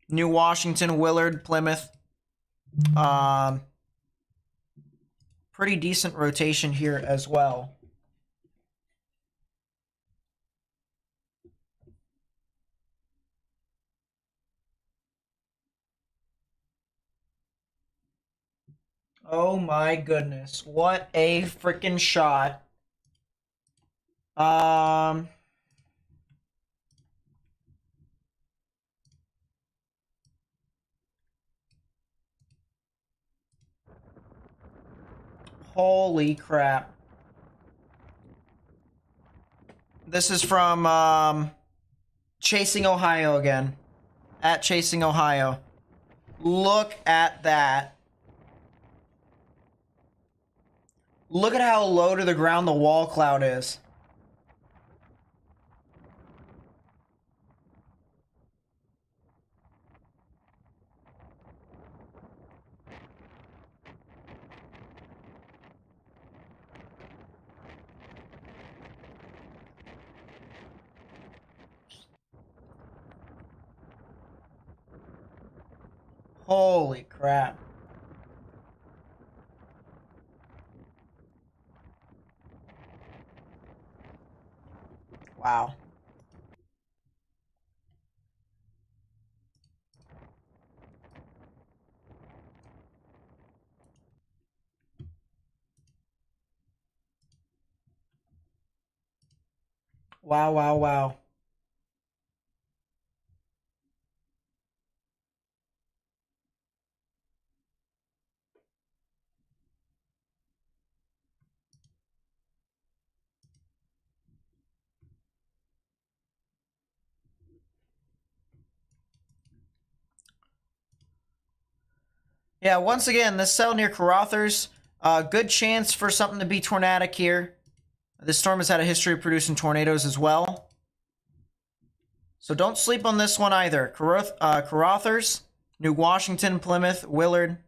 A: New Washington, Willard, Plymouth. Pretty decent rotation here as well. Oh my goodness. What a freaking shot. Holy crap. This is from Chasing Ohio again. At Chasing Ohio. Look at that. Look at how low to the ground the wall cloud is. Holy crap. Wow. Wow, wow, wow. Yeah, once again, this cell near Carothers, good chance for something to be tornadic here. This storm has had a history of producing tornadoes as well. So don't sleep on this one either. Carothers, New Washington, Plymouth, Willard.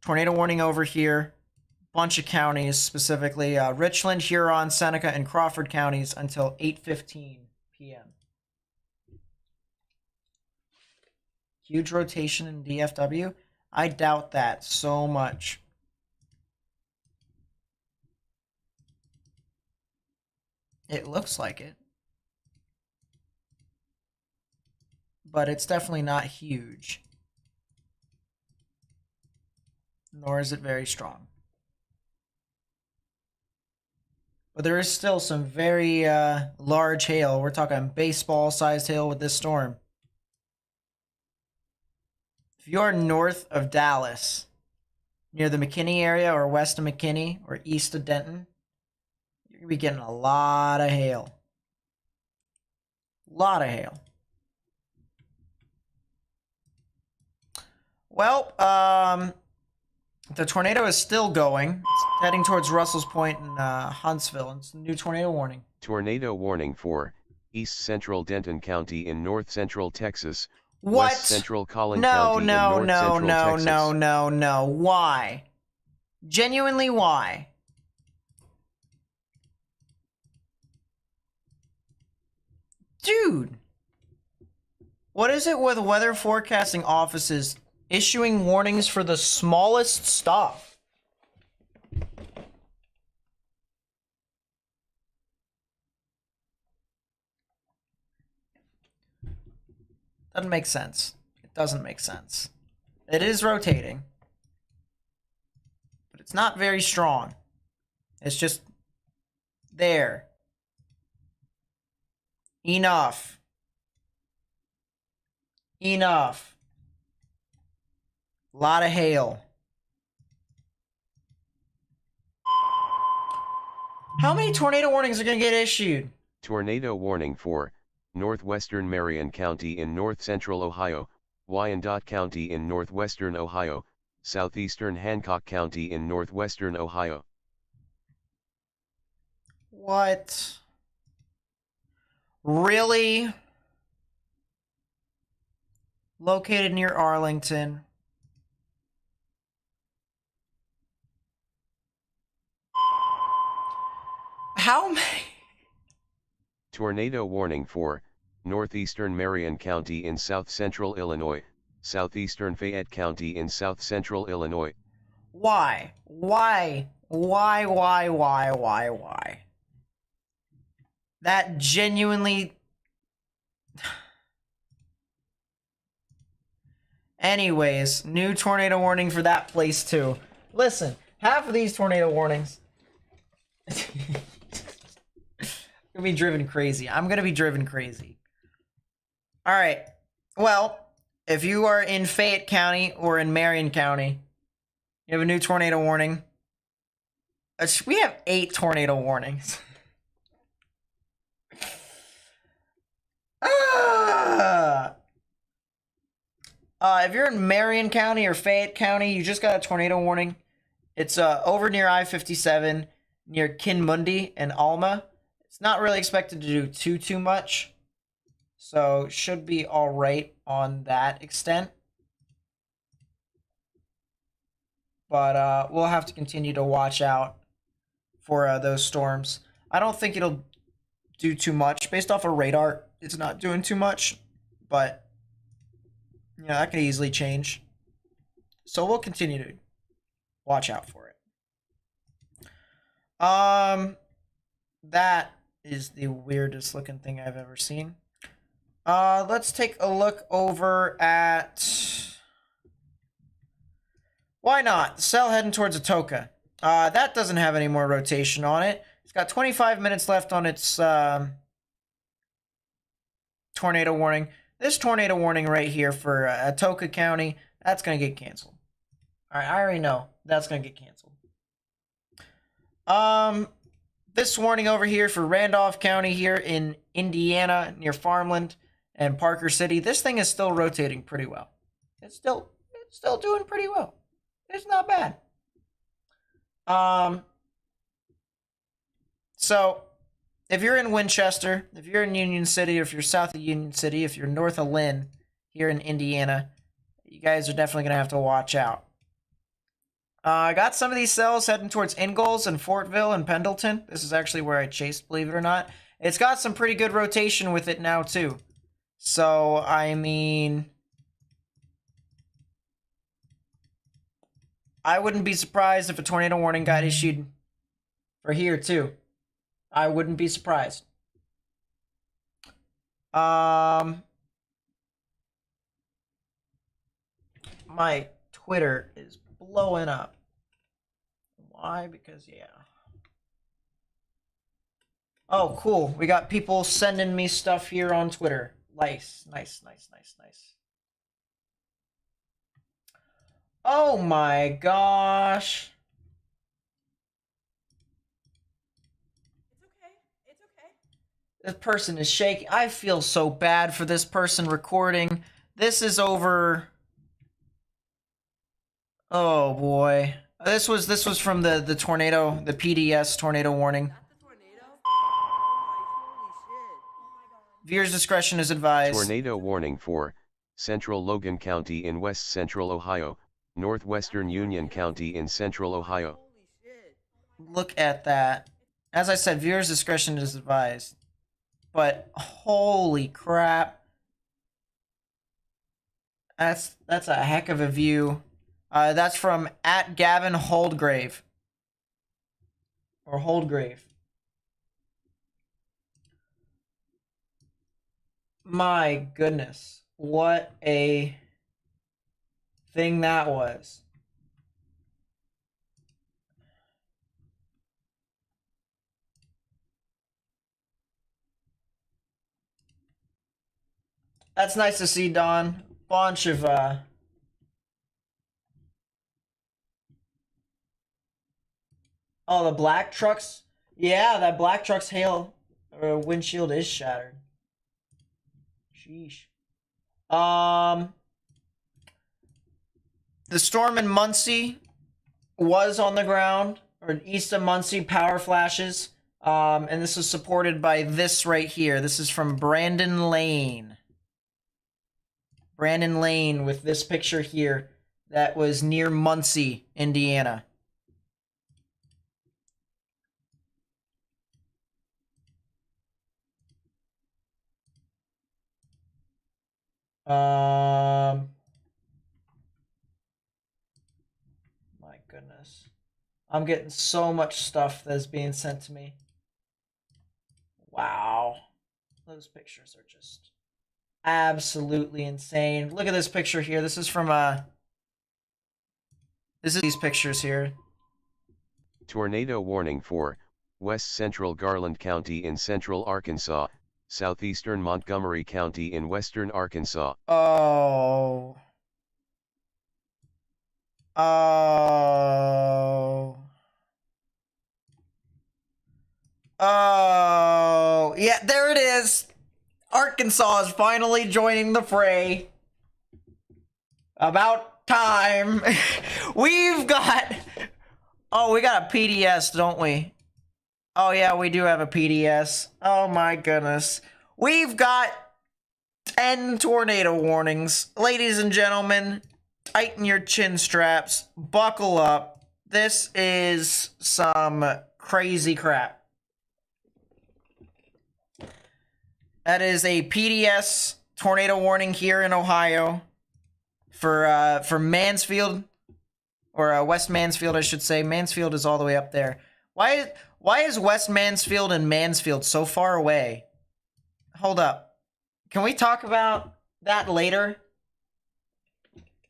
A: Tornado warning over here. Bunch of counties specifically. Richland, Huron, Seneca, and Crawford counties until 8:15 p.m. Huge rotation in DFW. I doubt that so much. It looks like it. But it's definitely not huge. Nor is it very strong. But there is still some very large hail. We're talking baseball-sized hail with this storm. If you are north of Dallas, near the McKinney area or west of McKinney or east of Denton, you're going to be getting a lot of hail. A lot of hail. Well, the tornado is still going. It's heading towards Russell's Point in Huntsville. It's a new tornado warning.
B: Tornado warning for East Central Denton County in north central Texas.
A: What?
B: West Central Collin County in north central Texas.
A: No. Why? Genuinely, why? Dude. What is it with weather forecasting offices issuing warnings for the smallest stuff? Doesn't make sense. It doesn't make sense. It is rotating. But it's not very strong. It's just there. Enough. Enough. A lot of hail. How many tornado warnings are going to get issued?
B: Tornado warning for northwestern Marion County in north-central Ohio, Wyandotte County in northwestern Ohio, southeastern Hancock County in northwestern Ohio.
A: What? Really? Located near Arlington. How many?
B: Tornado warning for northeastern Marion County in south-central Illinois, southeastern Fayette County in south-central Illinois.
A: Why? Why? Why? That genuinely... Anyways, new tornado warning for that place too. Listen, half of these tornado warnings... gonna be driven crazy. I'm gonna be driven crazy. Alright. Well, if you are in Fayette County or in Marion County, you have a new tornado warning. We have 8 tornado warnings. If you're in Marion County or Fayette County, you just got a tornado warning. It's over near I-57, near Kinmundi and Alma. It's not really expected to do too much, so should be all right on that extent. But we'll have to continue to watch out for those storms. I don't think it'll do too much. Based off of radar, it's not doing too much, but you know, that could easily change. So we'll continue to watch out for it. That is the weirdest looking thing I've ever seen. Let's take a look over at... Why not? Cell heading towards Atoka. That doesn't have any more rotation on it. It's got 25 minutes left on its tornado warning. This tornado warning right here for Atoka County, that's going to get canceled. Alright, I already know that's going to get canceled. This warning over here for Randolph County here in Indiana near Farmland and Parker City, this thing is still rotating pretty well. It's still doing pretty well. It's not bad. So if you're in Winchester, if you're in Union City, or if you're south of Union City, if you're north of Lynn here in Indiana, you guys are definitely going to have to watch out. I got some of these cells heading towards Ingalls and Fortville and Pendleton. This is actually where I chased, believe it or not. It's got some pretty good rotation with it now, too. So, I mean... I wouldn't be surprised if a tornado warning got issued for here, too. I wouldn't be surprised. My Twitter is blowing up. Why? Because, yeah. Oh, cool. We got people sending me stuff here on Twitter. Nice. Oh my gosh.
G: It's okay.
A: This person is shaking. I feel so bad for this person recording. This is over... Oh boy. This was from the tornado, the PDS tornado warning.
G: Not the tornado? Oh my, holy shit. Oh my god.
A: Viewers' discretion is advised.
B: Tornado warning for central Logan County in west central Ohio, northwestern Union County in central Ohio.
G: Holy shit.
A: Look at that. As I said, viewers' discretion is advised. But holy crap. That's a heck of a view. That's from @Gavin Holdgrave. Or Holdgrave. My goodness. what a thing that was. That's nice to see, Don. Bunch of oh, the black trucks. Yeah, that black truck's windshield is shattered. Sheesh. The storm in Muncie was on the ground, or east of Muncie, power flashes. And this is supported by this right here. This is from Brandon Lane. Brandon Lane with this picture here. That was near Muncie, Indiana. My goodness. I'm getting so much stuff that's being sent to me. Wow. Those pictures are just absolutely insane. Look at this picture here. This is from these pictures here.
B: Tornado warning for West Central Garland County in central Arkansas, southeastern Montgomery County in western Arkansas.
A: Oh. Oh. Oh. Yeah, there it is. Arkansas is finally joining the fray. About time. We've got... Oh, we got a PDS, don't we? Oh, yeah, we do have a PDS. Oh, my goodness. We've got 10 tornado warnings. Ladies and gentlemen, tighten your chin straps. Buckle up. This is some crazy crap. That is a PDS tornado warning here in Ohio for Mansfield, or West Mansfield, I should say. Mansfield is all the way up there. Why is West Mansfield and Mansfield so far away? Hold up. Can we talk about that later?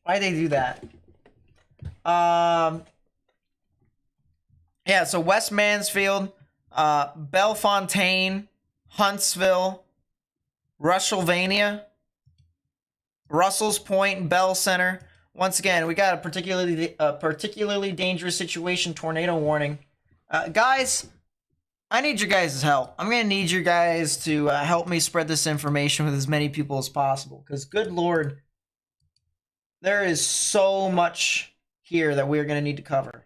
A: Why they do that? Yeah, so West Mansfield, Bellefontaine, Huntsville, Russellvania, Russell's Point, Bell Center. Once again, we got a particularly dangerous situation tornado warning. Guys, I need your guys' help. I'm going to need you guys to help me spread this information with as many people as possible. Because, good Lord, there is so much here that we're going to need to cover.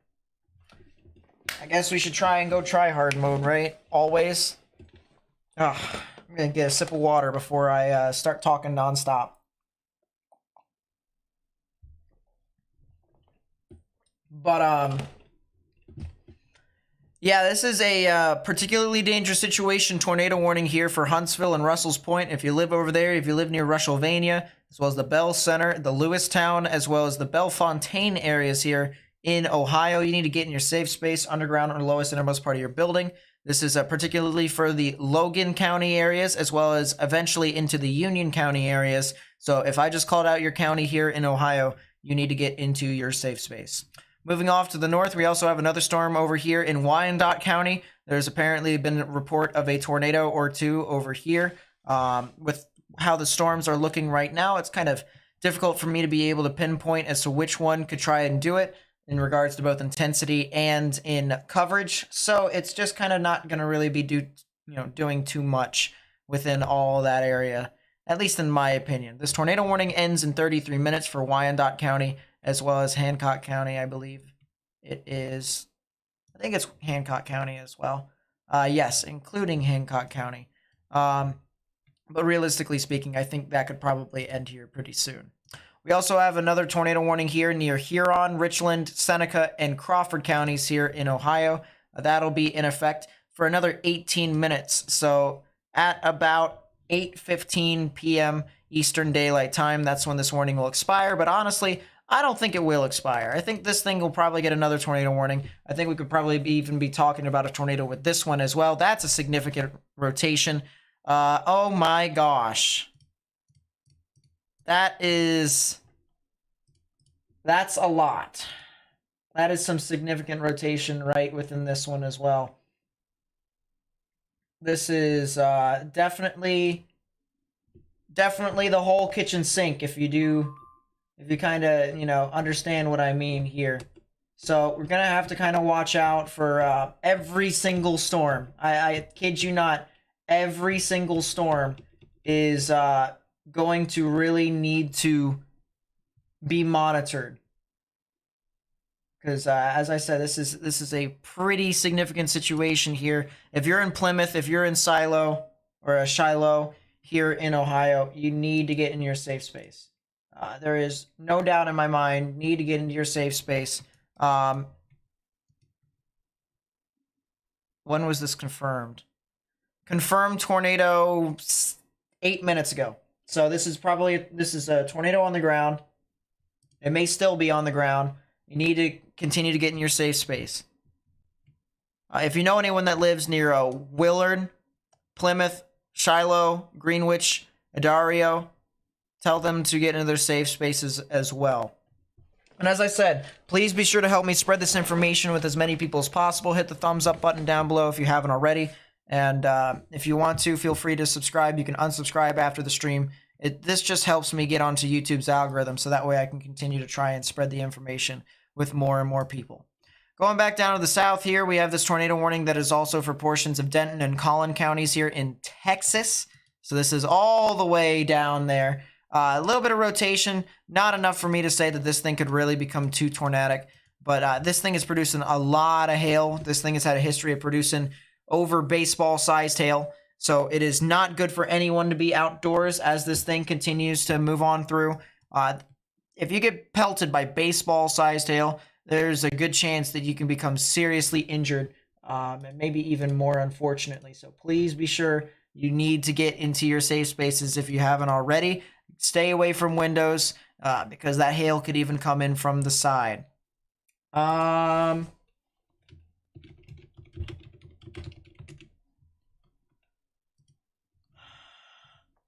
A: I guess we should try and go try-hard mode, right? Always. Ugh, I'm going to get a sip of water before I start talking nonstop. But, yeah, this is a particularly dangerous situation. Tornado warning here for Huntsville and Russell's Point. If you live over there, if you live near Russellvania, as well as the Bell Center, the Lewistown, as well as the Bellefontaine areas here in Ohio, you need to get in your safe space, underground or lowest innermost part of your building. This is particularly for the Logan County areas, as well as eventually into the Union County areas. So if I just called out your county here in Ohio, you need to get into your safe space. Moving off to the north, we also have another storm over here in Wyandotte County. There's apparently been a report of a tornado or two over here. With how the storms are looking right now, it's kind of difficult for me to be able to pinpoint as to which one could try and do it in regards to both intensity and in coverage. So it's just kind of not going to really be doing too much within all that area, at least in my opinion. This tornado warning ends in 33 minutes for Wyandotte County, as well as Hancock County, I believe it is. I think it's Hancock County as well. Yes, including Hancock County. But realistically speaking, I think that could probably end here pretty soon. We also have another tornado warning here near Huron, Richland, Seneca, and Crawford counties here in Ohio. That'll be in effect for another 18 minutes. So at about 8:15 p.m. Eastern Daylight Time, that's when this warning will expire. But honestly, I don't think it will expire. I think this thing will probably get another tornado warning. I think we could probably even be talking about a tornado with this one as well. That's a significant rotation. Oh my gosh. that's a lot. That is some significant rotation right within this one as well. This is definitely the whole kitchen sink if you kind of, understand what I mean here. So we're going to have to kind of watch out for every single storm. I kid you not, every single storm is going to really need to be monitored. Because as I said, this is a pretty significant situation here. If you're in Plymouth, if you're in Shiloh here in Ohio, you need to get in your safe space. There is no doubt in my mind, need to get into your safe space. When was this confirmed? Confirmed tornado 8 minutes ago. So this is a tornado on the ground. It may still be on the ground. You need to continue to get in your safe space. If you know anyone that lives near Willard, Plymouth, Shiloh, Greenwich, Adario, tell them to get into their safe spaces as well. And as I said, please be sure to help me spread this information with as many people as possible. Hit the thumbs up button down below if you haven't already. And if you want to, feel free to subscribe. You can unsubscribe after the stream. This just helps me get onto YouTube's algorithm, so that way I can continue to try and spread the information with more and more people. Going back down to the south here, we have this tornado warning that is also for portions of Denton and Collin counties here in Texas. So this is all the way down there. A little bit of rotation, not enough for me to say that this thing could really become too tornadic. But this thing is producing a lot of hail. This thing has had a history of producing over baseball-sized hail. So it is not good for anyone to be outdoors as this thing continues to move on through. If you get pelted by baseball-sized hail, there's a good chance that you can become seriously injured, and maybe even more unfortunately. So please be sure you need to get into your safe spaces if you haven't already. Stay away from windows because that hail could even come in from the side.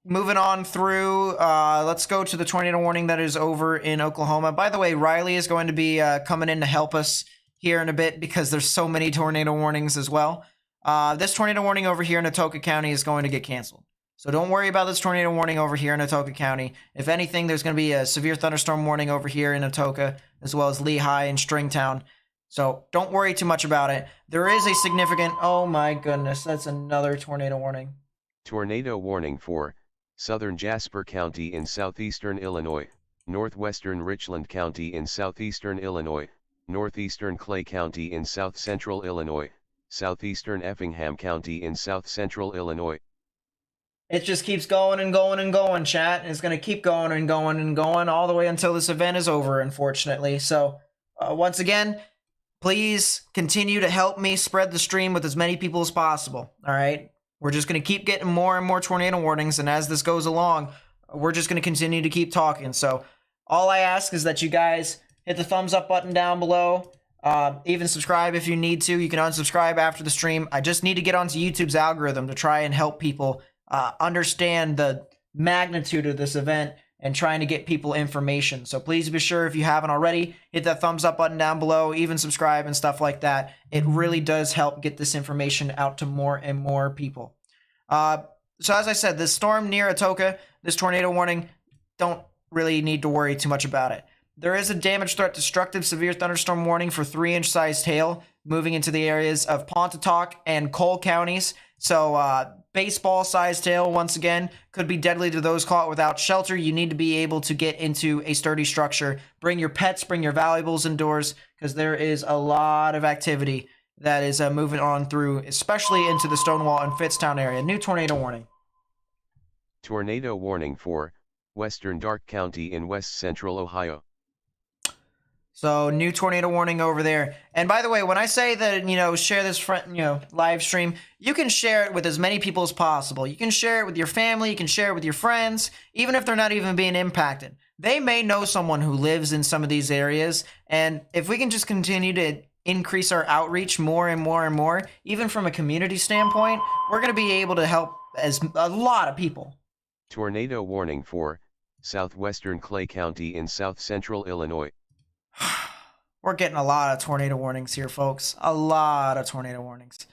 A: Moving on through, let's go to the tornado warning that is over in Oklahoma. By the way, Riley is going to be coming in to help us here in a bit because there's so many tornado warnings as well. This tornado warning over here in Atoka County is going to get canceled. So don't worry about this tornado warning over here in Atoka County. If anything, there's going to be a severe thunderstorm warning over here in Atoka, as well as Lehigh and Stringtown. So don't worry too much about it. There is a significant, oh my goodness, that's another tornado warning.
B: Tornado warning for southern Jasper County in southeastern Illinois, northwestern Richland County in southeastern Illinois, northeastern Clay County in south central Illinois, southeastern Effingham County in south central Illinois.
A: It just keeps going and going and going, chat. It's going to keep going and going and going all the way until this event is over, unfortunately. So, once again, please continue to help me spread the stream with as many people as possible, all right? We're just going to keep getting more and more tornado warnings, and as this goes along, we're just going to continue to keep talking. So, all I ask is that you guys hit the thumbs up button down below. Even subscribe if you need to. You can unsubscribe after the stream. I just need to get onto YouTube's algorithm to try and help people understand the magnitude of this event and trying to get people information. So please be sure, if you haven't already, hit that thumbs up button down below, even subscribe and stuff like that. It really does help get this information out to more and more people. So as I said, this storm near Atoka, this tornado warning, don't really need to worry too much about it. There is a damage threat destructive severe thunderstorm warning for 3-inch sized hail moving into the areas of Pontotoc and Cole counties. So baseball-sized hail, once again, could be deadly to those caught without shelter. You need to be able to get into a sturdy structure. Bring your pets, bring your valuables indoors, because there is a lot of activity that is moving on through, especially into the Stonewall and Fitztown area. New tornado warning.
B: Tornado warning for western Darke County in west central Ohio.
A: So, new tornado warning over there. And by the way, when I say that, share this live stream, you can share it with as many people as possible. You can share it with your family, you can share it with your friends, even if they're not even being impacted. They may know someone who lives in some of these areas, and if we can just continue to increase our outreach more and more and more, even from a community standpoint, we're going to be able to help a lot of people.
B: Tornado warning for southwestern Clay County in south-central Illinois.
A: We're getting a lot of tornado warnings here, folks. A lot of tornado warnings.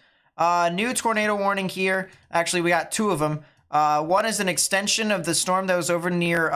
A: New tornado warning here. Actually, we got 2 of them. One is an extension of the storm that was over near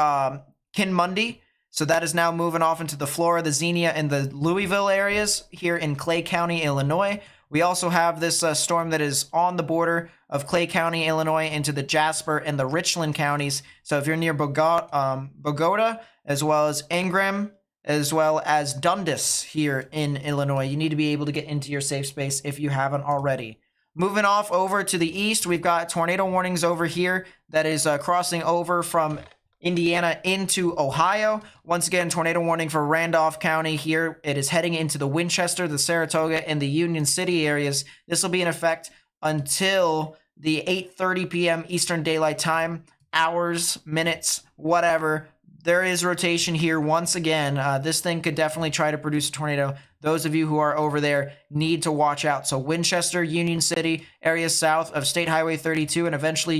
A: Kinmundy. So that is now moving off into the Florida, the Xenia, and the Louisville areas here in Clay County, Illinois. We also have this storm that is on the border of Clay County, Illinois, into the Jasper and the Richland counties. So if you're near Bogota, as well as Ingram, as well as Dundas here in Illinois, you need to be able to get into your safe space if you haven't already. Moving off over to the east, we've got tornado warnings over here that is crossing over from Indiana into Ohio. Once again, tornado warning for Randolph County here. It is heading into the Winchester, the Saratoga, and the Union City areas. This will be in effect until the 8:30 p.m. Eastern Daylight Time. Hours, minutes, whatever. There is rotation here once again. This thing could definitely try to produce a tornado. Those of you who are over there need to watch out. So Winchester, Union City, areas south of State Highway 32, and eventually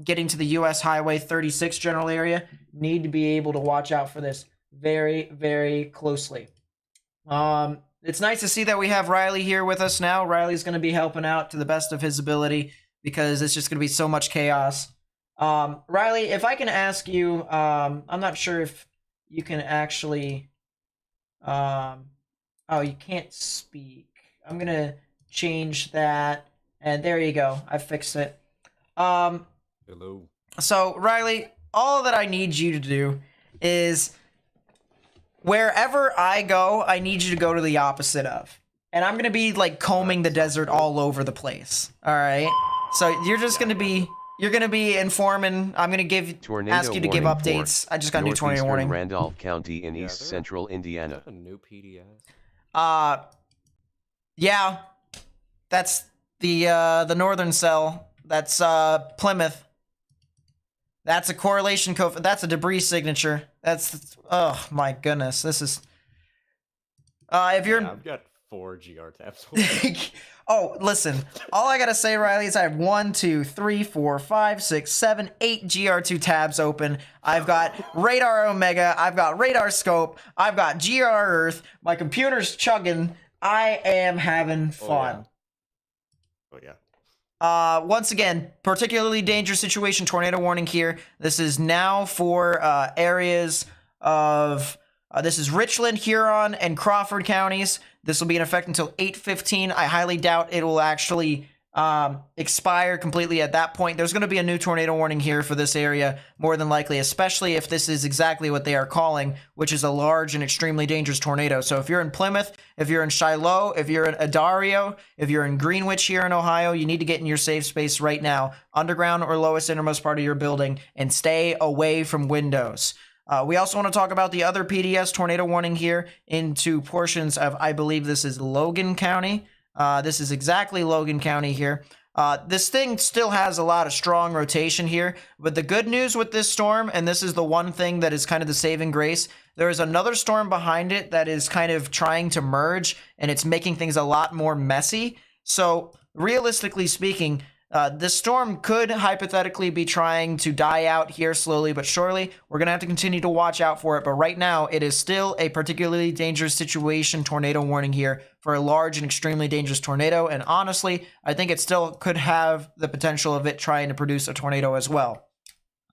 A: getting to the U.S. Highway 36 general area, need to be able to watch out for this very, very closely. It's nice to see that we have Riley here with us now. Riley's going to be helping out to the best of his ability because it's just going to be so much chaos. Riley, if I can ask you, I'm not sure if you can actually, oh, you can't speak. I'm going to change that, and there you go. I fixed it.
H: Hello.
A: So, Riley, all that I need you to do is wherever I go, I need you to go to the opposite of. And I'm going to be like combing the desert all over the place. All right. So you're just going to be, you're going to be informing. I'm going to ask you to give updates. I just got a new tornado warning.
B: Randolph County in east central Indiana.
H: A new PDS.
A: Yeah, that's the northern cell. That's Plymouth. That's a correlation code. That's a debris signature. That's, oh my goodness. This is, if you're,
H: I've got 4 GR tabs.
A: oh, listen, all I gotta say, Riley, is I have 1, 2, 3, 4, 5, 6, 7, 8 GR2 tabs open. I've got Radar Omega. I've got Radar Scope. I've got GR Earth. My computer's chugging. I am having fun.
H: Oh yeah.
A: Once again, particularly dangerous situation, tornado warning here. This is now for areas of, this is Richland, Huron, and Crawford counties. This will be in effect until 8:15. I highly doubt it will actually expire completely at that point. There's going to be a new tornado warning here for this area, more than likely, especially if this is exactly what they are calling, which is a large and extremely dangerous tornado. So if you're in Plymouth, if you're in Shiloh, if you're in Adario, if you're in Greenwich here in Ohio, you need to get in your safe space right now, underground or lowest innermost part of your building, and stay away from windows. We also want to talk about the other PDS tornado warning here into portions of, I believe this is Logan County. This is exactly Logan County here. This thing still has a lot of strong rotation here, but the good news with this storm, and this is the one thing that is kind of the saving grace, there is another storm behind it that is kind of trying to merge, and it's making things a lot more messy. So realistically speaking, this storm could hypothetically be trying to die out here slowly but surely. We're going to have to continue to watch out for it, but right now it is still a particularly dangerous situation tornado warning here for a large and extremely dangerous tornado, and honestly, I think it still could have the potential of it trying to produce a tornado as well.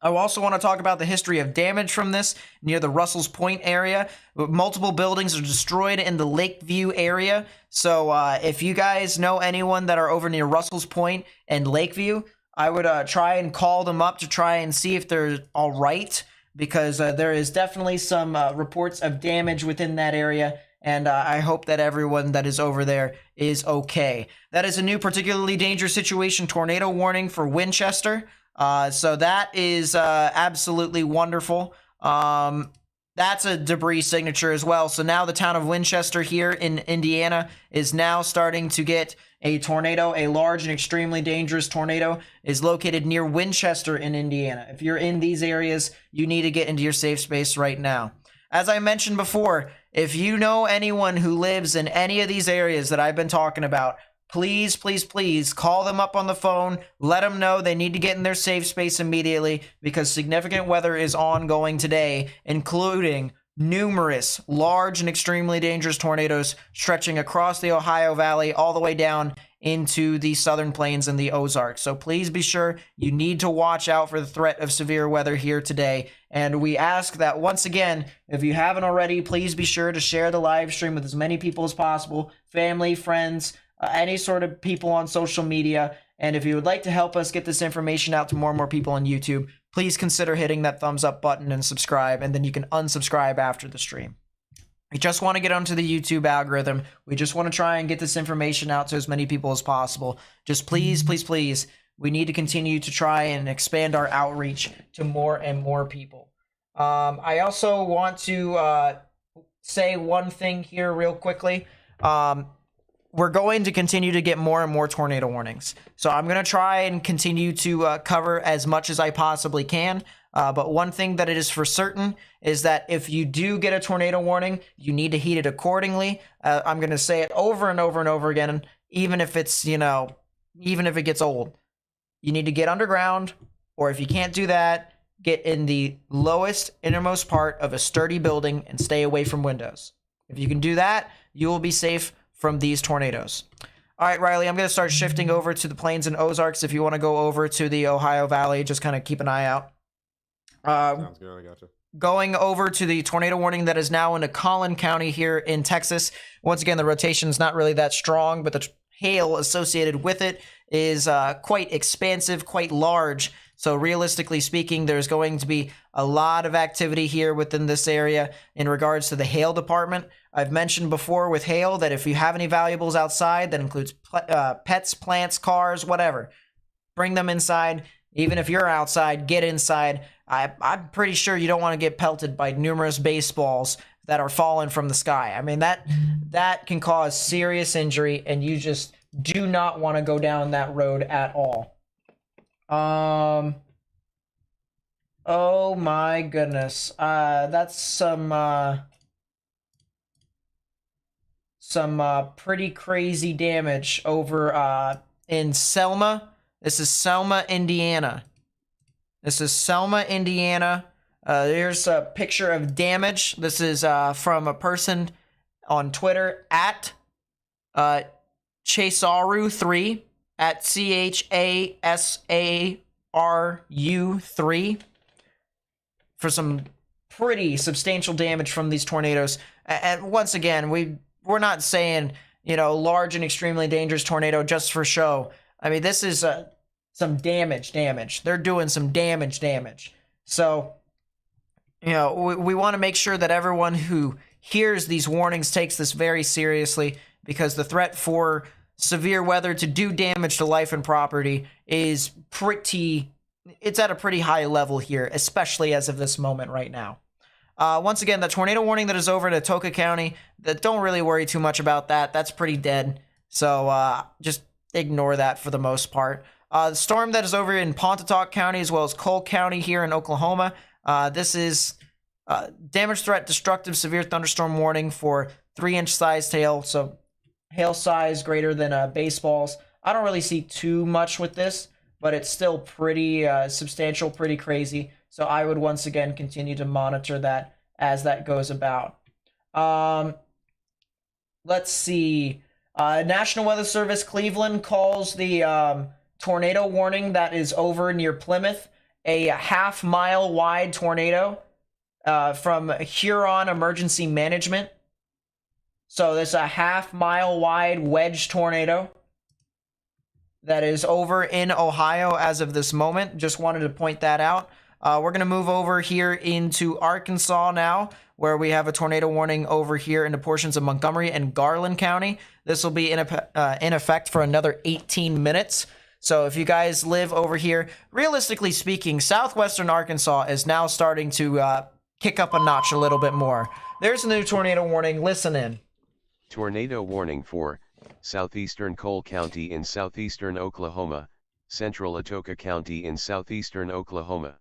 A: I also want to talk about the history of damage from this near the Russell's Point area. Multiple buildings are destroyed in the Lakeview area. So if you guys know anyone that are over near Russell's Point and Lakeview, I would try and call them up to try and see if they're all right, because there is definitely some reports of damage within that area. And I hope that everyone that is over there is okay. That is a new particularly dangerous situation tornado warning for Winchester. So that is absolutely wonderful. That's a debris signature as well. So now the town of Winchester here in Indiana is now starting to get a tornado. A large and extremely dangerous tornado is located near Winchester in Indiana. If you're in these areas, you need to get into your safe space right now. As I mentioned before, if you know anyone who lives in any of these areas that I've been talking about, please, please, please call them up on the phone. Let them know they need to get in their safe space immediately because significant weather is ongoing today, including numerous large and extremely dangerous tornadoes stretching across the Ohio Valley all the way down into the southern plains and the Ozarks. So please be sure you need to watch out for the threat of severe weather here today. And we ask that once again, if you haven't already, please be sure to share the live stream with as many people as possible, family, friends, any sort of people on social media. And if you would like to help us get this information out to more and more people on YouTube, please consider hitting that thumbs up button and subscribe, and then you can unsubscribe after the stream. We just want to get onto the YouTube algorithm. We just want to try and get this information out to as many people as possible. Just please, please, please, we need to continue to try and expand our outreach to more and more people. I also want to say one thing here real quickly. We're going to continue to get more and more tornado warnings. So I'm going to try and continue to cover as much as I possibly can. But one thing that it is for certain is that if you do get a tornado warning, you need to heed it accordingly. I'm going to say it over and over and over again, even if it's, even if it gets old. You need to get underground, or if you can't do that, get in the lowest, innermost part of a sturdy building and stay away from windows. If you can do that, you will be safe from these tornadoes. All right, Riley, I'm going to start shifting over to the Plains and Ozarks. If you want to go over to the Ohio Valley, just kind of keep an eye out.
H: Sounds good. I gotcha.
A: Going over to the tornado warning that is now in Collin County here in Texas. Once again, the rotation is not really that strong, but the hail associated with it is quite expansive, quite large. So realistically speaking, there's going to be a lot of activity here within this area in regards to the hail department. I've mentioned before with hail that if you have any valuables outside, that includes pets, plants, cars, whatever, bring them inside. Even if you're outside, get inside. I'm pretty sure you don't want to get pelted by numerous baseballs that are falling from the sky. I mean, that can cause serious injury, and you just do not want to go down that road at all. Oh my goodness. That's some pretty crazy damage over in Selma. This is Selma, Indiana. There's a picture of damage. This is from a person on Twitter at Chasaru3 at CHASARU3 for some pretty substantial damage from these tornadoes. And once again, we're not saying, large and extremely dangerous tornado just for show. I mean, this is some damage. They're doing some damage. So, we want to make sure that everyone who hears these warnings takes this very seriously, because the threat for severe weather to do damage to life and property is it's at a pretty high level here, especially as of this moment right now. Once again, the tornado warning that is over in Atoka County, don't really worry too much about that. That's pretty dead. So just ignore that for the most part. The storm that is over in Pontotoc County as well as Cole County here in Oklahoma. This is damage threat, destructive, severe thunderstorm warning for 3-inch sized hail. So hail size greater than baseballs. I don't really see too much with this, but it's still pretty substantial, pretty crazy. So I would once again continue to monitor that as that goes about. Let's see. National Weather Service Cleveland calls the tornado warning that is over near Plymouth a half-mile wide tornado from Huron Emergency Management. So there's a half-mile wide wedge tornado that is over in Ohio as of this moment. Just wanted to point that out. We're going to move over here into Arkansas now, where we have a tornado warning over here into portions of Montgomery and Garland County. This will be in effect for another 18 minutes. So if you guys live over here, realistically speaking, southwestern Arkansas is now starting to kick up a notch a little bit more. There's a new tornado warning. Listen in.
B: Tornado warning for southeastern Cole County in southeastern Oklahoma, central Atoka County in southeastern Oklahoma.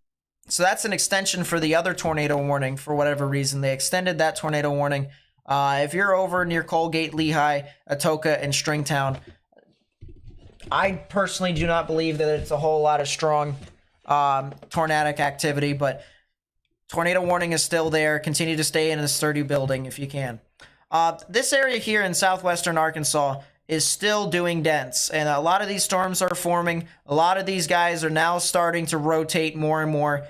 A: So that's an extension for the other tornado warning. For whatever reason, they extended that tornado warning. If you're over near Colgate, Lehigh, Atoka, and Stringtown, I personally do not believe that it's a whole lot of strong tornadic activity, but tornado warning is still there. Continue to stay in a sturdy building if you can. This area here in southwestern Arkansas is still doing dense, and a lot of these storms are forming. A lot of these guys are now starting to rotate more and more.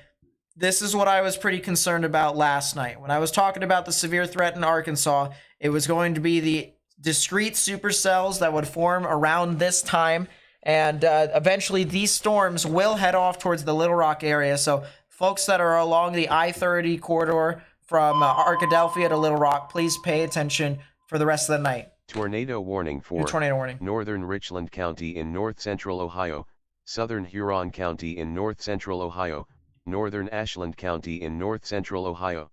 A: This is what I was pretty concerned about last night. When I was talking about the severe threat in Arkansas, it was going to be the discrete supercells that would form around this time, and eventually these storms will head off towards the Little Rock area. So folks that are along the I-30 corridor from Arkadelphia to Little Rock, please pay attention for the rest of the night.
B: Tornado warning for
A: tornado warning.
B: northern Richland County in north-central Ohio, southern Huron County in north-central Ohio, northern Ashland County in north-central Ohio.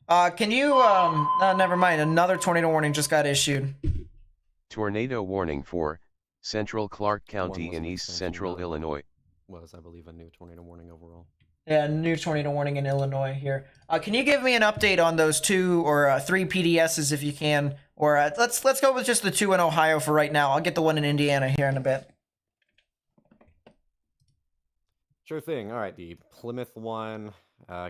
A: Can you, no, never mind. Another tornado warning just got issued.
B: Tornado warning for central Clark County in east-central Illinois.
H: Was, I believe, a new tornado warning overall.
A: Yeah, new tornado warning in Illinois here. Can you give me an update on those 2 or 3 PDSs if you can? Or let's go with just the 2 in Ohio for right now. I'll get the one in Indiana here in a bit.
H: Sure thing. All right, the Plymouth one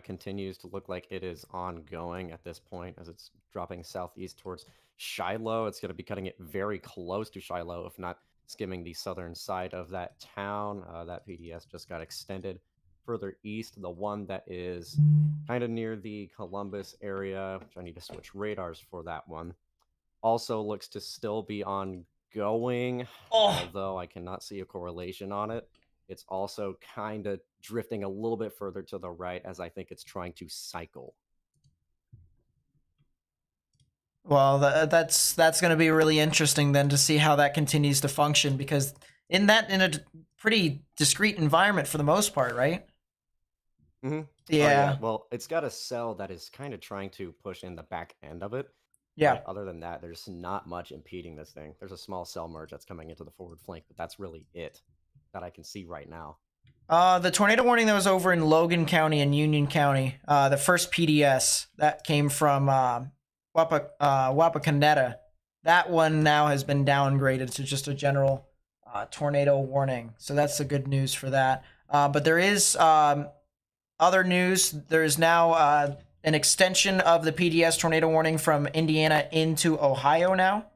H: continues to look like it is ongoing at this point as it's dropping southeast towards Shiloh. It's going to be cutting it very close to Shiloh, if not skimming the southern side of that town. That PDS just got extended further east. The one that is kind of near the Columbus area, which I need to switch radars for that one, also looks to still be ongoing, although I cannot see a correlation on it. It's also kind of drifting a little bit further to the right as I think it's trying to cycle.
A: Well, that's going to be really interesting then to see how that continues to function, because in a pretty discrete environment for the most part, right?
H: Mm-hmm.
A: Yeah.
H: Well, it's got a cell that is kind of trying to push in the back end of it.
A: Yeah.
H: But other than that, there's not much impeding this thing. There's a small cell merge that's coming into the forward flank, but that's really it that I can see right now.
A: The tornado warning that was over in Logan County and Union County, the first PDS that came from Wapakoneta, that one now has been downgraded to just a general tornado warning. So that's the good news for that. But there is other news. There is now an extension of the PDS tornado warning from Indiana into Ohio now.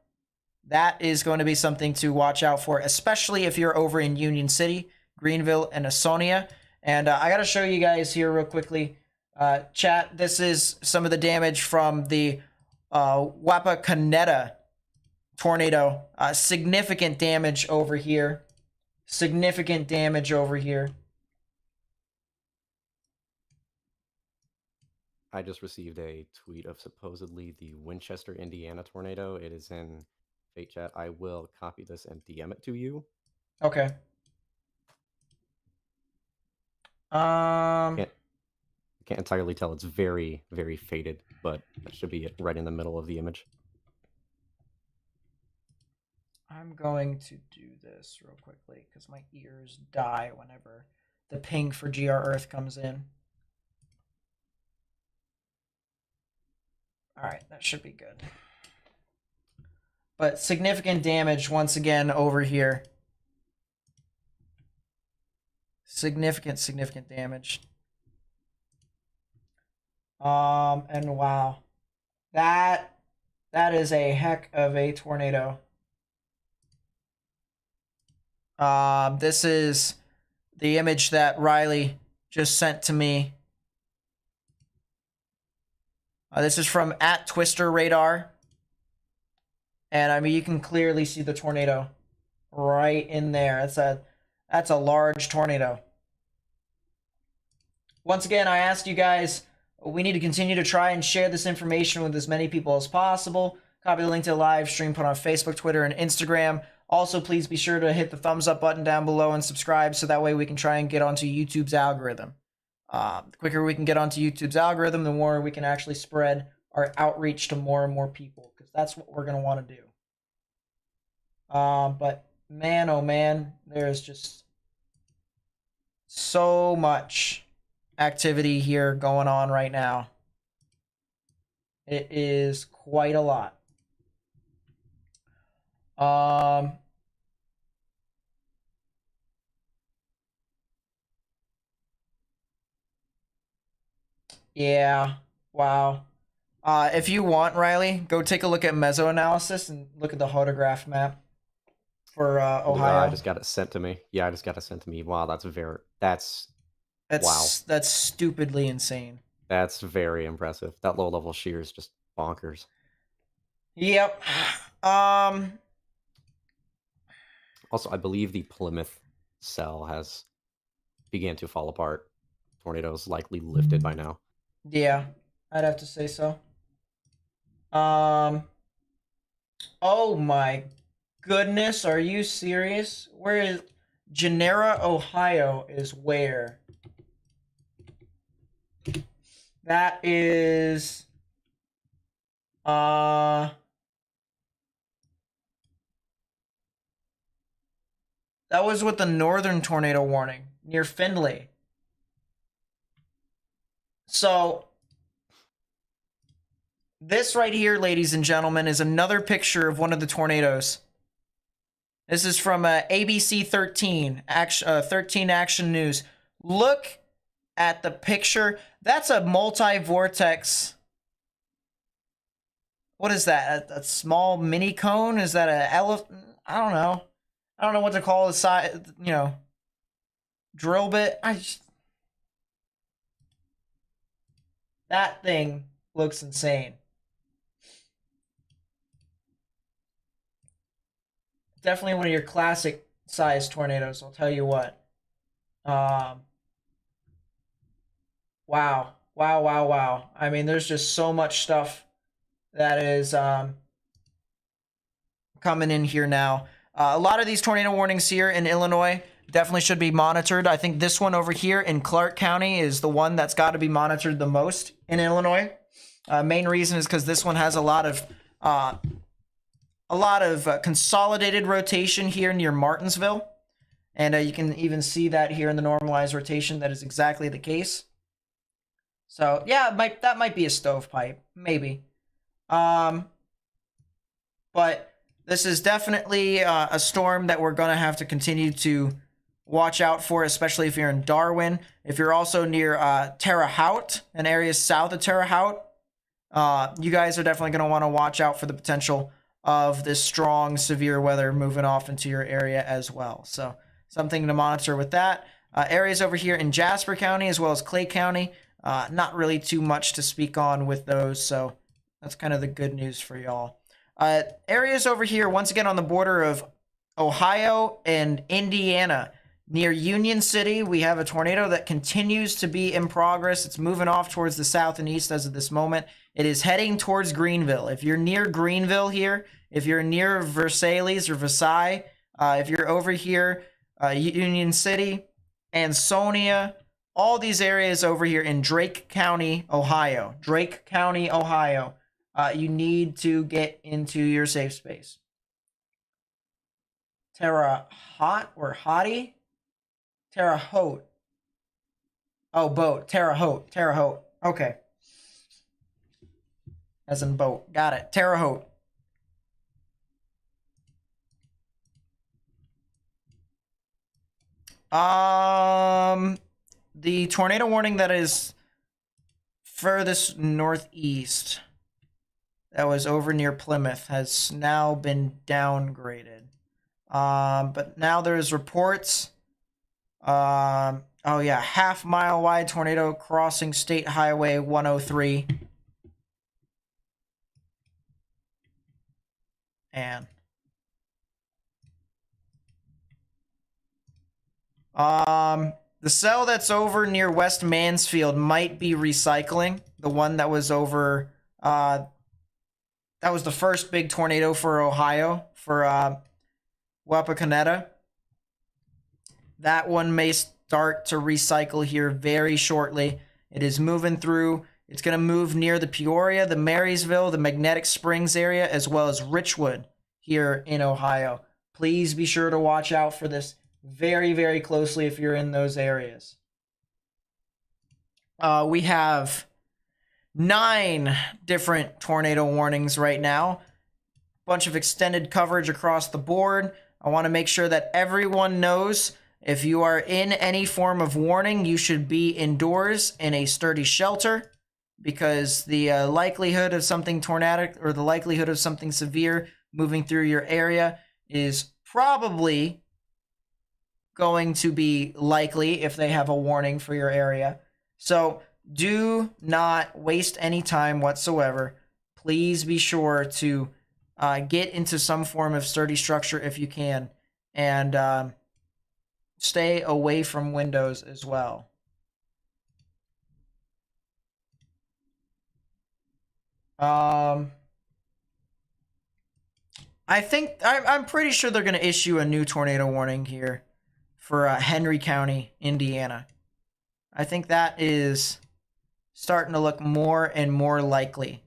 A: That is going to be something to watch out for, especially if you're over in Union City, Greenville, and Asonia. And I got to show you guys here real quickly. Chat, this is some of the damage from the Wapakoneta tornado. Significant damage over here. Significant damage over here.
H: I just received a tweet of supposedly the Winchester, Indiana tornado. It is in Fate Chat. I will copy this and DM it to you.
A: Okay.
H: I can't entirely tell. It's very, very faded, but that should be it right in the middle of the image.
A: I'm going to do this real quickly because my ears die whenever the ping for GR Earth comes in. All right, that should be good. But significant damage once again over here. Significant damage. And wow. That is a heck of a tornado. This is the image that Riley just sent to me. This is from @TwisterRadar. And I mean, you can clearly see the tornado right in there. That's a large tornado. Once again, I asked you guys, we need to continue to try and share this information with as many people as possible. Copy the link to the live stream, put on Facebook, Twitter, and Instagram. Also, please be sure to hit the thumbs up button down below and subscribe so that way we can try and get onto YouTube's algorithm. The quicker we can get onto YouTube's algorithm, the more we can actually spread our outreach to more and more people, because that's what we're going to want to do. But man, oh man, there's just so much activity here going on right now. It is quite a lot. Yeah. Wow. If you want, Riley, go take a look at mesoanalysis and look at the hodograph map for Ohio.
H: I just got it sent to me. Yeah, I just got it sent to me. Wow, that's wow.
A: That's stupidly insane.
H: That's very impressive. That low level shear is just bonkers.
A: Yep.
H: Also, I believe the Plymouth cell has began to fall apart. Tornado's likely lifted by now.
A: Yeah, I'd have to say so. Oh my goodness, are you serious? Where is Genera, Ohio is where? That is that was with the northern tornado warning near Findlay. So this right here, ladies and gentlemen, is another picture of one of the tornadoes. This is from ABC 13, 13 Action News. Look at the picture. That's a multi-vortex. What is that? A small mini cone? Is that a elephant? I don't know. I don't know what to call the size, drill bit. That thing looks insane. Definitely one of your classic size tornadoes, I'll tell you what. Wow. Wow. I mean, there's just so much stuff that is coming in here now. A lot of these tornado warnings here in Illinois definitely should be monitored. I think this one over here in Clark County is the one that's got to be monitored the most in Illinois. Main reason is because this one has a lot of consolidated rotation here near Martinsville. And you can even see that here in the normalized rotation. That is exactly the case. So, yeah, that might be a stovepipe. Maybe. But this is definitely a storm that we're going to have to continue to watch out for, especially if you're in Darwin. If you're also near Terre Haute, an area south of Terre Haute, you guys are definitely going to want to watch out for the potential of this strong, severe weather moving off into your area as well. So something to monitor with that. Areas over here in Jasper County as well as Clay County, not really too much to speak on with those. So that's kind of the good news for y'all. Areas over here, once again, on the border of Ohio and Indiana, near Union City, we have a tornado that continues to be in progress. It's moving off towards the south and east as of this moment. It is heading towards Greenville. If you're near Greenville here, if you're near Versailles or Versailles, if you're over here, Union City, Ansonia, all these areas over here in Drake County, Ohio. You need to get into your safe space. Terre Haute or Hottie? Terre Haute. Oh, boat. Terre Haute. Okay. As in boat. Got it. Terre Haute. The tornado warning that is furthest northeast, that was over near Plymouth, has now been downgraded. But now there's reports. Oh yeah, half-mile wide tornado crossing State Highway 103. And the cell that's over near West Mansfield might be recycling. The one that was over, that was the first big tornado for Ohio, for Wapakoneta. That one may start to recycle here very shortly. It is moving through. It's going to move near the Peoria, the Marysville, the Magnetic Springs area, as well as Richwood here in Ohio. Please be sure to watch out for this very, very closely if you're in those areas. We have 9 different tornado warnings right now. Bunch of extended coverage across the board. I want to make sure that everyone knows if you are in any form of warning, you should be indoors in a sturdy shelter. because the likelihood of something tornadic or the likelihood of something severe moving through your area is probably going to be likely if they have a warning for your area. So do not waste any time whatsoever. Please be sure to get into some form of sturdy structure if you can, and stay away from windows as well. I think I'm pretty sure they're going to issue a new tornado warning here for Henry County, Indiana. I think that is starting to look more and more likely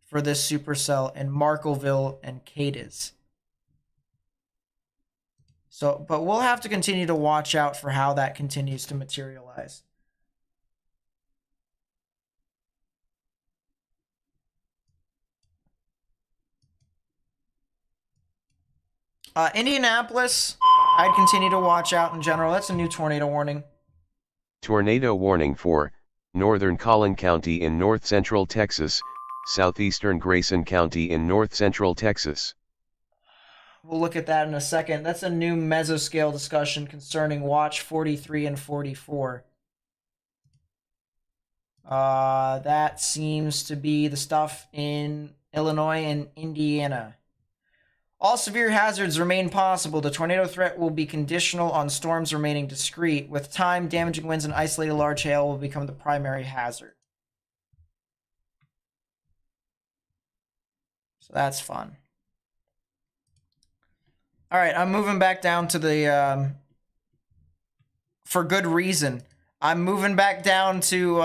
A: for this supercell in Markleville and Cadiz. So, but we'll have to continue to watch out for how that continues to materialize. Indianapolis, I'd continue to watch out in general. That's a new tornado warning.
B: Tornado warning for northern Collin County in north central Texas, southeastern Grayson County in north central Texas.
A: We'll look at that in a second. That's a new mesoscale discussion concerning Watch 43 and 44. That seems to be the stuff in Illinois and Indiana. All severe hazards remain possible. The tornado threat will be conditional on storms remaining discrete. With time, damaging winds and isolated large hail will become the primary hazard. So that's fun. All right, I'm moving back down to the, for good reason. I'm moving back down to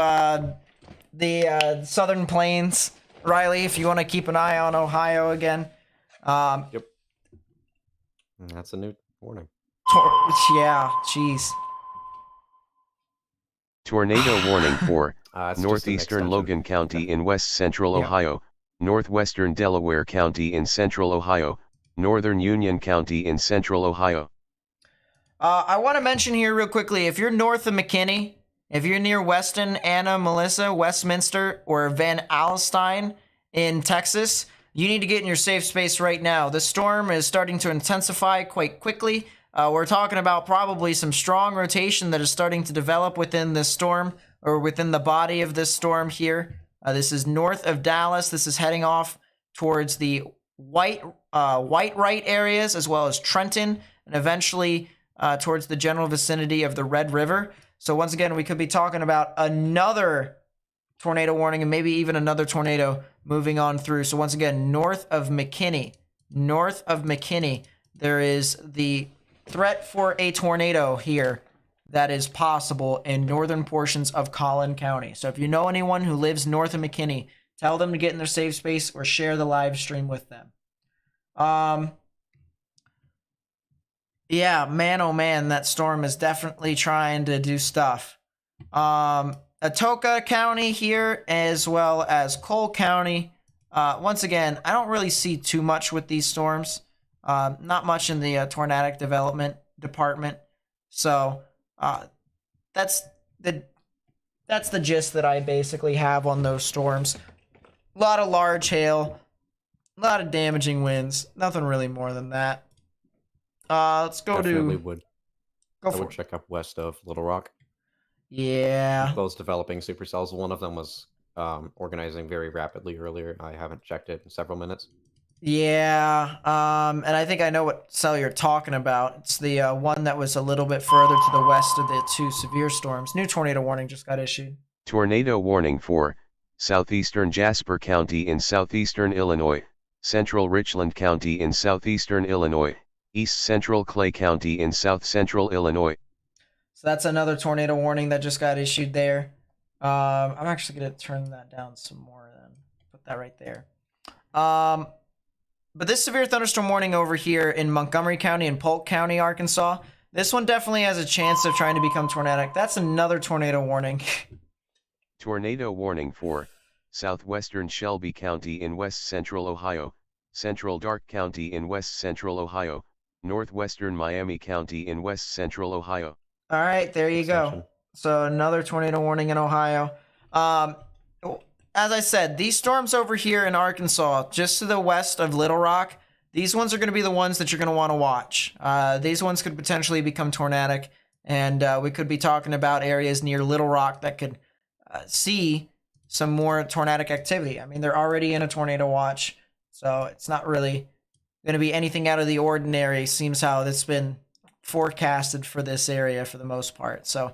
A: the Southern Plains. Riley, if you want to keep an eye on Ohio again.
H: Yep. That's a new warning.
A: Yeah, jeez.
B: Tornado warning for
H: It's just an
B: northeastern
H: extension.
B: Logan County in west central
H: Yeah.
B: Ohio, northwestern Delaware County in central Ohio, northern Union County in central Ohio.
A: I want to mention here real quickly, if you're north of McKinney, if you're near Weston, Anna, Melissa, Westminster, or Van Alstyne in Texas, you need to get in your safe space right now. The storm is starting to intensify quite quickly. We're talking about probably some strong rotation that is starting to develop within this storm, or within the body of this storm here. This is north of Dallas. This is heading off towards the White Right areas, as well as Trenton, and eventually towards the general vicinity of the Red River. So once again, we could be talking about another tornado warning and maybe even another tornado moving on through. So once again, north of McKinney, there is the threat for a tornado here that is possible in northern portions of Collin County. So if you know anyone who lives north of McKinney, tell them to get in their safe space or share the live stream with them. Yeah, man, oh man, that storm is definitely trying to do stuff. Atoka County here, as well as Cole County. Once again, I don't really see too much with these storms. Not much in the tornadic development department. So that's the gist that I basically have on those storms. A lot of large hail, a lot of damaging winds. Nothing really more than that. Let's go
H: Definitely
A: to
H: would.
A: go
H: I
A: for
H: would
A: it.
H: check up west of Little Rock.
A: Yeah.
H: Those developing supercells. One of them was organizing very rapidly earlier. I haven't checked it in several minutes.
A: Yeah, and I think I know what cell you're talking about. It's the one that was a little bit further to the west of the two severe storms. New tornado warning just got issued.
B: Tornado warning for southeastern Jasper County in southeastern Illinois, central Richland County in southeastern Illinois, east central Clay County in south central Illinois.
A: So that's another tornado warning that just got issued there. I'm actually going to turn that down some more then. Put that right there. But this severe thunderstorm warning over here in Montgomery County and Polk County, Arkansas, this one definitely has a chance of trying to become tornadic. That's another tornado warning.
B: Tornado warning for southwestern Shelby County in west central Ohio, central Dark County in west central Ohio, northwestern Miami County in west central Ohio.
A: All right, there you go.
H: Extension.
A: So another tornado warning in Ohio. as I said, these storms over here in Arkansas, just to the west of Little Rock, these ones are going to be the ones that you're going to want to watch. These ones could potentially become tornadic, and we could be talking about areas near Little Rock that could see some more tornadic activity. I mean, they're already in a tornado watch, so it's not really going to be anything out of the ordinary. Seems how it's been forecasted for this area for the most part. So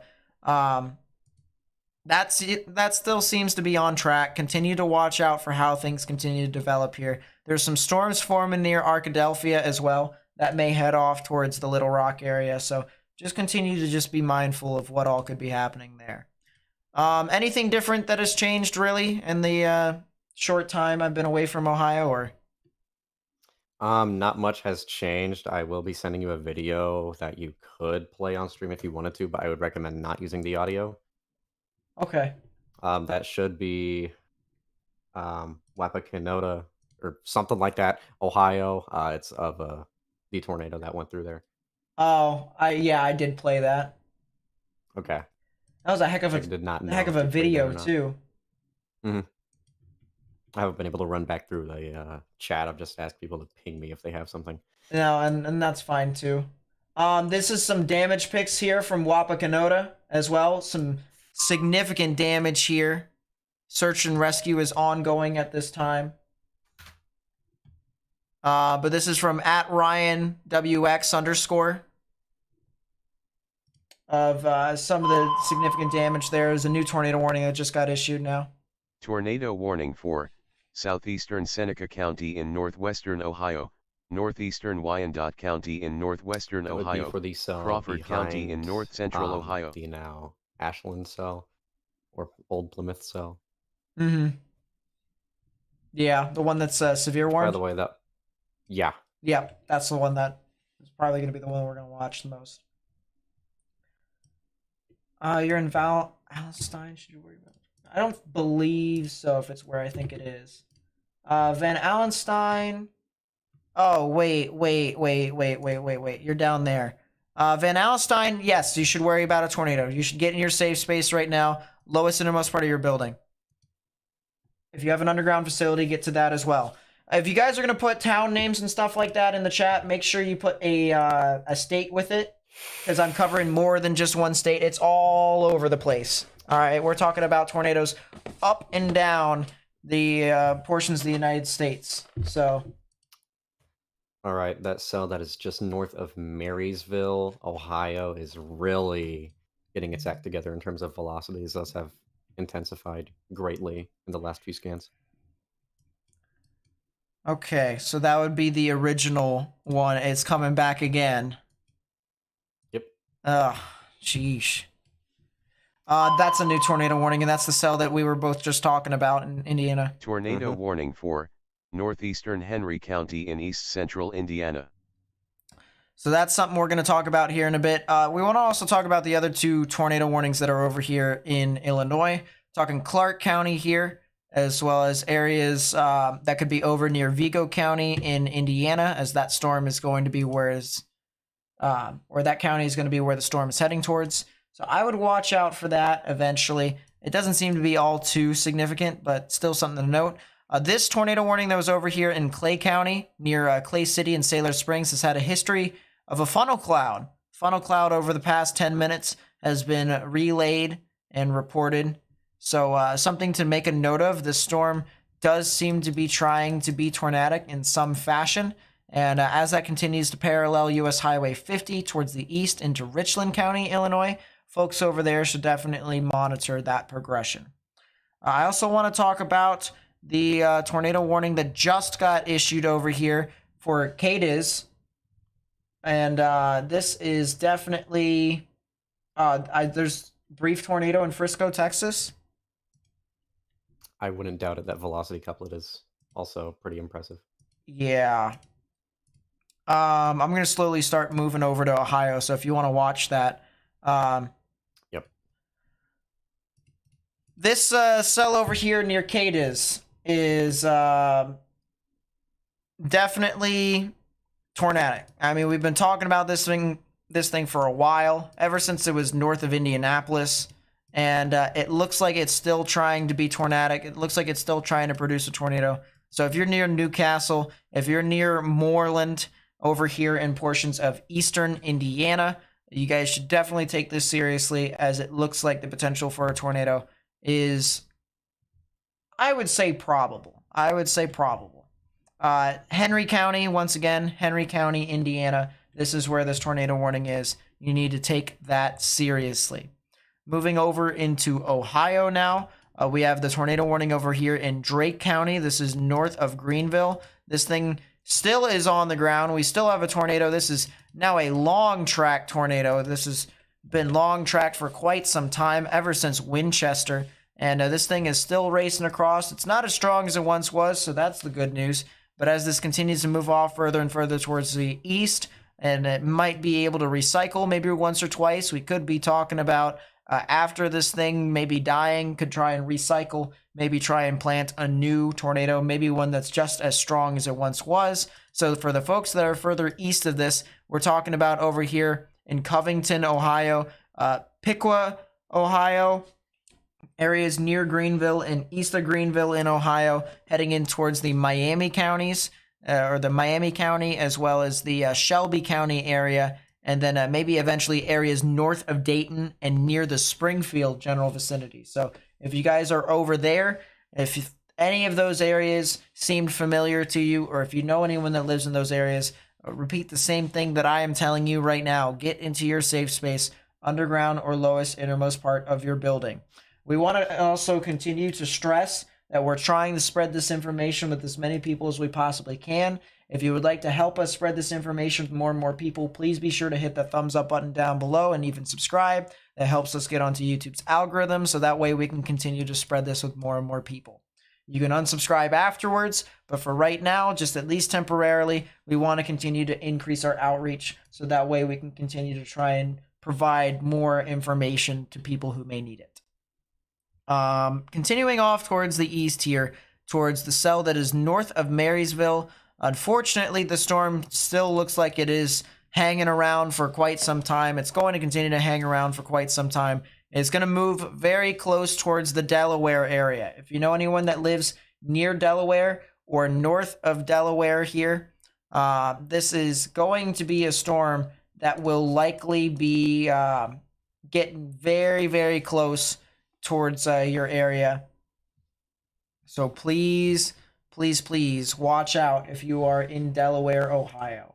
A: that still seems to be on track. Continue to watch out for how things continue to develop here. There's some storms forming near Arkadelphia as well that may head off towards the Little Rock area. So just continue to just be mindful of what all could be happening there. Anything different that has changed really in the short time I've been away from Ohio, or?
H: Not much has changed. I will be sending you a video that you could play on stream if you wanted to, but I would recommend not using the audio.
A: Okay.
H: That should be Wapakonota or something like that, Ohio. It's of the tornado that went through there.
A: Oh, I did play that.
H: Okay.
A: That was a heck of
H: I did not know
A: heck of
H: if
A: a
H: you played that or
A: video
H: not.
A: too.
H: I haven't been able to run back through the chat. I've just asked people to ping me if they have something.
A: No, and that's fine too. This is some damage picks here from Wapakonota as well. Some significant damage here. Search and rescue is ongoing at this time. But this is from @RyanWX_ of some of the significant damage there. There's a new tornado warning that just got issued now.
B: Tornado warning for southeastern Seneca County in northwestern Ohio, northeastern Wyandotte County in northwestern
H: That would be
B: Ohio,
H: for the cell
B: Crawford County in
H: behind,
B: north central Ohio.
H: the now Ashland cell or Old Plymouth cell.
A: Mm-hmm. Yeah, the one that's severe
H: By
A: warned.
H: the way, yeah,
A: that's the one that is probably going to be the one we're going to watch the most. You're in Valentine. Should you worry about it? I don't believe so. If it's where I think it is, Van Allenstein. Oh wait. You're down there. Van Allenstein. Yes, you should worry about a tornado. You should get in your safe space right now. Lowest innermost part of your building. If you have an underground facility, get to that as well. If you guys are gonna put town names and stuff like that in the chat, make sure you put a state with it, because I'm covering more than just one state. It's all over the place. All right, we're talking about tornadoes up and down the portions of the United States. So,
H: all right, that cell that is just north of Marysville, Ohio, is really getting its act together in terms of velocities. Those have intensified greatly in the last few scans.
A: okay, so that would be the original one. It's coming back again.
H: Yep.
A: Ugh, sheesh. That's a new tornado warning, and that's the cell that we were both just talking about in Indiana.
B: Tornado warning for northeastern Henry County in east central Indiana.
A: So that's something we're going to talk about here in a bit. We want to also talk about the other two tornado warnings that are over here in Illinois. Talking Clark County here, as well as areas that could be over near Vigo County in Indiana, as that storm is going to be or that county is going to be where the storm is heading towards. So I would watch out for that eventually. It doesn't seem to be all too significant, but still something to note. This tornado warning that was over here in Clay County, near Clay City and Sailor Springs, has had a history of a funnel cloud. Funnel cloud over the past 10 minutes has been relayed and reported. So something to make a note of. The storm does seem to be trying to be tornadic in some fashion. And as that continues to parallel US Highway 50 towards the east into Richland County, Illinois, folks over there should definitely monitor that progression. I also want to talk about the tornado warning that just got issued over here for Cadiz. And this is definitely... there's brief tornado in Frisco, Texas.
H: I wouldn't doubt it. That velocity couplet is also pretty impressive.
A: Yeah. I'm going to slowly start moving over to Ohio, so if you want to watch that...
H: Yep.
A: This cell over here near Cadiz is definitely tornadic. I mean, we've been talking about this thing for a while, ever since it was north of Indianapolis. and it looks like it's still trying to be tornadic. It looks like it's still trying to produce a tornado. So if you're near Newcastle, if you're near Moreland over here in portions of eastern Indiana, you guys should definitely take this seriously, as it looks like the potential for a tornado is, I would say, probable. Henry County, once again, Henry County, Indiana. This is where this tornado warning is. You need to take that seriously. Moving over into Ohio now, we have the tornado warning over here in Drake County. This is north of Greenville. This thing still is on the ground. We still have a tornado. This is now a long track tornado. This has been long tracked for quite some time, ever since Winchester. And this thing is still racing across. It's not as strong as it once was, so that's the good news. But as this continues to move off further and further towards the east, and it might be able to recycle maybe once or twice, we could be talking about after this thing maybe dying, could try and recycle, maybe try and plant a new tornado, maybe one that's just as strong as it once was. So for the folks that are further east of this, we're talking about over here in Covington, Ohio, Piqua, Ohio, areas near Greenville and east of Greenville in Ohio, heading in towards the Miami counties, or the Miami County, as well as the Shelby County area, and then maybe eventually areas north of Dayton and near the Springfield general vicinity. So if you guys are over there, if any of those areas seemed familiar to you, or if you know anyone that lives in those areas, repeat the same thing that I am telling you right now. Get into your safe space, underground or lowest innermost part of your building. We want to also continue to stress that we're trying to spread this information with as many people as we possibly can. If you would like to help us spread this information with more and more people, please be sure to hit the thumbs up button down below and even subscribe. That helps us get onto YouTube's algorithm, so that way we can continue to spread this with more and more people. You can unsubscribe afterwards, but for right now, just at least temporarily, we want to continue to increase our outreach, so that way we can continue to try and provide more information to people who may need it. Continuing off towards the east here, towards the cell that is north of Marysville. Unfortunately, the storm still looks like it is hanging around for quite some time. It's going to continue to hang around for quite some time. It's going to move very close towards the Delaware area. If you know anyone that lives near Delaware or north of Delaware here, this is going to be a storm that will likely be getting very, very close towards your area. So please, please, please watch out if you are in Delaware, Ohio.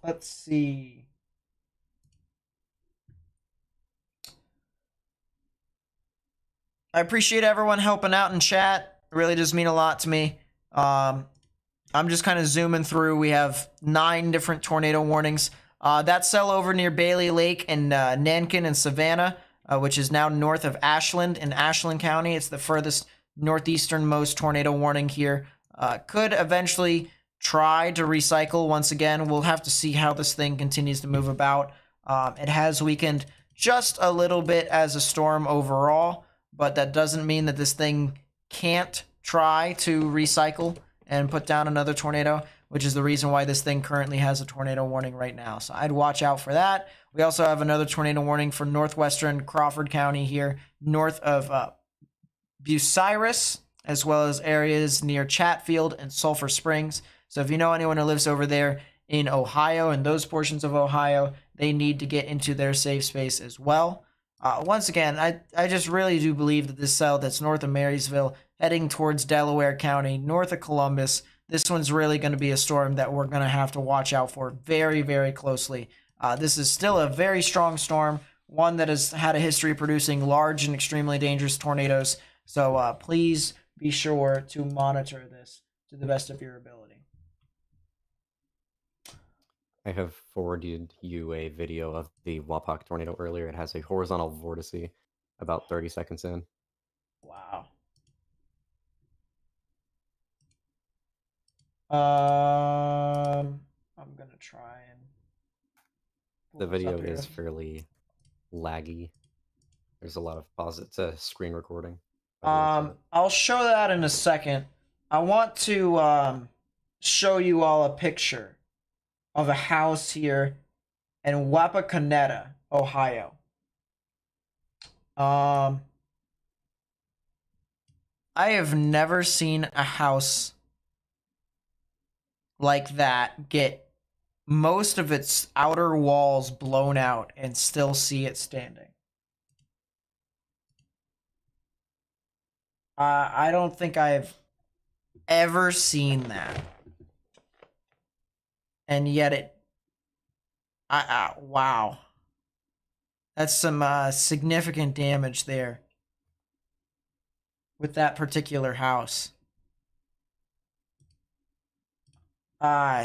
A: Let's see. I appreciate everyone helping out in chat. It really does mean a lot to me. I'm just kind of zooming through. We have 9 different tornado warnings. That cell over near Bailey Lake and Nankin and Savannah, which is now north of Ashland in Ashland County. It's the furthest northeasternmost tornado warning here. Could eventually try to recycle once again. We'll have to see how this thing continues to move about. It has weakened just a little bit as a storm overall, but that doesn't mean that this thing can't try to recycle and put down another tornado, which is the reason why this thing currently has a tornado warning right now. So I'd watch out for that. We also have another tornado warning for northwestern Crawford County here, north of Bucyrus, as well as areas near Chatfield and Sulphur Springs. So if you know anyone who lives over there in Ohio and those portions of Ohio, they need to get into their safe space as well. Once again, I just really do believe that this cell that's north of Marysville, heading towards Delaware County, north of Columbus, this one's really going to be a storm that we're going to have to watch out for very, very closely. This is still a very strong storm, one that has had a history of producing large and extremely dangerous tornadoes. So please be sure to monitor this to the best of your ability.
H: I have forwarded you a video of the Wapak tornado earlier. It has a horizontal vortice about 30 seconds in.
A: Wow. I'm gonna try and
H: The video is fairly laggy. There's a lot of pause. It's a screen recording. by the looks of it.
A: I'll show that in a second. I want to show you all a picture of a house here in Wapakoneta, Ohio. I have never seen a house like that get most of its outer walls blown out and still see it standing. I don't think I've ever seen that. And yet wow. That's some significant damage there with that particular house. Wow.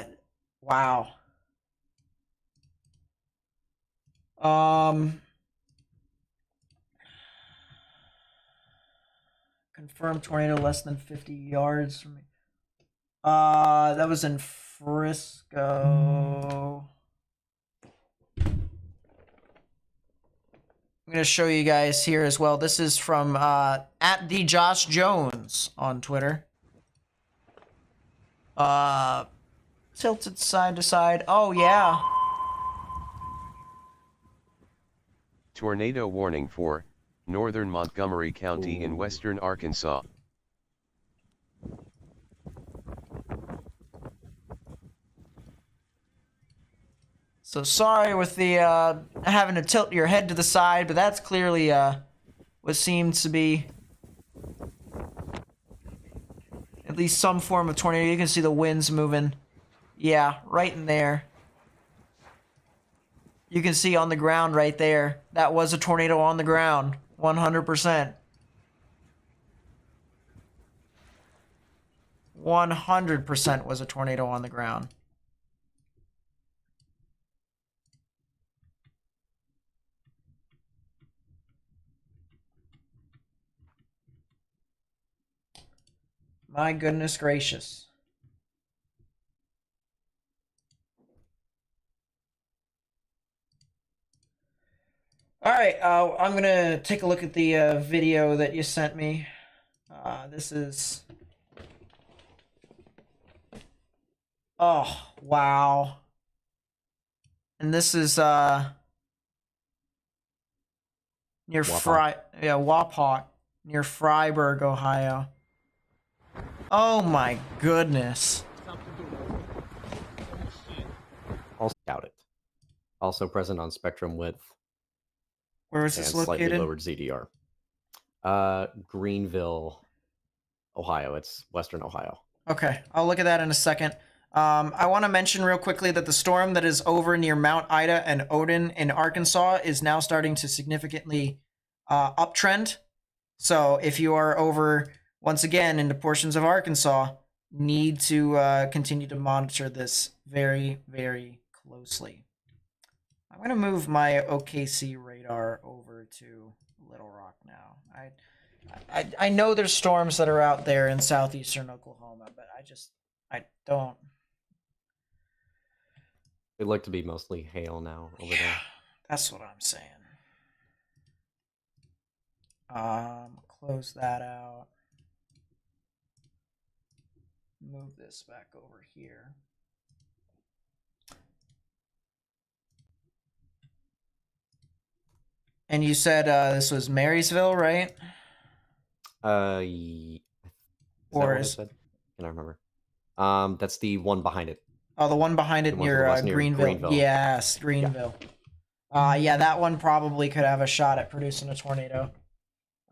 A: Confirmed tornado less than 50 yards from me. That was in Frisco. I'm going to show you guys here as well. This is from at the Josh Jones on Twitter. Tilted side to side. Oh, yeah.
B: Tornado warning for northern Montgomery County in western Arkansas.
A: So sorry with the having to tilt your head to the side, but that's clearly what seems to be at least some form of tornado. You can see the winds moving. Yeah, right in there. You can see on the ground right there. That was a tornado on the ground. 100%. 100% was a tornado on the ground. My goodness gracious. All right, I'm going to take a look at the video that you sent me. This is... Oh, wow. And this is near Wapak, near Freiburg, Ohio. Oh my goodness.
H: I'll scout it. Also present on spectrum width.
A: Where is this
H: and slightly
A: located?
H: lowered ZDR. Greenville, Ohio. It's western Ohio.
A: Okay, I'll look at that in a second. I want to mention real quickly that the storm that is over near Mount Ida and Odin in Arkansas is now starting to significantly uptrend. So if you are over, once again, into portions of Arkansas, need to continue to monitor this very, very closely. I'm going to move my OKC radar over to Little Rock now. I know there's storms that are out there in southeastern Oklahoma, but I don't.
H: It look to be mostly hail now over there.
A: That's what I'm saying. Close that out. Move this back over here. And you said this was Marysville, right?
H: Or
A: is
H: Can I remember? That's the one behind it.
A: Oh, the one behind it near Greenville. Yes, Greenville. Yeah, that one probably could have a shot at producing a tornado.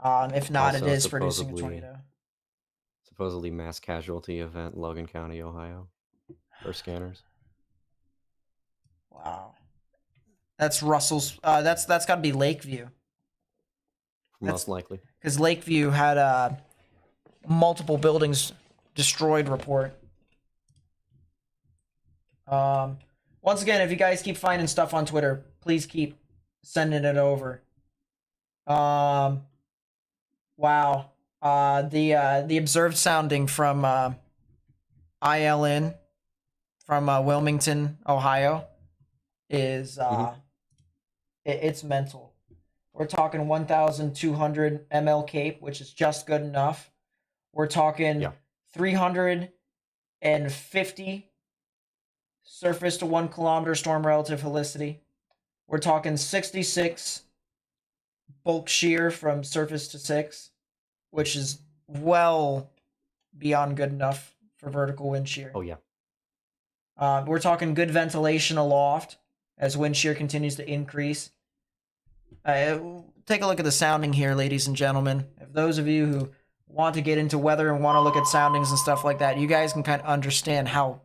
A: If not,
H: Also,
A: it is producing a tornado.
H: Supposedly mass casualty event, Logan County, Ohio, for scanners.
A: Wow. That's Russell's. That's got to be Lakeview.
H: Most likely.
A: Because Lakeview had multiple buildings destroyed report. Once again, if you guys keep finding stuff on Twitter, please keep sending it over. Wow. The observed sounding from ILN from Wilmington, Ohio, is it's mental. We're talking 1,200 ml cape, which is just good enough. We're talking 350 surface to 1 kilometer storm relative helicity. We're talking 66 bulk shear from surface to 6, which is well beyond good enough for vertical wind shear.
H: Oh, yeah.
A: We're talking good ventilation aloft as wind shear continues to increase. Take a look at the sounding here, ladies and gentlemen. If those of you who want to get into weather and want to look at soundings and stuff like that, you guys can kind of understand how.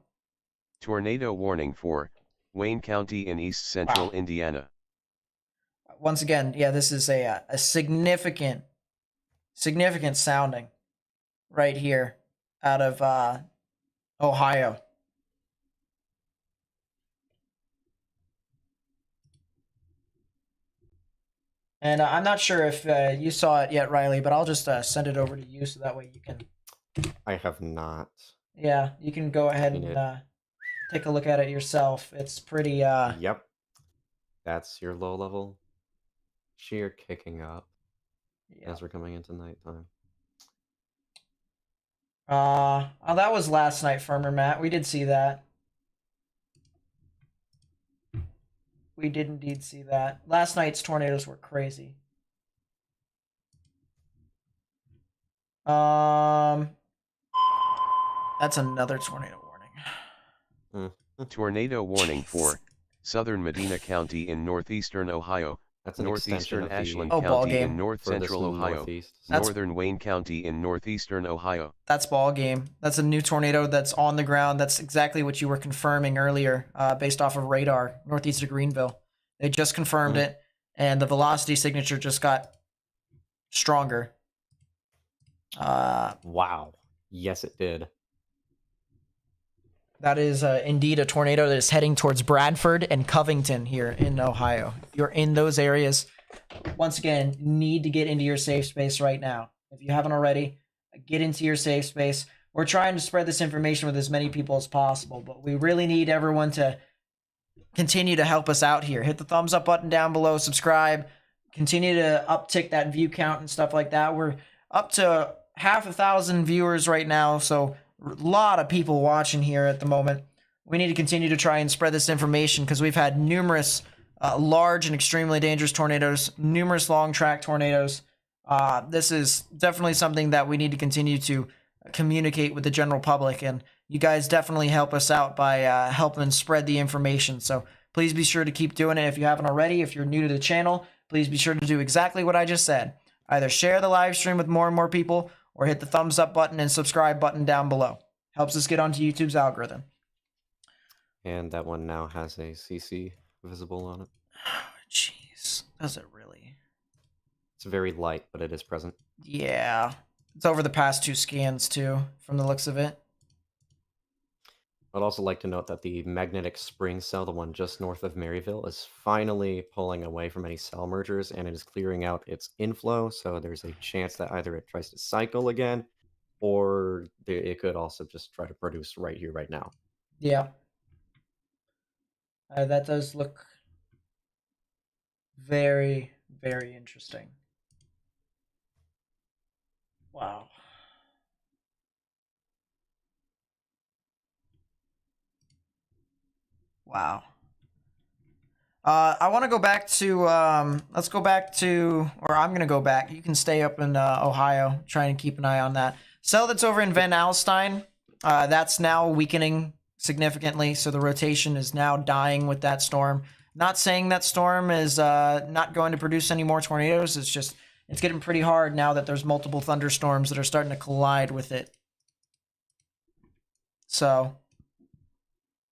B: Tornado warning for Wayne County in east central Indiana.
A: Once again, yeah, this is a significant sounding right here out of Ohio. And I'm not sure if you saw it yet, Riley, but I'll just send it over to you so that way you can.
H: I have not.
A: Yeah, you can go ahead and take a look at it yourself. It's pretty.
H: Yep. That's your low level shear kicking up as we're coming into nighttime.
A: Oh, that was last night, Firmer Matt. We did see that. We did indeed see that. Last night's tornadoes were crazy. That's another tornado warning.
B: Tornado warning for southern Medina County in northeastern Ohio,
H: That's an
B: northeastern
H: extension of
B: Ashland
A: Oh, ball
B: County
A: game.
B: in north
H: furthest
B: central Ohio,
H: northeast.
B: northern Wayne County in northeastern Ohio.
A: That's ball game. That's a new tornado that's on the ground. That's exactly what you were confirming earlier, based off of radar, northeast of Greenville. They just confirmed it, and the velocity signature just got stronger.
H: Wow. Yes, it did.
A: That is indeed a tornado that is heading towards Bradford and Covington here in Ohio. If you're in those areas, once again, need to get into your safe space right now. If you haven't already, get into your safe space. We're trying to spread this information with as many people as possible, but we really need everyone to continue to help us out here. Hit the thumbs up button down below, subscribe, continue to uptick that view count and stuff like that. We're up to 500,000 viewers right now, so a lot of people watching here at the moment. We need to continue to try and spread this information because we've had numerous large and extremely dangerous tornadoes, numerous long track tornadoes. This is definitely something that we need to continue to communicate with the general public, and you guys definitely help us out by helping spread the information. So please be sure to keep doing it if you haven't already. If you're new to the channel, please be sure to do exactly what I just said. Either share the live stream with more and more people, or hit the thumbs up button and subscribe button down below. Helps us get onto YouTube's algorithm.
H: And that one now has a CC visible on it.
A: Jeez, does it really?
H: It's very light, but it is present.
A: Yeah. It's over the past 2 scans, too, from the looks of it.
H: I'd also like to note that the magnetic spring cell, the one just north of Maryville, is finally pulling away from any cell mergers, and it is clearing out its inflow, so there's a chance that either it tries to cycle again, or it could also just try to produce right here, right now.
A: Yeah. That does look very, very interesting. Wow. Wow. I want to go back to, let's go back to, or I'm going to go back. You can stay up in Ohio, trying to keep an eye on that. Cell that's over in Van Alstyne, that's now weakening significantly, so the rotation is now dying with that storm. Not saying that storm is not going to produce any more tornadoes, it's just, it's getting pretty hard now that there's multiple thunderstorms that are starting to collide with it. So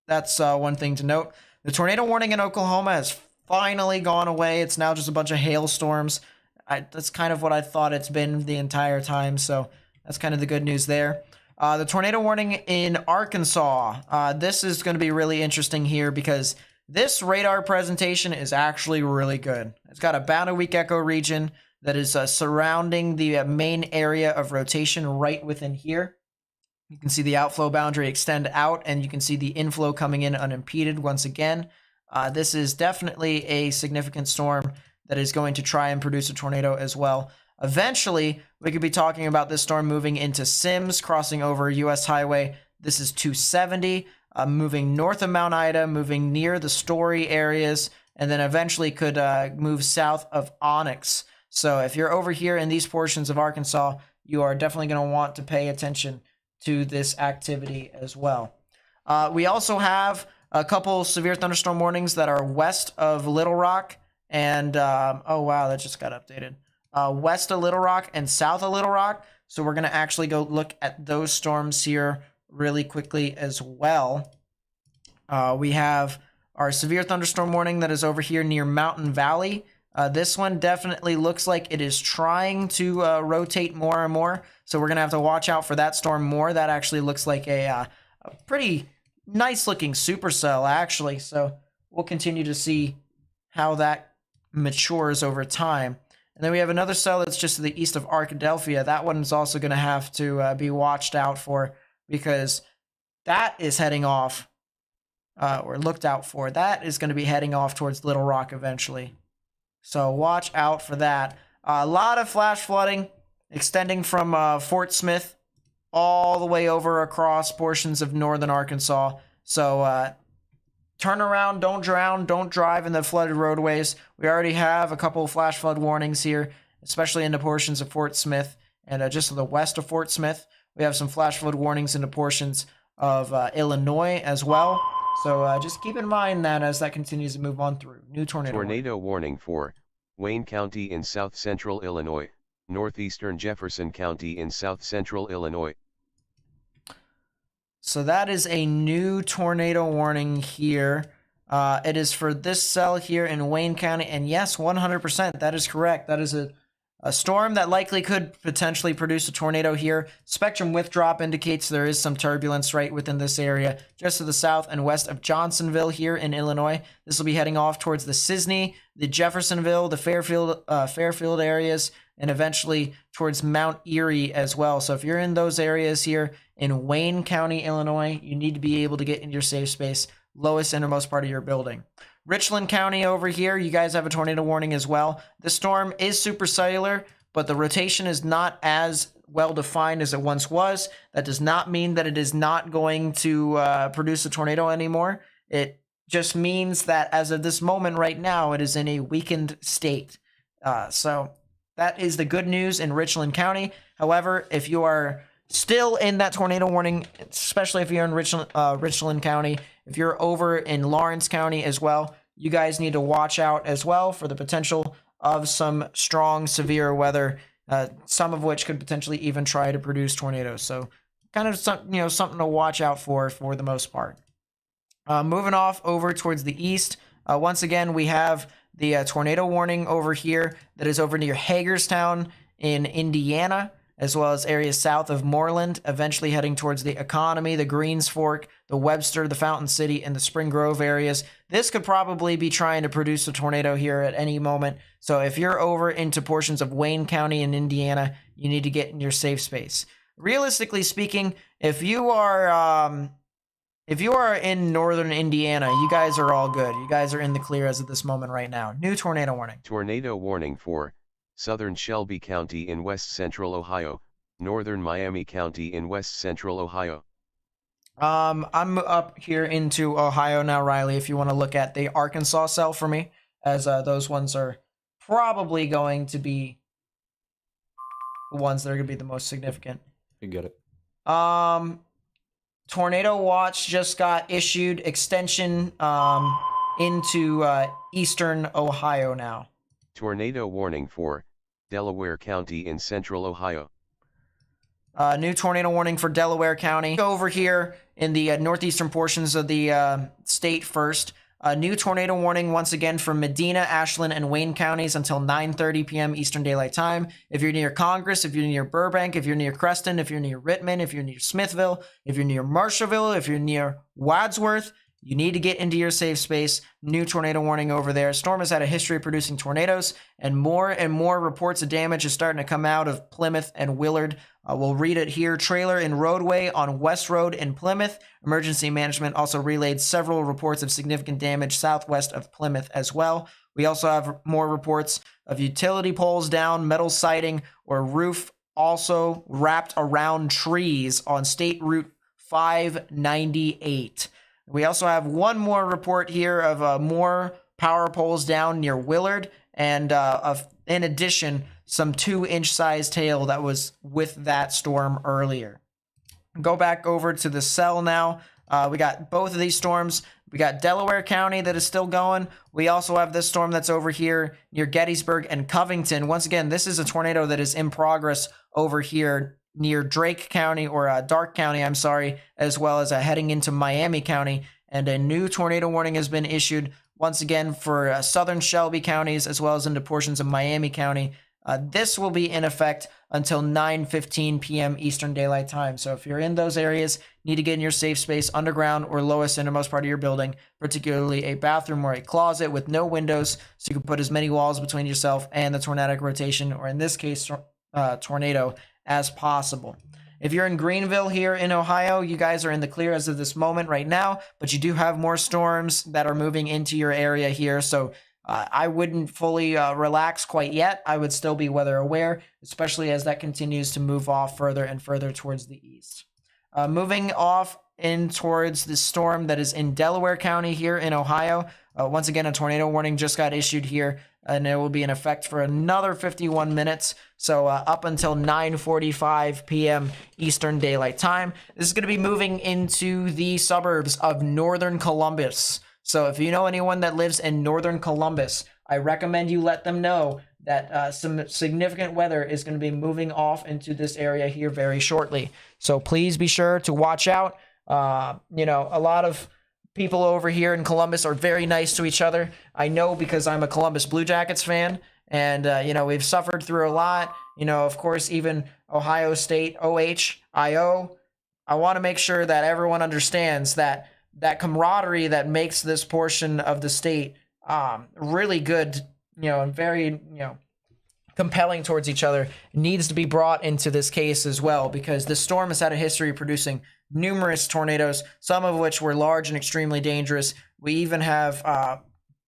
A: that's one thing to note. The tornado warning in Oklahoma has finally gone away. It's now just a bunch of hailstorms. That's kind of what I thought it's been the entire time, so that's kind of the good news there. The tornado warning in Arkansas. This is going to be really interesting here because this radar presentation is actually really good. It's got a bound a weak echo region that is surrounding the main area of rotation right within here. You can see the outflow boundary extend out, and you can see the inflow coming in unimpeded once again. This is definitely a significant storm that is going to try and produce a tornado as well. Eventually, we could be talking about this storm moving into Sims, crossing over US Highway. This is 270, moving north of Mount Ida, moving near the Story areas, and then eventually could move south of Onyx. So if you're over here in these portions of Arkansas, you are definitely going to want to pay attention to this activity as well. We also have a couple severe thunderstorm warnings that are west of Little Rock and, oh wow, that just got updated. West of Little Rock and south of Little Rock. So we're going to actually go look at those storms here really quickly as well. We have our severe thunderstorm warning that is over here near Mountain Valley. This one definitely looks like it is trying to rotate more and more. So we're going to have to watch out for that storm more. That actually looks like a pretty nice looking supercell, actually. So we'll continue to see how that matures over time. And then we have another cell that's just to the east of Arkadelphia. That one is also going to have to be watched out for, because that is heading off, or looked out for. That is going to be heading off towards Little Rock eventually. So watch out for that. A lot of flash flooding extending from Fort Smith all the way over across portions of northern Arkansas. So turn around, don't drown, don't drive in the flooded roadways. We already have a couple of flash flood warnings here, especially into portions of Fort Smith and just to the west of Fort Smith. We have some flash flood warnings into portions of Illinois as well. So just keep in mind that as that continues to move on through. New tornado.
B: Tornado warning for Wayne County in south central Illinois, northeastern Jefferson County in south central Illinois.
A: So that is a new tornado warning here. It is for this cell here in Wayne County. And yes, 100%, that is correct. That is a storm that likely could potentially produce a tornado here. Spectrum width drop indicates there is some turbulence right within this area, just to the south and west of Johnsonville here in Illinois. This will be heading off towards the Sisney, the Jeffersonville, the Fairfield areas, and eventually towards Mount Erie as well. So if you're in those areas here in Wayne County, Illinois, you need to be able to get into your safe space, lowest innermost part of your building. Richland County over here, you guys have a tornado warning as well. The storm is supercellular, but the rotation is not as well defined as it once was. That does not mean that it is not going to produce a tornado anymore. It just means that as of this moment right now, it is in a weakened state. So that is the good news in Richland County. However, if you are still in that tornado warning, especially if you're in Richland County, if you're over in Lawrence County as well, you guys need to watch out as well for the potential of some strong, severe weather, some of which could potentially even try to produce tornadoes. So kind of something to watch out for the most part. Moving off over towards the east, once again, we have the tornado warning over here that is over near Hagerstown in Indiana, as well as areas south of Moreland, eventually heading towards the Economy, the Greens Fork, the Webster, the Fountain City, and the Spring Grove areas. This could probably be trying to produce a tornado here at any moment. So if you're over into portions of Wayne County in Indiana, you need to get in your safe space. Realistically speaking, if you are in northern Indiana, you guys are all good. You guys are in the clear as of this moment right now. New tornado warning.
B: Tornado warning for southern Shelby County in west central Ohio, northern Miami County in west central Ohio.
A: I'm up here into Ohio now, Riley, if you want to look at the Arkansas cell for me, as those ones are probably going to be the ones that are going to be the most significant.
H: You get it.
A: Tornado watch just got issued, extension into eastern Ohio now.
B: Tornado warning for Delaware County in central Ohio.
A: New tornado warning for Delaware County. Over here in the northeastern portions of the state first. New tornado warning once again for Medina, Ashland, and Wayne counties until 9:30 p.m. Eastern Daylight Time. If you're near Congress, if you're near Burbank, if you're near Creston, if you're near Rittman, if you're near Smithville, if you're near Marshallville, if you're near Wadsworth, you need to get into your safe space. New tornado warning over there. Storm has had a history of producing tornadoes, and more reports of damage is starting to come out of Plymouth and Willard. We'll read it here. Trailer in roadway on West Road in Plymouth. Emergency management also relayed several reports of significant damage southwest of Plymouth as well. We also have more reports of utility poles down, metal siding, or roof also wrapped around trees on State Route 598. We also have one more report here of more power poles down near Willard, and in addition, some 2-inch sized hail that was with that storm earlier. Go back over to the cell now. We got both of these storms. We got Delaware County that is still going. We also have this storm that's over here near Gettysburg and Covington. Once again, this is a tornado that is in progress over here near Drake County, or Dark County, I'm sorry, as well as heading into Miami County. And a new tornado warning has been issued once again for southern Shelby counties, as well as into portions of Miami County. This will be in effect until 9:15 p.m. Eastern Daylight Time. So if you're in those areas, need to get in your safe space, underground or lowest innermost part of your building, particularly a bathroom or a closet with no windows, so you can put as many walls between yourself and the tornadic rotation, or in this case, tornado, as possible. If you're in Greenville here in Ohio, you guys are in the clear as of this moment right now, but you do have more storms that are moving into your area here. So I wouldn't fully relax quite yet. I would still be weather aware, especially as that continues to move off further and further towards the east. Moving off in towards the storm that is in Delaware County here in Ohio. Once again, a tornado warning just got issued here, and it will be in effect for another 51 minutes. So up until 9:45 p.m. Eastern Daylight Time. This is going to be moving into the suburbs of northern Columbus. So if you know anyone that lives in northern Columbus, I recommend you let them know that some significant weather is going to be moving off into this area here very shortly. So please be sure to watch out. A lot of people over here in Columbus are very nice to each other. I know because I'm a Columbus Blue Jackets fan, and we've suffered through a lot. Of course, even Ohio State, OHIO. I want to make sure that everyone understands that camaraderie that makes this portion of the state really good, and very, compelling towards each other, needs to be brought into this case as well, because this storm has had a history of producing numerous tornadoes, some of which were large and extremely dangerous. We even have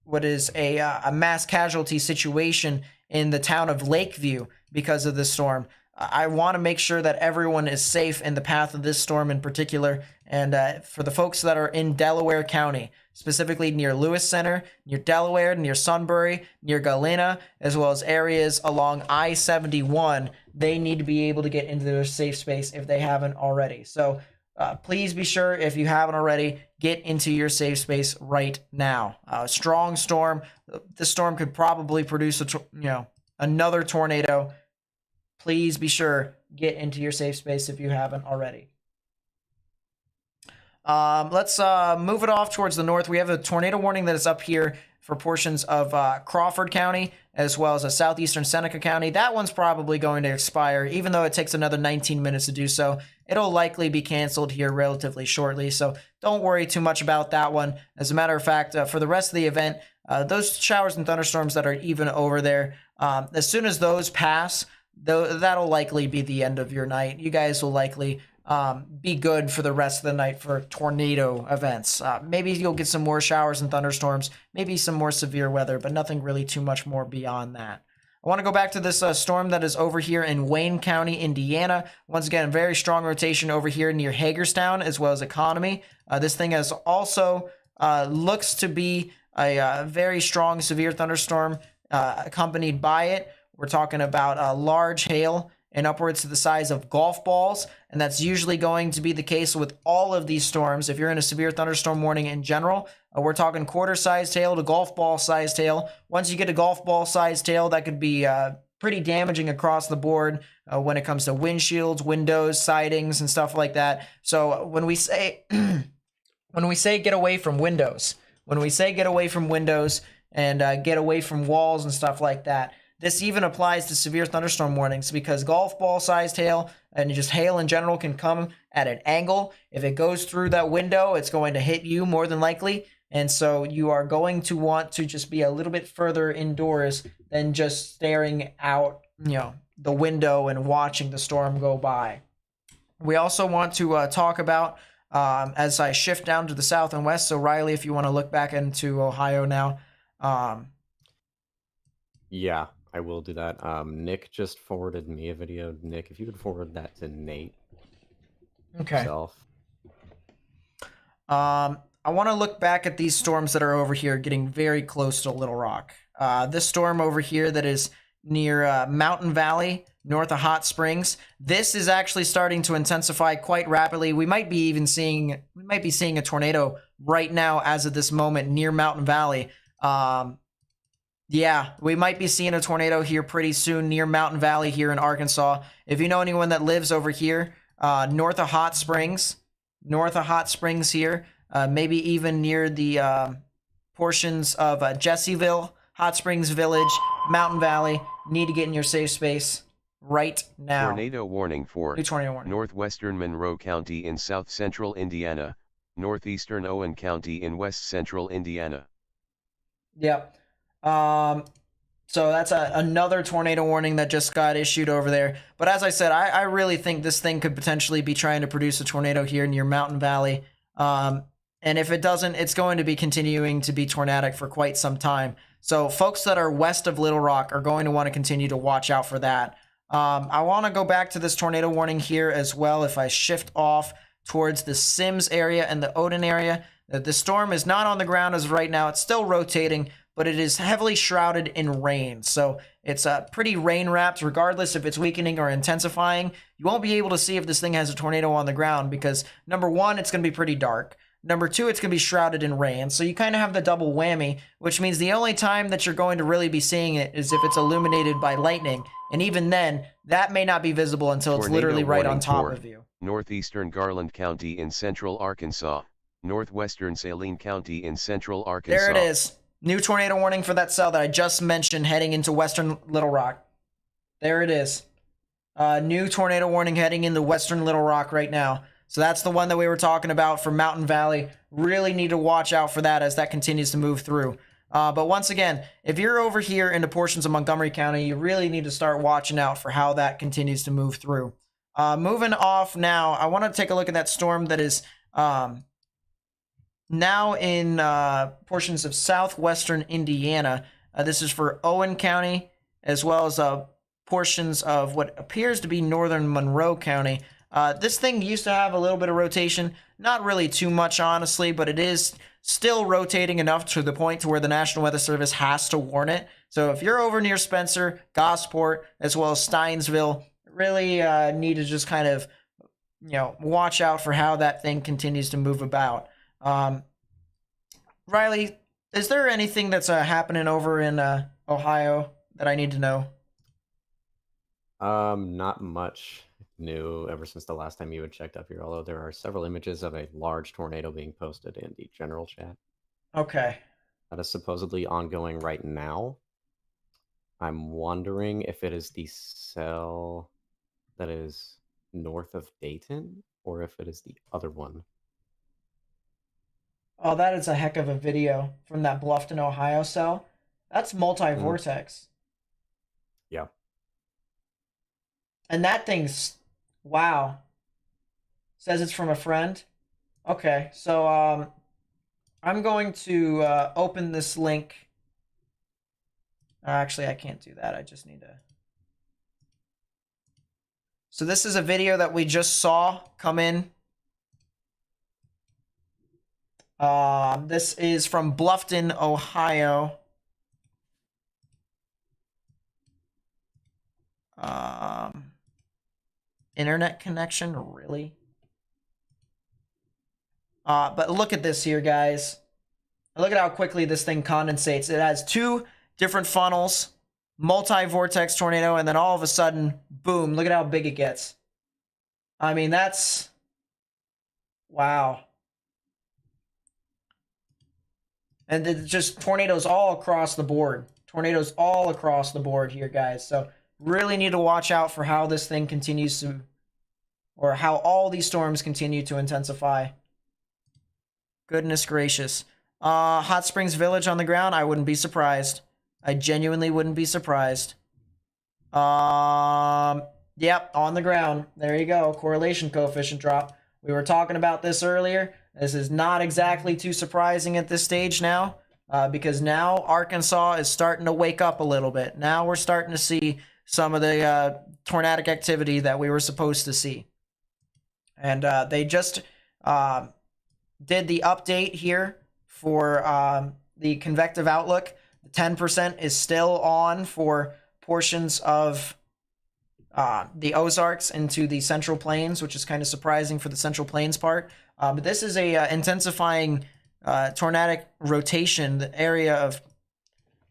A: what is a mass casualty situation in the town of Lakeview because of this storm. I want to make sure that everyone is safe in the path of this storm in particular. And for the folks that are in Delaware County, specifically near Lewis Center, near Delaware, near Sunbury, near Galena, as well as areas along I-71, they need to be able to get into their safe space if they haven't already. So please be sure, if you haven't already, get into your safe space right now. A strong storm. This storm could probably produce another tornado. Please be sure, get into your safe space if you haven't already. Let's move it off towards the north. We have a tornado warning that is up here for portions of Crawford County, as well as southeastern Seneca County. That one's probably going to expire, even though it takes another 19 minutes to do so. It'll likely be canceled here relatively shortly, so don't worry too much about that one. As a matter of fact, for the rest of the event, those showers and thunderstorms that are even over there, as soon as those pass, that'll likely be the end of your night. You guys will likely be good for the rest of the night for tornado events. Maybe you'll get some more showers and thunderstorms, maybe some more severe weather, but nothing really too much more beyond that. I want to go back to this storm that is over here in Wayne County, Indiana. Once again, very strong rotation over here near Hagerstown, as well as Economy. This thing has also looks to be a very strong severe thunderstorm accompanied by it. We're talking about a large hail and upwards to the size of golf balls, and that's usually going to be the case with all of these storms. If you're in a severe thunderstorm warning in general, we're talking quarter-sized hail to golf ball-sized hail. Once you get a golf ball-sized hail, that could be pretty damaging across the board when it comes to windshields, windows, sidings, and stuff like that. So when we say get away from windows, and get away from walls and stuff like that, this even applies to severe thunderstorm warnings, because golf ball sized hail and just hail in general can come at an angle. If it goes through that window, it's going to hit you more than likely. And so you are going to want to just be a little bit further indoors than just staring out, the window and watching the storm go by. We also want to talk about, as I shift down to the south and west. So Riley, if you want to look back into Ohio now,
H: Yeah, I will do that. Nick just forwarded me a video. Nick, if you could forward that to Nate
A: Okay.
H: himself.
A: I want to look back at these storms that are over here getting very close to Little Rock. This storm over here that is near Mountain Valley, north of Hot Springs. This is actually starting to intensify quite rapidly. We might be seeing a tornado right now as of this moment near Mountain Valley. Yeah, we might be seeing a tornado here pretty soon near Mountain Valley here in Arkansas. If you know anyone that lives over here, north of Hot Springs here, maybe even near the portions of Jesseville, Hot Springs Village, Mountain Valley, need to get in your safe space right now.
B: Tornado warning for
A: New tornado warning.
B: northwestern Monroe County in south central Indiana, northeastern Owen County in west central Indiana.
A: Yep. So that's another tornado warning that just got issued over there. But as I said, I really think this thing could potentially be trying to produce a tornado here near Mountain Valley. And if it doesn't, it's going to be continuing to be tornadic for quite some time. So folks that are west of Little Rock are going to want to continue to watch out for that. I want to go back to this tornado warning here as well. If I shift off towards the Sims area and the Odin area, the storm is not on the ground as of right now. It's still rotating, but it is heavily shrouded in rain. So it's pretty rain wrapped, regardless if it's weakening or intensifying. You won't be able to see if this thing has a tornado on the ground because, number one, it's going to be pretty dark. Number two, it's going to be shrouded in rain. So you kind of have the double whammy, which means the only time that you're going to really be seeing it is if it's illuminated by lightning. And even then, that may not be visible until it's literally right on top of you.
B: Northeastern Garland County in central Arkansas, northwestern Saline County in central Arkansas.
A: There it is. New tornado warning for that cell that I just mentioned heading into western Little Rock. There it is. New tornado warning heading into western Little Rock right now. So that's the one that we were talking about for Mountain Valley. Really need to watch out for that as that continues to move through. But once again, if you're over here into portions of Montgomery County, you really need to start watching out for how that continues to move through. Moving off now, I want to take a look at that storm that is now in portions of southwestern Indiana. This is for Owen County, as well as portions of what appears to be northern Monroe County. This thing used to have a little bit of rotation, not really too much, honestly, but it is still rotating enough to the point to where the National Weather Service has to warn it. So if you're over near Spencer, Gosport, as well as Steinsville, really need to just kind of, watch out for how that thing continues to move about. Riley, is there anything that's happening over in Ohio that I need to know?
H: Not much new ever since the last time you had checked up here, although there are several images of a large tornado being posted in the general chat.
A: Okay.
H: That is supposedly ongoing right now. I'm wondering if it is the cell that is north of Dayton, or if it is the other one.
A: Oh, that is a heck of a video from that Bluffton, Ohio cell. That's multi-vortex.
H: Yeah.
A: And that thing's, wow. Says it's from a friend. Okay, so I'm going to open this link. Actually, I can't do that. I just need to. So this is a video that we just saw come in. This is from Bluffton, Ohio. Internet connection, really? But look at this here, guys. Look at how quickly this thing condensates. It has two different funnels, multi-vortex tornado, and then all of a sudden, boom, look at how big it gets. I mean, that's... wow. And it's just tornadoes all across the board. Tornadoes all across the board here, guys. So really need to watch out for how this thing continues to, or how all these storms continue to intensify. Goodness gracious. Hot Springs Village on the ground, I wouldn't be surprised. I genuinely wouldn't be surprised. Yep, on the ground. There you go. Correlation coefficient drop. We were talking about this earlier. This is not exactly too surprising at this stage now. because now Arkansas is starting to wake up a little bit. Now we're starting to see some of the tornadic activity that we were supposed to see. And they just did the update here for the convective outlook. The 10% is still on for portions of the Ozarks into the Central Plains, which is kind of surprising for the Central Plains part. But this is a intensifying tornadic rotation, the area of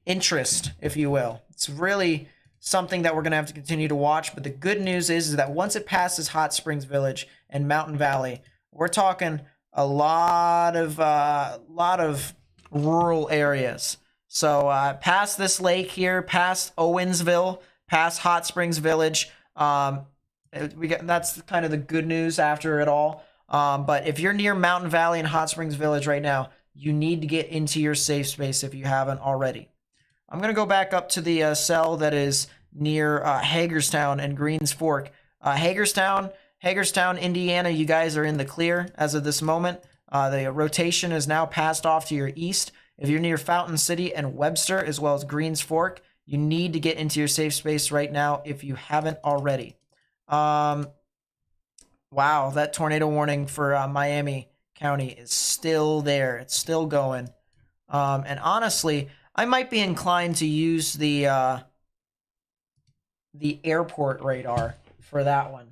A: interest, if you will. It's really something that we're going to have to continue to watch. But the good news is that once it passes Hot Springs Village and Mountain Valley, we're talking a lot of rural areas. So past this lake here, past Owensville, past Hot Springs Village, that's kind of the good news after it all. But if you're near Mountain Valley and Hot Springs Village right now, you need to get into your safe space if you haven't already. I'm going to go back up to the cell that is near Hagerstown and Greens Fork. Hagerstown, Indiana, you guys are in the clear as of this moment. The rotation is now passed off to your east. If you're near Fountain City and Webster, as well as Greens Fork, you need to get into your safe space right now if you haven't already. Wow, that tornado warning for Miami County is still there. It's still going. And honestly, I might be inclined to use the airport radar for that one.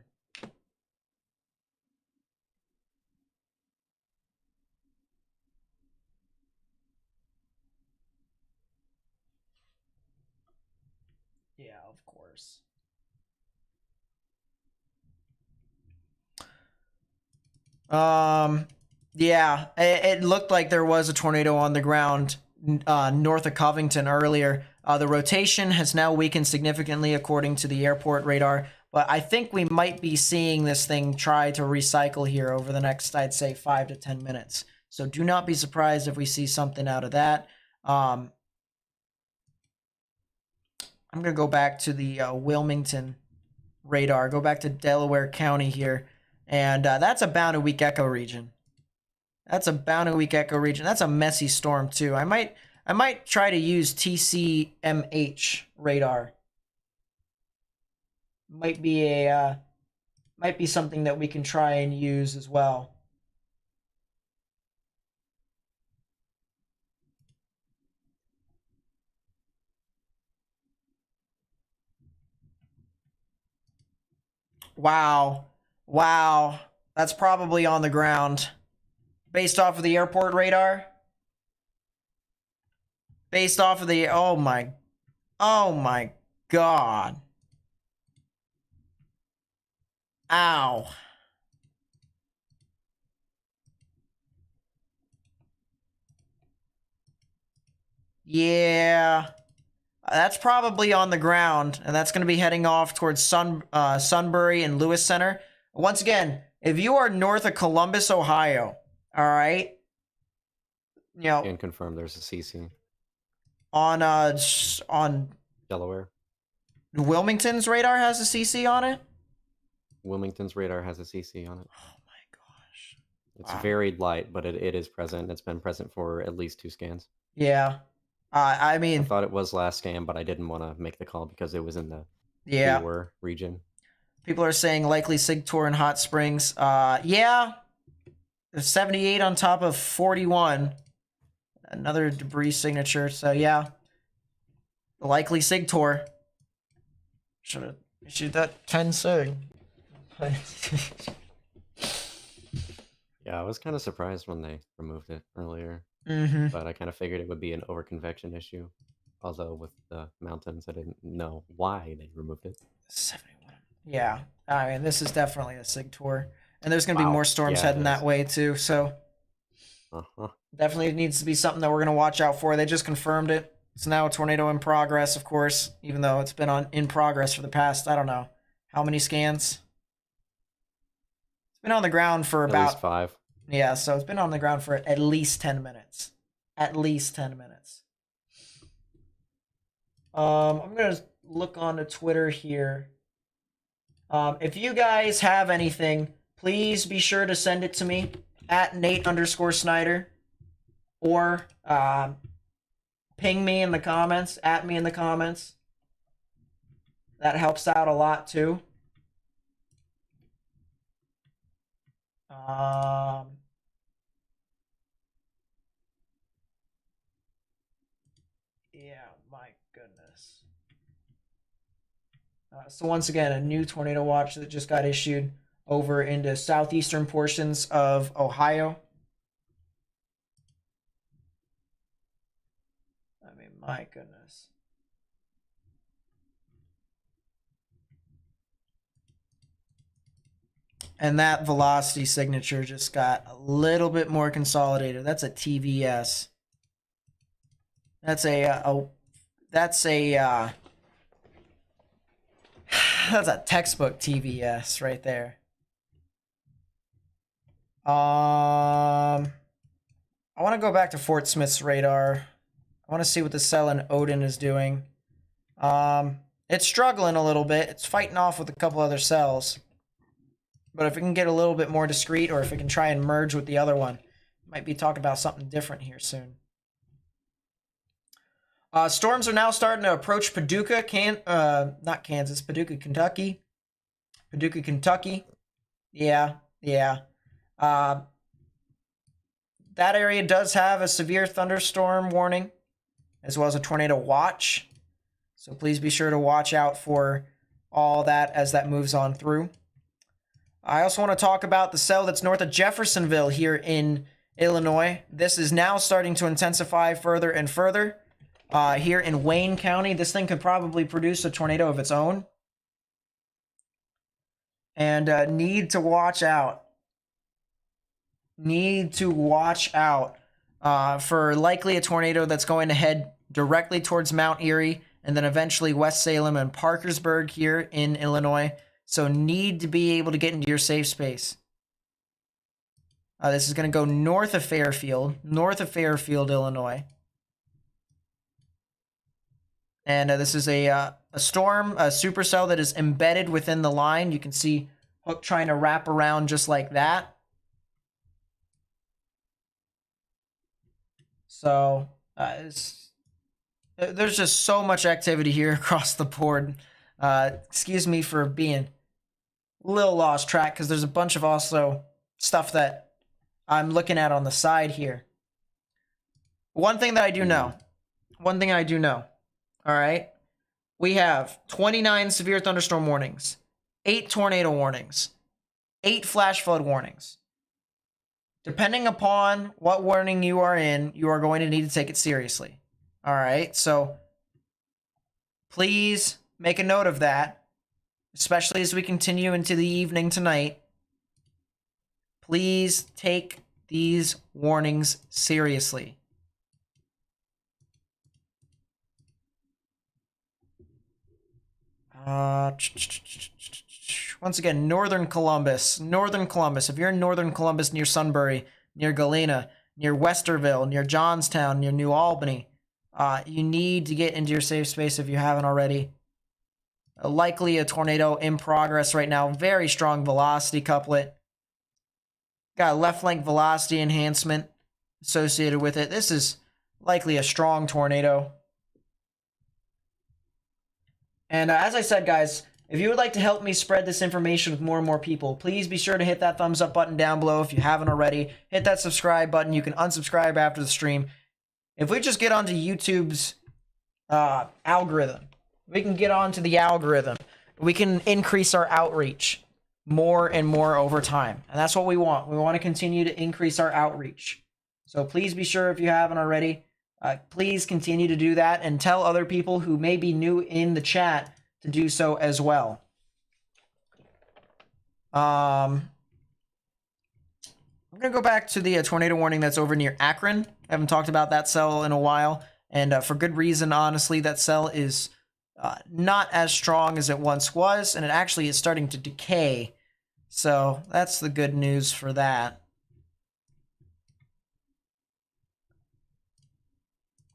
A: Yeah, of course. Yeah, it looked like there was a tornado on the ground north of Covington earlier. The rotation has now weakened significantly according to the airport radar, but I think we might be seeing this thing try to recycle here over the next, I'd say, 5 to 10 minutes. So do not be surprised if we see something out of that. I'm going to go back to the Wilmington radar, go back to Delaware County here, and that's a bound-a-week echo region. That's a bound-a-week echo region. That's a messy storm, too. I might try to use TCMH radar. Might be something that we can try and use as well. Wow. That's probably on the ground. Based off of the airport radar. Based off of the... Oh my God. Ow. Yeah. That's probably on the ground, and that's going to be heading off towards Sunbury and Lewis Center. Once again, if you are north of Columbus, Ohio, all right, you know,
H: Can confirm there's a CC
A: on
H: Delaware.
A: Wilmington's radar has a CC on it.
H: Wilmington's radar has a CC on it.
A: Oh my gosh,
H: It's very light, but it is present. It's been present for at least 2 scans.
A: Yeah. I mean,
H: I thought it was last scan, but I didn't want to make the call because it was in the lower region.
A: People are saying likely SIG tour in Hot Springs. Yeah. There's 78 on top of 41. Another debris signature. So yeah. The likely SIG tour. Should have issued that 10 SIG.
H: Yeah, I was kind of surprised when they removed it earlier.
A: Mm-hmm.
H: But I kind of figured it would be an overconvection issue. Although with the mountains, I didn't know why they removed it.
A: 71. Yeah. I mean, this is definitely a SIG tour. And there's going to be
H: Wow.
A: more storms
H: Yeah,
A: heading
H: it
A: that
H: is.
A: way, too. So definitely needs to be something that we're going to watch out for. They just confirmed it. It's now a tornado in progress, of course, even though it's been in progress for the past, I don't know, how many scans? It's been on the ground for
H: At least
A: about
H: 5.
A: Yeah, so it's been on the ground for at least 10 minutes. At least 10 minutes. I'm going to look onto Twitter here. If you guys have anything, please be sure to send it to me at Nate_Snyder or ping me in the comments, at me in the comments. That helps out a lot too. Yeah, my goodness. So once again, a new tornado watch that just got issued over into southeastern portions of Ohio. I mean, my goodness. And that velocity signature just got a little bit more consolidated. That's a TVS. That's that's a textbook TVS right there. I want to go back to Fort Smith's radar. I want to see what the cell in Odin is doing. It's struggling a little bit. It's fighting off with a couple other cells. But if it can get a little bit more discreet, or if it can try and merge with the other one, might be talking about something different here soon. Storms are now starting to approach Paducah, not Kansas, Paducah, Kentucky. Paducah, Kentucky. Yeah. That area does have a severe thunderstorm warning, as well as a tornado watch. So please be sure to watch out for all that as that moves on through. I also want to talk about the cell that's north of Jeffersonville here in Illinois. This is now starting to intensify further and further. Here in Wayne County, this thing could probably produce a tornado of its own. And need to watch out. Need to watch out for likely a tornado that's going to head directly towards Mount Erie and then eventually West Salem and Parkersburg here in Illinois. So need to be able to get into your safe space. This is going to go north of Fairfield, Illinois. And this is a storm, a supercell that is embedded within the line. You can see Hook trying to wrap around just like that. So there's just so much activity here across the board. Excuse me for being a little lost track, because there's a bunch of also stuff that I'm looking at on the side here. One thing I do know, all right, we have 29 severe thunderstorm warnings, 8 tornado warnings, 8 flash flood warnings. Depending upon what warning you are in, you are going to need to take it seriously. All right, so please make a note of that, especially as we continue into the evening tonight. Please take these warnings seriously. Once again, Northern Columbus. If you're in Northern Columbus, near Sunbury, near Galena, near Westerville, near Johnstown, near New Albany, you need to get into your safe space if you haven't already. Likely a tornado in progress right now. Very strong velocity couplet. Got a left flank velocity enhancement associated with it. This is likely a strong tornado. And as I said, guys, if you would like to help me spread this information with more and more people, please be sure to hit that thumbs up button down below if you haven't already. Hit that subscribe button. You can unsubscribe after the stream. If we just get onto YouTube's algorithm, we can get onto the algorithm. We can increase our outreach more and more over time. And that's what we want. We want to continue to increase our outreach. So please be sure, if you haven't already, please continue to do that and tell other people who may be new in the chat to do so as well. I'm going to go back to the tornado warning that's over near Akron. I haven't talked about that cell in a while, and for good reason, honestly. That cell is not as strong as it once was, and it actually is starting to decay. So that's the good news for that.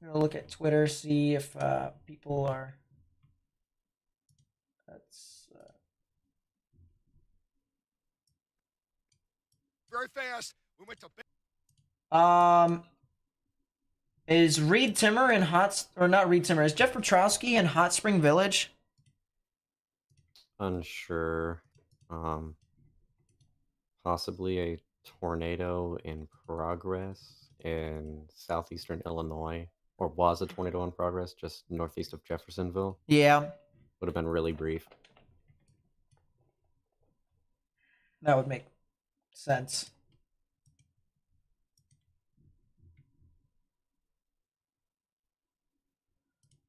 A: I'm gonna look at Twitter, see if people are. That's
C: Very fast. We went to.
A: Is Reed Timmer in or not Reed Timmer? Is Jeff Petrowski in Hot Spring Village?
H: Unsure. Possibly a tornado in progress in southeastern Illinois, or was a tornado in progress just northeast of Jeffersonville.
A: Yeah,
H: Would have been really brief.
A: that would make sense.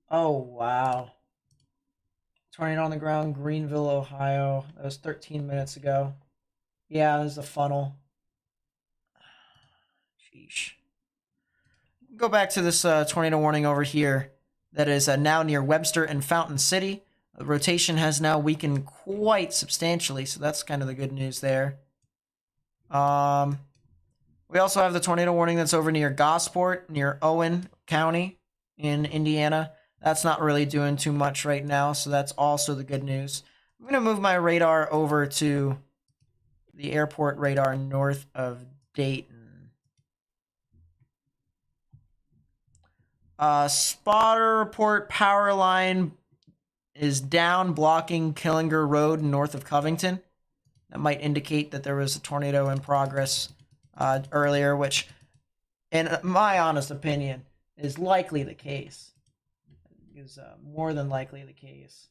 A: Oh, wow. Tornado on the ground, Greenville, Ohio. That was 13 minutes ago. Yeah, there's a funnel. Sheesh. Go back to this tornado warning over here that is now near Webster and Fountain City. The rotation has now weakened quite substantially, so that's kind of the good news there. We also have the tornado warning that's over near Gosport, near Owen County in Indiana. That's not really doing too much right now, so that's also the good news. I'm going to move my radar over to the airport radar north of Dayton. Spotter report, power line is down, blocking Killinger Road north of Covington. That might indicate that there was a tornado in progress earlier, which, in my honest opinion, is likely the case. Is more than likely the case.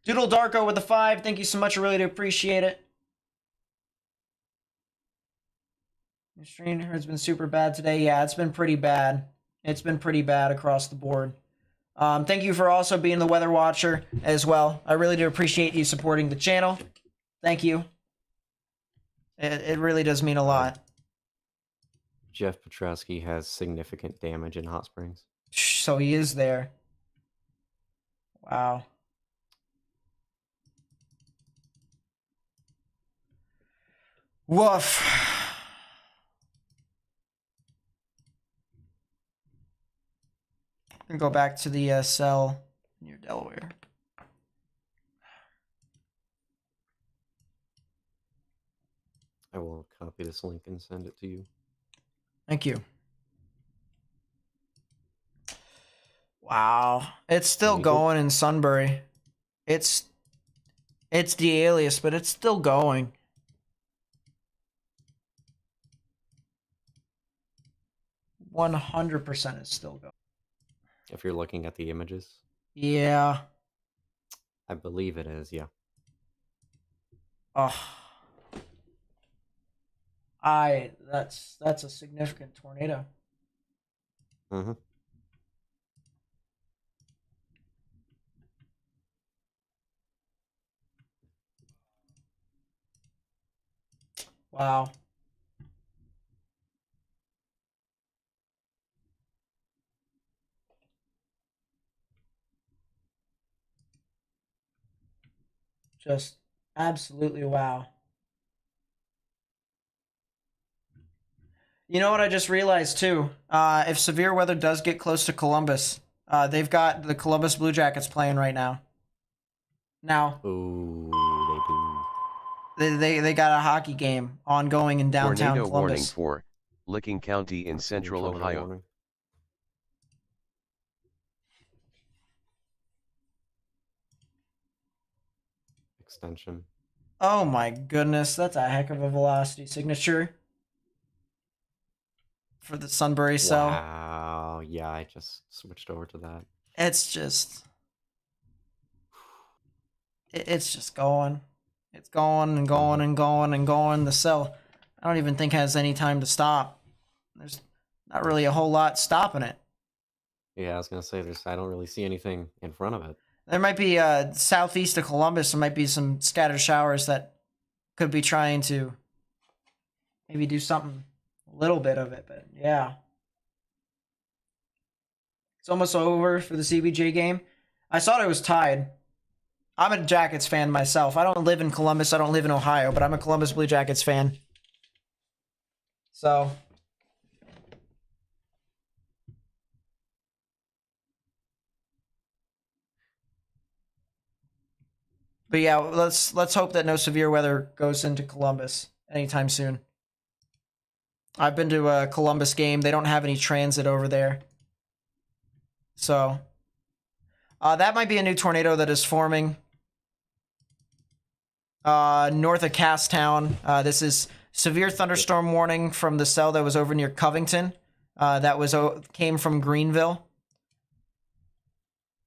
A: Doodle Darko with the 5. Thank you so much. I really do appreciate it. The stream has been super bad today. Yeah, it's been pretty bad. It's been pretty bad across the board. Thank you for also being the weather watcher as well. I really do appreciate you supporting the channel. Thank you. It really does mean a lot.
H: Jeff Petrowski has significant damage in Hot Springs.
A: So he is there. Wow. Woof. I'm gonna go back to the cell near Delaware.
H: I will copy this link and send it to you.
A: Thank you. Wow. It's still going in Sunbury. It's the alias, but it's still going. %100% is still going.
H: If you're looking at the images.
A: Yeah.
H: I believe it is, yeah.
A: Oh. That's a significant tornado.
H: Mm-hmm.
A: Wow. Just absolutely wow. You know what I just realized too? If severe weather does get close to Columbus, they've got the Columbus Blue Jackets playing right now. Now.
H: Ooh,
A: they got a hockey game ongoing in downtown
B: Tornado
A: Columbus.
B: warning for Licking County in central Ohio.
H: Warning. Extension.
A: Oh my goodness, that's a heck of a velocity signature for the Sunbury cell.
H: Wow, yeah, I just switched over to that.
A: It's just going. It's going and going and going and going. The cell, I don't even think has any time to stop. There's not really a whole lot stopping it.
H: Yeah, I was gonna say I don't really see anything in front of it.
A: There might be southeast of Columbus, there might be some scattered showers that could be trying to maybe do something, a little bit of it, but yeah. It's almost over for the CBJ game. I thought it was tied. I'm a Jackets fan myself. I don't live in Columbus, I don't live in Ohio, but I'm a Columbus Blue Jackets fan. So But yeah, let's hope that no severe weather goes into Columbus anytime soon. I've been to a Columbus game. They don't have any transit over there. So that might be a new tornado that is forming north of Casstown. This is severe thunderstorm warning from the cell that was over near Covington. That came from Greenville.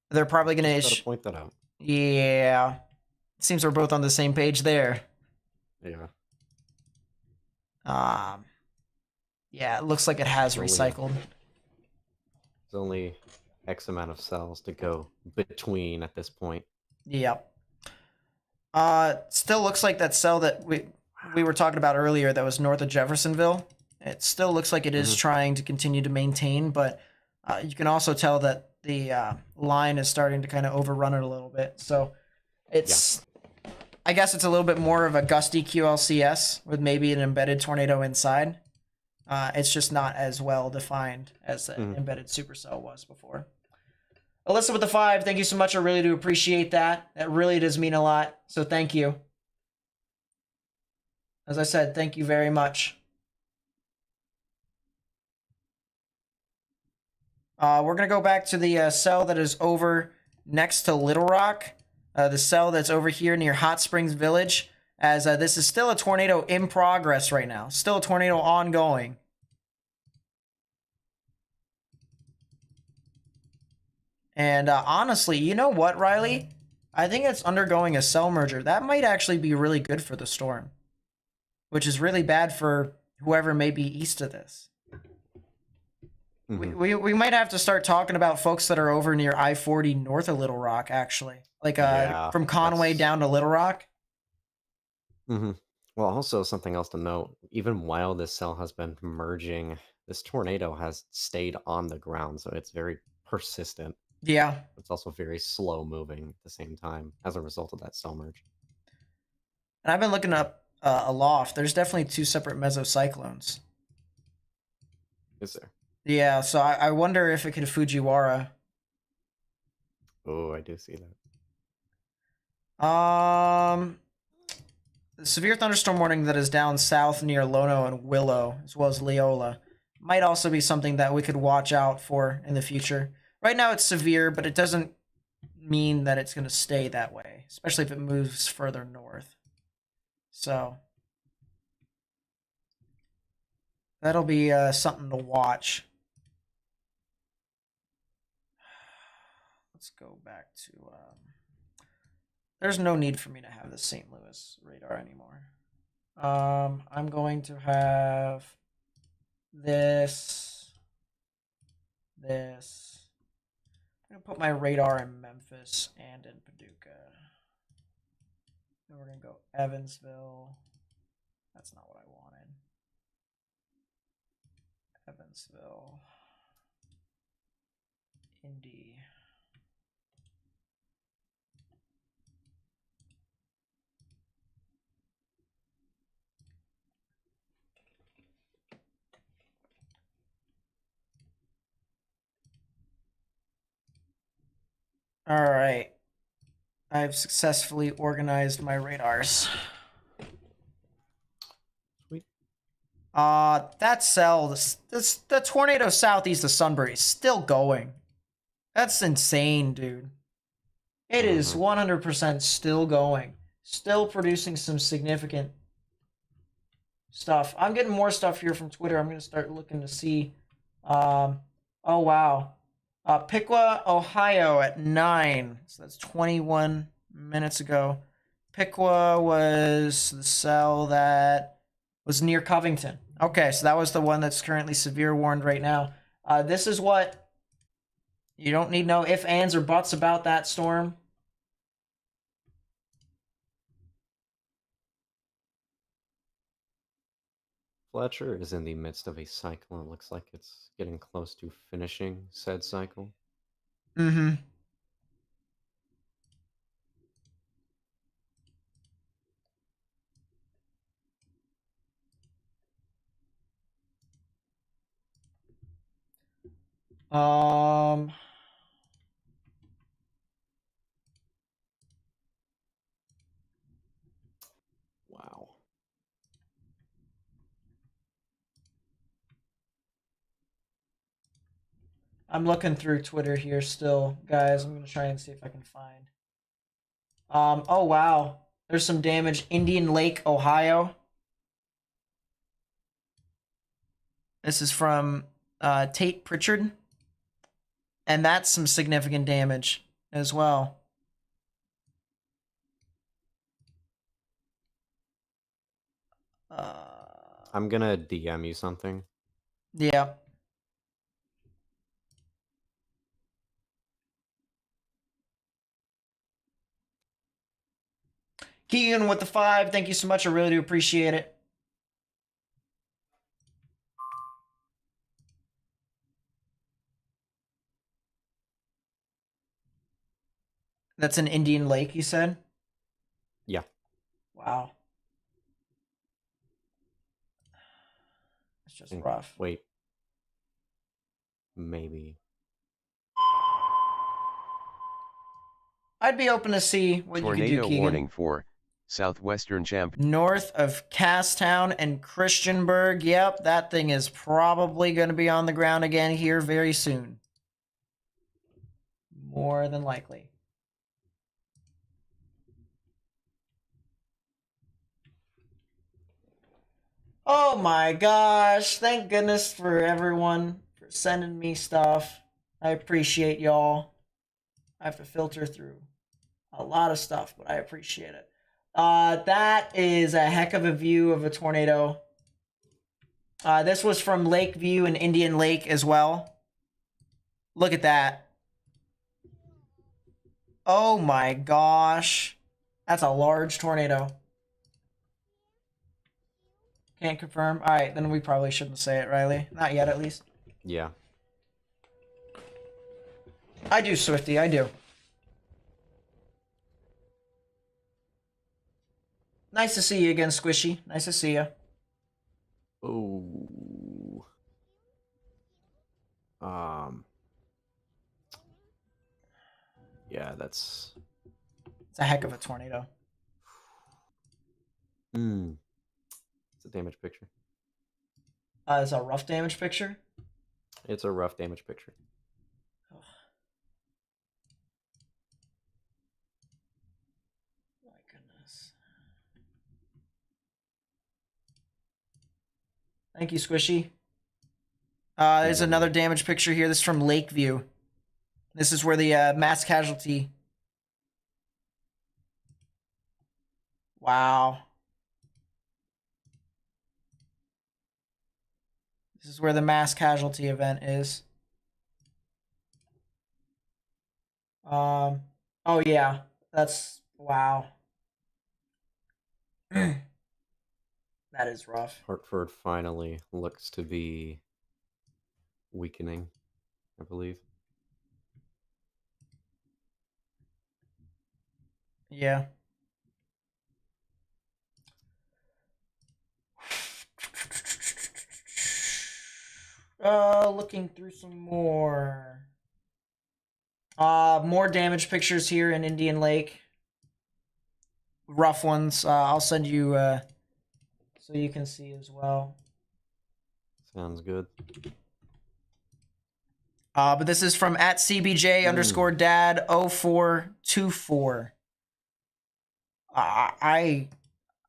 A: They're probably going to issue.
H: Point that out.
A: Yeah, it seems we're both on the same page there.
H: Yeah.
A: Yeah, it looks like it has recycled.
H: There's only X amount of cells to go between at this point.
A: Yep. Still looks like that cell that we were talking about earlier that was north of Jeffersonville. It still looks like it is trying to continue to maintain, but you can also tell that the line is starting to kind of overrun it a little bit. So it's, I guess it's a little bit more of a gusty QLCS with maybe an embedded tornado inside. It's just not as well defined as the embedded supercell was before. Alyssa with the 5, thank you so much. I really do appreciate that. That really does mean a lot. So thank you. As I said, thank you very much. We're going to go back to the cell that is over next to Little Rock. The cell that's over here near Hot Springs Village. As this is still a tornado in progress right now. Still a tornado ongoing. And honestly, you know what, Riley? I think it's undergoing a cell merger. That might actually be really good for the storm. Which is really bad for whoever may be east of this. We might have to start talking about folks that are over near I-40 north of Little Rock, actually. Like from Conway down to Little Rock.
H: Well, also something else to note, even while this cell has been merging, this tornado has stayed on the ground, so it's very persistent.
A: Yeah.
H: It's also very slow moving at the same time as a result of that cell merge.
A: And I've been looking up aloft. There's definitely 2 separate mesocyclones.
H: Is there?
A: Yeah, so I wonder if it could Fujiwara.
H: Oh, I do see that.
A: The severe thunderstorm warning that is down south near Lono and Willow, as well as Leola, might also be something that we could watch out for in the future. Right now it's severe, but it doesn't mean that it's going to stay that way, especially if it moves further north. So that'll be something to watch. Let's go back to... there's no need for me to have the St. Louis radar anymore. I'm going to have this. I'm going to put my radar in Memphis and in Paducah. Then we're going to go Evansville. That's not what I wanted. Evansville. Indy. All right. I've successfully organized my radars.
H: Sweet.
A: That cell, the tornado southeast of Sunbury is still going. That's insane, dude. It is 100% still going. Still producing some significant stuff. I'm getting more stuff here from Twitter. I'm going to start looking to see. Oh, wow. Piqua, Ohio at 9. So that's 21 minutes ago. Piqua was the cell that was near Covington. Okay, so that was the one that's currently severe warned right now. This is what... You don't need no ifs, ands, or buts about that storm.
H: Fletcher is in the midst of a cycle. It looks like it's getting close to finishing said cycle.
A: Mm-hmm. I'm looking through Twitter here still, guys. I'm gonna try and see if I can find. Oh wow. There's some damage. Indian Lake, Ohio. This is from Tate Pritchard. And that's some significant damage as well.
H: I'm gonna DM you something.
A: Yeah. Keegan with the 5. Thank you so much. I really do appreciate it. That's an Indian Lake, you said?
H: Yeah.
A: Wow. It's just rough.
H: Wait. Maybe.
A: I'd be open to see what you could do,
B: Tornado
A: Keegan.
B: warning for southwestern Champ.
A: North of Casstown and Christianburg. Yep, that thing is probably going to be on the ground again here very soon. More than likely. Oh my gosh. Thank goodness for everyone for sending me stuff. I appreciate y'all. I have to filter through a lot of stuff, but I appreciate it. That is a heck of a view of a tornado. This was from Lakeview and Indian Lake as well. Look at that. Oh my gosh. That's a large tornado. Can't confirm. All right, then we probably shouldn't say it, Riley. Not yet, at least.
H: Yeah.
A: I do, Swifty. I do. Nice to see you again, Squishy. Nice to see you.
H: Oh. Yeah, that's.
A: It's a heck of a tornado.
H: It's a damage picture.
A: It's a rough damage picture.
H: It's a rough damage picture.
A: Oh. My goodness. Thank you, Squishy. There's another damage picture here. This is from Lakeview. This is where the mass casualty. Wow. This is where the mass casualty event is. Oh yeah, that's wow. That is rough.
H: Hartford finally looks to be weakening, I believe.
A: Yeah. Looking through some more. More damage pictures here in Indian Lake. Rough ones. I'll send you so you can see as well.
H: Sounds good.
A: But this is from at CBJ underscore dad 0424. I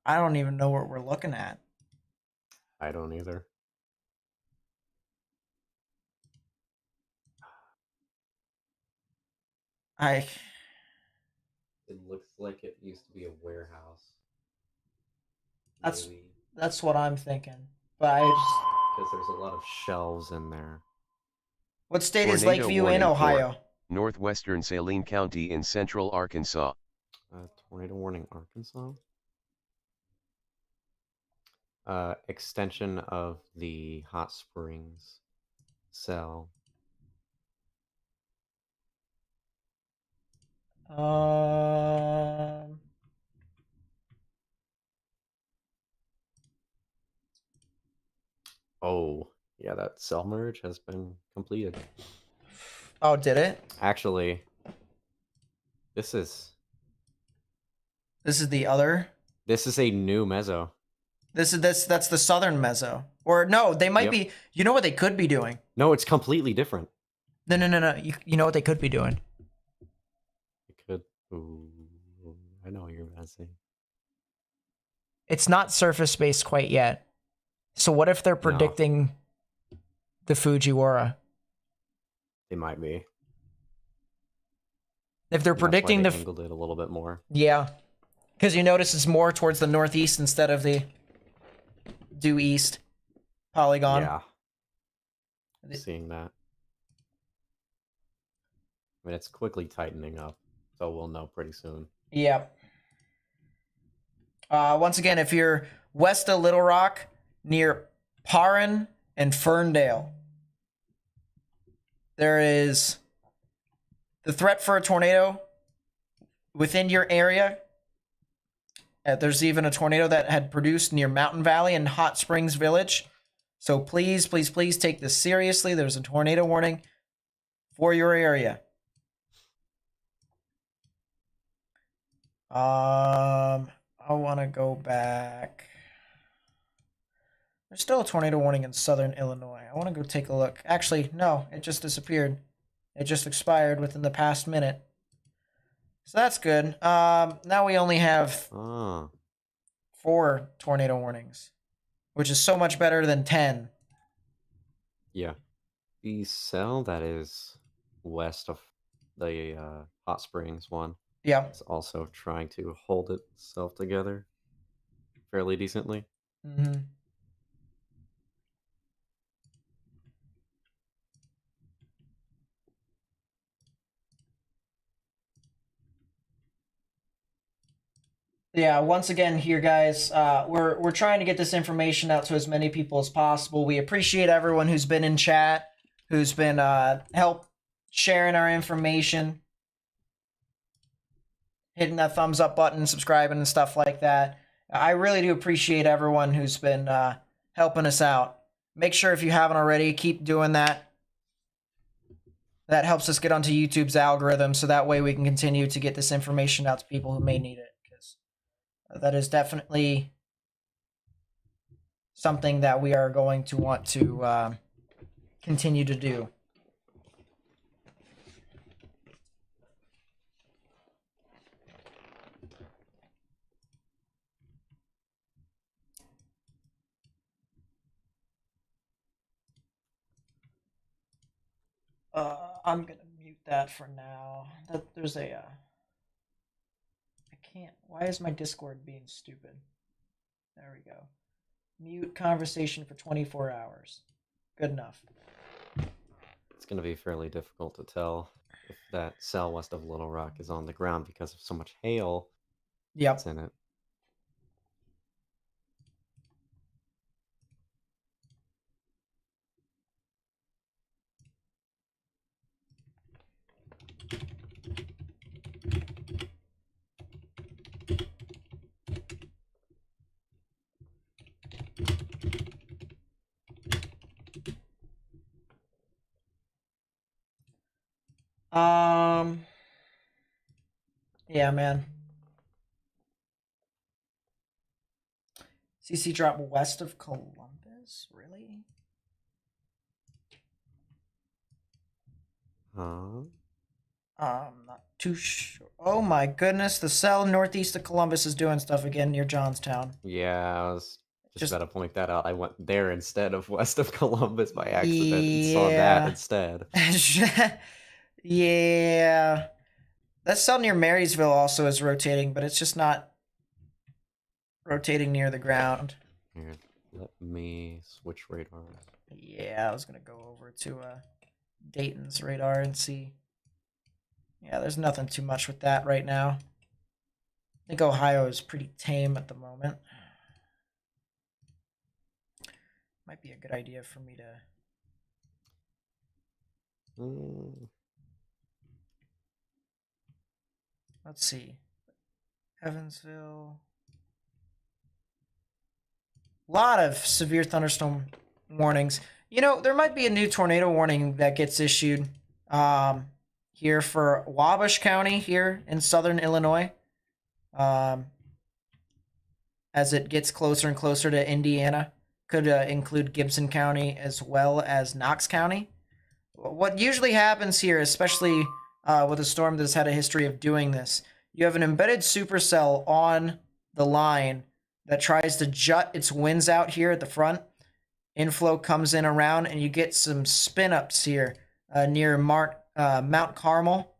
A: don't even know what we're looking at.
H: I don't either. It looks like it used to be a warehouse.
A: That's what I'm thinking. But
H: because there's a lot of shelves in there.
A: What state is
B: Tornado
A: Lakeview
B: warning
A: in? Ohio.
B: for northwestern Saline County in central Arkansas.
H: Tornado warning, Arkansas. Extension of the hot springs cell. Oh, yeah, that cell merge has been completed.
A: Oh, did it?
H: Actually, this is
A: the other.
H: This is a new meso.
A: That's the southern meso. Or no, they might be. You know what they could be doing?
H: No, it's completely different.
A: No. You know what they could be doing?
H: It could. Ooh, I know what you're gonna say.
A: It's not surface based quite yet. So what if they're
H: No.
A: predicting the Fujiwara?
H: They might be.
A: If they're
H: And that's why
A: predicting
H: they
A: the
H: angled it a little bit more.
A: yeah, because you notice it's more towards the northeast instead of the due east polygon.
H: Yeah. Seeing that. I mean, it's quickly tightening up, so we'll know pretty soon.
A: Yeah. Once again, if you're west of Little Rock, near Parrin and Ferndale, there is the threat for a tornado within your area. There's even a tornado that had produced near Mountain Valley and Hot Springs Village. So please take this seriously. There's a tornado warning for your area. I want to go back. There's still a tornado warning in southern Illinois. I want to go take a look. Actually, no, it just disappeared. It just expired within the past minute. So that's good. Now we only have 4 tornado warnings, which is so much better than 10.
H: Yeah. The cell that is west of the Hot Springs one
A: Yeah.
H: is also trying to hold itself together fairly decently.
A: Mm-hmm. Yeah, once again here, guys, we're trying to get this information out to as many people as possible. We appreciate everyone who's been in chat, who's been help sharing our information, hitting that thumbs up button, subscribing and stuff like that. I really do appreciate everyone who's been helping us out. Make sure if you haven't already, keep doing that. That helps us get onto YouTube's algorithm, so that way we can continue to get this information out to people who may need it. That is definitely something that we are going to want to continue to do. I'm gonna mute that for now. There's a I can't. Why is my Discord being stupid? There we go. Mute conversation for 24 hours. Good enough.
H: It's going to be fairly difficult to tell if that cell west of Little Rock is on the ground because of so much hail that's in it.
A: Yeah, man. CC drop west of Columbus? Really? Not too sure. Oh my goodness, the cell northeast of Columbus is doing stuff again near Johnstown.
H: Yeah, I was just about to point that out. I went there instead of west of Columbus by accident and saw that instead.
A: Yeah. That cell near Marysville also is rotating, but it's just not rotating near the ground.
H: Here, let me switch radars.
A: Yeah, I was going to go over to Dayton's radar and see. Yeah, there's nothing too much with that right now. I think Ohio is pretty tame at the moment. Might be a good idea for me to... Let's see. Evansville. A lot of severe thunderstorm warnings. You know, there might be a new tornado warning that gets issued here for Wabash County here in southern Illinois. As it gets closer and closer to Indiana. Could include Gibson County as well as Knox County. what usually happens here, especially with a storm that's had a history of doing this, you have an embedded supercell on the line that tries to jut its winds out here at the front. Inflow comes in around, and you get some spin ups here near Mount Carmel,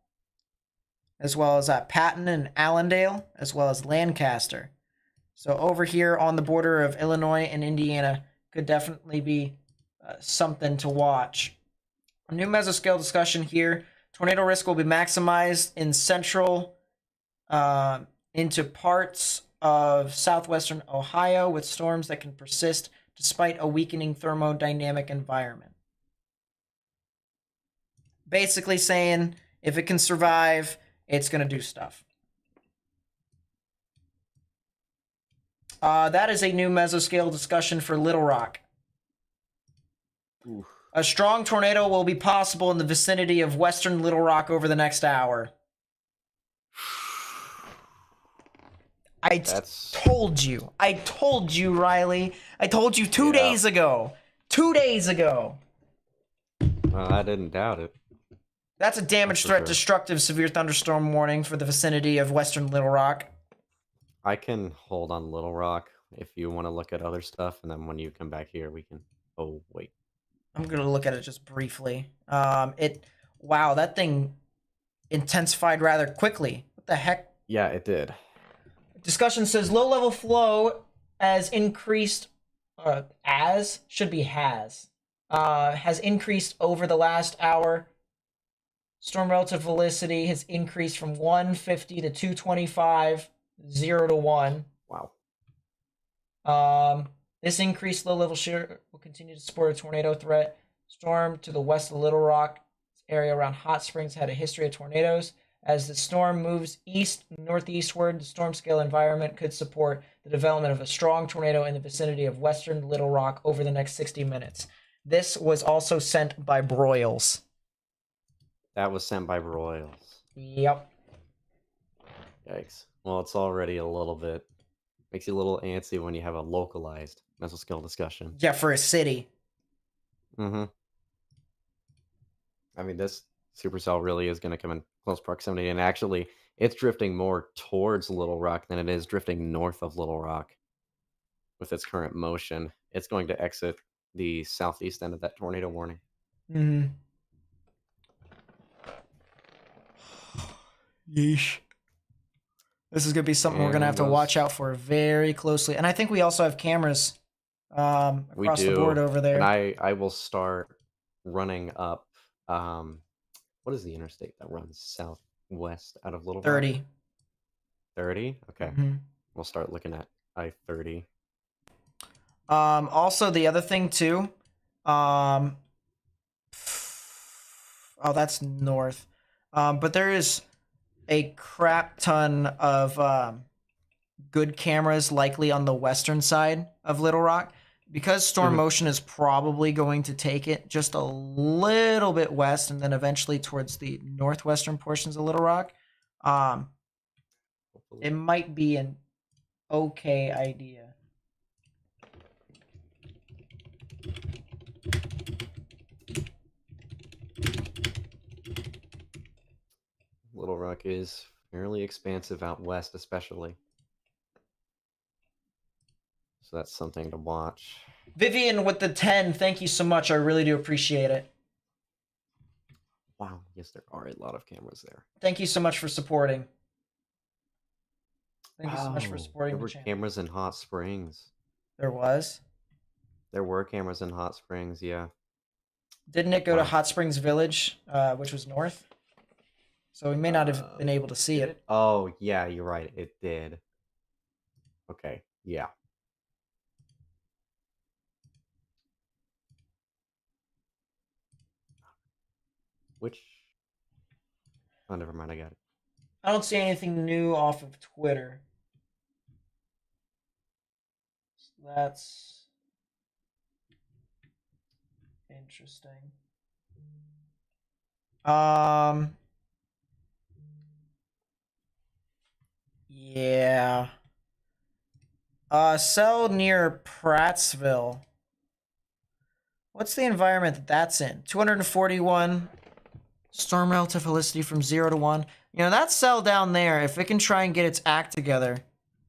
A: as well as Patton and Allendale, as well as Lancaster. So over here on the border of Illinois and Indiana could definitely be something to watch. A new mesoscale discussion here. Tornado risk will be maximized in central into parts of southwestern Ohio with storms that can persist despite a weakening thermodynamic environment. Basically saying if it can survive, it's going to do stuff. That is a new mesoscale discussion for Little Rock.
H: Oof.
A: A strong tornado will be possible in the vicinity of western Little Rock over the next hour. Told you. I told you, Riley. I told you 2 days ago. 2 days ago.
H: Well, I didn't doubt it.
A: That's a damage threat, destructive, severe thunderstorm warning for the vicinity of western Little Rock.
H: I can hold on Little Rock if you want to look at other stuff, and then when you come back here, we can. Oh wait.
A: I'm gonna look at it just briefly. Wow, that thing intensified rather quickly. What the heck?
H: Yeah, it did.
A: Discussion says low-level flow has increased. Has increased over the last hour. Storm relative velocity has increased from 150 to 225, 0 to 1.
H: Wow.
A: This increased low-level shear will continue to support a tornado threat. Storm to the west of Little Rock area around Hot Springs had a history of tornadoes. As the storm moves northeastward, the storm scale environment could support the development of a strong tornado in the vicinity of western Little Rock over the next 60 minutes. This was also sent by Broyles.
H: That was sent by Broyles.
A: Yep.
H: Yikes. Well, it's already a little bit... Makes you a little antsy when you have a localized mesoscale discussion.
A: Yeah, for a city.
H: Mm-hmm. I mean, this supercell really is going to come in close proximity, and actually, it's drifting more towards Little Rock than it is drifting north of Little Rock. With its current motion, it's going to exit the southeast end of that tornado warning.
A: Mm-hmm. Yeesh. This is going to be something we're going to have to watch out for very closely. And I think we also have cameras across the board over there.
H: And I will start running up. What is the interstate that runs southwest out of Little Rock?
A: 30.
H: 30? Okay.
A: Mm-hmm.
H: We'll start looking at I-30.
A: Also, the other thing, too. Oh, that's north. But there is a crap ton of good cameras likely on the western side of Little Rock. Because storm motion is probably going to take it just a little bit west and then eventually towards the northwestern portions of Little Rock, it might be an okay idea.
H: Little Rock is fairly expansive out west, especially. So that's something to watch.
A: Vivian with the 10, thank you so much. I really do appreciate it.
H: Wow, yes, there are a lot of cameras there.
A: Thank you so much for supporting. Thank you so much for supporting
H: the
A: channel.
H: There were cameras in Hot Springs.
A: There was?
H: There were cameras in Hot Springs, yeah.
A: Didn't it go to Hot Springs Village, which was north? So we may not have been able to see it.
H: Oh, yeah, you're right. It did. Okay, yeah. Which... Oh, never mind, I got it.
A: I don't see anything new off of Twitter. So that's interesting. Yeah. Cell near Prattsville. What's the environment that that's in? 241 storm relative helicity from 0 to 1. You know, that cell down there, if it can try and get its act together,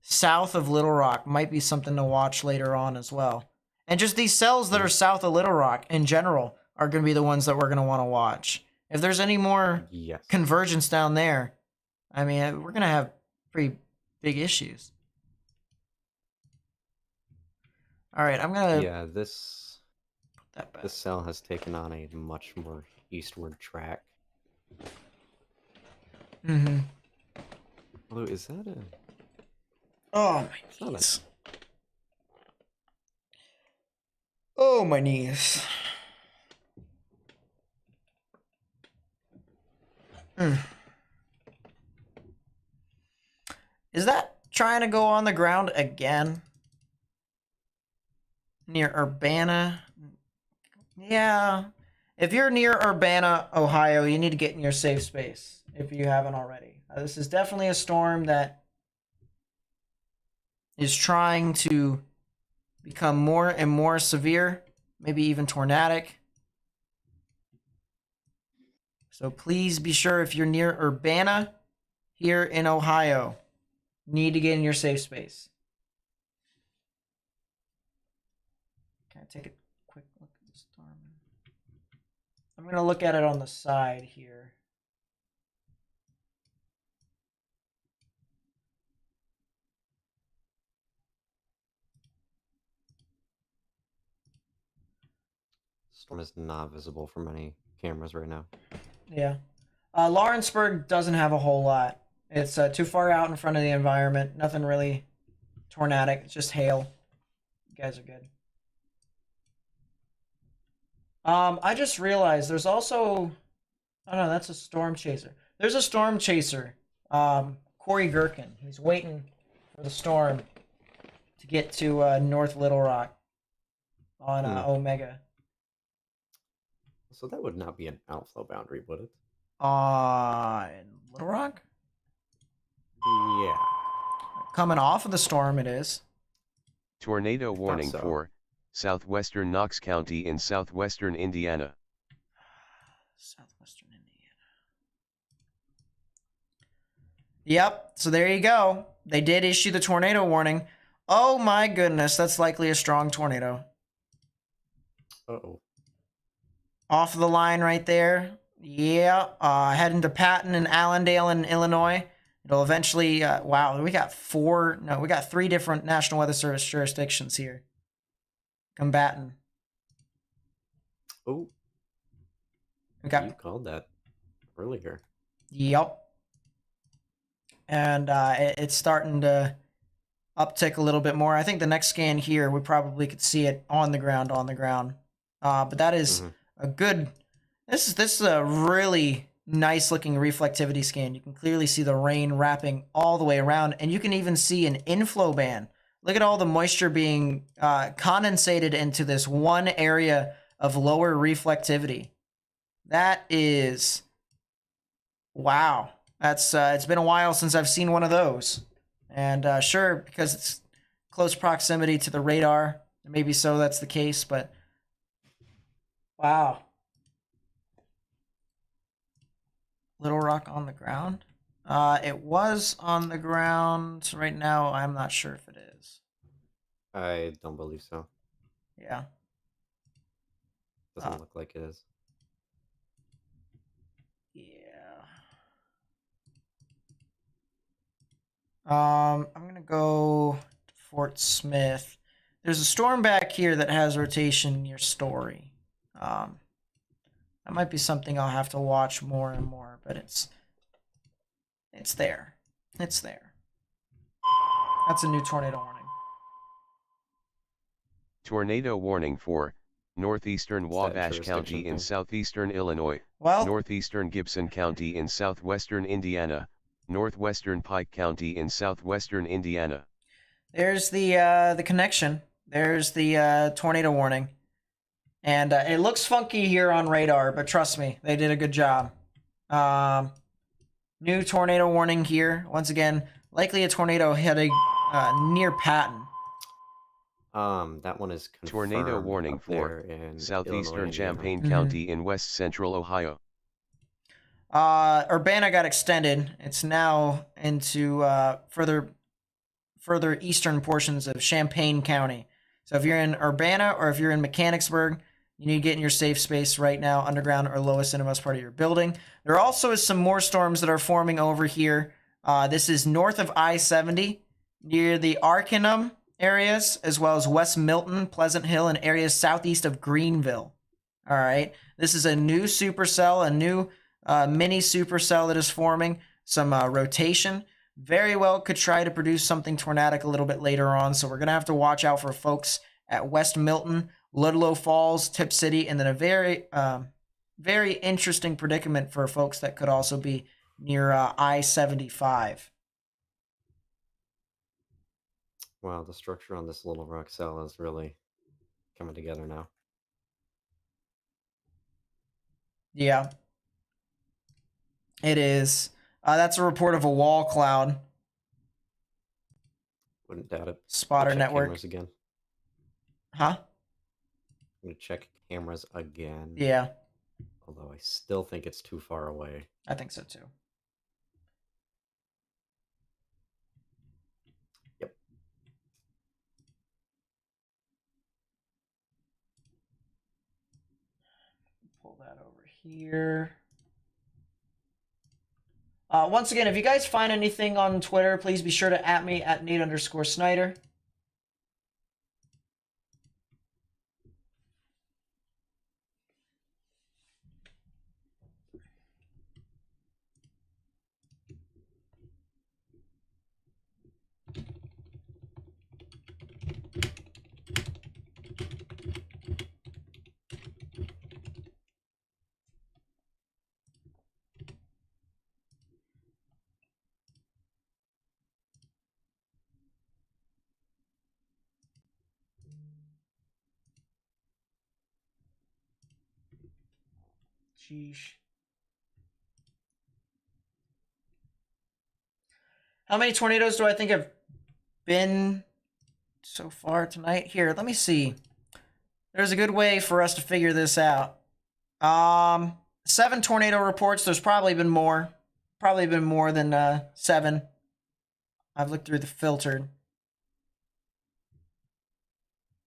A: south of Little Rock might be something to watch later on as well. And just these cells that are south of Little Rock in general are going to be the ones that we're going to want to watch. If there's any more convergence down there, I mean, we're going to have pretty big issues. All right, I'm going to...
H: Yeah, this cell has taken on a much more eastward track.
A: Mm-hmm.
H: Although, is that a...
A: Oh, my knees. Oh, my knees. Is that trying to go on the ground again? Near Urbana? Yeah. If you're near Urbana, Ohio, you need to get in your safe space if you haven't already. This is definitely a storm that is trying to become more and more severe, maybe even tornadic. So please be sure if you're near Urbana here in Ohio, you need to get in your safe space. Can I take a quick look at the storm? I'm going to look at it on the side here.
H: Storm is not visible from any cameras right now.
A: Yeah. Lawrenceburg doesn't have a whole lot. It's too far out in front of the environment. Nothing really tornadic. It's just hail. You guys are good. I just realized there's also... Oh no, that's a storm chaser. There's a storm chaser. Corey Gherkin. He's waiting for the storm to get to North Little Rock on Omega.
H: So that would not be an outflow boundary, would it?
A: In Little Rock?
H: Yeah.
A: Coming off of the storm, it is.
B: Tornado warning for southwestern Knox County in southwestern Indiana.
A: Southwestern Indiana. Yep, so there you go. They did issue the tornado warning. Oh my goodness, that's likely a strong tornado.
H: Uh-oh.
A: Off the line right there. Yeah, heading to Patton and Allendale in Illinois. It'll eventually, wow, we got 3 different National Weather Service jurisdictions here. Combatant.
H: Oh.
A: You
H: called that earlier.
A: Yep. And it's starting to uptick a little bit more. I think the next scan here, we probably could see it on the ground. But that is a good... This is a really nice looking reflectivity scan. You can clearly see the rain wrapping all the way around, and you can even see an inflow band. Look at all the moisture being condensated into this one area of lower reflectivity. That is... Wow. That's it's been a while since I've seen one of those. And sure, because it's close proximity to the radar, maybe so that's the case, but wow. Little Rock on the ground? It was on the ground. Right now, I'm not sure if it is.
H: I don't believe so.
A: Yeah.
H: Doesn't look like it is.
A: Yeah. I'm gonna go to Fort Smith. There's a storm back here that has rotation near Story. That might be something I'll have to watch more and more, but it's there. It's there. That's a new tornado warning.
B: Tornado warning for northeastern Wabash County in southeastern Illinois, northeastern Gibson County in southwestern Indiana, northwestern Pike County in southwestern Indiana.
A: There's the connection. There's the tornado warning. And it looks funky here on radar, but trust me, they did a good job. New tornado warning here. Once again, likely a tornado heading near Patton.
H: That one is
B: Tornado
H: confirmed
B: warning
H: up there
B: for
H: in Illinois,
B: southeastern
H: Indiana.
B: Champaign
A: Mhm.
B: County in west central Ohio.
A: Urbana got extended. It's now into further eastern portions of Champaign County. So if you're in Urbana or if you're in Mechanicsburg, you need to get in your safe space right now, underground or lowest innermost part of your building. There also is some more storms that are forming over here. This is north of I-70, near the Arcanum areas, as well as West Milton, Pleasant Hill, and areas southeast of Greenville. All right. This is a new supercell, a new mini supercell that is forming. Some rotation. Very well could try to produce something tornadic a little bit later on. So we're going to have to watch out for folks at West Milton, Ludlow Falls, Tip City, and then a very interesting predicament for folks that could also be near I-75.
H: Wow, the structure on this Little Rock cell is really coming together now.
A: Yeah. It is. That's a report of a wall cloud.
H: Wouldn't doubt it.
A: Spotter
H: Check
A: network.
H: cameras again.
A: Huh?
H: I'm gonna check cameras again.
A: Yeah,
H: Although I still think it's too far away.
A: I think so too.
H: Yep.
A: Pull that over here. Once again, if you guys find anything on Twitter, please be sure to @ me at Nate_Snyder. Sheesh. How many tornadoes do I think have been so far tonight? Here, let me see. There's a good way for us to figure this out. 7 tornado reports. There's probably been more. Probably been more than 7. I've looked through the filtered.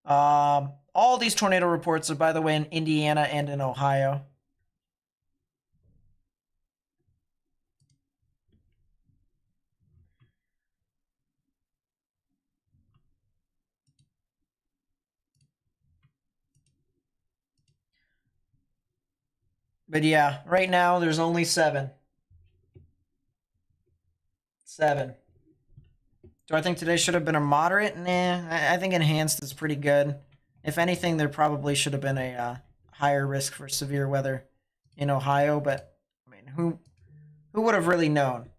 A: All these tornado reports are, by the way, in Indiana and in Ohio. But yeah, right now there's only 7. 7. Do I think today should have been a moderate? Nah, I think enhanced is pretty good. If anything, there probably should have been a higher risk for severe weather in Ohio. But I mean, who would have really known?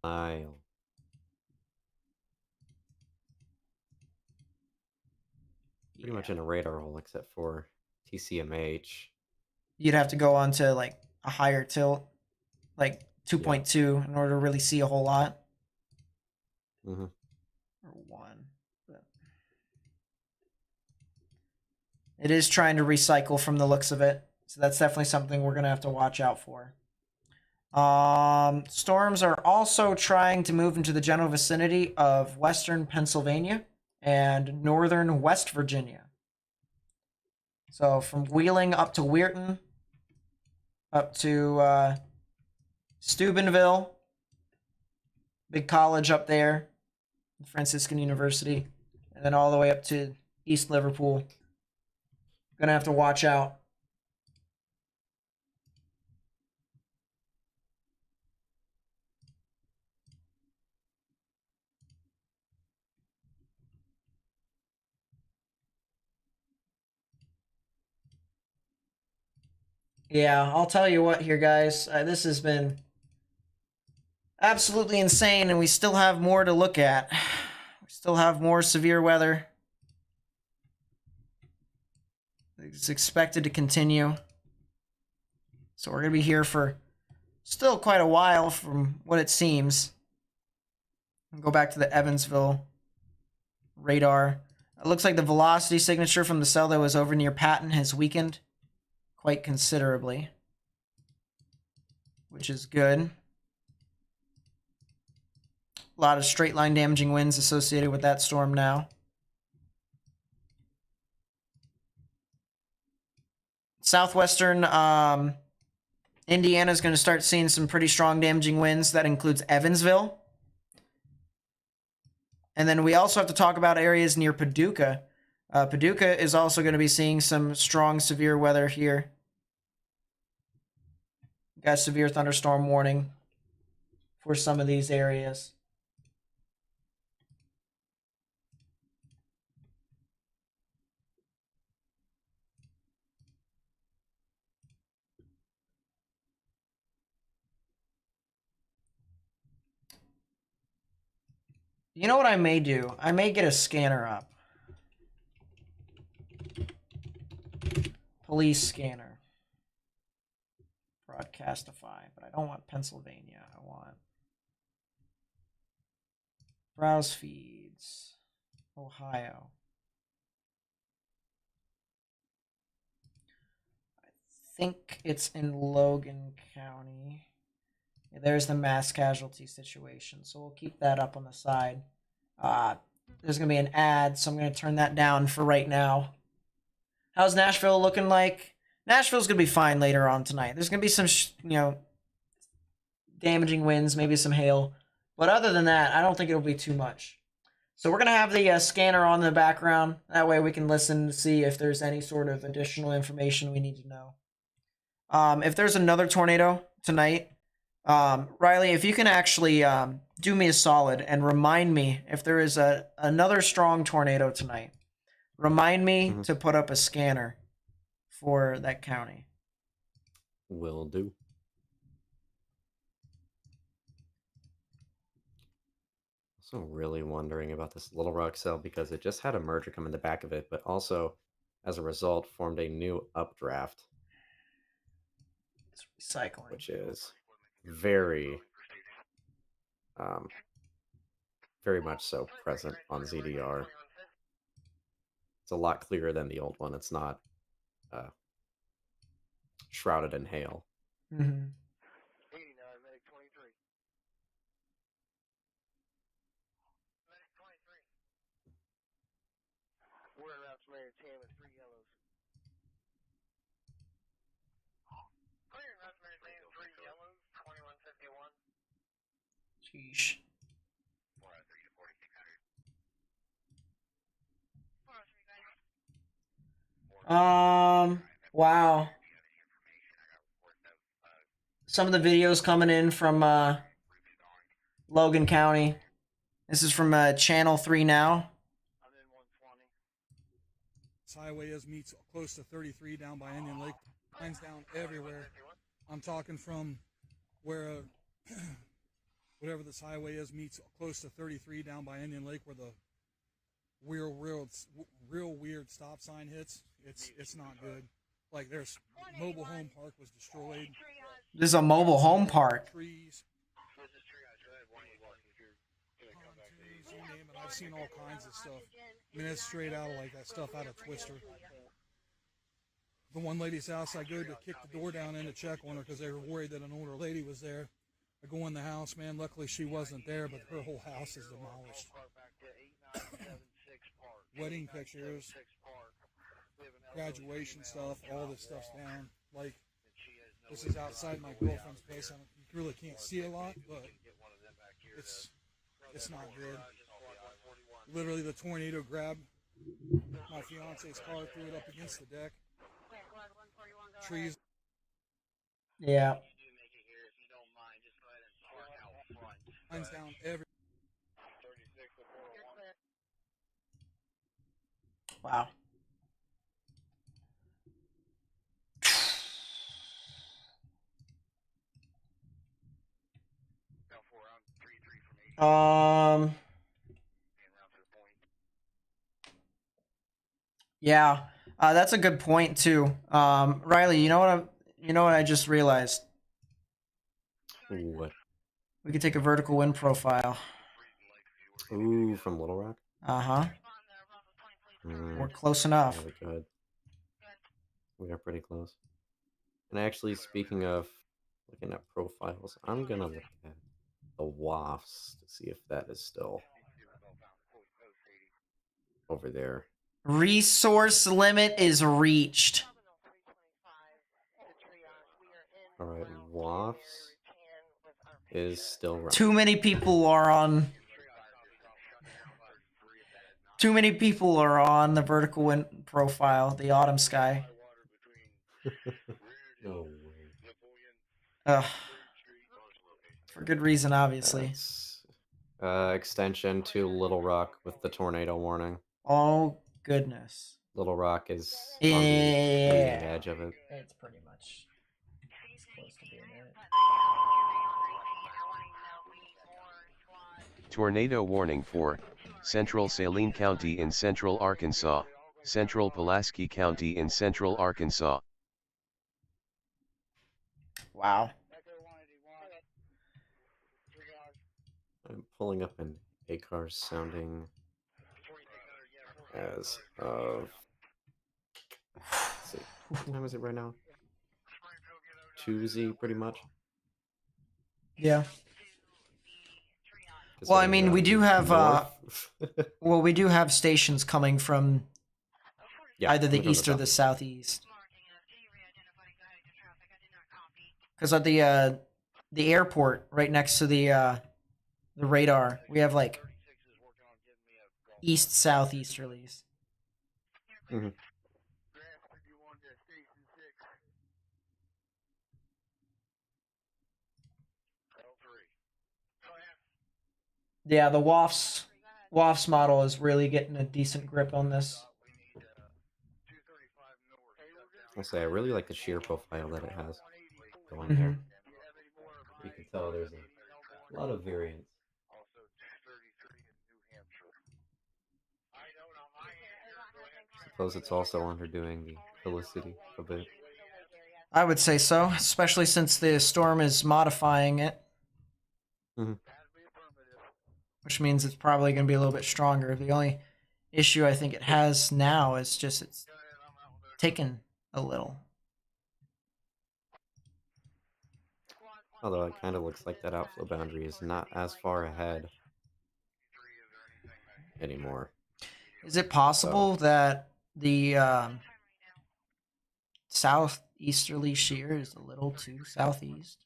H: Pretty much in a radar hole except for TCMH.
A: You'd have to go on to like a higher tilt, like 2.2, in order to really see a whole lot.
H: Mm-hmm.
A: Or 1. But it is trying to recycle from the looks of it. So that's definitely something we're going to have to watch out for. Storms are also trying to move into the general vicinity of western Pennsylvania and northern West Virginia. So from Wheeling up to Weirton, up to Steubenville, big college up there, Franciscan University, and then all the way up to East Liverpool. Gonna have to watch out. Yeah, I'll tell you what here, guys. This has been absolutely insane, and we still have more to look at. We still have more severe weather. It's expected to continue. So we're going to be here for still quite a while from what it seems. Go back to the Evansville radar. It looks like the velocity signature from the cell that was over near Patton has weakened quite considerably, which is good. A lot of straight line damaging winds associated with that storm now. Southwestern Indiana is going to start seeing some pretty strong damaging winds. That includes Evansville. And then we also have to talk about areas near Paducah. Paducah is also going to be seeing some strong, severe weather here. Got a severe thunderstorm warning for some of these areas. You know what I may do? I may get a scanner up. Police scanner. Broadcastify, but I don't want Pennsylvania. I want browse feeds. Ohio. I think it's in Logan County. Yeah, there's the mass casualty situation, so we'll keep that up on the side. There's going to be an ad, so I'm going to turn that down for right now. How's Nashville looking like? Nashville's going to be fine later on tonight. There's going to be some, damaging winds, maybe some hail. But other than that, I don't think it'll be too much. So we're going to have the scanner on in the background. That way we can listen to see if there's any sort of additional information we need to know. If there's another tornado tonight, Riley, if you can actually do me a solid and remind me if there is another strong tornado tonight, remind me to put up a scanner for that county.
H: Will do. Also really wondering about this Little Rock cell because it just had a merger come in the back of it, but also as a result formed a new updraft.
A: It's recycling.
H: Which is very very much so present on ZDR. It's a lot clearer than the old one. It's not shrouded in hail.
A: Mm-hmm. Sheesh. Wow. Some of the videos coming in from Logan County. This is from Channel 3 now.
I: This highway is meets close to 33 down by Indian Lake. Lines down everywhere. I'm talking from where whatever this highway is meets close to 33 down by Indian Lake, where the real weird stop sign hits. It's not good. Like there's mobile home park was destroyed.
A: This is a mobile home park.
I: Trees. You name it. I've seen all kinds of stuff. I mean, it's straight out of like that stuff out of Twister. The one lady's house, I go to kick the door down in to check on her because they were worried that an older lady was there. I go in the house, man. Luckily, she wasn't there, but her whole house is demolished. Wedding pictures, graduation stuff, all this stuff's down. Like, this is outside my girlfriend's place. You really can't see a lot, but it's not good. Literally, the tornado grabbed my fiance's car, threw it up against the deck. Trees.
A: Yeah.
I: Lines down every.
A: Wow. Yeah, that's a good point too. Riley, you know what I just realized?
H: What?
A: We could take a vertical wind profile.
H: Ooh, from Little Rock?
A: Uh-huh. We're close enough.
H: Really good. We are pretty close. And actually, speaking of looking at profiles, I'm gonna look at the WAFs to see if that is still over there.
A: Resource limit is reached.
H: Alright, WAFs is still running.
A: Too many people are on. Too many people are on the vertical wind profile, the autumn sky.
H: No way.
A: Ugh. For good reason, obviously.
H: That's extension to Little Rock with the tornado warning.
A: Oh, goodness.
H: Little Rock is on the leading edge of it.
A: It's pretty much close to being it.
B: Tornado warning for Central Saline County in central Arkansas, Central Pulaski County in central Arkansas.
A: Wow.
H: I'm pulling up an ACARS sounding as of. Let's see. What time is it right now? Tuesday, pretty much.
A: Yeah. Well, I mean, we do have well, we do have stations coming from either the east or the southeast. Because at the airport right next to the radar, we have like east southeasterlies.
H: Mm-hmm.
A: Yeah, the WAFs model is really getting a decent grip on this.
H: I'll say I really like the shear profile that it has going
A: Mm-hmm.
H: there. You can tell there's a lot of variance. I suppose it's also underdoing the Felicity a bit.
A: I would say so, especially since the storm is modifying it.
H: Mm-hmm.
A: Which means it's probably going to be a little bit stronger. The only issue I think it has now is just it's taken a little.
H: Although it kind of looks like that outflow boundary is not as far ahead anymore.
A: Is it possible that the southeasterly shear is a little too southeast?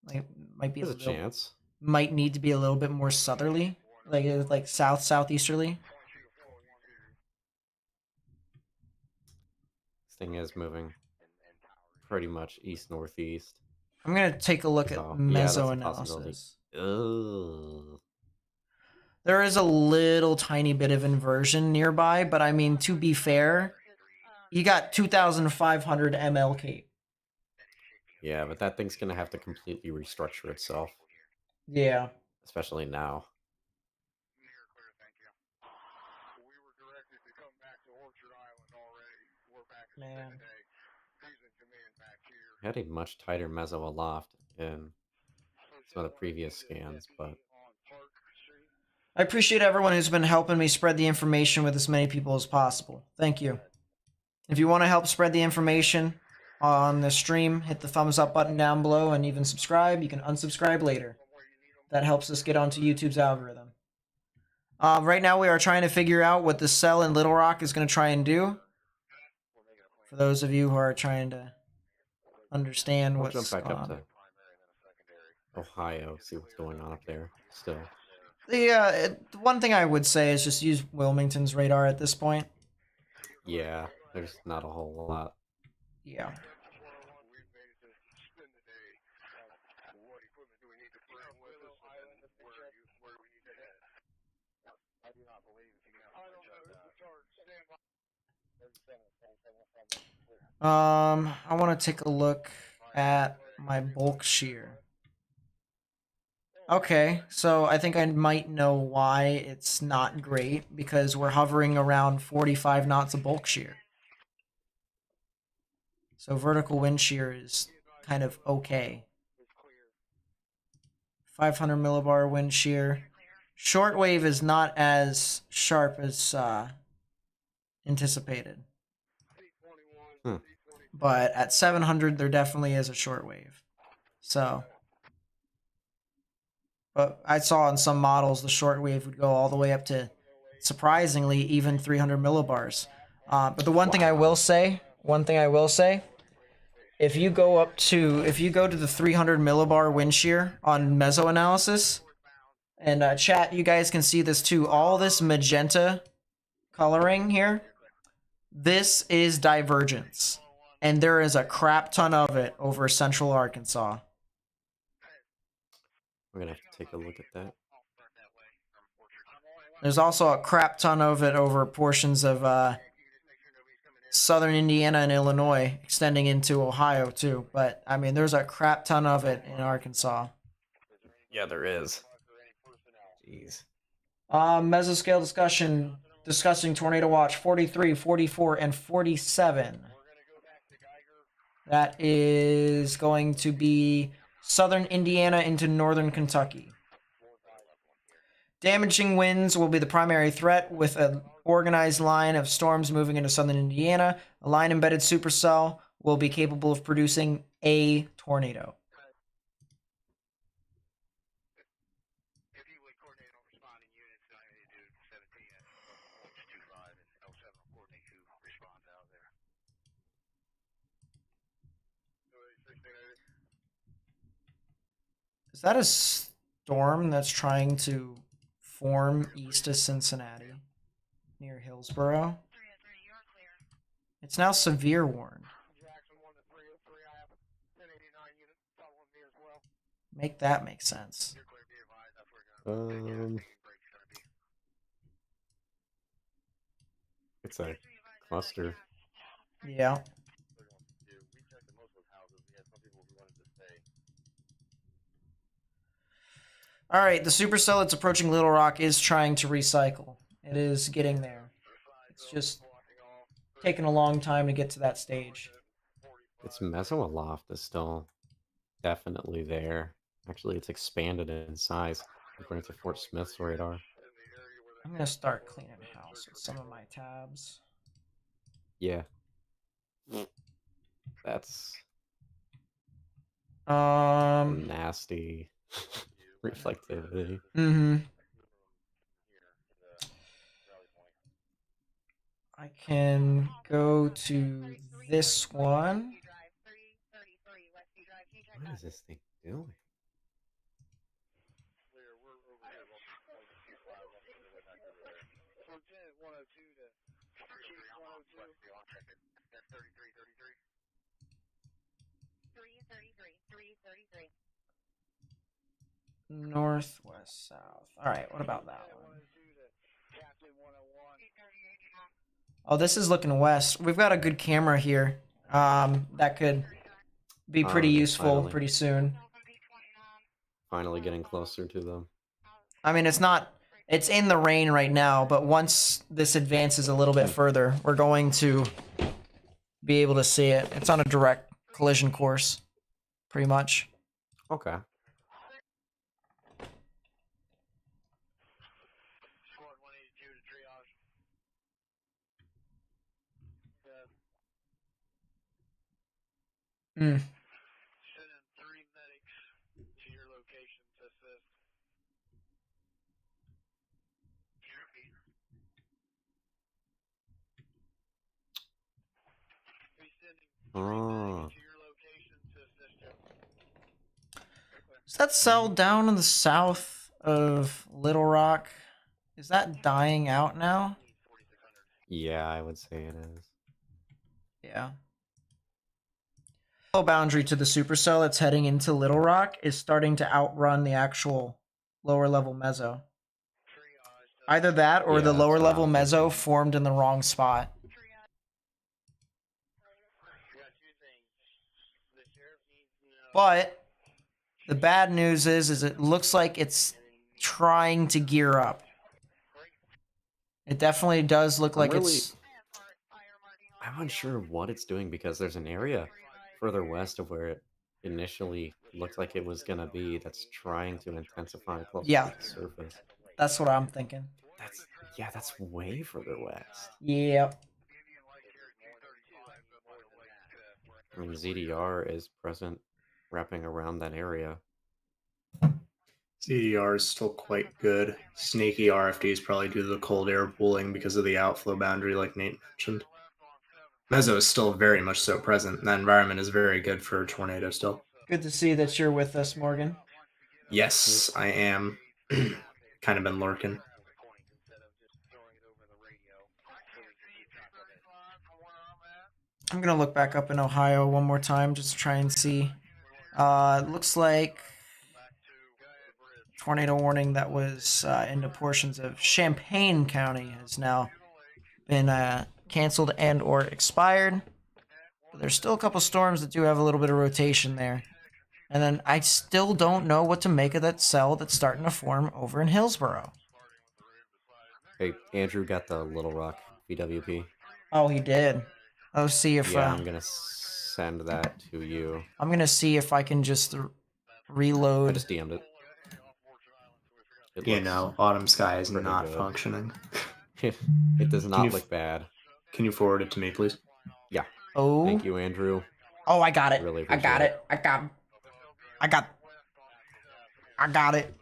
A: Like, might be
H: There's a chance.
A: Might need to be a little bit more southerly, like southeasterly.
H: This thing is moving pretty much east northeast.
A: I'm gonna take a look at meso
H: that's a possibility.
A: analysis. There is a little tiny bit of inversion nearby, but I mean, to be fair, you got 2,500 ml cape.
H: Yeah, but that thing's gonna have to completely restructure itself.
A: Yeah.
H: Especially now.
A: Man.
H: Had a much tighter meso aloft in some of the previous scans, but
A: I appreciate everyone who's been helping me spread the information with as many people as possible. Thank you. If you want to help spread the information on the stream, hit the thumbs up button down below and even subscribe. You can unsubscribe later. That helps us get onto YouTube's algorithm. Right now we are trying to figure out what the cell in Little Rock is going to try and do. For those of you who are trying to understand what's
H: jump back
A: on.
H: up to Ohio, see what's going on up there still.
A: The one thing I would say is just use Wilmington's radar at this point.
H: Yeah, there's not a whole lot.
A: Yeah. I want to take a look at my bulk shear. Okay, so I think I might know why it's not great, because we're hovering around 45 knots of bulk shear. So vertical wind shear is kind of okay. 500 millibar wind shear. Shortwave is not as sharp as anticipated.
H: Hmm.
A: But at 700, there definitely is a shortwave. So, but I saw in some models the shortwave would go all the way up to, surprisingly, even 300 millibars. But the one thing I will say, if you go to the 300 millibar wind shear on meso analysis, and chat, you guys can see this too. All this magenta coloring here, this is divergence, and there is a crap ton of it over central Arkansas.
H: We're gonna have to take a look at that.
A: There's also a crap ton of it over portions of southern Indiana and Illinois, extending into Ohio too. But I mean, there's a crap ton of it in Arkansas.
H: Yeah, there is. Jeez.
A: Mesoscale discussing tornado watch 43, 44, and 47. That is going to be southern Indiana into northern Kentucky. Damaging winds will be the primary threat, with an organized line of storms moving into southern Indiana. A line-embedded supercell will be capable of producing a tornado. Is that a storm that's trying to form east of Cincinnati, near Hillsboro? It's now severe warned. Make that make sense.
H: It's a cluster.
A: Yeah. All right, the supercell that's approaching Little Rock is trying to recycle. It is getting there. It's just taking a long time to get to that stage.
H: Its mesoaloft is still definitely there. Actually, it's expanded in size according to Fort Smith's radar.
A: I'm gonna start cleaning house with some of my tabs.
H: Yeah. That's nasty reflectivity.
A: Mm-hmm. I can go to this one.
H: What is this thing doing?
A: Northwest, south. All right, what about that one? Oh, this is looking west. We've got a good camera here. That could be pretty useful
H: finally.
A: pretty soon.
H: Finally getting closer to them.
A: I mean, it's in the rain right now, but once this advances a little bit further, we're going to be able to see it. It's on a direct collision course, pretty much.
H: Okay.
A: Mm.
H: Oh.
A: Is that cell down in the south of Little Rock? Is that dying out now?
H: Yeah, I would say it is.
A: Yeah. The boundary to the supercell that's heading into Little Rock is starting to outrun the actual lower level meso. Either that or the
H: Yeah,
A: lower
H: that's what
A: level
H: I'm
A: meso
H: thinking.
A: formed in the wrong spot. But the bad news is it looks like it's trying to gear up. It definitely does look like it's...
H: I'm unsure of what it's doing because there's an area further west of where it initially looked like it was going to be that's trying to intensify closer
A: Yeah.
H: to the surface.
A: That's what I'm thinking.
H: That's way further west.
A: Yep.
H: I mean, ZDR is present, wrapping around that area.
J: CDR is still quite good. Snaky RFD is probably due to the cold air pooling because of the outflow boundary, like Nate mentioned. Mezzo is still very much so present. That environment is very good for a tornado still.
A: Good to see that you're with us, Morgan.
J: Yes, I am. Kind of been lurking.
A: I'm going to look back up in Ohio one more time just to try and see. It looks like tornado warning that was into portions of Champaign County has now been canceled and or expired. But there's still a couple storms that do have a little bit of rotation there. And then I still don't know what to make of that cell that's starting to form over in Hillsboro.
H: Hey, Andrew got the Little Rock VWP.
A: Oh, he did. I'll see if...
H: Yeah, I'm going to send that to you.
A: I'm going to see if I can just reload.
H: I just DM'd it.
J: You know, Autumn Sky is not
H: good.
J: functioning.
H: It does not look bad.
J: Can you forward it to me, please?
H: Yeah.
A: Oh.
H: Thank you, Andrew.
A: Oh, I got it.
H: Really
A: I got it. I got it.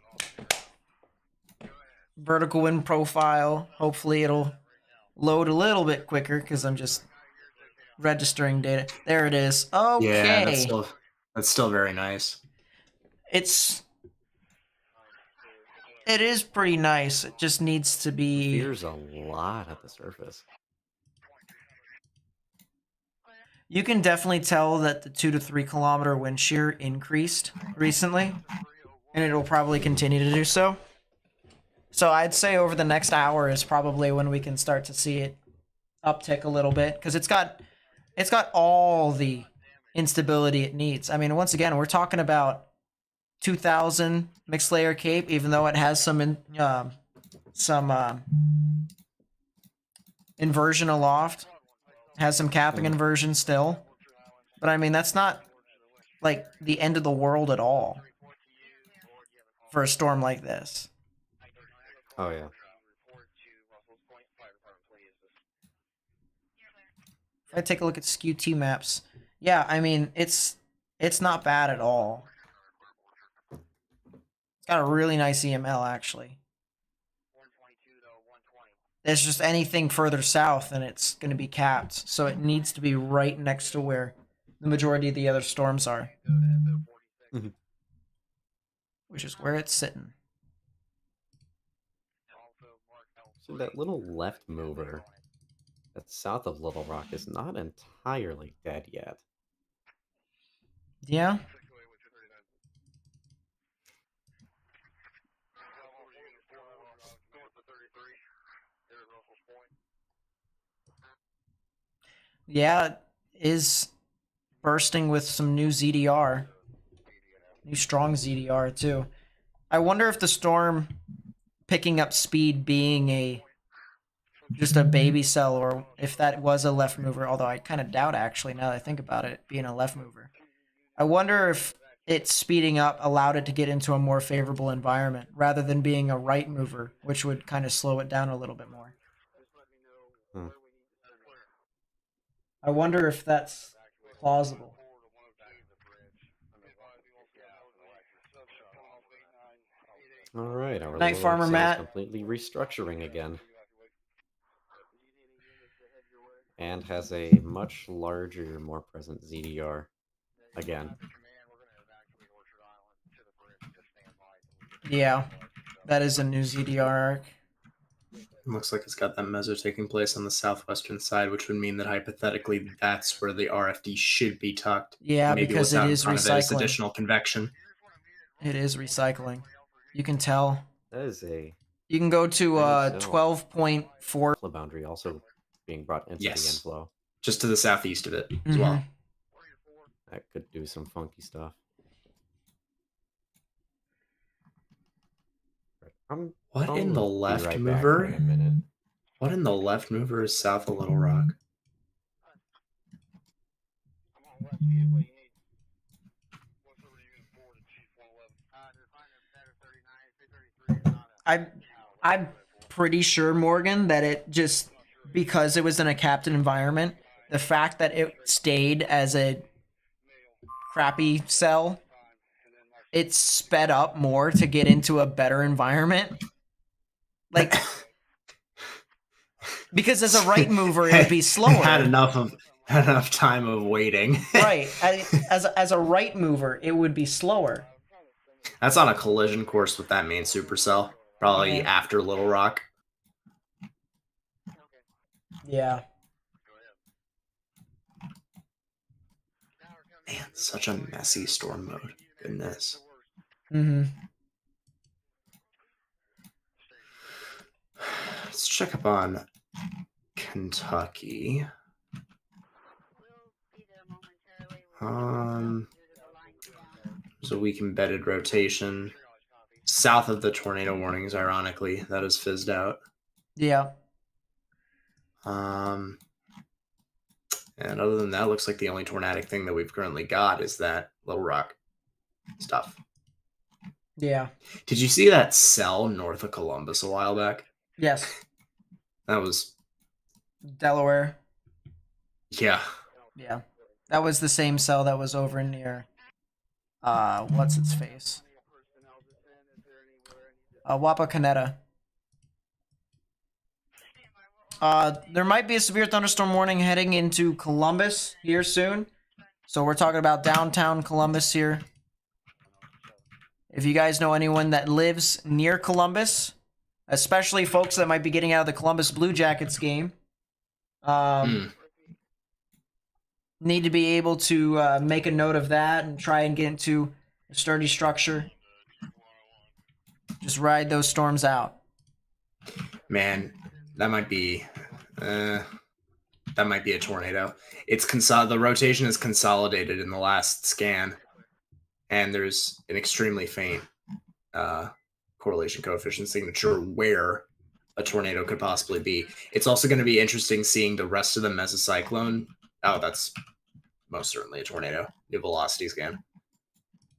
A: Vertical wind profile. Hopefully it'll load a little bit quicker because I'm just registering data. There it is. Okay.
J: Yeah, that's still very nice.
A: It is pretty nice. It just needs to be...
H: There's a lot at the surface.
A: You can definitely tell that the 2 to 3 kilometer wind shear increased recently, and it'll probably continue to do so. So I'd say over the next hour is probably when we can start to see it uptick a little bit, because it's got all the instability it needs. I mean, once again, we're talking about 2,000 mixed layer cape, even though it has some inversion aloft. Has some capping inversion still. But I mean, that's not like the end of the world at all for a storm like this.
H: Oh, yeah.
A: If I take a look at SKU-T maps, yeah, I mean, it's not bad at all. It's got a really nice EML, actually. There's just anything further south and it's going to be capped. So it needs to be right next to where the majority of the other storms are.
H: Mm-hmm.
A: Which is where it's sitting.
H: So that little left mover that's south of Little Rock is not entirely dead yet.
A: Yeah. Yeah, it is bursting with some new ZDR. New strong ZDR, too. I wonder if the storm picking up speed being just a baby cell, or if that was a left mover, although I kind of doubt, actually, now that I think about it, being a left mover. I wonder if it speeding up allowed it to get into a more favorable environment, rather than being a right mover, which would kind of slow it down a little bit more.
H: Hmm.
A: I wonder if that's plausible.
H: All right, our
A: Night
H: little
A: Farmer
H: cell's
A: Matt.
H: completely restructuring again. And has a much larger, more present ZDR again.
A: Yeah, that is a new ZDR arc.
J: Looks like it's got that meso taking place on the southwestern side, which would mean that hypothetically that's where the RFD should be tucked.
A: Yeah,
J: Maybe
A: because
J: what's out
A: it
J: in
A: is
J: front of it is
A: recycling.
J: additional convection.
A: It is recycling. You can tell.
H: That is a...
A: You can go to
H: I think so.
A: 12.4.
H: Flow boundary also being brought into
J: Yes.
H: the inflow.
J: Just to the southeast of it as well.
H: That could do some funky stuff. I'm
J: What in the
H: probably
J: left
H: right back
J: mover?
H: in a minute.
J: What in the left mover is south of Little Rock?
A: I'm pretty sure, Morgan, that it just, because it was in a captain environment, the fact that it stayed as a crappy cell, it's sped up more to get into a better environment. Like, because as a right mover, it would be slower.
J: Had enough time of waiting.
A: Right. As a right mover, it would be slower.
J: That's on a collision course with that main supercell. Probably
A: Yeah.
J: after Little Rock.
A: Yeah.
J: Man, such a messy storm mode. Goodness.
A: Mm-hmm.
J: Let's check up on Kentucky. There's a weak embedded rotation south of the tornado warnings. Ironically, that is fizzed out.
A: Yeah.
J: And other than that, looks like the only tornadic thing that we've currently got is that Little Rock stuff.
A: Yeah.
J: Did you see that cell north of Columbus a while back?
A: Yes.
J: That was
A: Delaware.
J: Yeah.
A: Yeah. That was the same cell that was over near what's its face? Wapakoneta. There might be a severe thunderstorm warning heading into Columbus here soon. So we're talking about downtown Columbus here. If you guys know anyone that lives near Columbus, especially folks that might be getting out of the Columbus Blue Jackets game, need to be able to make a note of that and try and get into a sturdy structure. Just ride those storms out.
J: Man, that might be a tornado. The rotation is consolidated in the last scan, and there's an extremely faint correlation coefficient signature where a tornado could possibly be. It's also going to be interesting seeing the rest of the mesocyclone. Oh, that's most certainly a tornado. New velocity scan.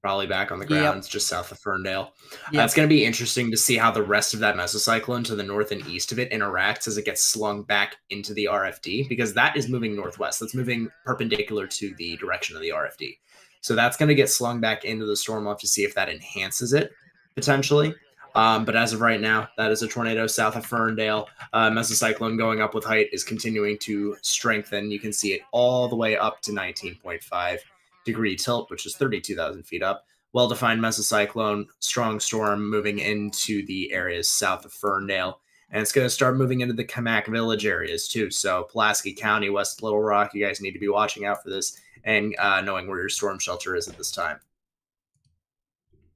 J: Probably back on the ground. It's just south of Ferndale. It's going to be interesting to see how the rest of that mesocyclone to the north and east of it interacts as it gets slung back into the RFD, because that is moving northwest. That's moving perpendicular to the direction of the RFD. So that's going to get slung back into the storm. We'll have to see if that enhances it, potentially. But as of right now, that is a tornado south of Ferndale. Mesocyclone going up with height is continuing to strengthen. You can see it all the way up to 19.5 degree tilt, which is 32,000 feet up. Well-defined mesocyclone, strong storm moving into the areas south of Ferndale. And it's going to start moving into the Kamak Village areas too. So Pulaski County, West Little Rock, you guys need to be watching out for this and knowing where your storm shelter is at this time.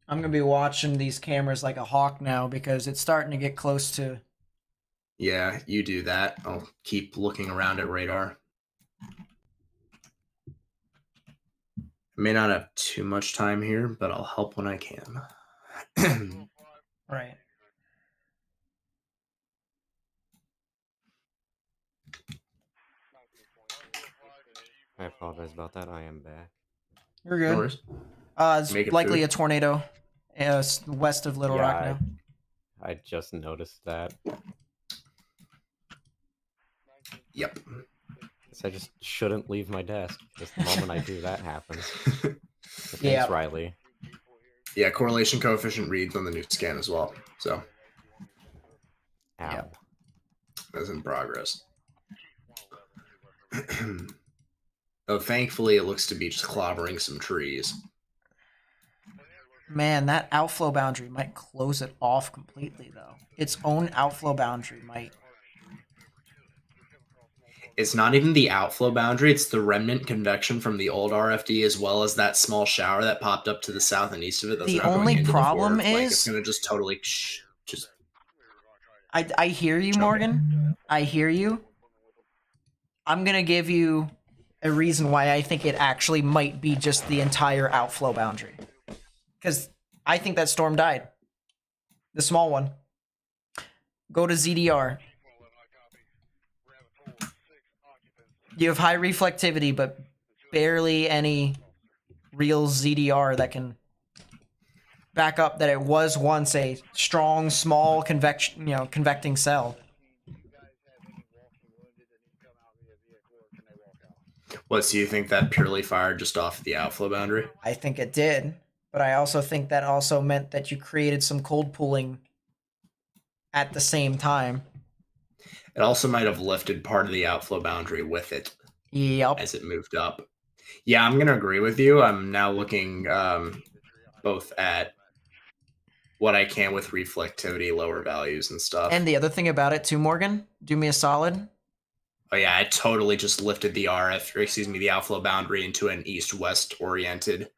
A: I'm going to be watching these cameras like a hawk now because it's starting to get close to...
J: Yeah, you do that. I'll keep looking around at radar. I may not have too much time here, but I'll help when I can.
A: Right.
H: I apologize about that. I am back.
A: You're good.
J: No worries.
A: It's
J: Make it
A: likely
J: food.
A: a tornado west of Little Rock now.
H: I just noticed that.
J: Yep.
H: So I just shouldn't leave my desk. Just the moment I do, that happens. Thanks,
A: Yeah.
H: Riley.
J: Yeah, correlation coefficient reads on the new scan as well. So
H: Ow.
A: Yep.
J: that's in progress. Though thankfully it looks to be just clobbering some trees.
A: Man, that outflow boundary might close it off completely, though. Its own outflow boundary might...
J: It's not even the outflow boundary, it's the remnant convection from the old RFD, as well as that small shower that popped up to the south and east of it. That's
A: The
J: now going
A: only
J: into
A: problem
J: the forward.
A: is-
J: it's going to just totally just...
A: I hear you, Morgan. I hear you. I'm going to give you a reason why I think it actually might be just the entire outflow boundary. Because I think that storm died. The small one. Go to ZDR. You have high reflectivity, but barely any real ZDR that can back up that it was once a strong, small convecting cell.
J: What, so you think that purely fired just off the outflow boundary?
A: I think it did, but I also think that also meant that you created some cold pooling at the same time.
J: It also might have lifted part of the outflow boundary with it
A: Yep.
J: as it moved up. Yeah, I'm going to agree with you. I'm now looking both at what I can with reflectivity, lower values and stuff.
A: And the other thing about it too, Morgan, do me a solid.
J: Oh yeah, I totally just lifted the the outflow boundary into an east-west oriented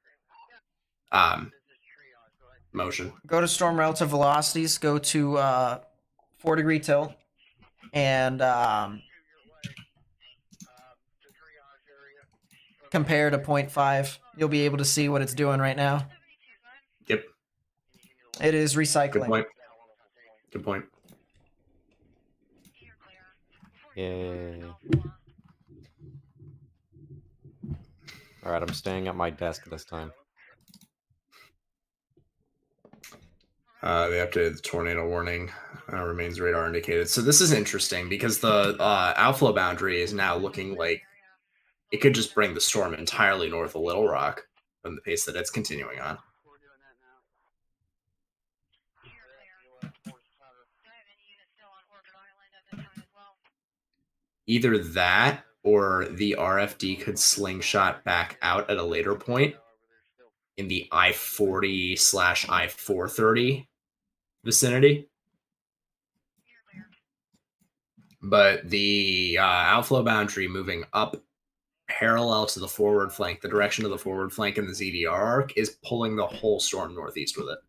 J: motion.
A: Go to storm relative velocities, go to 4-degree tilt, and compare to 0.5. You'll be able to see what it's doing right now.
J: Yep.
A: It is recycling.
J: Good point. Good point.
H: Yay. Alright, I'm staying at my desk this time.
J: They updated the tornado warning. Remains radar indicated. So this is interesting because the outflow boundary is now looking like it could just bring the storm entirely north of Little Rock from the pace that it's continuing on. Either that or the RFD could slingshot back out at a later point in the I-40/I-430 vicinity. But the outflow boundary moving up parallel to the forward flank, the direction of the forward flank in the ZDR arc, is pulling the whole storm northeast with it.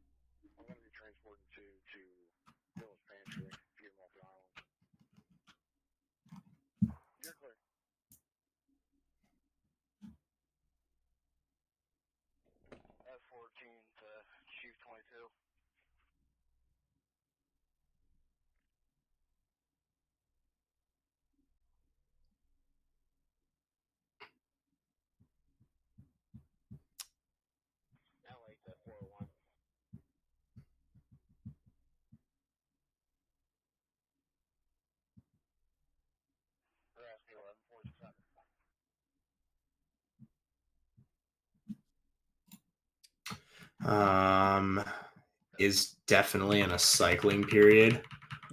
J: Is definitely in a cycling period.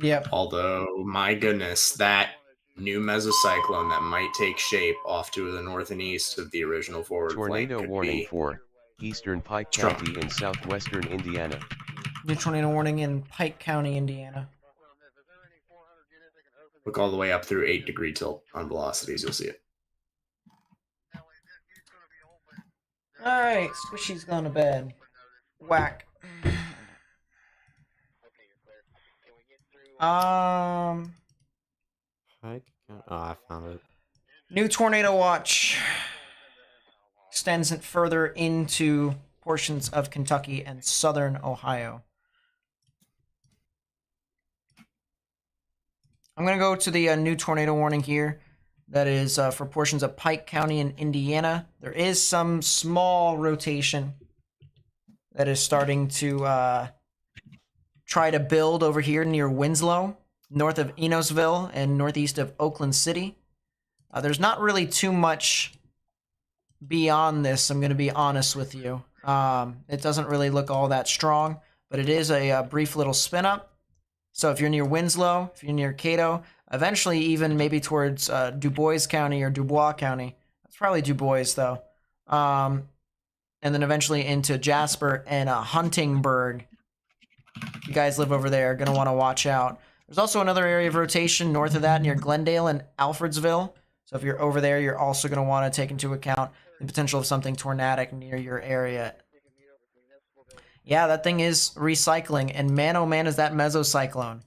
A: Yep.
J: Although, my goodness, that new mesocyclone that might take shape off to the north and east of the original forward
B: Tornado
J: flank could
B: warning
J: be
B: for Eastern Pike
J: strong.
B: County in southwestern Indiana.
A: New tornado warning in Pike County, Indiana.
J: Look all the way up through 8-degree tilt on velocities, you'll see it.
A: Alright, Squishy's gone to bed. Whack.
H: Pike? Oh, I found it.
A: New tornado watch extends it further into portions of Kentucky and southern Ohio. I'm going to go to the new tornado warning here. That is for portions of Pike County in Indiana. There is some small rotation that is starting to try to build over here near Winslow, north of Enosville and northeast of Oakland City. There's not really too much beyond this, I'm going to be honest with you. It doesn't really look all that strong, but it is a brief little spin up. So if you're near Winslow, if you're near Cato, eventually even maybe towards Dubois County or Dubois County. That's probably Dubois, though. And then eventually into Jasper and Huntingburg. If you guys live over there, going to want to watch out. There's also another area of rotation north of that near Glendale and Alfredsville. So if you're over there, you're also going to want to take into account the potential of something tornadic near your area. Yeah, that thing is recycling. And man, oh man, is that mesocyclone.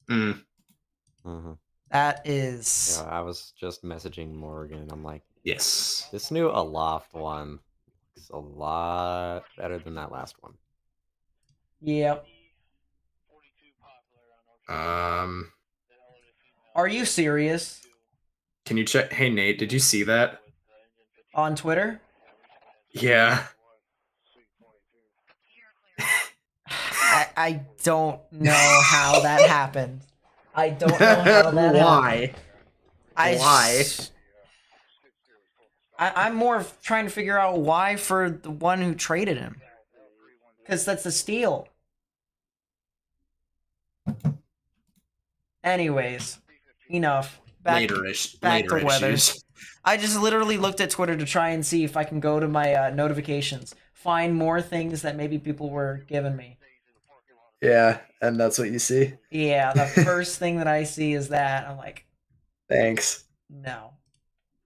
H: Mm-hmm.
A: That is...
H: Yeah, I was just messaging Morgan. I'm like,
J: yes,
H: this new Aloft one looks a lot better than that last one.
A: Yep. Are you serious?
J: Can you check? Hey, Nate, did you see that?
A: On Twitter?
J: Yeah.
A: I don't know how that happened. I don't know how that happened.
J: Why? Why?
A: I'm more trying to figure out why for the one who traded him. Because that's the steal. Anyways, enough. Back
J: Later
A: to weather.
J: issues.
A: I just literally looked at Twitter to try and see if I can go to my notifications, find more things that maybe people were giving me.
J: Yeah, and that's what you see.
A: Yeah, the first thing that I see is that. I'm like,
J: Thanks.
A: no.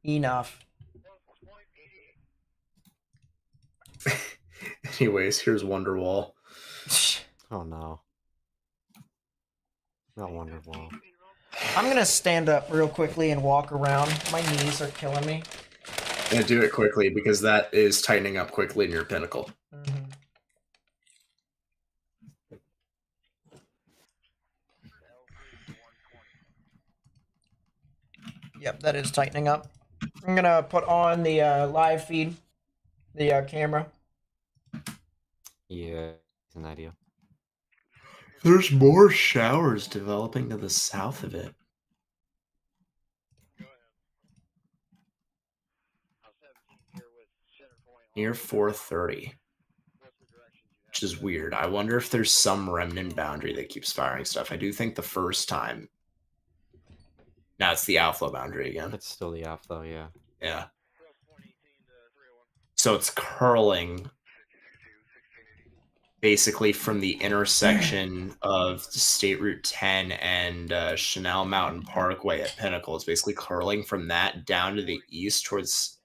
A: Enough.
J: Anyways, here's Wonderwall.
H: Oh no. Not Wonderwall.
A: I'm gonna stand up real quickly and walk around. My knees are killing me.
J: And do it quickly because that is tightening up quickly in your pinnacle.
A: Mm-hmm. Yep, that is tightening up. I'm gonna put on the live feed, the camera.
H: Yeah, it's an idea.
J: There's more showers developing to the south of it. Near 4:30. Which is weird. I wonder if there's some remnant boundary that keeps firing stuff. I do think the first time. Now it's the outflow boundary again.
H: It's still the outflow, yeah.
J: Yeah. So it's curling basically from the intersection of State Route 10 and Chanel Mountain Parkway at Pinnacle. It's basically curling from that down to the east towards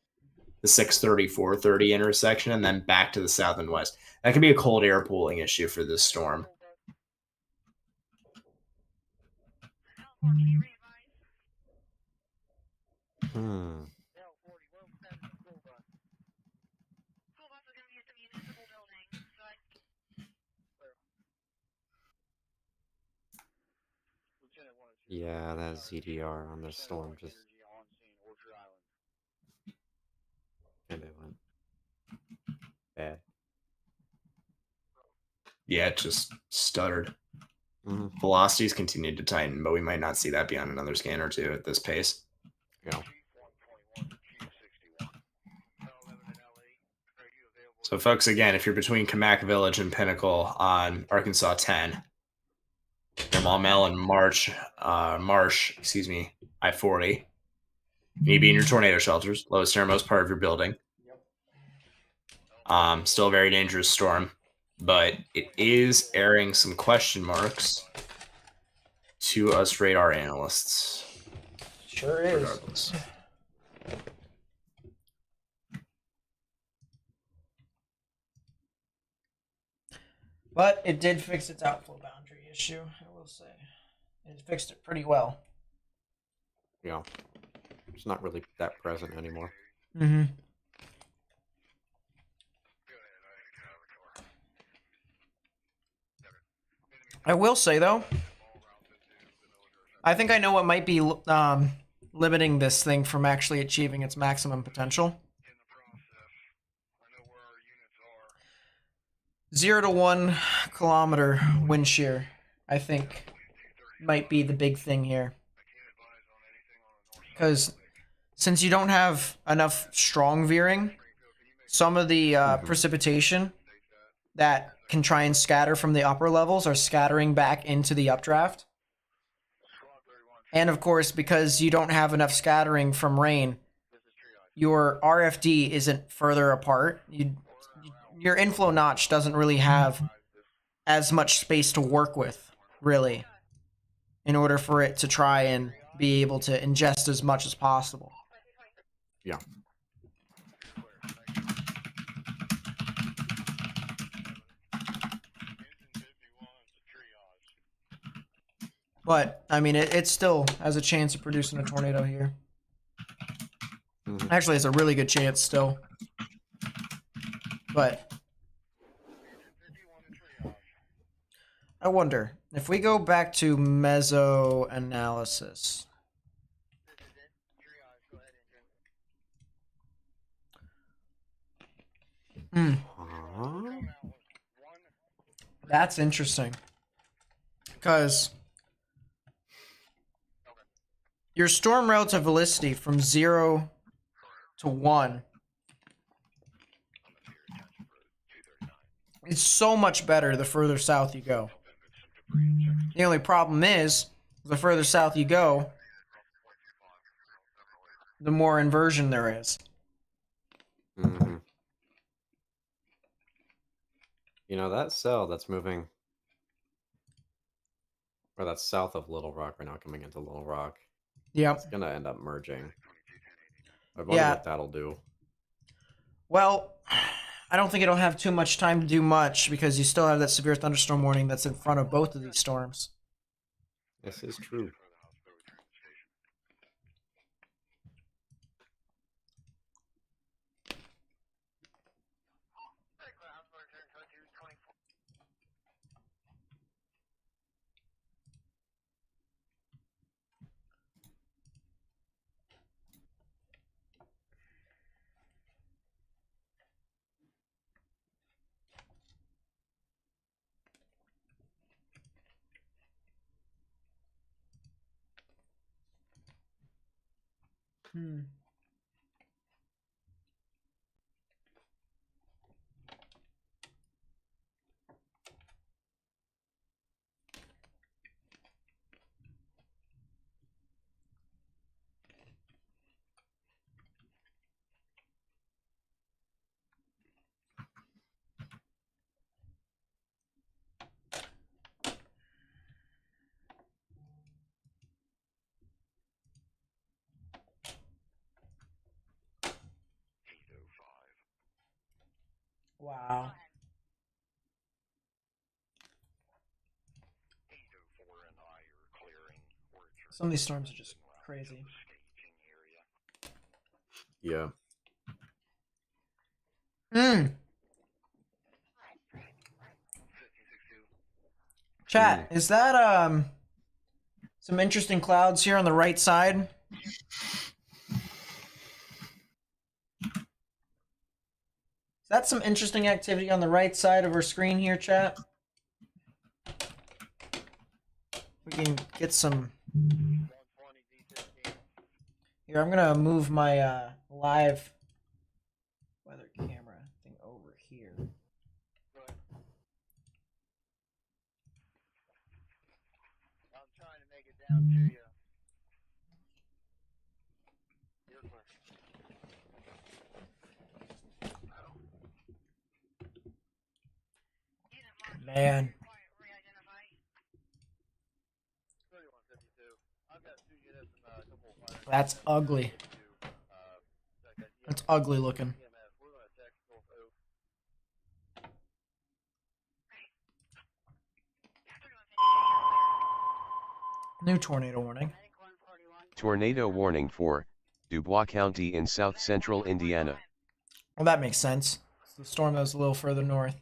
J: the 6:30, 4:30 intersection, and then back to the south and west. That could be a cold air pooling issue for this storm.
H: Hmm. Yeah, that ZDR on this storm just. And it went bad.
J: Yeah, it just stuttered.
H: Mm-hmm.
J: Velocities continued to tighten, but we might not see that beyond another scan or two at this pace.
H: Yeah.
J: So, folks, again, if you're between Kamak Village and Pinnacle on Arkansas 10, near Maumelle and Marsh, I-40, you need to be in your tornado shelters, lowest innermost part of your building. Still a very dangerous storm, but it is airing some question marks to us radar analysts.
A: Sure is.
J: Regardless.
A: But it did fix its outflow boundary issue, I will say. It fixed it pretty well.
H: Yeah. It's not really that present anymore.
A: Mm-hmm. I will say, though, I think I know what might be limiting this thing from actually achieving its maximum potential. 0 to 1 kilometer wind shear, I think, might be the big thing here. Because since you don't have enough strong veering, some of the precipitation that can try and scatter from the upper levels are scattering back into the updraft. And of course, because you don't have enough scattering from rain, your RFD isn't further apart. Your inflow notch doesn't really have as much space to work with, really, in order for it to try and be able to ingest as much as possible.
H: Yeah.
A: But, I mean, it still has a chance of producing a tornado here.
H: Mm-hmm.
A: Actually, it's a really good chance still. But I wonder, if we go back to meso analysis. That's interesting. Because your storm relative velocity from 0 to 1. It's so much better the further south you go. The only problem is, the further south you go, the more inversion there is.
H: Mm-hmm. You know, that cell that's moving, or that's south of Little Rock right now, coming into Little Rock,
A: Yep.
H: it's gonna end up merging. I wonder
A: Yeah.
H: what that'll do.
A: Well, I don't think it'll have too much time to do much because you still have that severe thunderstorm warning that's in front of both of these storms.
H: This is true.
A: Wow. Some of these storms are just crazy.
H: Yeah.
A: Chat, is that some interesting clouds here on the right side? Is that some interesting activity on the right side of our screen here, chat? We can get some. Here, I'm gonna move my live weather camera thing over here.
C: I'm trying to make it down to you.
A: Man. That's ugly. That's ugly looking. New tornado warning.
B: Tornado warning for Dubois County in south central Indiana.
A: Well, that makes sense. It's the storm that was a little further north.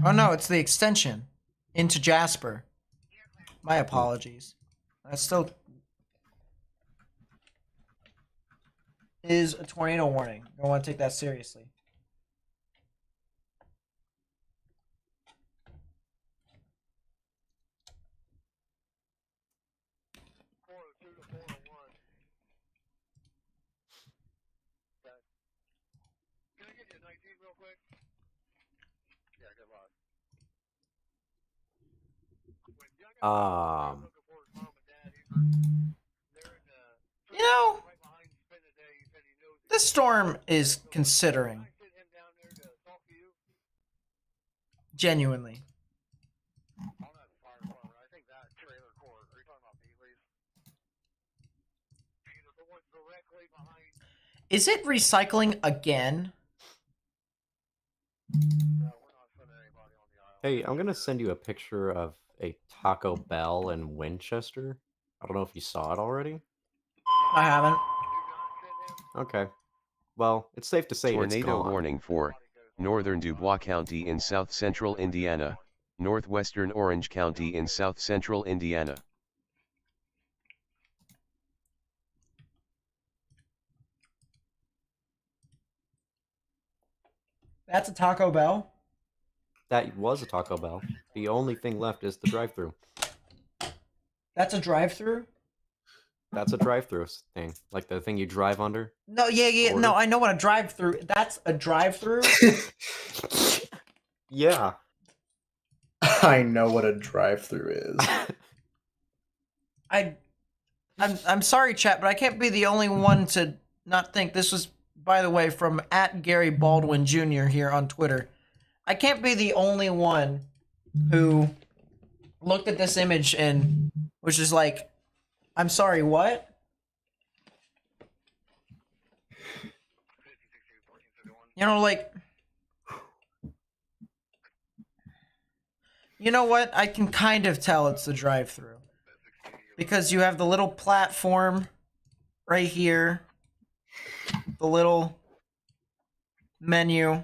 A: Oh no, it's the extension into Jasper. My apologies. That still is a tornado warning. I want to take that seriously. You know, this storm is considering. Genuinely. Is it recycling again?
H: Hey, I'm gonna send you a picture of a Taco Bell in Winchester. I don't know if you saw it already.
A: I haven't.
H: Okay. Well, it's safe to say it's
B: Tornado
H: gone.
B: warning for northern Dubois County in south central Indiana, northwestern Orange County in south central Indiana.
A: That's a Taco Bell?
H: That was a Taco Bell. The only thing left is the drive-thru.
A: That's a drive-through?
H: That's a drive-thru thing, like the thing you drive under.
A: No, yeah.
H: Order.
A: No, I know what a drive-through. That's a drive-through?
H: Yeah.
J: I know what a drive-through is.
A: I'm sorry, chat, but I can't be the only one to not think. This was, by the way, from @GaryBaldwin Jr. here on Twitter. I can't be the only one who looked at this image and was just like, I'm sorry, what? You know, like, you know what? I can kind of tell it's the drive-through. Because you have the little platform right here, the little menu.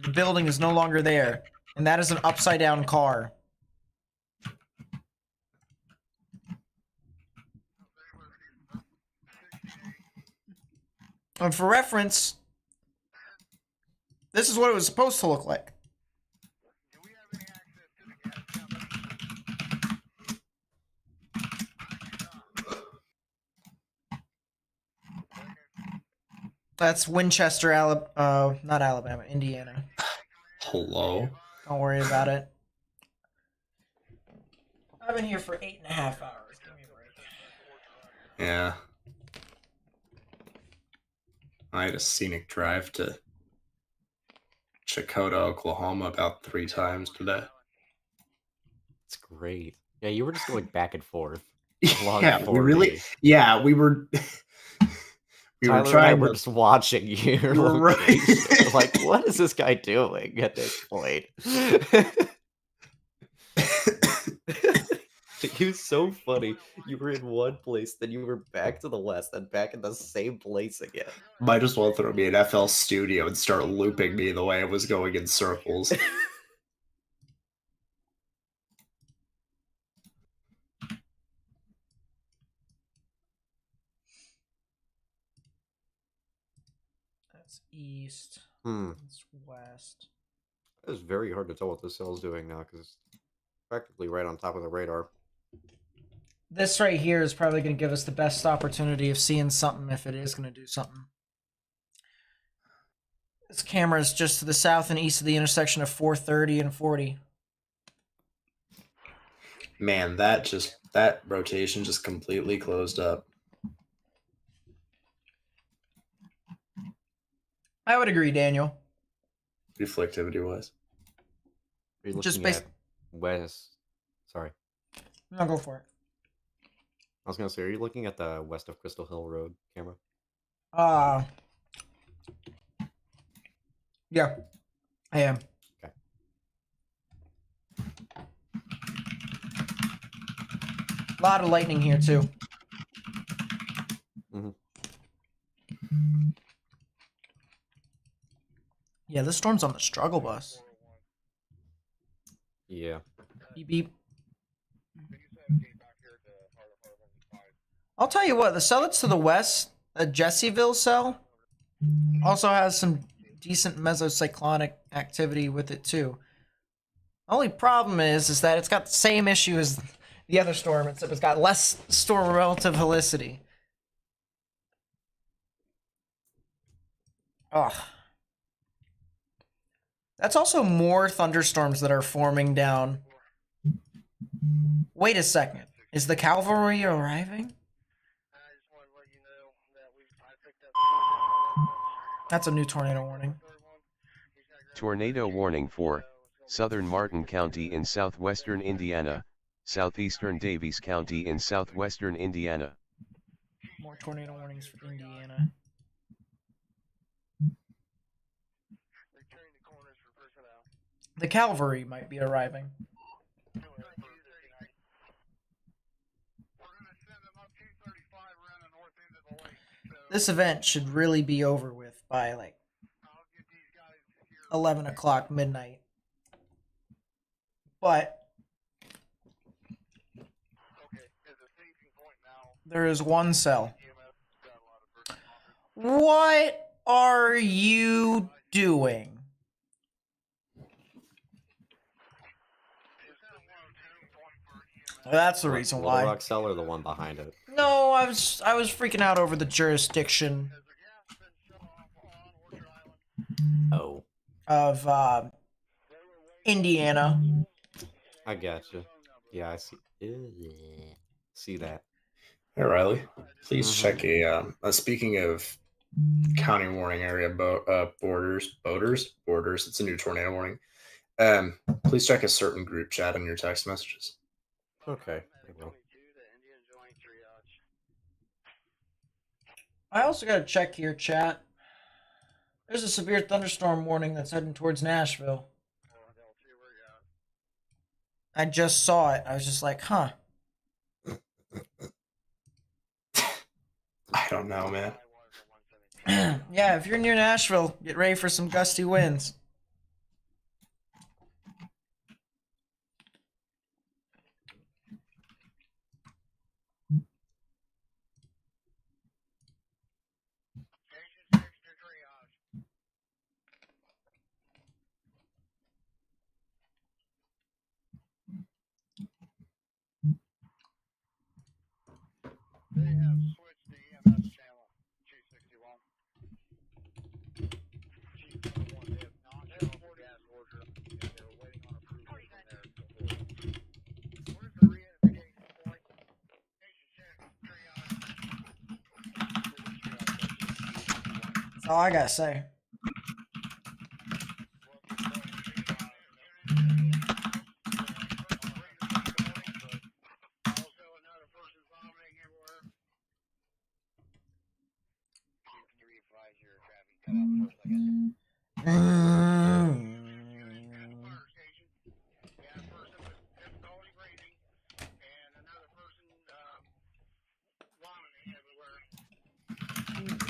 A: The building is no longer there, and that is an upside-down car. And for reference, this is what it was supposed to look like. That's Winchester, not Alabama, Indiana.
J: Hello?
A: Don't worry about it. I've been here for 8.5 hours. Give me a break.
J: Yeah. I had a scenic drive to Chakota, Oklahoma about 3 times today.
H: It's great. Yeah, you were just going back and forth.
J: Yeah, we really... Yeah, we were... We
H: Tyler
J: were trying
H: and I were
J: to...
H: just watching you.
J: Right.
H: Like, what is this guy doing at this point? It was so funny. You were in one place, then you were back to the west, then back in the same place again.
J: Might as well throw me an FL Studio and start looping me the way I was going in circles.
A: That's east.
H: Hmm.
A: That's west.
H: It's very hard to tell what this cell's doing now, because it's practically right on top of the radar.
A: This right here is probably going to give us the best opportunity of seeing something if it is going to do something. This camera is just to the south and east of the intersection of 430 and 40.
J: Man, that rotation just completely closed up.
A: I would agree, Daniel.
J: Reflectivity-wise.
H: Are you looking
A: Just based...
H: at west? Sorry.
A: No, go for it.
H: I was going to say, are you looking at the west of Crystal Hill Road camera?
A: Yeah, I am.
H: Okay.
A: A lot of lightning here, too.
H: Mm-hmm.
A: Yeah, this storm's on the struggle bus.
H: Yeah.
A: Beep, beep. I'll tell you what, the cell that's to the west, the Jessieville cell, also has some decent mesocyclonic activity with it too. The only problem is that it's got the same issue as the other storm, except it's got less storm relative helicity. Ugh. That's also more thunderstorms that are forming down. Wait a second. Is the cavalry arriving? That's a new tornado warning.
B: Tornado warning for southern Martin County in southwestern Indiana, southeastern Davies County in southwestern Indiana.
A: More tornado warnings for Indiana. The cavalry might be arriving. This event should really be over with by like 11 o'clock midnight. But there is one cell. What are you doing? That's the reason
H: Little
A: why.
H: Rock Cell or the one behind it?
A: No, I was freaking out over the jurisdiction
H: Oh,
A: of Indiana.
H: I gotcha. Yeah, I see. See that.
J: Hey Riley, please
H: Mhm.
J: check speaking of county warning area borders. It's a new tornado warning. Please check a certain group chat in your text messages.
H: Okay. I will.
A: I also gotta check here, chat. There's a severe thunderstorm warning that's heading towards Nashville. I just saw it. I was just like, huh.
J: I don't know, man.
A: Yeah, if you're near Nashville, get ready for some gusty winds. That's all I gotta say.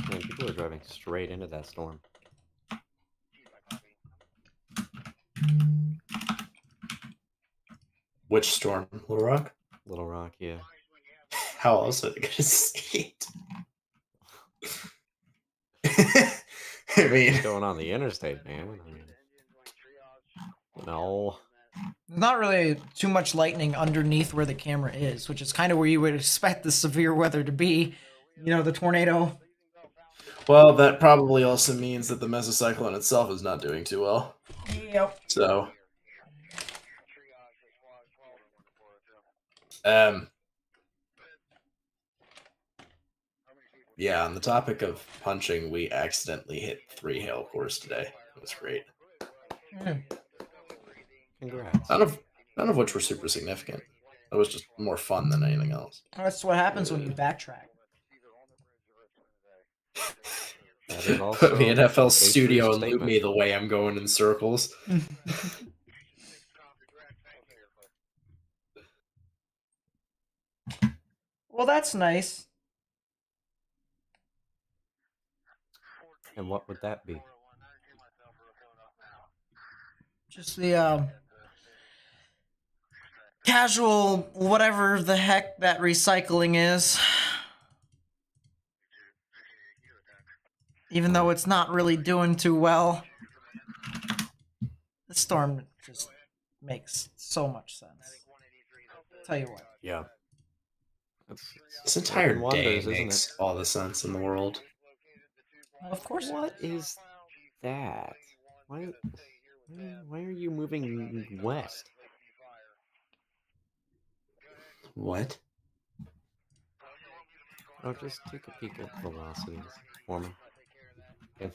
H: Man, people are driving straight into that storm.
J: Which storm? Little Rock?
H: Little Rock, yeah.
J: How else are they gonna skate? I mean,
H: What's going on the interstate, man? I mean, no.
A: There's not really too much lightning underneath where the camera is, which is kind of where you would expect the severe weather to be. You know, the tornado.
J: well, that probably also means that the mesocyclone itself is not doing too well.
A: Yep.
J: So, yeah, on the topic of punching, we accidentally hit 3 hail cores today. It was great.
H: Congrats.
J: None of which were super significant. It was just more fun than anything else.
A: That's what happens when you backtrack.
H: That is also
J: Put me in FL
H: a
J: Studio
H: true
J: and loop
H: statement.
J: me the way I'm going in circles.
A: Well, that's nice.
H: And what would that be?
A: Just the casual whatever the heck that recycling is. Even though it's not really doing too well. The storm just makes so much sense. Tell you what.
H: Yeah.
J: This entire
H: working wonders,
J: day
H: isn't
J: makes
H: it?
J: all the sense in the world.
A: Well, of course.
H: What is that? Why are you moving west?
J: What?
H: Oh, just take a peek at velocities for me. And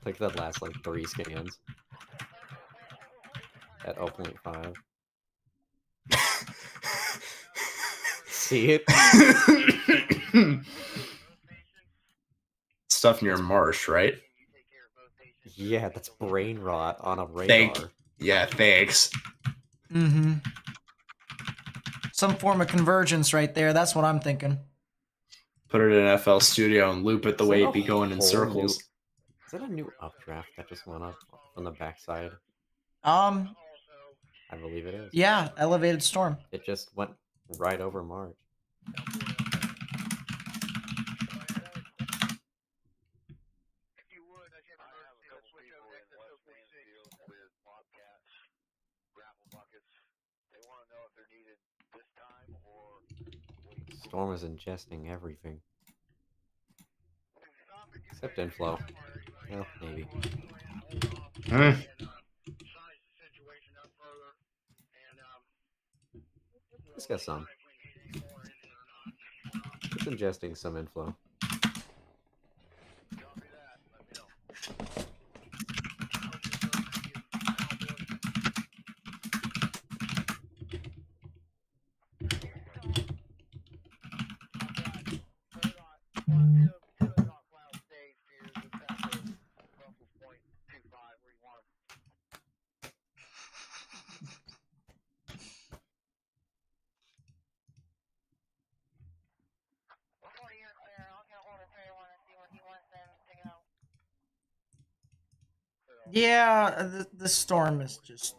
H: take that last, like, 3 scans. At 0.5. See it?
J: Stuff near Marsh, right?
H: Yeah, that's brain rot on a radar.
J: Thanks.
A: Mm-hmm. Some form of convergence right there. That's what I'm thinking.
J: Put it in FL Studio and loop it the
H: Is
J: way
H: that
J: it'd be
H: a
J: going in
H: whole
J: circles.
H: Is that a new updraft that just went up on the backside?
A: I
H: believe it is.
A: Yeah, elevated storm.
H: It just went right over March. Storm is ingesting everything. Except inflow. Well, maybe. Let's get some. It's ingesting some inflow.
A: Yeah, the storm is just.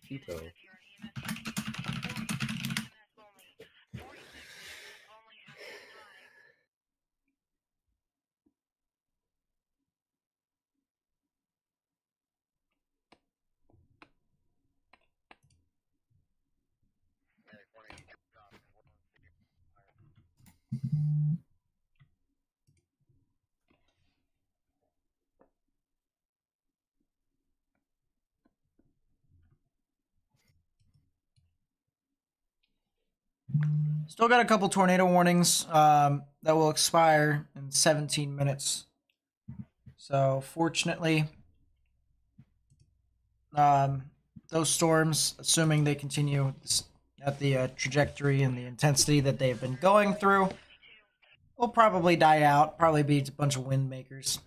H: Cheeto.
A: Still got a couple tornado warnings that will expire in 17 minutes. So fortunately, those storms, assuming they continue at the trajectory and the intensity that they've been going through, will probably die out. Probably be a bunch of wind makers.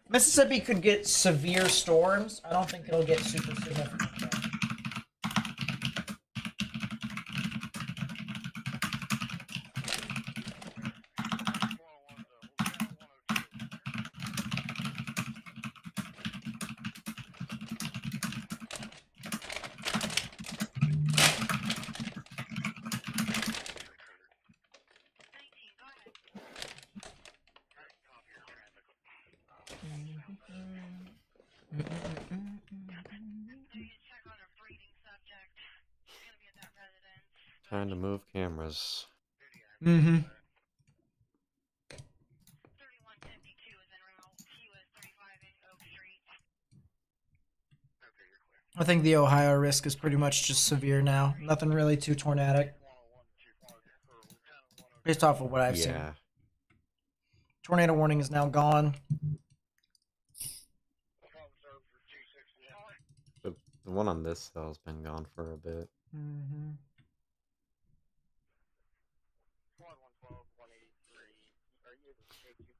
A: Mississippi could get severe storms. I don't think it'll get super significant.
H: Time to move cameras.
A: Mm-hmm. I think the Ohio risk is pretty much just severe now. Nothing really too tornadic. Based off of what I've seen. Tornado warning is now gone.
H: The one on this cell's been gone for a bit.
A: Mm-hmm.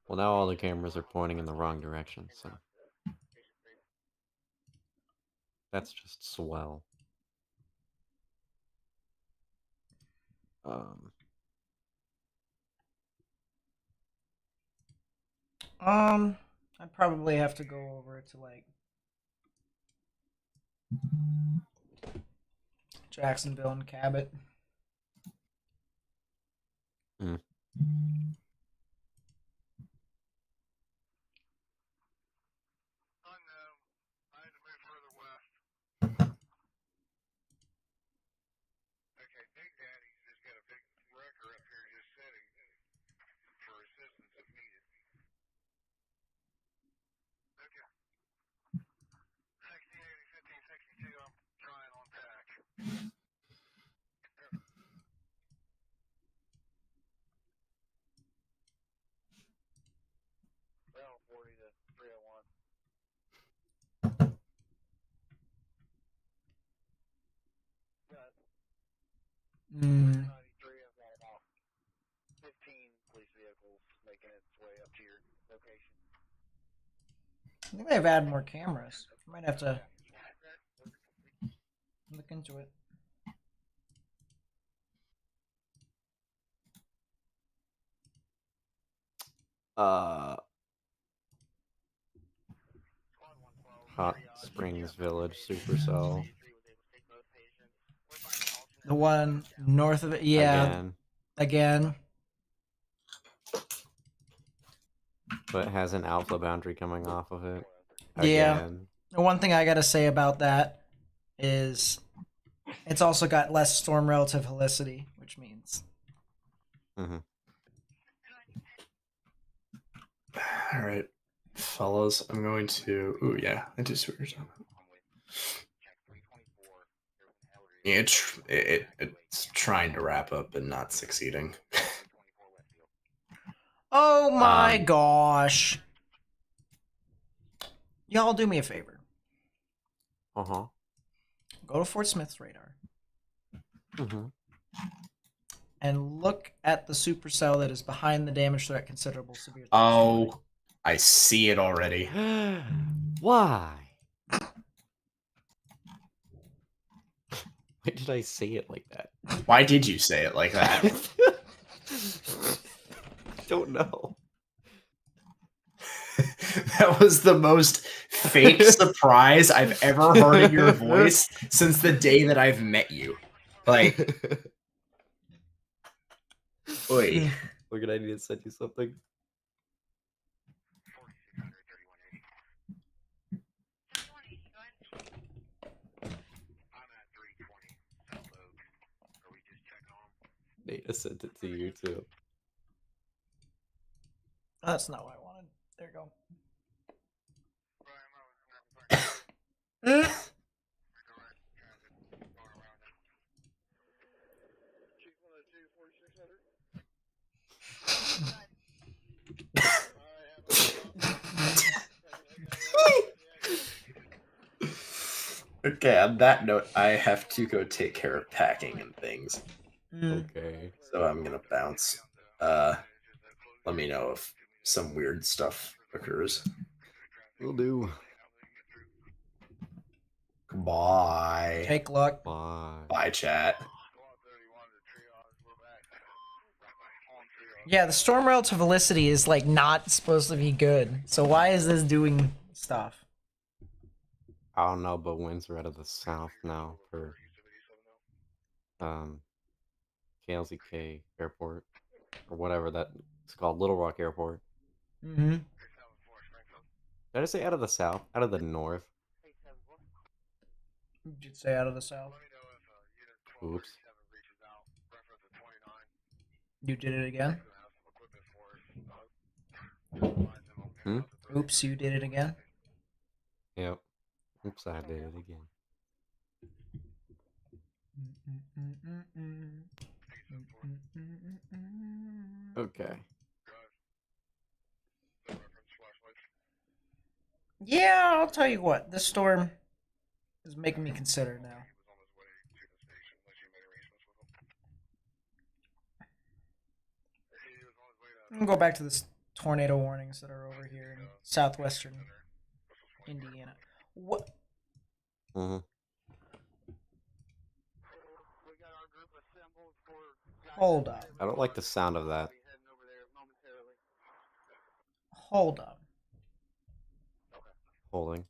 H: Well, now all the cameras are pointing in the wrong direction, so that's just swell.
A: I'd probably have to go over to like Jacksonville and Cabot.
H: Mm.
A: Mm. I think they've added more cameras. I might have to look into it.
H: Hot Springs Village Supercell.
A: The one north of it, yeah. Again.
H: But it has an outflow boundary coming off of it.
A: Yeah.
H: Again.
A: The one thing I gotta say about that is it's also got less storm relative helicity, which means.
H: Mm-hmm.
J: All right, fellas, I'm going to. Ooh, yeah, I do see what you're talking about. Yeah, it's trying to wrap up and not succeeding.
A: Oh my gosh. Y'all do me a favor.
H: Uh-huh.
A: Go to Fort Smith's radar.
H: Mm-hmm.
A: And look at the supercell that is behind the damage threat considerable severe.
J: Oh, I see it already.
H: Why? Why did I say it like that?
J: Why did you say it like that?
H: Don't know.
J: That was the most fake surprise I've ever heard in your voice since the day that I've met you. Like, oi.
H: Look at, I need to send you something. Nate sent it to you too.
A: That's not what I wanted. There you go.
J: Okay, on that note, I have to go take care of packing and things.
H: Okay.
J: So I'm gonna bounce. Let me know if some weird stuff occurs.
H: Will do.
J: Bye.
A: Take luck.
H: Bye.
J: Bye, chat.
A: Yeah, the storm relative helicity is like not supposed to be good. So why is this doing stuff?
H: I don't know, but winds are out of the south now for KLZK Airport or whatever that it's called, Little Rock Airport.
A: Mm-hmm.
H: Did I say out of the south? Out of the north?
A: Did you say out of the south?
H: Oops.
A: You did it again?
H: Hmm?
A: Oops, you did it again?
H: Yep. Oops, I did it again. Okay.
A: Yeah, I'll tell you what. This storm is making me consider now. I'm gonna go back to this tornado warnings that are over here in southwestern Indiana. What?
H: Mm-hmm.
A: Hold up.
H: I don't like the sound of that.
A: Hold up.
H: Holding.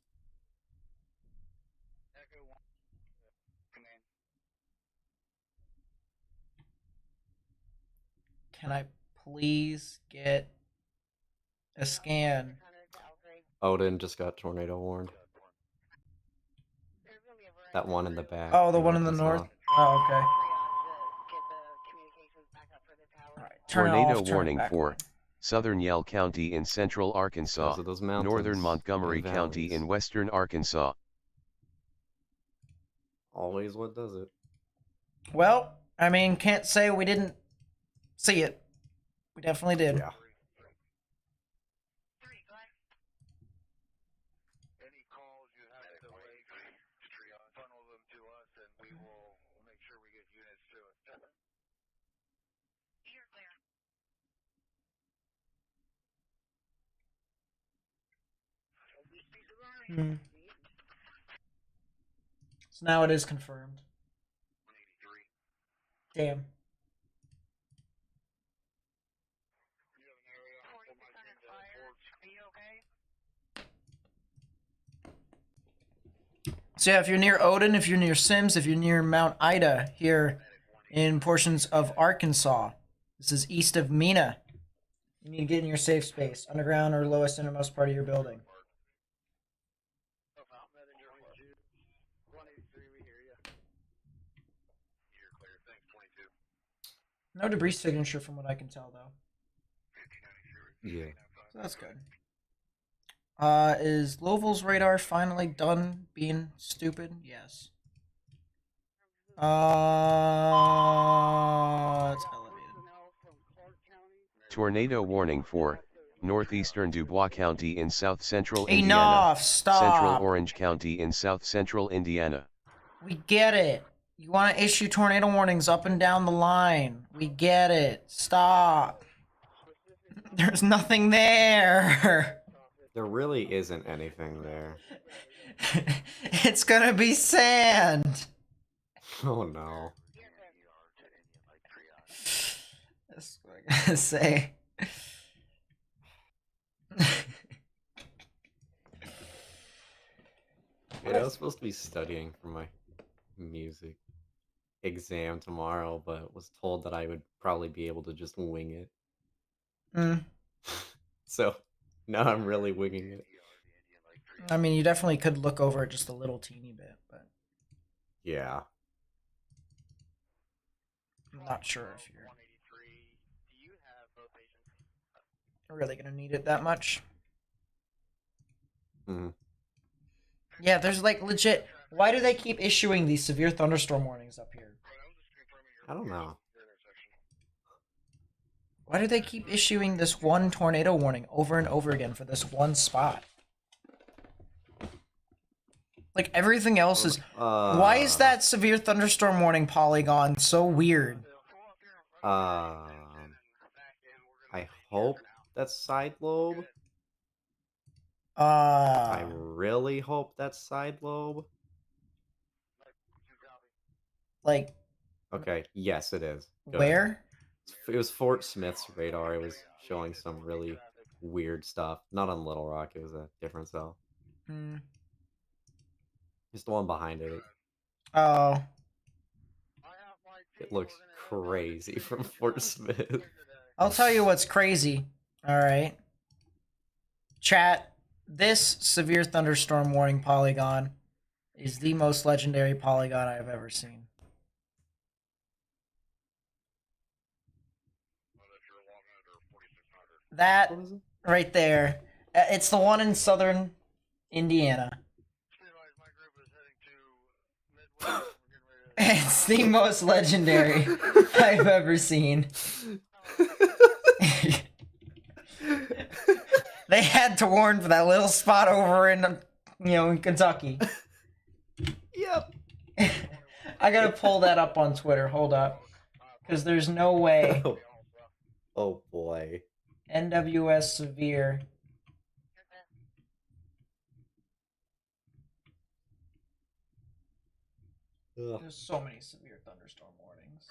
A: Can I please get a scan?
H: Odin just got tornado warned. That one in the back.
A: Oh, the one in the north? Oh, okay. Alright, turn it
B: Tornado
A: off, turn it
B: warning
A: back
B: for
A: on.
B: Southern Yell County in central Arkansas,
H: Because of those mountains
B: northern Montgomery
H: and
B: County
H: valleys.
B: in western Arkansas.
H: Always what does it?
A: Well, I mean, can't say we didn't see it. We definitely did.
H: Yeah.
A: Hmm. So now it is confirmed. Damn. So yeah, if you're near Odin, if you're near Sims, if you're near Mount Ida here in portions of Arkansas, this is east of Mena. You need to get in your safe space, underground or lowest innermost part of your building. No debris signature from what I can tell, though.
H: Yeah.
A: So that's good. Is Louisville's radar finally done being stupid? Yes. It's elevated.
B: Tornado warning for northeastern Dubois County in south central Indiana,
A: Enough! Stop!
B: central Orange County in south central Indiana.
A: We get it. You want to issue tornado warnings up and down the line. We get it. Stop. There's nothing there.
H: There really isn't anything there.
A: It's gonna be sand.
H: Oh no.
A: That's what I gotta say.
H: Dude, I was supposed to be studying for my music exam tomorrow, but was told that I would probably be able to just wing it.
A: Mm.
H: So now I'm really winging it.
A: I mean, you definitely could look over it just a little teeny bit, but
H: Yeah.
A: I'm not sure if you're really gonna need it that much.
H: Mhm.
A: Yeah, there's like legit. Why do they keep issuing these severe thunderstorm warnings up here?
H: I don't know.
A: Why do they keep issuing this one tornado warning over and over again for this one spot? Like everything else is. Why is that severe thunderstorm warning polygon so weird?
H: I hope that's side lobe. I really hope that's side lobe.
A: Like.
H: Okay, yes, it is. Good.
A: Where?
H: It was Fort Smith's radar. It was showing some really weird stuff. Not on Little Rock. It was a different cell.
A: Hmm.
H: Just the one behind it.
A: Oh.
H: It looks crazy from Fort Smith.
A: I'll tell you what's crazy. Alright. Chat, this severe thunderstorm warning polygon is the most legendary polygon I've ever seen. That right there. It's the one in southern Indiana. It's the most legendary I've ever seen. They had to warn for that little spot over in, in Kentucky.
H: Yep.
A: I gotta pull that up on Twitter. Hold up. Because there's no way.
H: Oh boy.
A: NWS severe.
H: Ugh.
A: There's so many severe thunderstorm warnings.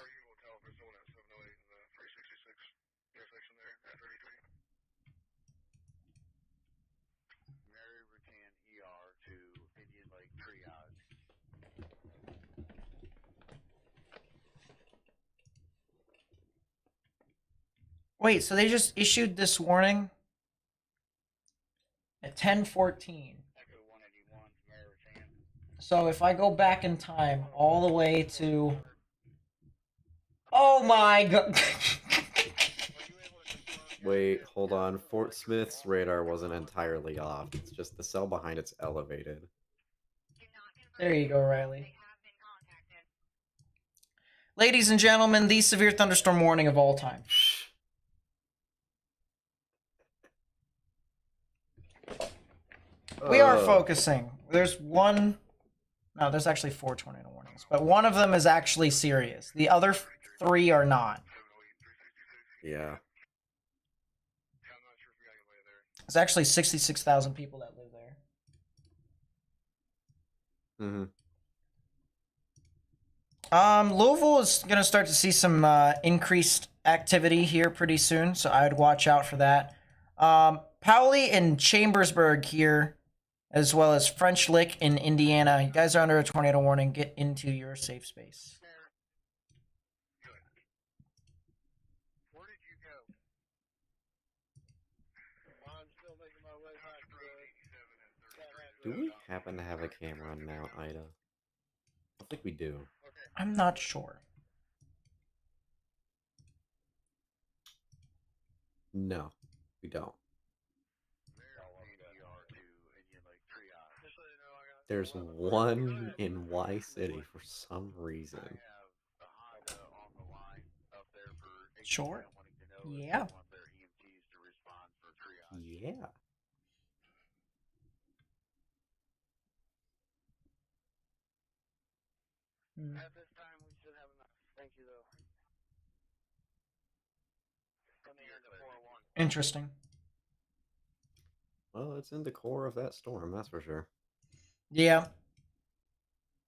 A: Wait, so they just issued this warning at 10:14. So if I go back in time all the way to... Oh my god!
H: Wait, hold on. Fort Smith's radar wasn't entirely off. It's just the cell behind it's elevated.
A: There you go, Riley. Ladies and gentlemen, the severe thunderstorm warning of all time. We are focusing. There's one... No, there's actually 4 tornado warnings, but one of them is actually serious. The other 3 are not.
H: Yeah.
A: There's actually 66,000 people that live there. Louisville is going to start to see some increased activity here pretty soon, so I would watch out for that. Paoli and Chambersburg here, as well as French Lick in Indiana. You guys are under a tornado warning. Get into your safe space.
H: Do we happen to have a camera on Mount Ida? I think we do.
A: I'm not sure.
H: No, we don't. There's one in Y City for some reason.
A: Sure. Yeah.
H: Yeah.
K: At this time, we should have enough. Thank you, though.
A: Interesting.
H: Well, it's in the core of that storm, that's for sure.
A: Yeah.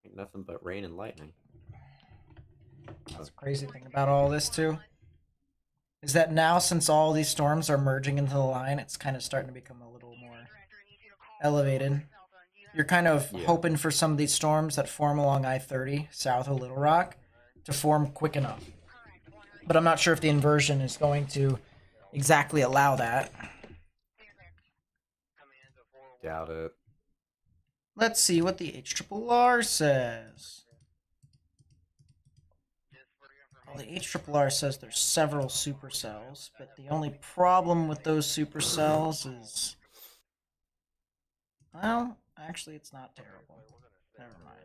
H: Ain't nothing but rain and lightning.
A: That's the crazy thing about all this, too. Is that now, since all these storms are merging into the line, it's kind of starting to become a little more elevated. You're kind of hoping for some of these storms that form along I-30 south of Little Rock to form quick enough. But I'm not sure if the inversion is going to exactly allow that.
H: Doubt it.
A: Let's see what the HRRR says. Well, the HRRR says there's several supercells, but the only problem with those supercells is... Well, actually, it's not terrible. Never mind.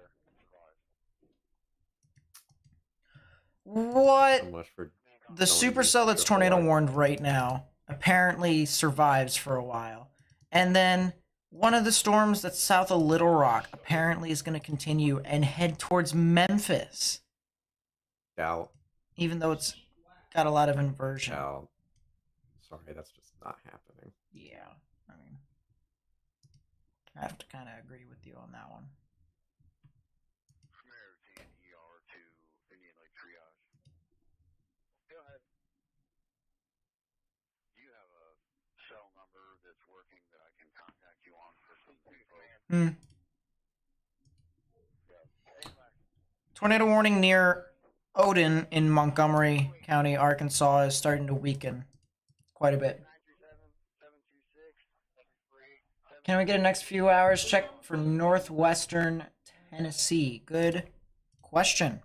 A: What?
H: So much for
A: The supercell that's tornado warned right now apparently survives for a while. And then one of the storms that's south of Little Rock apparently is going to continue and head towards Memphis.
H: Doubt.
A: Even though it's got a lot of inversion.
H: Doubt. Sorry, that's just not happening.
A: Yeah, I mean, I have to kind of agree with you on that one. Tornado warning near Odin in Montgomery County, Arkansas is starting to weaken quite a bit. Can we get a next few hours check for northwestern Tennessee? Good question.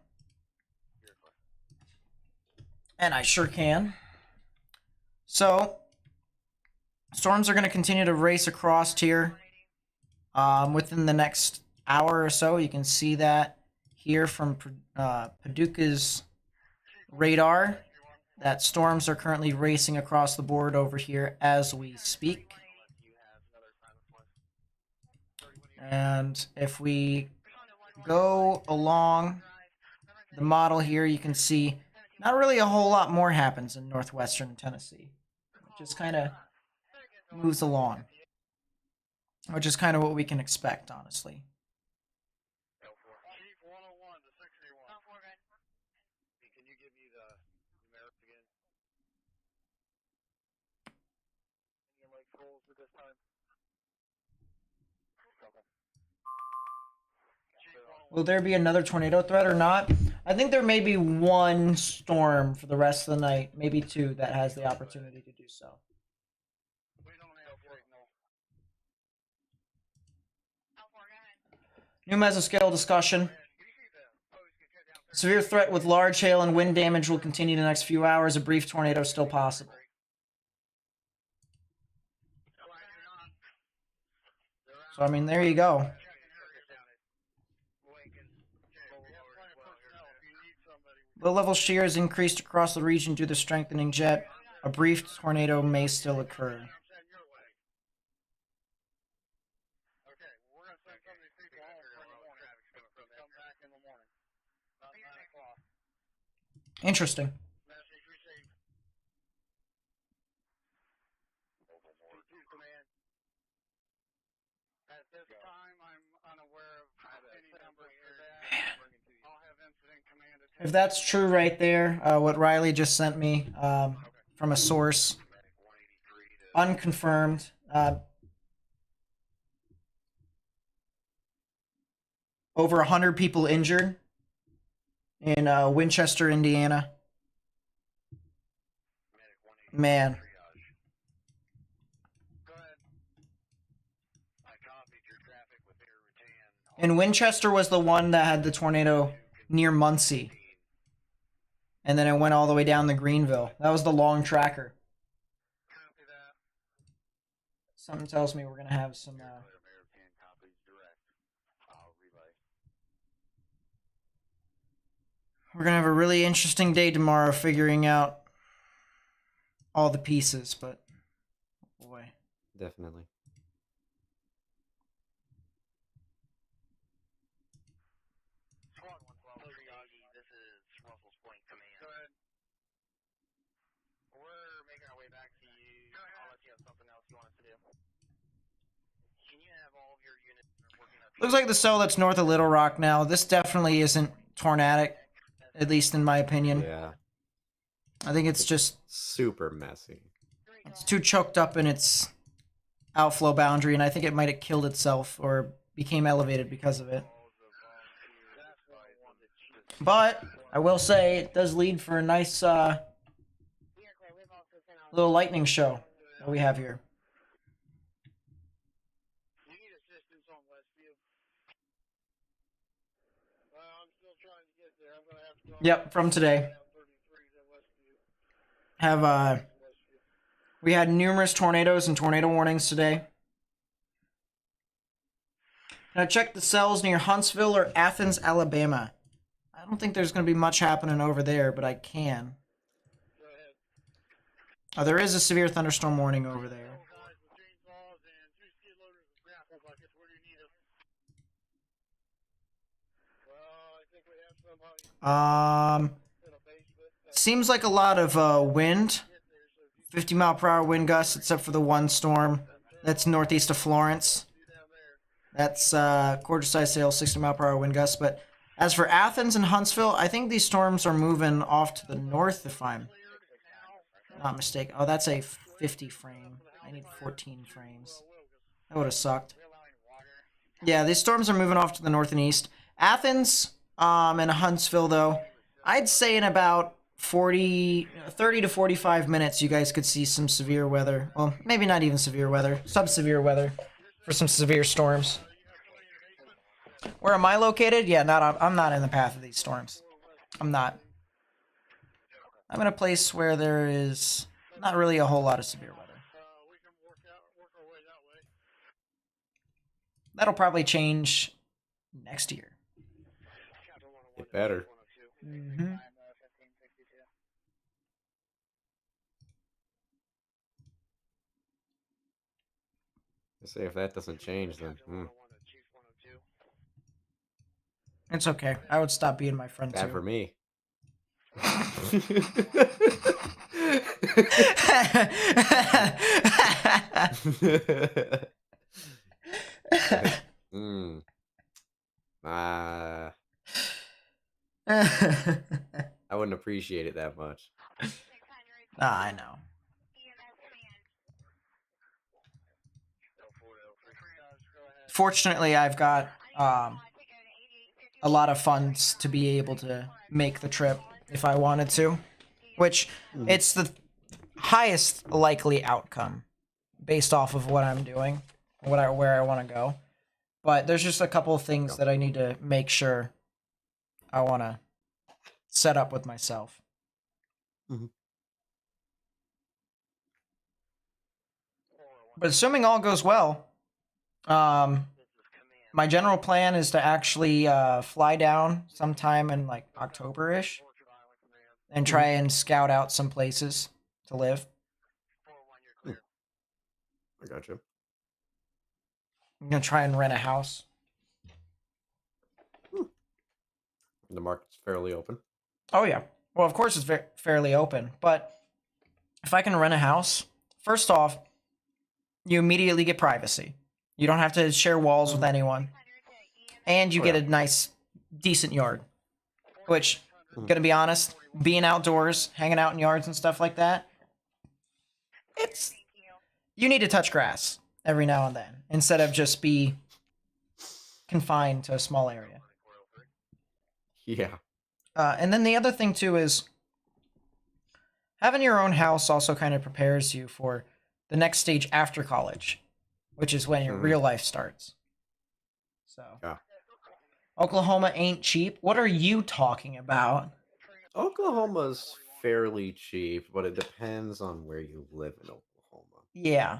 A: And I sure can. So, storms are going to continue to race across here within the next hour or so. You can see that here from Paducah's radar, that storms are currently racing across the board over here as we speak. And if we go along the model here, you can see not really a whole lot more happens in northwestern Tennessee. It just kind of moves along, which is kind of what we can expect, honestly. Will there be another tornado threat or not? I think there may be one storm for the rest of the night, maybe two, that has the opportunity to do so. New mesoscale discussion. Severe threat with large hail and wind damage will continue the next few hours. A brief tornado still possible. So, I mean, there you go. Low-level shears increased across the region due to strengthening jet. A brief tornado may still occur. Interesting. If that's true right there, what Riley just sent me from a source, unconfirmed, over 100 people injured in Winchester, Indiana. Man. And Winchester was the one that had the tornado near Muncie. And then it went all the way down to Greenville. That was the long tracker. Something tells me we're going to have some... We're going to have a really interesting day tomorrow figuring out all the pieces, but... Boy.
H: Definitely.
A: Looks like the cell that's north of Little Rock now. This definitely isn't tornadic, at least in my opinion.
H: Yeah.
A: I think it's just
H: super messy.
A: It's too choked up in its outflow boundary, and I think it might have killed itself or became elevated because of it. But I will say it does lead for a nice little lightning show that we have here. Yep, from today. We had numerous tornadoes and tornado warnings today. Can I check the cells near Huntsville or Athens, Alabama? I don't think there's going to be much happening over there, but I can. Oh, there is a severe thunderstorm warning over there. Seems like a lot of wind. 50-mile-per-hour wind gusts, except for the one storm that's northeast of Florence. That's quarter-size sail, 60-mile-per-hour wind gusts. But as for Athens and Huntsville, I think these storms are moving off to the north, if I'm not mistaken. Oh, that's a 50 frame. I need 14 frames. That would have sucked. Yeah, these storms are moving off to the north and east. Athens and Huntsville, though, I'd say in about 30 to 45 minutes, you guys could see some severe weather. Well, maybe not even severe weather. Sub-severe weather for some severe storms. Where am I located? Yeah, I'm not in the path of these storms. I'm not. I'm in a place where there is not really a whole lot of severe weather. That'll probably change next year.
H: It better.
A: Mm-hmm.
H: I say if that doesn't change, then
A: It's okay. I would stop being my friend
H: bad
A: too.
H: for me. I wouldn't appreciate it that much.
A: I know. Fortunately, I've got a lot of funds to be able to make the trip if I wanted to, which it's the highest likely outcome based off of what I'm doing, where I want to go. But there's just a couple of things that I need to make sure I want to set up with myself. But assuming all goes well, my general plan is to actually fly down sometime in like October-ish and try and scout out some places to live.
H: I gotcha.
A: I'm gonna try and rent a house.
H: The market's fairly open.
A: Oh yeah. Well, of course it's fairly open, but if I can rent a house, first off, you immediately get privacy. You don't have to share walls with anyone, and you get a nice, decent yard. Which, gonna be honest, being outdoors, hanging out in yards and stuff like that, you need to touch grass every now and then instead of just be confined to a small area.
H: Yeah.
A: And then the other thing too is having your own house also kind of prepares you for the next stage after college, which is when your real life starts. So, Oklahoma ain't cheap. What are you talking about?
H: Oklahoma's fairly cheap, but it depends on where you live in Oklahoma.
A: Yeah.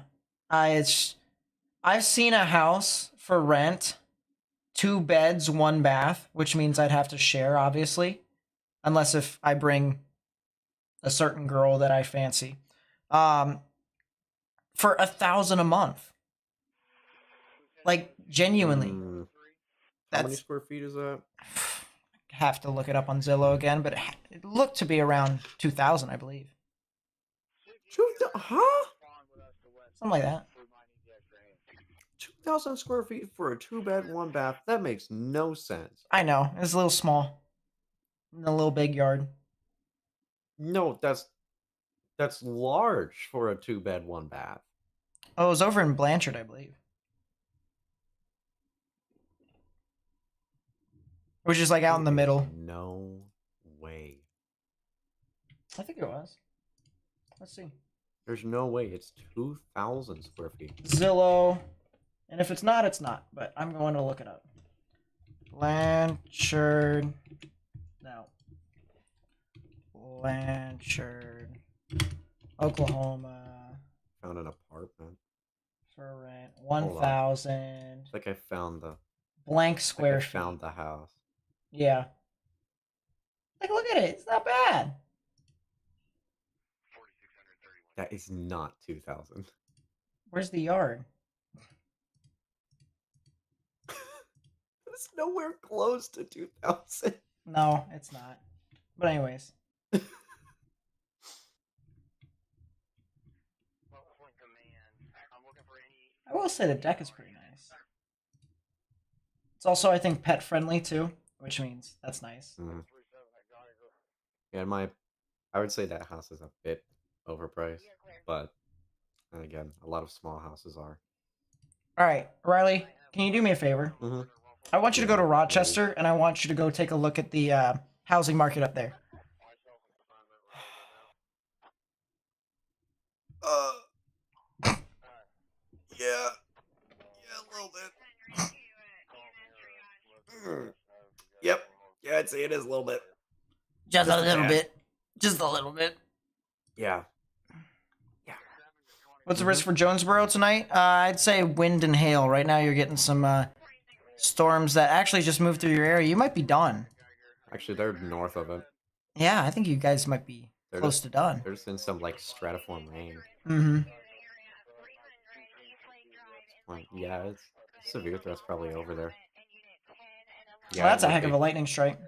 A: I've seen a house for rent, 2 beds, 1 bath, which means I'd have to share, obviously, unless if I bring a certain girl that I fancy, for $1,000 a month. Like, genuinely.
H: How many square feet is that?
A: Have to look it up on Zillow again, but it looked to be around 2,000, I believe.
H: Huh?
A: Something like that.
H: 2,000 square feet for a 2-bed, 1-bath? That makes no sense.
A: I know. It's a little small. In a little big yard.
H: No, that's large for a 2-bed, 1-bath.
A: Oh, it was over in Blanchard, I believe. Which is like out in the middle.
H: No way.
A: I think it was. Let's see.
H: There's no way. It's 2,000 square feet.
A: Zillow. And if it's not, it's not. But I'm going to look it up. Blanchard. No. Blanchard. Oklahoma.
H: Found an apartment.
A: For rent. 1,000.
H: I think I found the...
A: Blank square feet.
H: Found the house.
A: Yeah. Like, look at it. It's not bad.
H: That is not 2,000.
A: Where's the yard?
H: It's nowhere close to 2,000.
A: No, it's not. But anyways. I will say the deck is pretty nice. It's also, I think, pet friendly too, which means that's nice.
H: Yeah, I would say that house is a bit overpriced, but then again, a lot of small houses are.
A: All right, Riley, can you do me a favor? I want you to go to Rochester, and I want you to go take a look at the housing market up there.
H: Yeah, a little bit. Yep, yeah, I'd say it is a little bit.
A: Just a little bit. Just a little bit.
H: Yeah.
A: What's the risk for Jonesboro tonight? I'd say wind and hail. Right now you're getting some storms that actually just moved through your area. You might be done.
H: Actually, they're north of it.
A: Yeah, I think you guys might be close to done.
H: They're just in some, like, stratiform rain. Yeah, it's severe threat's probably over there.
A: Yeah, well, that's a heck of a lightning strike.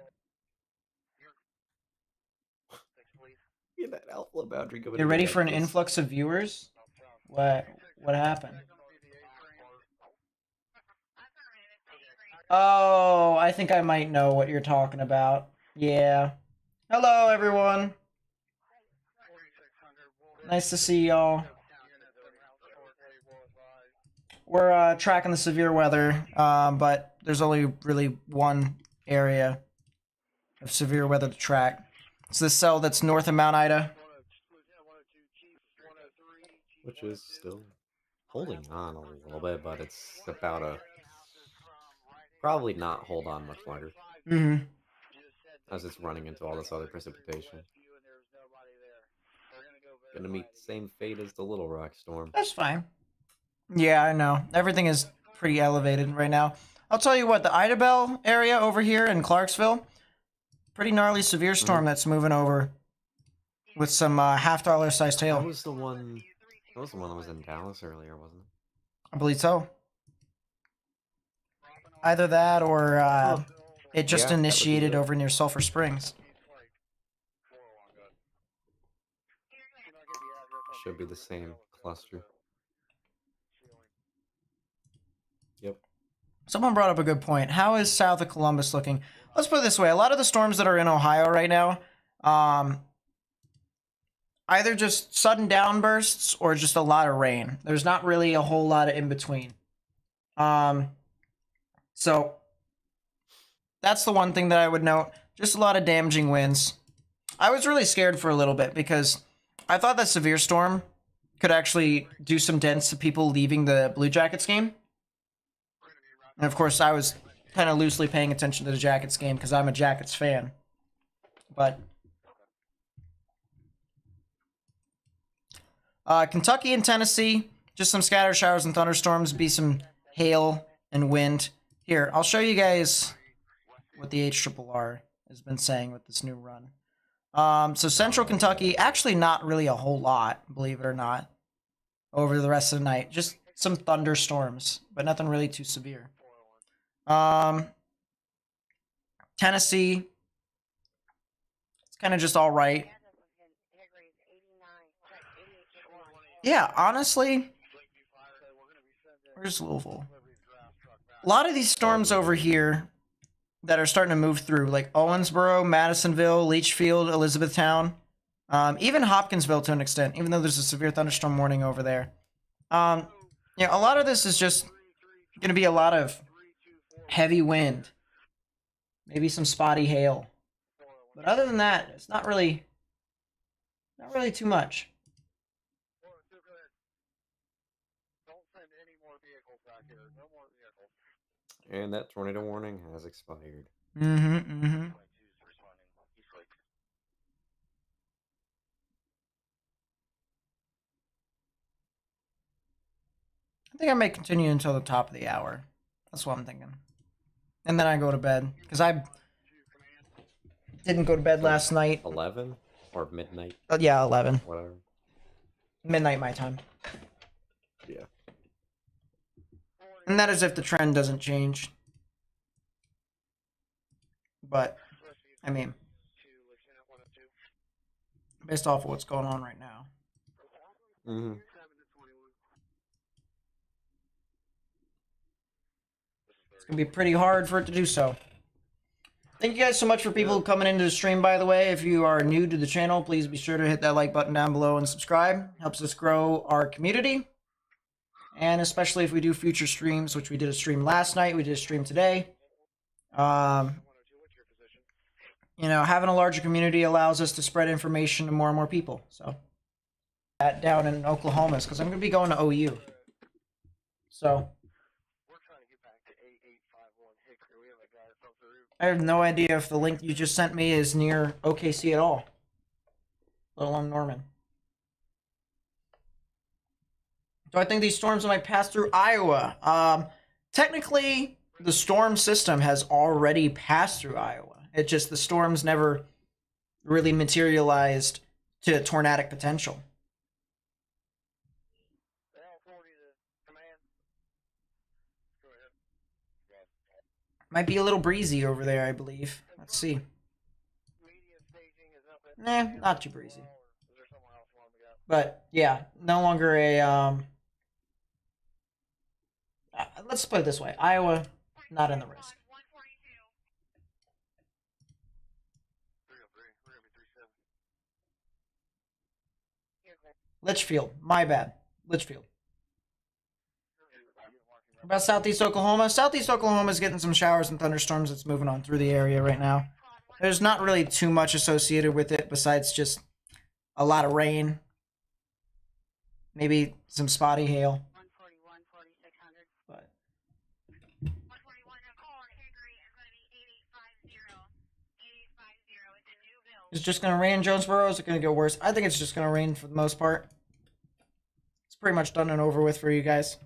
H: Yeah, that outflow boundary going.
A: You're ready for an influx of viewers? What happened? Oh, I think I might know what you're talking about. Yeah. Hello, everyone. Nice to see y'all. We're tracking the severe weather, but there's only really one area of severe weather to track. It's the cell that's north of Mount Ida.
H: Which is still holding on a little bit, but it's about to probably not hold on much longer.
A: Mm-hmm.
H: As it's running into all this other precipitation. Gonna meet the same fate as the Little Rock storm.
A: That's fine. Yeah, I know. Everything is pretty elevated right now. I'll tell you what, the Idabel area over here in Clarksville, pretty gnarly severe storm that's moving over with some $half sized hail.
H: That was the one that was in Dallas earlier, wasn't it?
A: I believe so. Either that or it just
H: Yeah,
A: initiated over near Sulphur Springs.
H: Should be the same cluster. Yep.
A: Someone brought up a good point. How is south of Columbus looking? Let's put it this way. A lot of the storms that are in Ohio right now, either just sudden downbursts or just a lot of rain. There's not really a whole lot of in between. So that's the one thing that I would note. Just a lot of damaging winds. I was really scared for a little bit because I thought that severe storm could actually do some dents to people leaving the Blue Jackets game. And of course, I was kind of loosely paying attention to the Jackets game because I'm a Jackets fan. But Kentucky and Tennessee, just some scattered showers and thunderstorms, be some hail and wind. Here, I'll show you guys what the HRRR has been saying with this new run. So central Kentucky, actually not really a whole lot, believe it or not, over the rest of the night. Just some thunderstorms, but nothing really too severe. Tennessee, it's kind of just all right. Yeah, honestly, where's Louisville? A lot of these storms over here that are starting to move through, like Owensboro, Madisonville, Leachfield, Elizabethtown, even Hopkinsville to an extent, even though there's a severe thunderstorm warning over there. A lot of this is just going to be a lot of heavy wind, maybe some spotty hail. But other than that, it's not really too much.
H: And that tornado warning has expired.
A: Mm-hmm. I think I may continue until the top of the hour. That's what I'm thinking. And then I go to bed. Because I didn't go to bed last night.
H: 11? Or midnight?
A: Yeah, 11.
H: Whatever.
A: Midnight my time.
H: Yeah.
A: And that is if the trend doesn't change. But, I mean, based off of what's going on right now.
H: Mm-hmm.
A: It's going to be pretty hard for it to do so. Thank you guys so much for people coming into the stream, by the way. If you are new to the channel, please be sure to hit that like button down below and subscribe. Helps us grow our community. And especially if we do future streams, which we did a stream last night, we did a stream today. Having a larger community allows us to spread information to more and more people. So, that down in Oklahoma, because I'm going to be going to OU. So, I have no idea if the link you just sent me is near OKC at all, let alone Norman. Do I think these storms might pass through Iowa? Technically, the storm system has already passed through Iowa. It just, the storms never really materialized to tornadic potential. Might be a little breezy over there, I believe. Let's see. Nah, not too breezy. But, yeah, no longer a, let's put it this way. Iowa, not in the risk. Litchfield, my bad. Litchfield. About southeast Oklahoma. Southeast Oklahoma is getting some showers and thunderstorms that's moving on through the area right now. There's not really too much associated with it besides just a lot of rain. Maybe some spotty hail.
K: 141, 4600.
A: But
K: 141, call on Hickory is going to be 8850. 8850 is a new bill.
A: it's just going to rain in Jonesboro. Is it going to get worse? I think it's just going to rain for the most part. It's pretty much done and over with for you guys.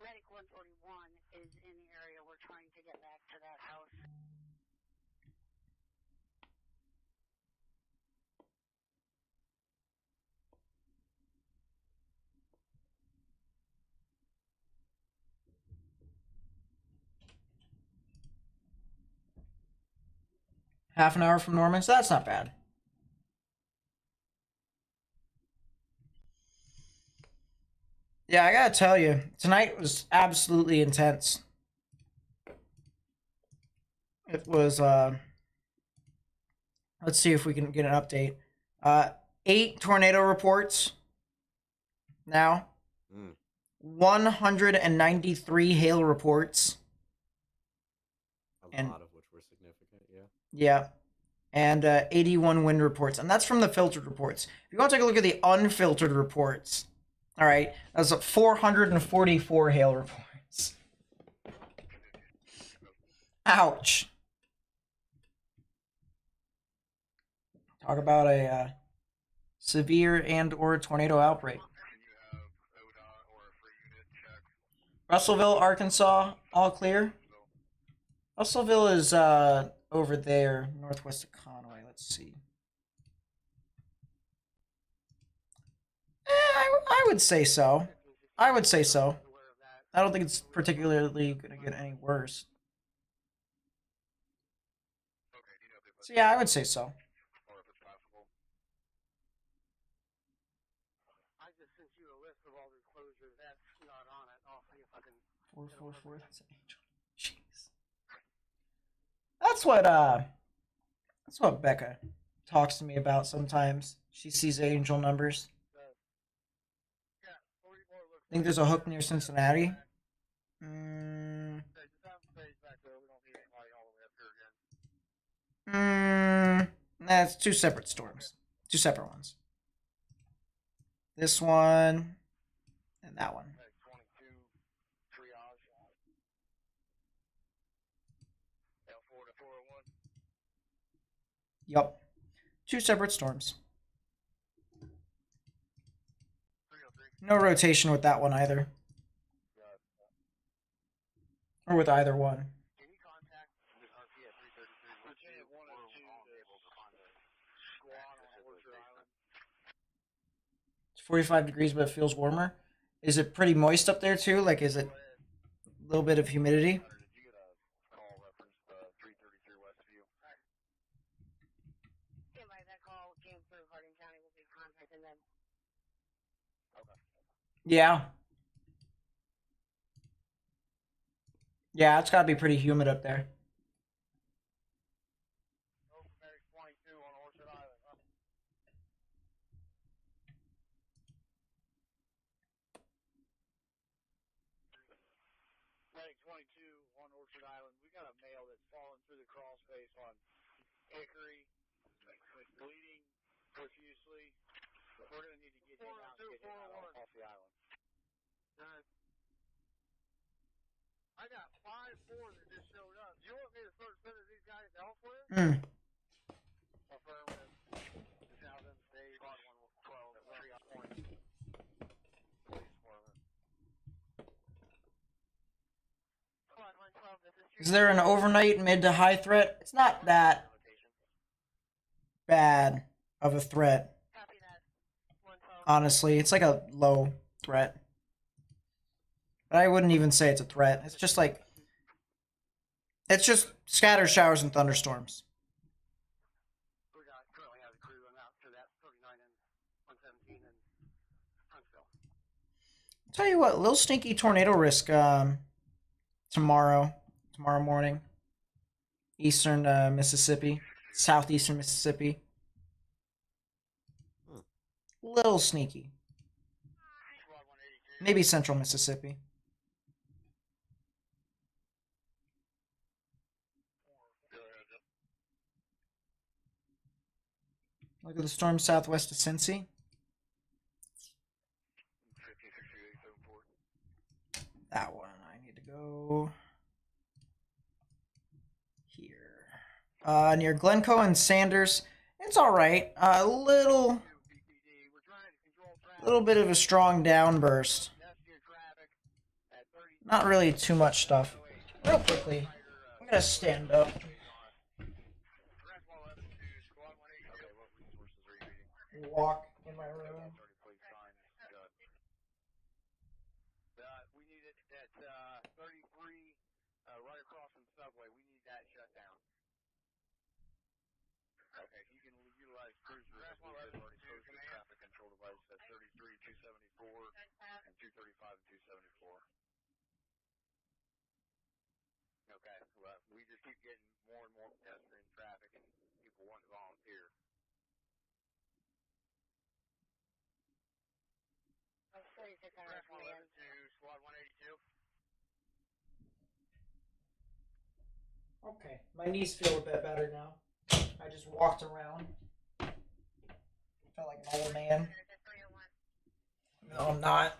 K: Medic 141 is in the area. We're trying to get back to that house.
A: Half an hour from Norman, so that's not bad. Yeah, I gotta tell you, tonight was absolutely intense. It was, let's see if we can get an update. 8 tornado reports now. 193 hail reports.
H: A lot of which were significant, yeah.
A: Yeah. And 81 wind reports. And that's from the filtered reports. If you want to take a look at the unfiltered reports, all right, that's 444 hail reports. Ouch. Talk about a severe and or tornado outbreak. Russellville, Arkansas, all clear. Russellville is over there, northwest of Conway. Let's see. I would say so. I would say so. I don't think it's particularly going to get any worse. So yeah, I would say so.
K: I just sent you a list of all the closures. That's not on it. I'll see if I can.
A: 444. That's an angel. Jeez. That's what Becca talks to me about sometimes. She sees angel numbers. I think there's a hook near Cincinnati. That's 2 separate storms. 2 separate ones. This one and that one. Yup. 2 separate storms. No rotation with that one either. Or with either one. It's 45 degrees, but it feels warmer. Is it pretty moist up there too? Like, is it a little bit of humidity? Yeah. Yeah, it's gotta be pretty humid up there.
K: Medic 22 on Orchard Island. We got a male that's fallen through the crawl space on Hickory with bleeding profusely. We're going to need to get him out and get him out off the island. I got 5-4 that just showed up. Do you want me to start sending these guys elsewhere? Affirmative. 2000 stage. 112. 3 point. Police department.
A: Is there an overnight mid to high threat? It's not that bad of a threat. Honestly, it's like a low threat. But I wouldn't even say it's a threat. It's just like, it's just scattered showers and thunderstorms. Tell you what, little sneaky tornado risk tomorrow morning. eastern Mississippi, southeastern Mississippi. Little sneaky. Maybe central Mississippi. Look at the storm southwest of Cincy. That one. I need to go here. Near Glencoe and Sanders. It's alright. A little bit of a strong downburst. Not really too much stuff. Real quickly, I'm gonna stand up. Walk in my room.
K: We need it at 33 right across from Subway. We need that shut down. Okay, you can utilize cruiser as we did already posted traffic control device at 33, 274, and 235 and 274. Okay, well, we just keep getting more and more pedestrian traffic and people want to volunteer. Squad 182.
A: Okay, my knees feel a bit better now. I just walked around. Felt like an old man. No, I'm not.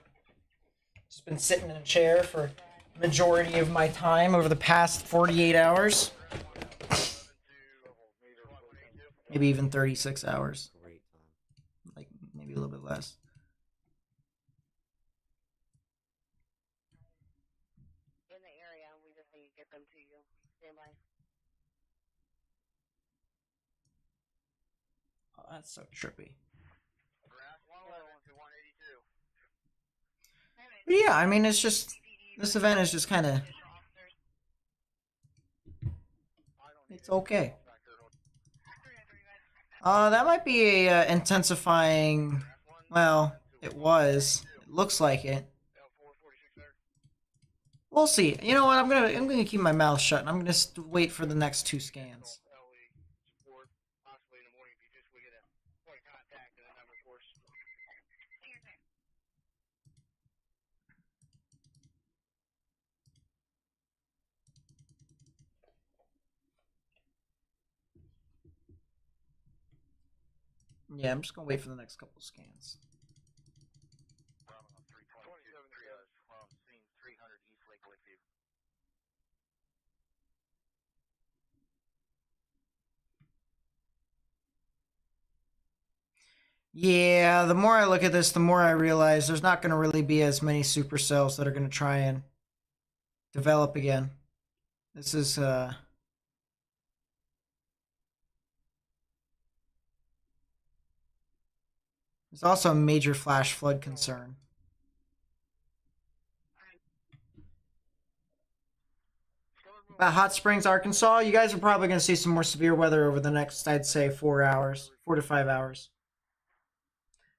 A: Just been sitting in a chair for the majority of my time over the past 48 hours. Maybe even 36 hours.
H: Great time.
A: Like, maybe a little bit less.
L: In the area, we just need to get them to you. Stand by.
A: Oh, that's so trippy. But yeah, I mean, it's just, this event is just kind of, it's okay. That might be a intensifying, well, it was. It looks like it. We'll see. You know what? I'm gonna keep my mouth shut and I'm gonna wait for the next 2 scans. Yeah, I'm just gonna wait for the next couple of scans. Yeah, the more I look at this, the more I realize there's not going to really be as many supercells that are going to try and develop again. This is, there's also a major flash flood concern. About Hot Springs, Arkansas, you guys are probably going to see some more severe weather over the next, I'd say, 4 hours, 4 to 5 hours.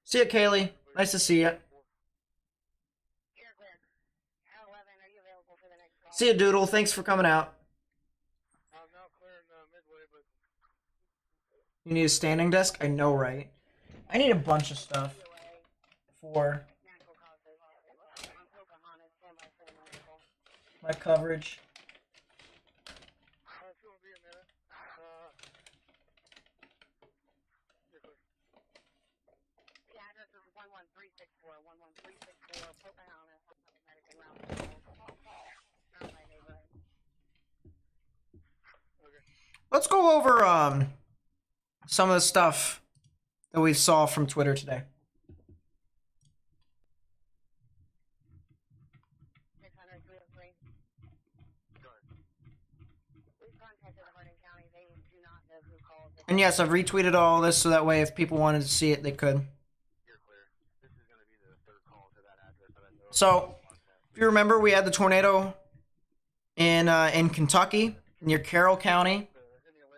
A: See ya, Kaylee. Nice to see ya. See ya, Doodle. Thanks for coming out. You need a standing desk? I know, right? I need a bunch of stuff for my coverage. Let's go over some of the stuff that we saw from Twitter today. And yes, I've retweeted all this so that way if people wanted to see it, they could. So, if you remember, we had the tornado in Kentucky, near Carroll County.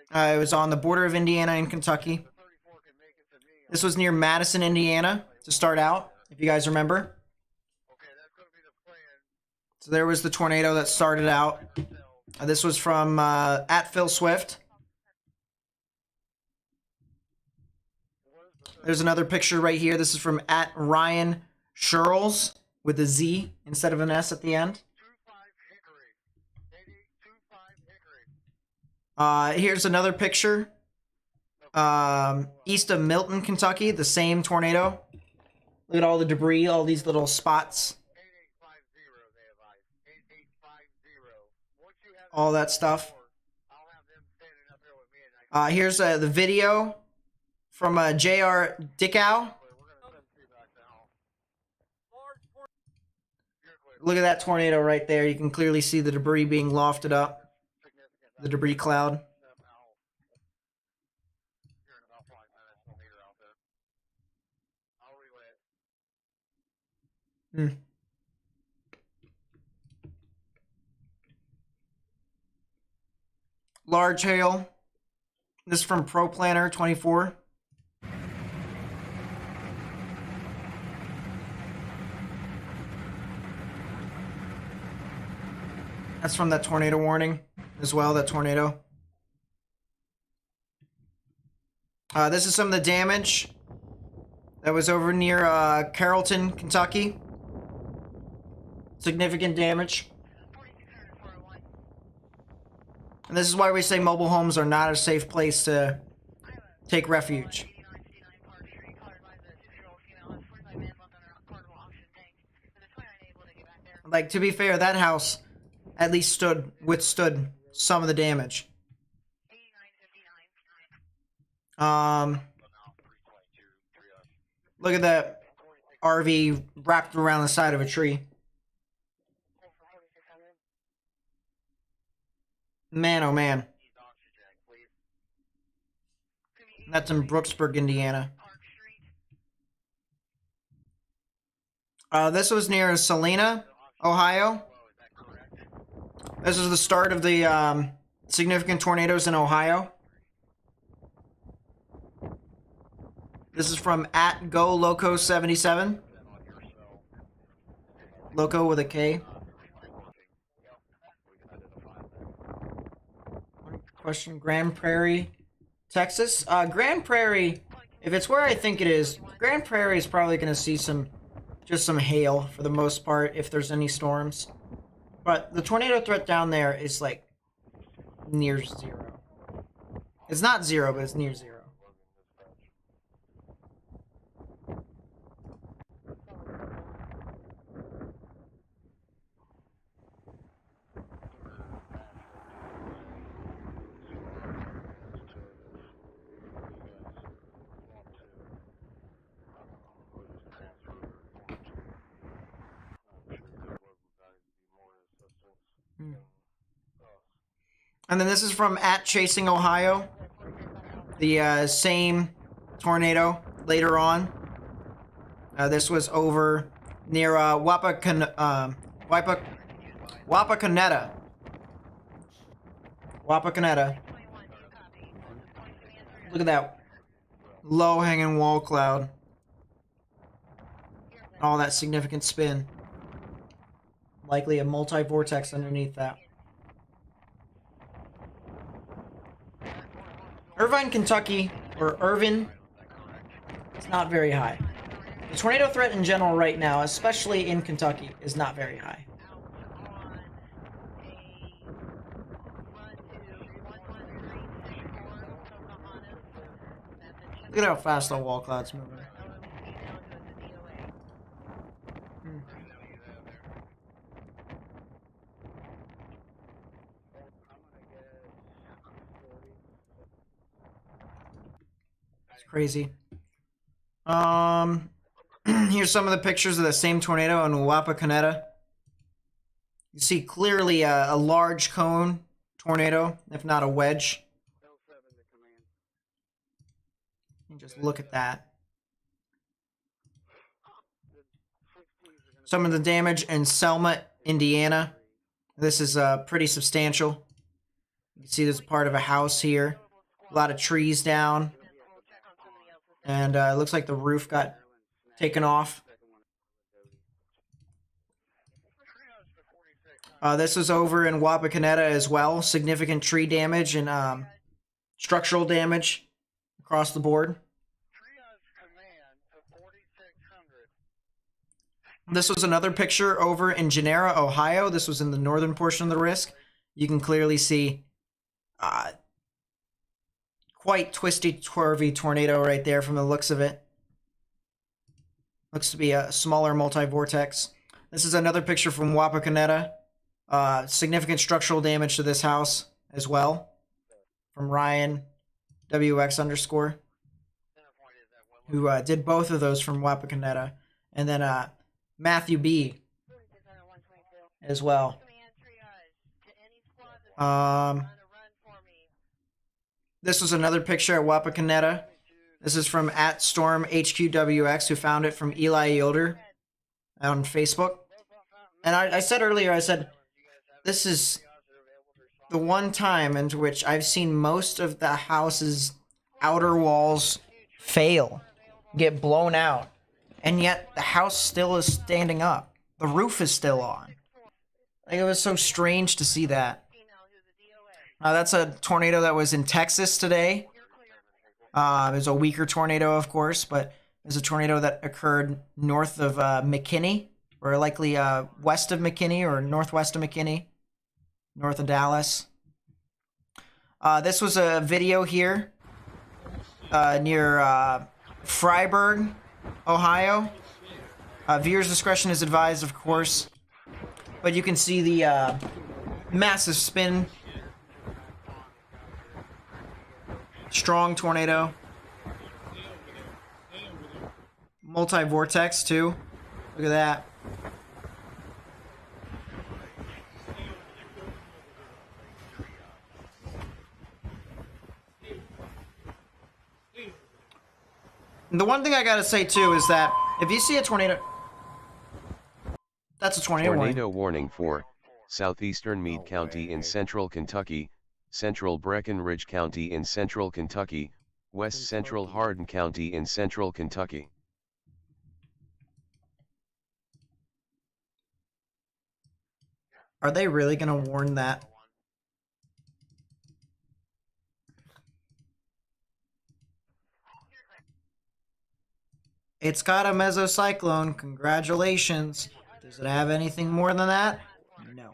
A: It was on the border of Indiana and Kentucky. This was near Madison, Indiana, to start out, if you guys remember. So there was the tornado that started out. This was from at Phil Swift. There's another picture right here. This is from at Ryan Scherls with a Z instead of an S at the end. Here's another picture. East of Milton, Kentucky, the same tornado. Look at all the debris, all these little spots. All that stuff. Here's the video from J.R. Dickow. Look at that tornado right there. You can clearly see the debris being lofted up. The debris cloud. Large hail. This is from Pro Planner 24. That's from that tornado warning as well, that tornado. This is some of the damage that was over near Carrollton, Kentucky. Significant damage. And this is why we say mobile homes are not a safe place to take refuge. Like, to be fair, that house at least withstood some of the damage. Look at that RV wrapped around the side of a tree. Man, oh man. That's in Brooksburg, Indiana. This was near Salina, Ohio. This is the start of the significant tornadoes in Ohio. This is from at GoLoco77. Loco with a K. Question, Grand Prairie, Texas. Grand Prairie, if it's where I think it is, Grand Prairie is probably going to see just some hail for the most part if there's any storms. But the tornado threat down there is like near zero. It's not zero, but it's near zero. And then this is from at Chasing Ohio. The same tornado later on. This was over near Wapakoneta. Wapakoneta. Look at that low-hanging wall cloud. All that significant spin. Likely a multi-vortex underneath that. Irvine, Kentucky, or Irvin, it's not very high. The tornado threat in general right now, especially in Kentucky, is not very high. Look at how fast the wall cloud's moving. Crazy. Here's some of the pictures of the same tornado in Wapakoneta. You see clearly a large cone tornado, if not a wedge. You just look at that. Some of the damage in Selma, Indiana. This is pretty substantial. You can see there's part of a house here. A lot of trees down. And it looks like the roof got taken off. This was over in Wapakoneta as well. Significant tree damage and structural damage across the board. This was another picture over in Genera, Ohio. This was in the northern portion of the risk. You can clearly see quite twisty, twirly tornado right there from the looks of it. Looks to be a smaller multi-vortex. This is another picture from Wapakoneta. Significant structural damage to this house as well. From Ryan WX_, who did both of those from Wapakoneta. And then Matthew B as well. This was another picture at Wapakoneta. This is from @StormHQWX, who found it from Eli Yoder on Facebook. And I said earlier, I said, this is the one time in which I've seen most of the house's outer walls fail, get blown out, and yet the house still is standing up. The roof is still on. Like, it was so strange to see that. That's a tornado that was in Texas today. It was a weaker tornado, of course, but it was a tornado that occurred north of McKinney, or likely west of McKinney or northwest of McKinney, north of Dallas. This was a video here near Freiburg, Ohio. Viewers' discretion is advised, of course, but you can see the massive spin. Strong tornado. Multi-vortex, too. Look at that. And the one thing I gotta say, too, is that if you see a tornado... That's a tornado warning.
B: Tornado warning for southeastern Meade County in central Kentucky, central Breckenridge County in central Kentucky, west central Hardin County in central Kentucky.
A: Are they really going to warn that? It's got a mesocyclone. Congratulations. Does it have anything more than that? No.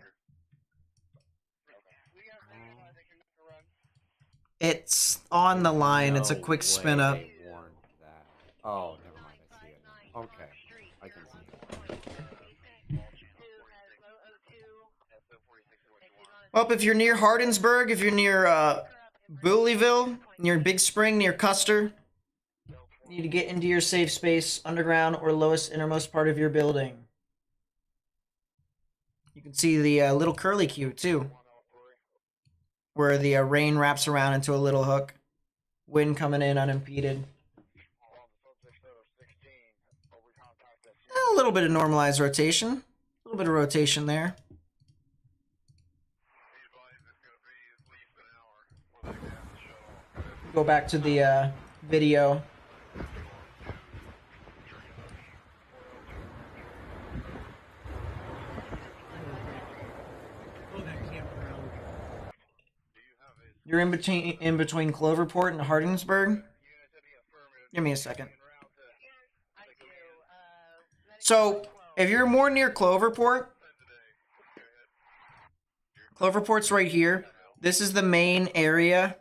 A: It's on the line. It's a quick spin up.
H: Oh, never mind. I see it. Okay. I can see it.
A: Well, if you're near Hardinsburg, if you're near Booleyville, near Big Spring, near Custer, you need to get into your safe space, underground or lowest innermost part of your building. You can see the little curly Q, too, where the rain wraps around into a little hook. Wind coming in unimpeded. A little bit of normalized rotation. A little bit of rotation there. Go back to the video. You're in between Cloverport and Hardinsburg? Give me a second. So, if you're more near Cloverport, Cloverport's right here. This is the main area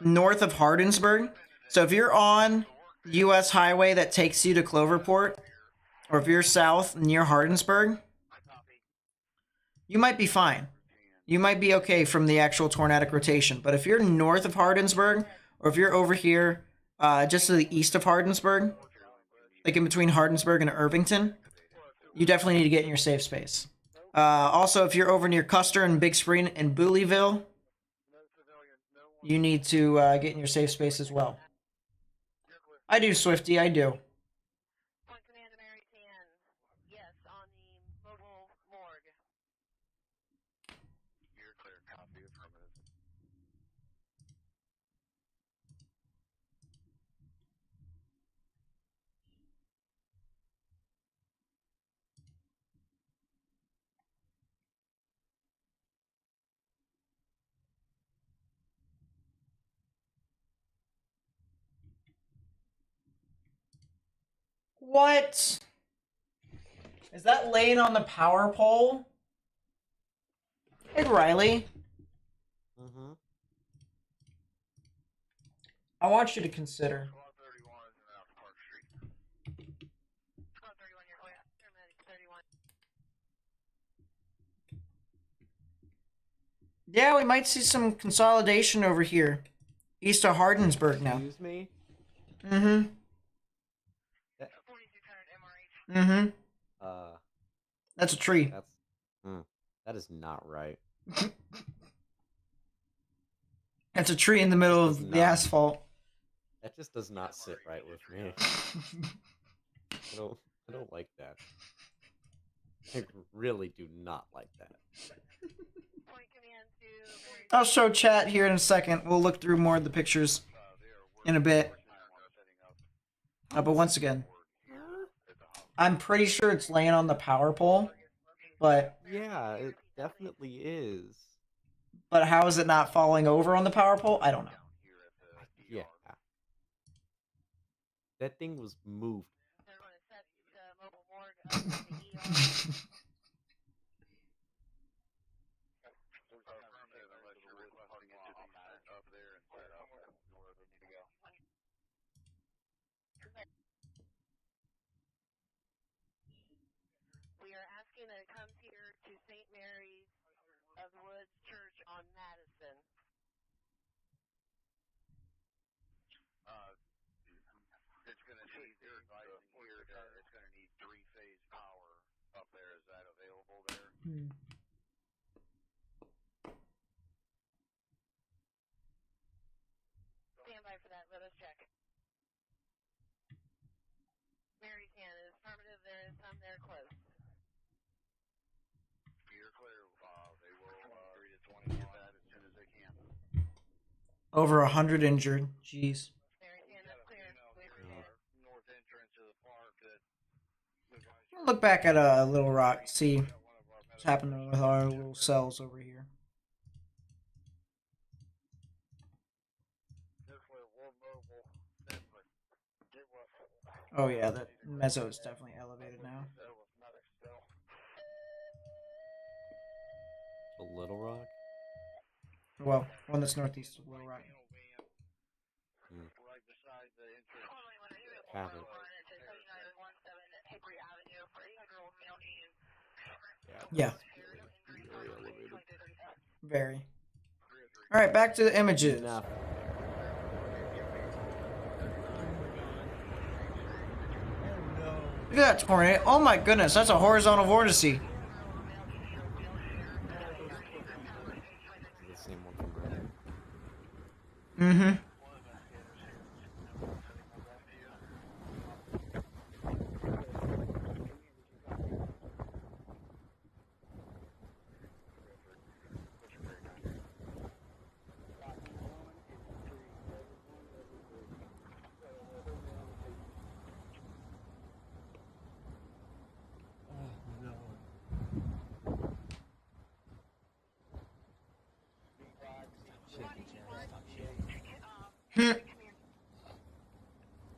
A: north of Hardinsburg. So if you're on US highway that takes you to Cloverport, or if you're south near Hardinsburg, you might be fine. You might be okay from the actual tornadic rotation. But if you're north of Hardinsburg, or if you're over here just to the east of Hardinsburg, like in between Hardinsburg and Irvington, you definitely need to get in your safe space. Also, if you're over near Custer and Big Spring and Booleyville, you need to get in your safe space as well. I do, Swifty, I do. What? Is that laying on the power pole? Hey, Riley.
H: Mm-hmm.
A: I want you to consider. Yeah, we might see some consolidation over here. East of Hardensburg now.
H: Excuse me?
A: Mm-hmm. Mm-hmm. That's a tree.
H: That is not right.
A: That's a tree in the middle of the asphalt.
H: That just does not sit right with me. I don't like that. I really do not like that.
A: I'll show chat here in a second. We'll look through more of the pictures in a bit. But once again, I'm pretty sure it's laying on the power pole, but
H: yeah, it definitely is.
A: But how is it not falling over on the power pole? I don't know.
H: Yeah. That thing was moved.
L: We are asking that it comes here to St. Mary's of the Woods Church on Madison.
K: It's going to need here. It's going to need 3-phase power up there. Is that available there?
L: Stand by for that. Let us check. Mary's hand is affirmative. There is some there close.
K: You're clear. They will 3 to 20 get that as soon as they can.
A: Over 100 injured. Jeez. I'll look back at Little Rock, see what's happening with our little cells over here. Oh yeah, that mezzo is definitely elevated now.
H: A Little Rock?
A: Well, one that's northeast of Little Rock.
H: Have it.
A: Yeah.
H: Very elevated.
A: Very. Alright, back to the images.
H: Enough.
A: Look at that tornado. Oh my goodness, that's a horizontal vortice.
H: The same one from Brandon.
A: Mm-hmm.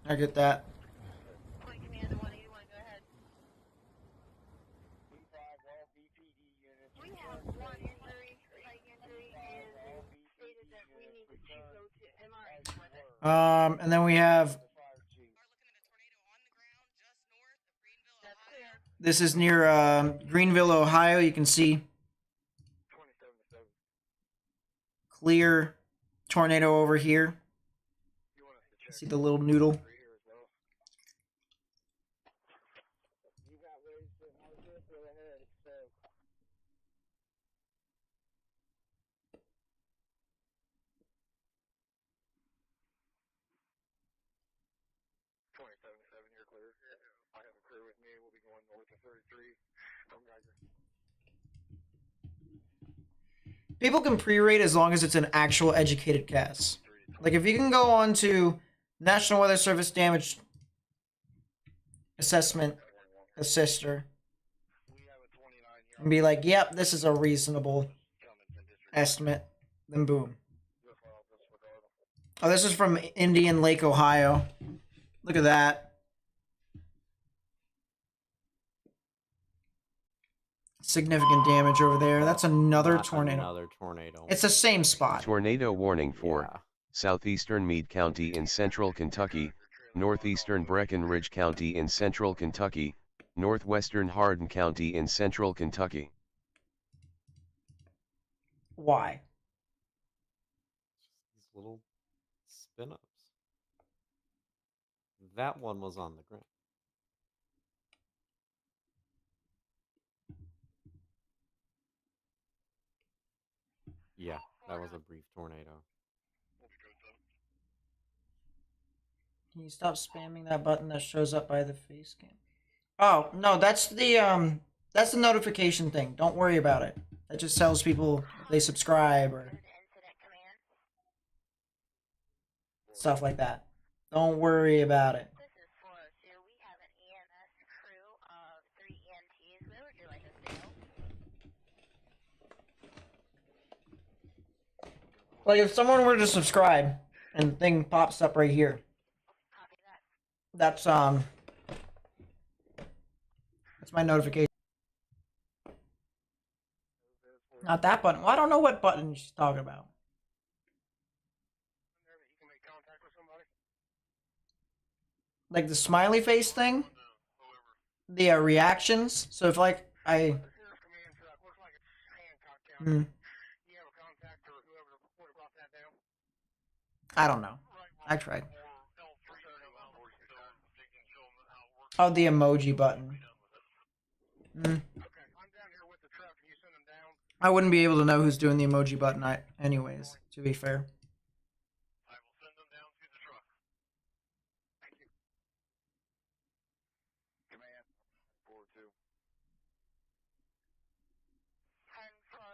A: I get that. And then we have. This is near Greenville, Ohio. You can see clear tornado over here. See the little noodle. People can pre-rate as long as it's an actual educated guess. Like if you can go on to National Weather Service Damage Assessment Assister and be like, yep, this is a reasonable estimate, then boom. Oh, this is from Indian Lake, Ohio. Look at that. significant damage over there. That's another
H: Not
A: tornado.
H: Another tornado.
A: It's the same spot.
B: Tornado warning for
H: Yeah.
B: southeastern Meade County in central Kentucky, northeastern Breckenridge County in central Kentucky, northwestern Hardin County in central Kentucky.
A: Why?
H: These little spin-ups. That one was on the ground. Yeah, that was a brief tornado.
A: Can you stop spamming that button that shows up by the face cam? Oh, no, that's the notification thing. Don't worry about it. That just tells people if they subscribe or stuff like that. Don't worry about it. Like if someone were to subscribe and the thing pops up right here. That's my notification. Not that button. Well, I don't know what button she's talking about. Like the smiley face thing? The reactions. So if like I I don't know. I tried. Oh, the emoji button. I wouldn't be able to know who's doing the emoji button anyways, to be fair.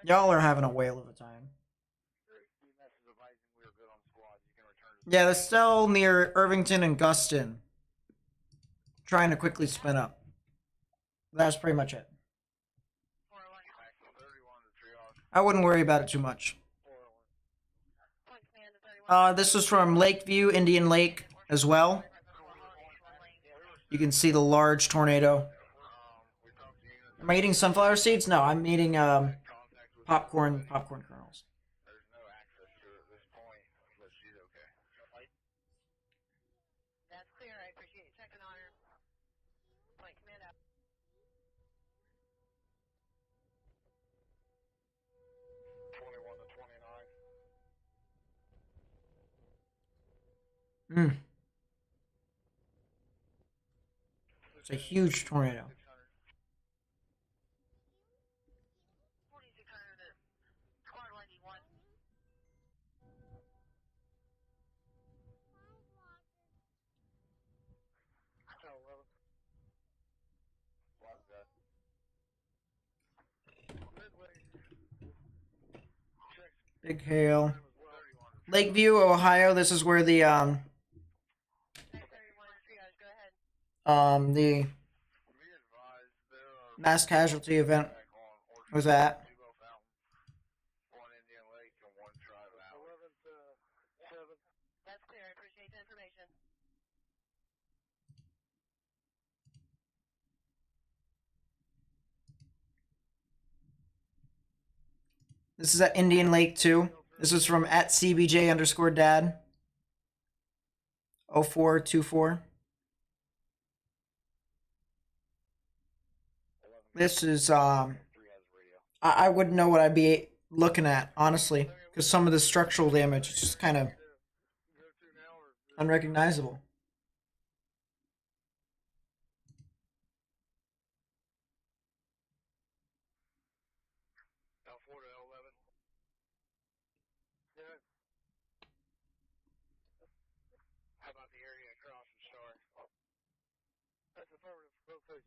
A: Y'all are having a whale of a time. Yeah, they're still near Irvington and Guston. Trying to quickly spin up. That's pretty much it. I wouldn't worry about it too much. This was from Lakeview, Indian Lake as well. You can see the large tornado. Am I eating sunflower seeds? No, I'm eating popcorn kernels. It's a huge tornado. Big hail. Lakeview, Ohio. This is where the mass casualty event was at. This is at Indian Lake too. This was from at CBJ_dad. 0424. This is I wouldn't know what I'd be looking at, honestly, because some of the structural damage is just kind of unrecognizable.
K: How about the area across from Star? That's affirmative. Both places.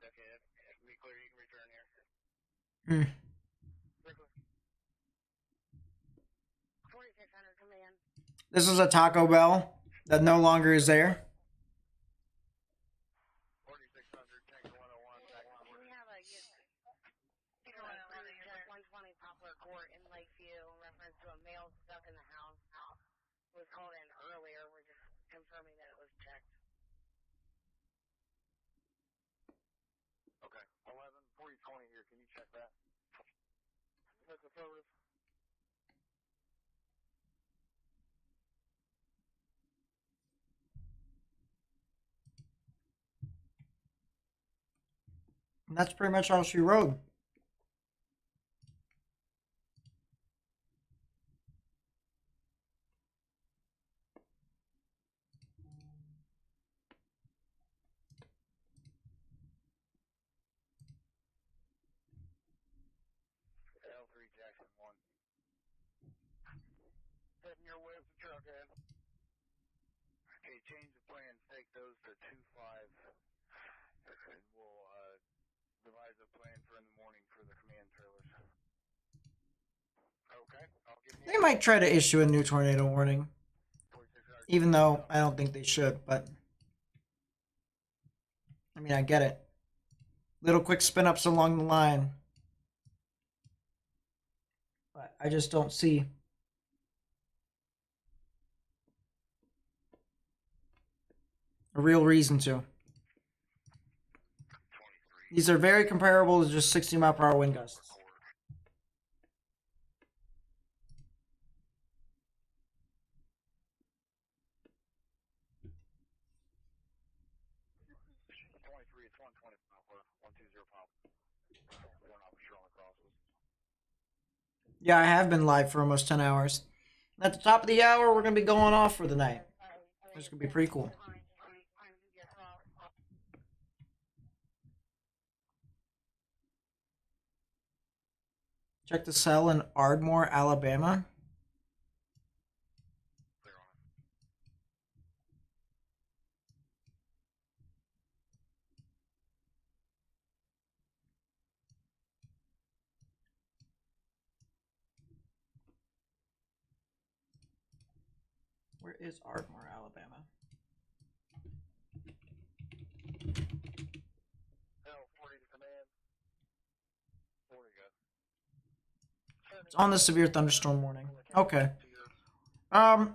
K: Okay, if we clear, you can return here.
A: Hmm.
L: 4600 command.
A: This is a Taco Bell that no longer is there.
K: 4600, tank 101, back on.
L: We have a 120 Poplar Court in Lakeview in reference to a male stuck in the house. Was called in earlier. We're just confirming that it was checked.
A: And that's pretty much all she wrote.
K: L3 Jackson 1. Heading your way up the truck, Ed. Okay, change the plans. Take those to 2-5. And we'll devise a plan for in the morning for the command trailers. Okay, I'll give you.
A: They might try to issue a new tornado warning. Even though I don't think they should, but I mean, I get it. Little quick spin ups along the line. But I just don't see a real reason to. These are very comparable to just 60-mile-per-hour wind gusts. Yeah, I have been live for almost 10 hours. At the top of the hour, we're going to be going off for the night. This could be pretty cool. Check the cell in Ardmore, Alabama. Where is Ardmore, Alabama? It's on the severe thunderstorm warning. Okay. We're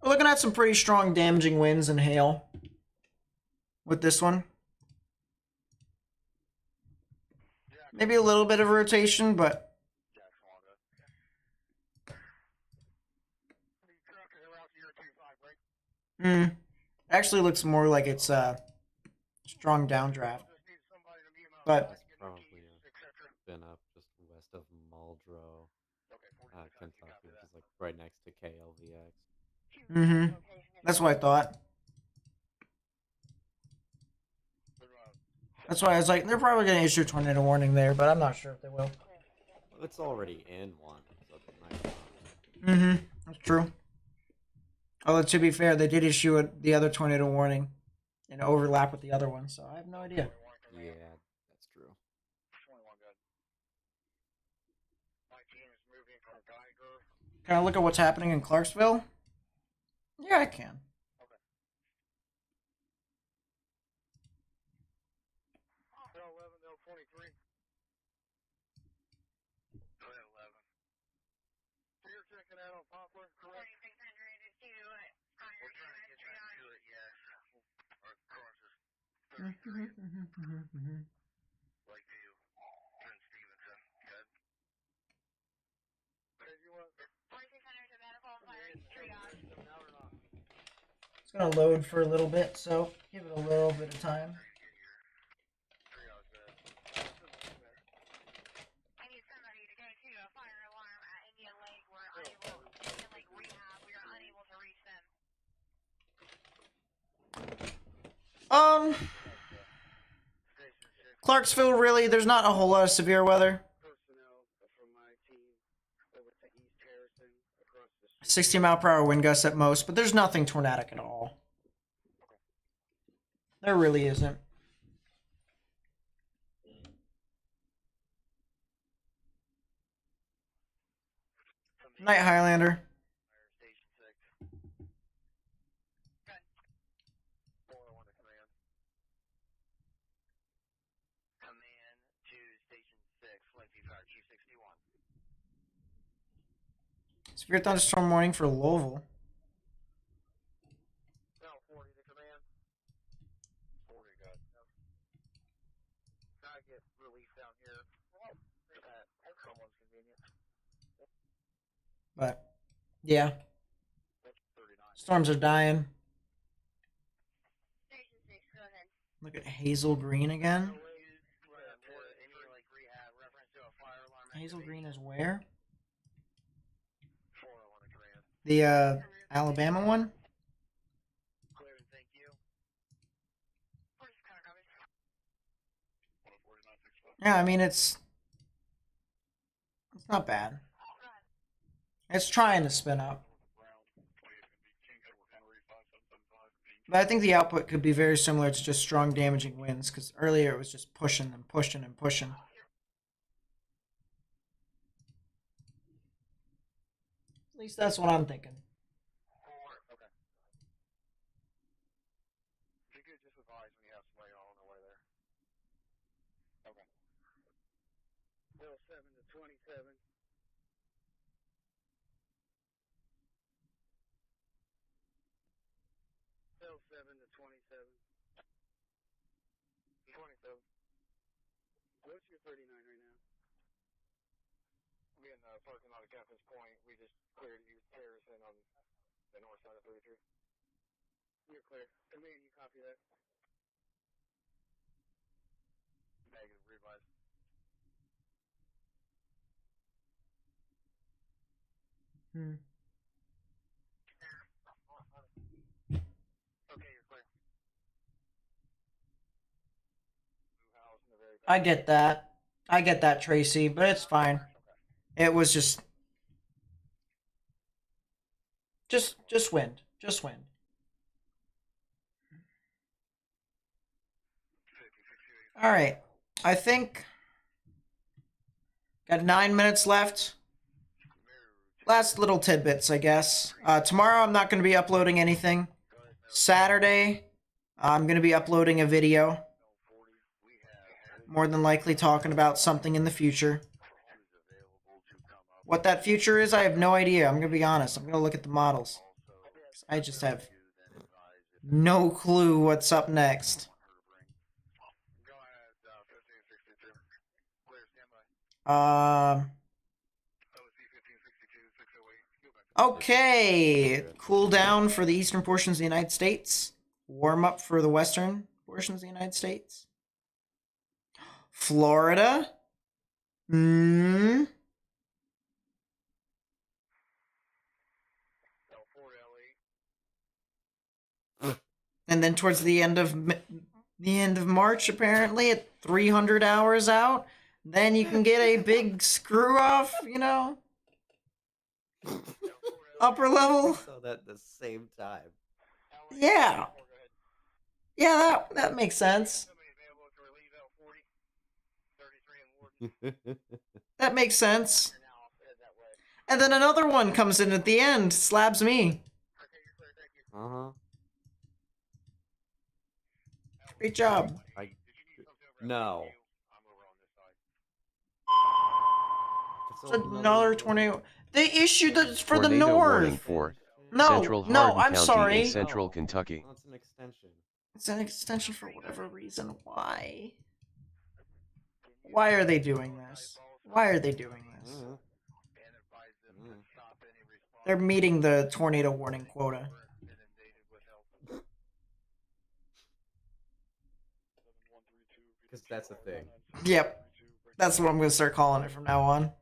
A: looking at some pretty strong damaging winds and hail with this one. Maybe a little bit of rotation, but actually looks more like it's a strong downdraft. But
H: That's probably been up just west of Muldrow, Kentucky, which is like right next to KLVX.
A: That's what I thought. That's why I was like, they're probably going to issue a tornado warning there, but I'm not sure if they will.
H: Well, it's already in one, so they might not.
A: That's true. Although, to be fair, they did issue the other tornado warning and overlap with the other one, so I have no idea.
H: Yeah, that's true.
A: Can I look at what's happening in Clarksville? Yeah, I can. It's gonna load for a little bit, so give it a little bit of time. Clarksville, really, there's not a whole lot of severe weather. 60-mile-per-hour wind gusts at most, but there's nothing tornadic at all. There really isn't. Night, Highlander. Severe thunderstorm warning for Louisville. But, yeah. Storms are dying. Look at Hazel Green again. Hazel Green is where? The Alabama one? Yeah, I mean it's not bad. It's trying to spin up. But I think the output could be very similar to just strong damaging winds, because earlier it was just pushing and pushing and pushing. At least that's what I'm thinking.
K: What's your 39 right now? We in the parking lot at Campus Point. We just cleared you Harrison on the north side of 33. You're clear. Command, you copy that? Negative, revise. Okay, you're clear.
A: I get that. I get that, Tracy, but it's fine. It was just wind. Just wind. All right. I think got 9 minutes left. Last little tidbits, I guess. Tomorrow I'm not going to be uploading anything. Saturday, I'm going to be uploading a video. More than likely talking about something in the future. What that future is, I have no idea. I'm going to be honest. I'm going to look at the models. I just have no clue what's up next. Okay. Cool down for the eastern portions of the United States. Warm up for the western portions of the United States. Florida. And then towards the end of March, apparently at 300 hours out, then you can get a big screw off, you know, upper level.
H: So that at the same time.
A: Yeah. Yeah, that makes sense. That makes sense. And then another one comes in at the end, slabs me. Great job.
H: No.
A: It's another tornado. They issued it for the
B: Tornado warning
A: north.
B: for
A: No,
B: Central
A: no,
B: Hardin
A: I'm
B: County
A: sorry.
B: in central Kentucky.
H: That's an extension.
A: It's an extension for whatever reason. Why? Why are they doing this? Why are they doing this? They're meeting the tornado warning quota.
H: Because that's the thing.
A: Yep. That's what I'm going to start calling it from now on.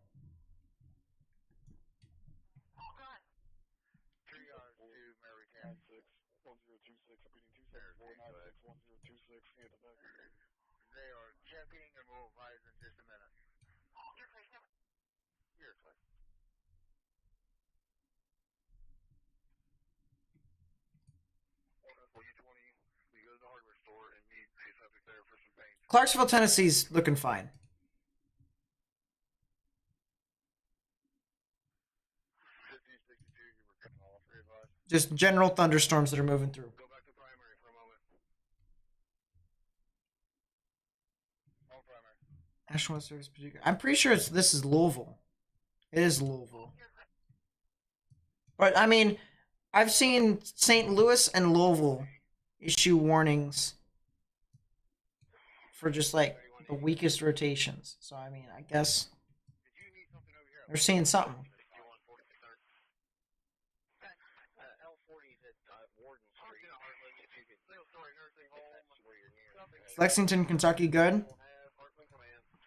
K: They are checking and will advise in just a minute. You're clear. Well, you 20, you go to the hardware store and meet a subject there for some paint.
A: Clarksville, Tennessee's looking fine. Just general thunderstorms that are moving through.
K: Go back to primary for a moment. On primary.
A: National Service Producer. I'm pretty sure this is Louisville. It is Louisville. But, I mean, I've seen St. Louis and Louisville issue warnings for just, like, the weakest rotations. So, I mean, I guess they're seeing something. Lexington, Kentucky, good?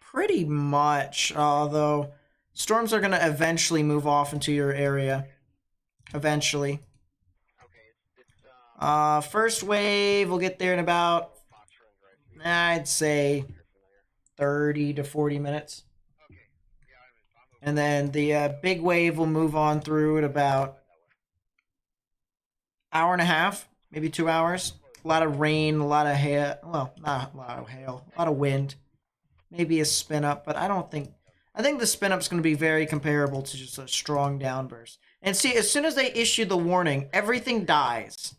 A: Pretty much, although storms are going to eventually move off into your area. Eventually. First wave will get there in about, I'd say, 30 to 40 minutes. And then the big wave will move on through at about hour and a half, maybe 2 hours. A lot of rain, a lot of hail. Well, not a lot of hail, a lot of wind. Maybe a spin up, but I think the spin up's going to be very comparable to just a strong downburst. And see, as soon as they issue the warning, everything dies.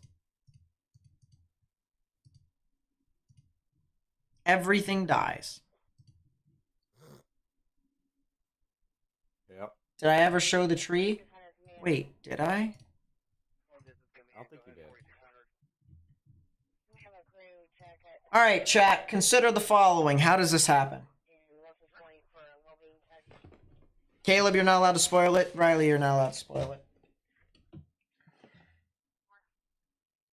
A: Everything dies.
H: Yep.
A: Did I ever show the tree? Wait, did I?
H: I don't think you did.
A: Alright, chat, consider the following. How does this happen? Caleb, you're not allowed to spoil it. Riley, you're not allowed to spoil it.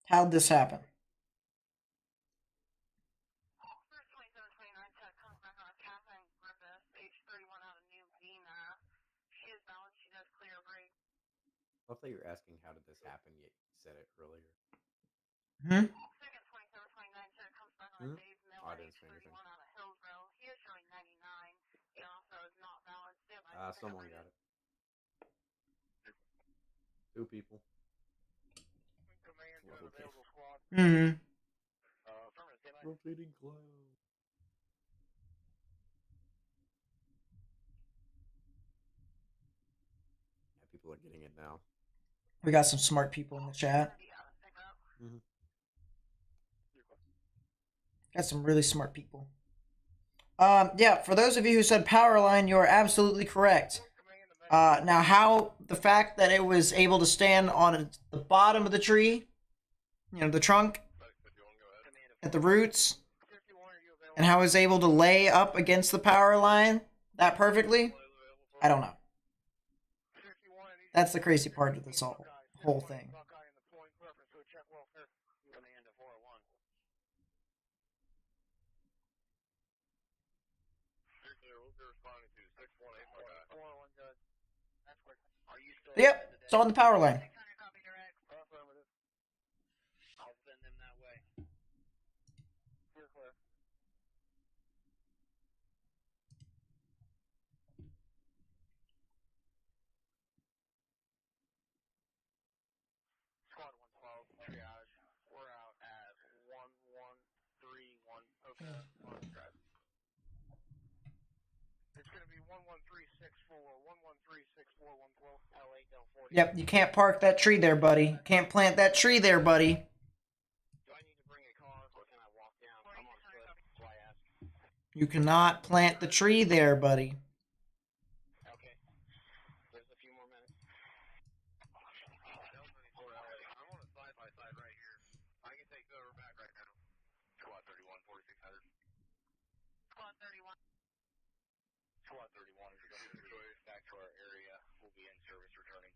A: How'd this happen?
H: I love that you're asking how did this happen, yet you said it earlier.
A: Hmm?
H: Oh, I didn't say anything. Someone got it. 2 people.
A: Mm-hmm.
H: Rotating cloud. Yeah, people are getting it now.
A: We got some smart people in the chat.
H: Mm-hmm.
A: Got some really smart people. Yeah, for those of you who said power line, you are absolutely correct. Now, how the fact that it was able to stand on the bottom of the tree, you know, the trunk, at the roots, and how it was able to lay up against the power line that perfectly, I don't know. That's the crazy part of this whole thing. Yep, it's on the power line.
K: Squad 112, triage. We're out at 1131. Okay, on drive. It's going to be 11364, 11364, 112, LA down 40.
A: Yep, you can't park that tree there, buddy. Can't plant that tree there, buddy.
K: Do I need to bring a car or can I walk down? I'm on foot, that's why I asked.
A: You cannot plant the tree there, buddy.
K: Okay. There's a few more minutes. I'm on a side-by-side right here. I can take cover back right now. Squad 31, 4600. Squad 31. Squad 31, if you're going to choice back to our area, we'll be in service returning.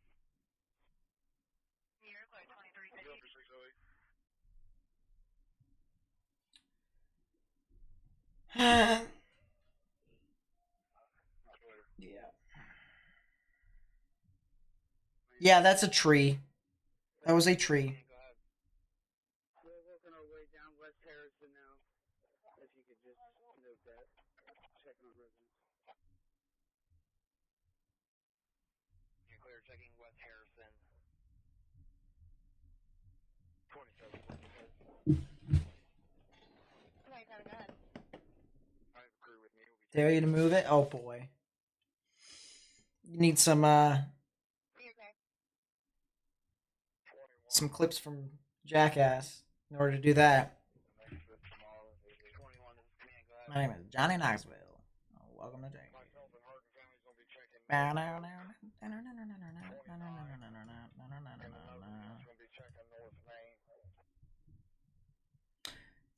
K: You're like 2350. Go for 608.
A: Yeah. Yeah, that's a tree. That was a tree.
K: We're working our way down West Harrison now. If you could just note that. Checking on residents. You're clear, checking West Harrison. 27. Go ahead. I have a crew with me.
A: Dare you to move it? Oh boy. You need some clips from Jackass in order to do that. My name is Johnny Knoxville. Welcome to Jackass.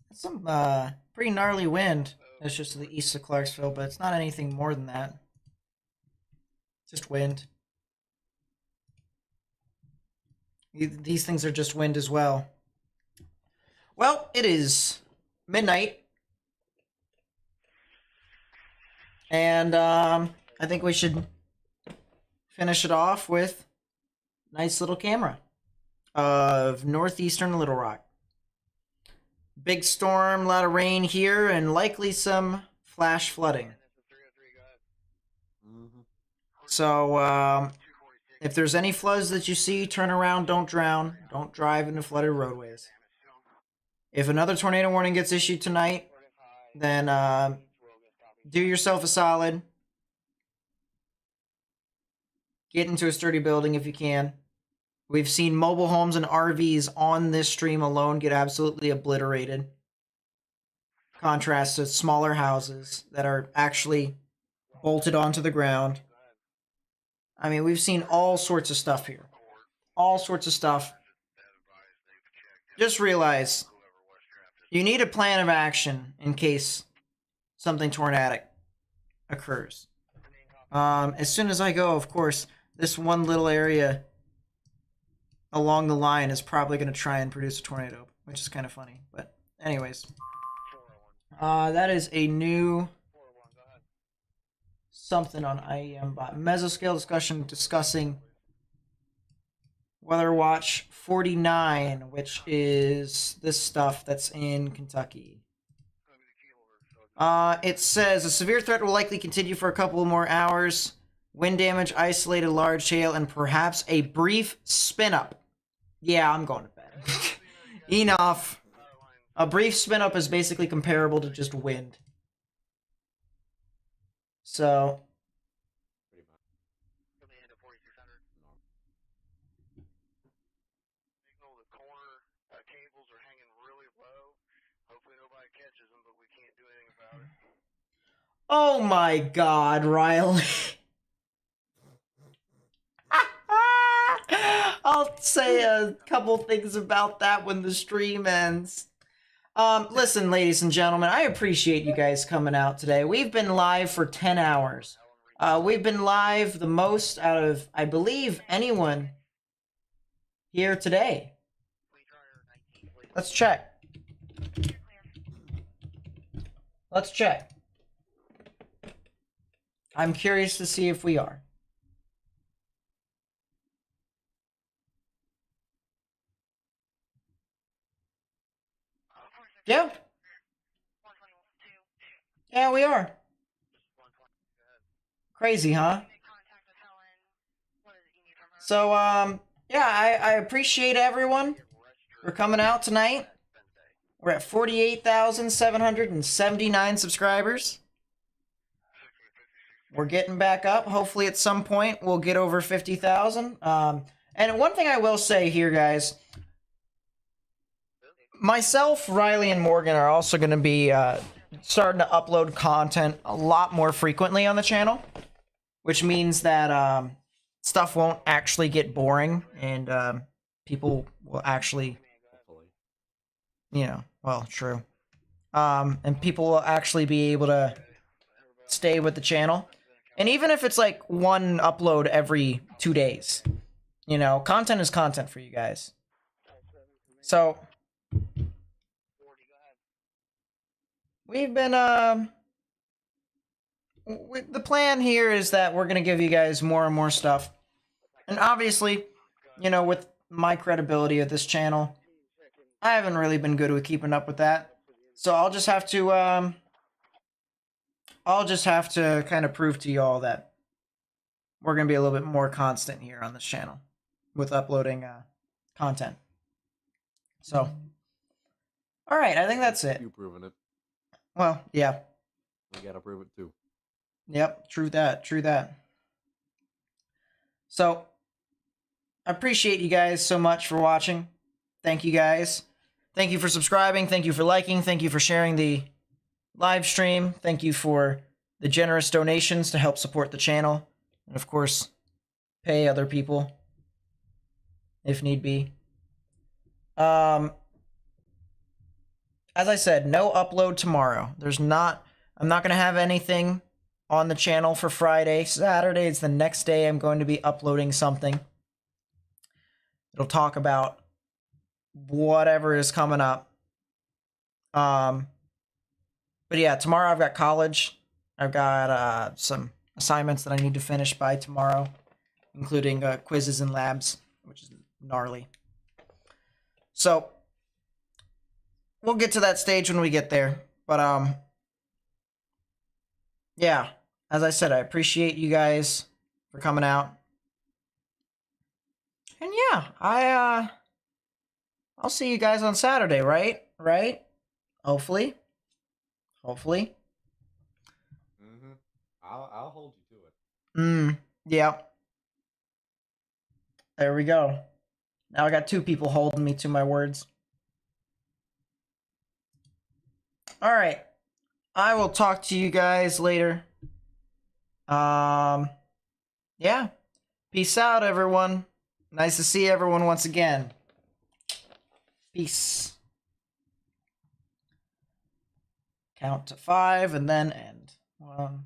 A: That's some pretty gnarly wind. It's just to the east of Clarksville, but it's not anything more than that. Just wind. These things are just wind as well. Well, it is midnight, And I think we should finish it off with a nice little camera of northeastern Little Rock. Big storm, a lot of rain here, and likely some flash flooding. So, if there's any floods that you see, turn around, don't drown, don't drive into flooded roadways. If another tornado warning gets issued tonight, then do yourself a solid. Get into a sturdy building if you can. We've seen mobile homes and RVs on this stream alone get absolutely obliterated. Contrast to smaller houses that are actually bolted onto the ground. I mean, we've seen all sorts of stuff here. All sorts of stuff. Just realize you need a plan of action in case something tornadic occurs. As soon as I go, of course, this one little area along the line is probably going to try and produce a tornado, which is kind of funny. But anyways, that is a new something on IEM bot. Mesoscale discussion discussing Weather Watch 49, which is this stuff that's in Kentucky. It says a severe threat will likely continue for a couple more hours. Wind damage, isolated large hail, and perhaps a brief spin up. Yeah, I'm going to bed. Enough. A brief spin up is basically comparable to just wind. So. Oh my God, Riley. I'll say a couple things about that when the stream ends. Listen, ladies and gentlemen, I appreciate you guys coming out today. We've been live for 10 hours. We've been live the most out of, I believe, anyone here today. Let's check. Let's check. I'm curious to see if we are. Yeah. Yeah, we are. Crazy, huh? So, yeah, I appreciate everyone for coming out tonight. We're at 48,779 subscribers. We're getting back up. Hopefully at some point we'll get over 50,000. And one thing I will say here, guys. Myself, Riley, and Morgan are also going to be starting to upload content a lot more frequently on the channel. Which means that stuff won't actually get boring. And people will actually... You know, well, true. And people will actually be able to stay with the channel. And even if it's like one upload every 2 days, you know, content is content for you guys. So, we've been, the plan here is that we're going to give you guys more and more stuff. And obviously, you know, with my credibility of this channel, I haven't really been good with keeping up with that. So I'll just have to kind of prove to y'all that we're going to be a little bit more constant here on this channel with uploading content. So, all right, I think that's it.
H: You proving it.
A: Well, yeah.
H: We got to prove it too.
A: Yep, true that, true that. So, I appreciate you guys so much for watching. Thank you guys. Thank you for subscribing. Thank you for liking. Thank you for sharing the live stream. Thank you for the generous donations to help support the channel. And of course, pay other people if need be. As I said, no upload tomorrow. I'm not going to have anything on the channel for Friday. Saturday is the next day I'm going to be uploading something. It'll talk about whatever is coming up. But yeah, tomorrow I've got college. I've got some assignments that I need to finish by tomorrow, including quizzes and labs, which is gnarly. So we'll get to that stage when we get there. But yeah, as I said, I appreciate you guys for coming out. And yeah, I'll see you guys on Saturday, right? Right? Hopefully. Hopefully.
H: Mm-hmm. I'll hold you to it.
A: Yeah. There we go. Now I got two people holding me to my words. All right. I will talk to you guys later. Yeah. Peace out, everyone. Nice to see everyone once again. Peace. Count to 5 and then end. 1,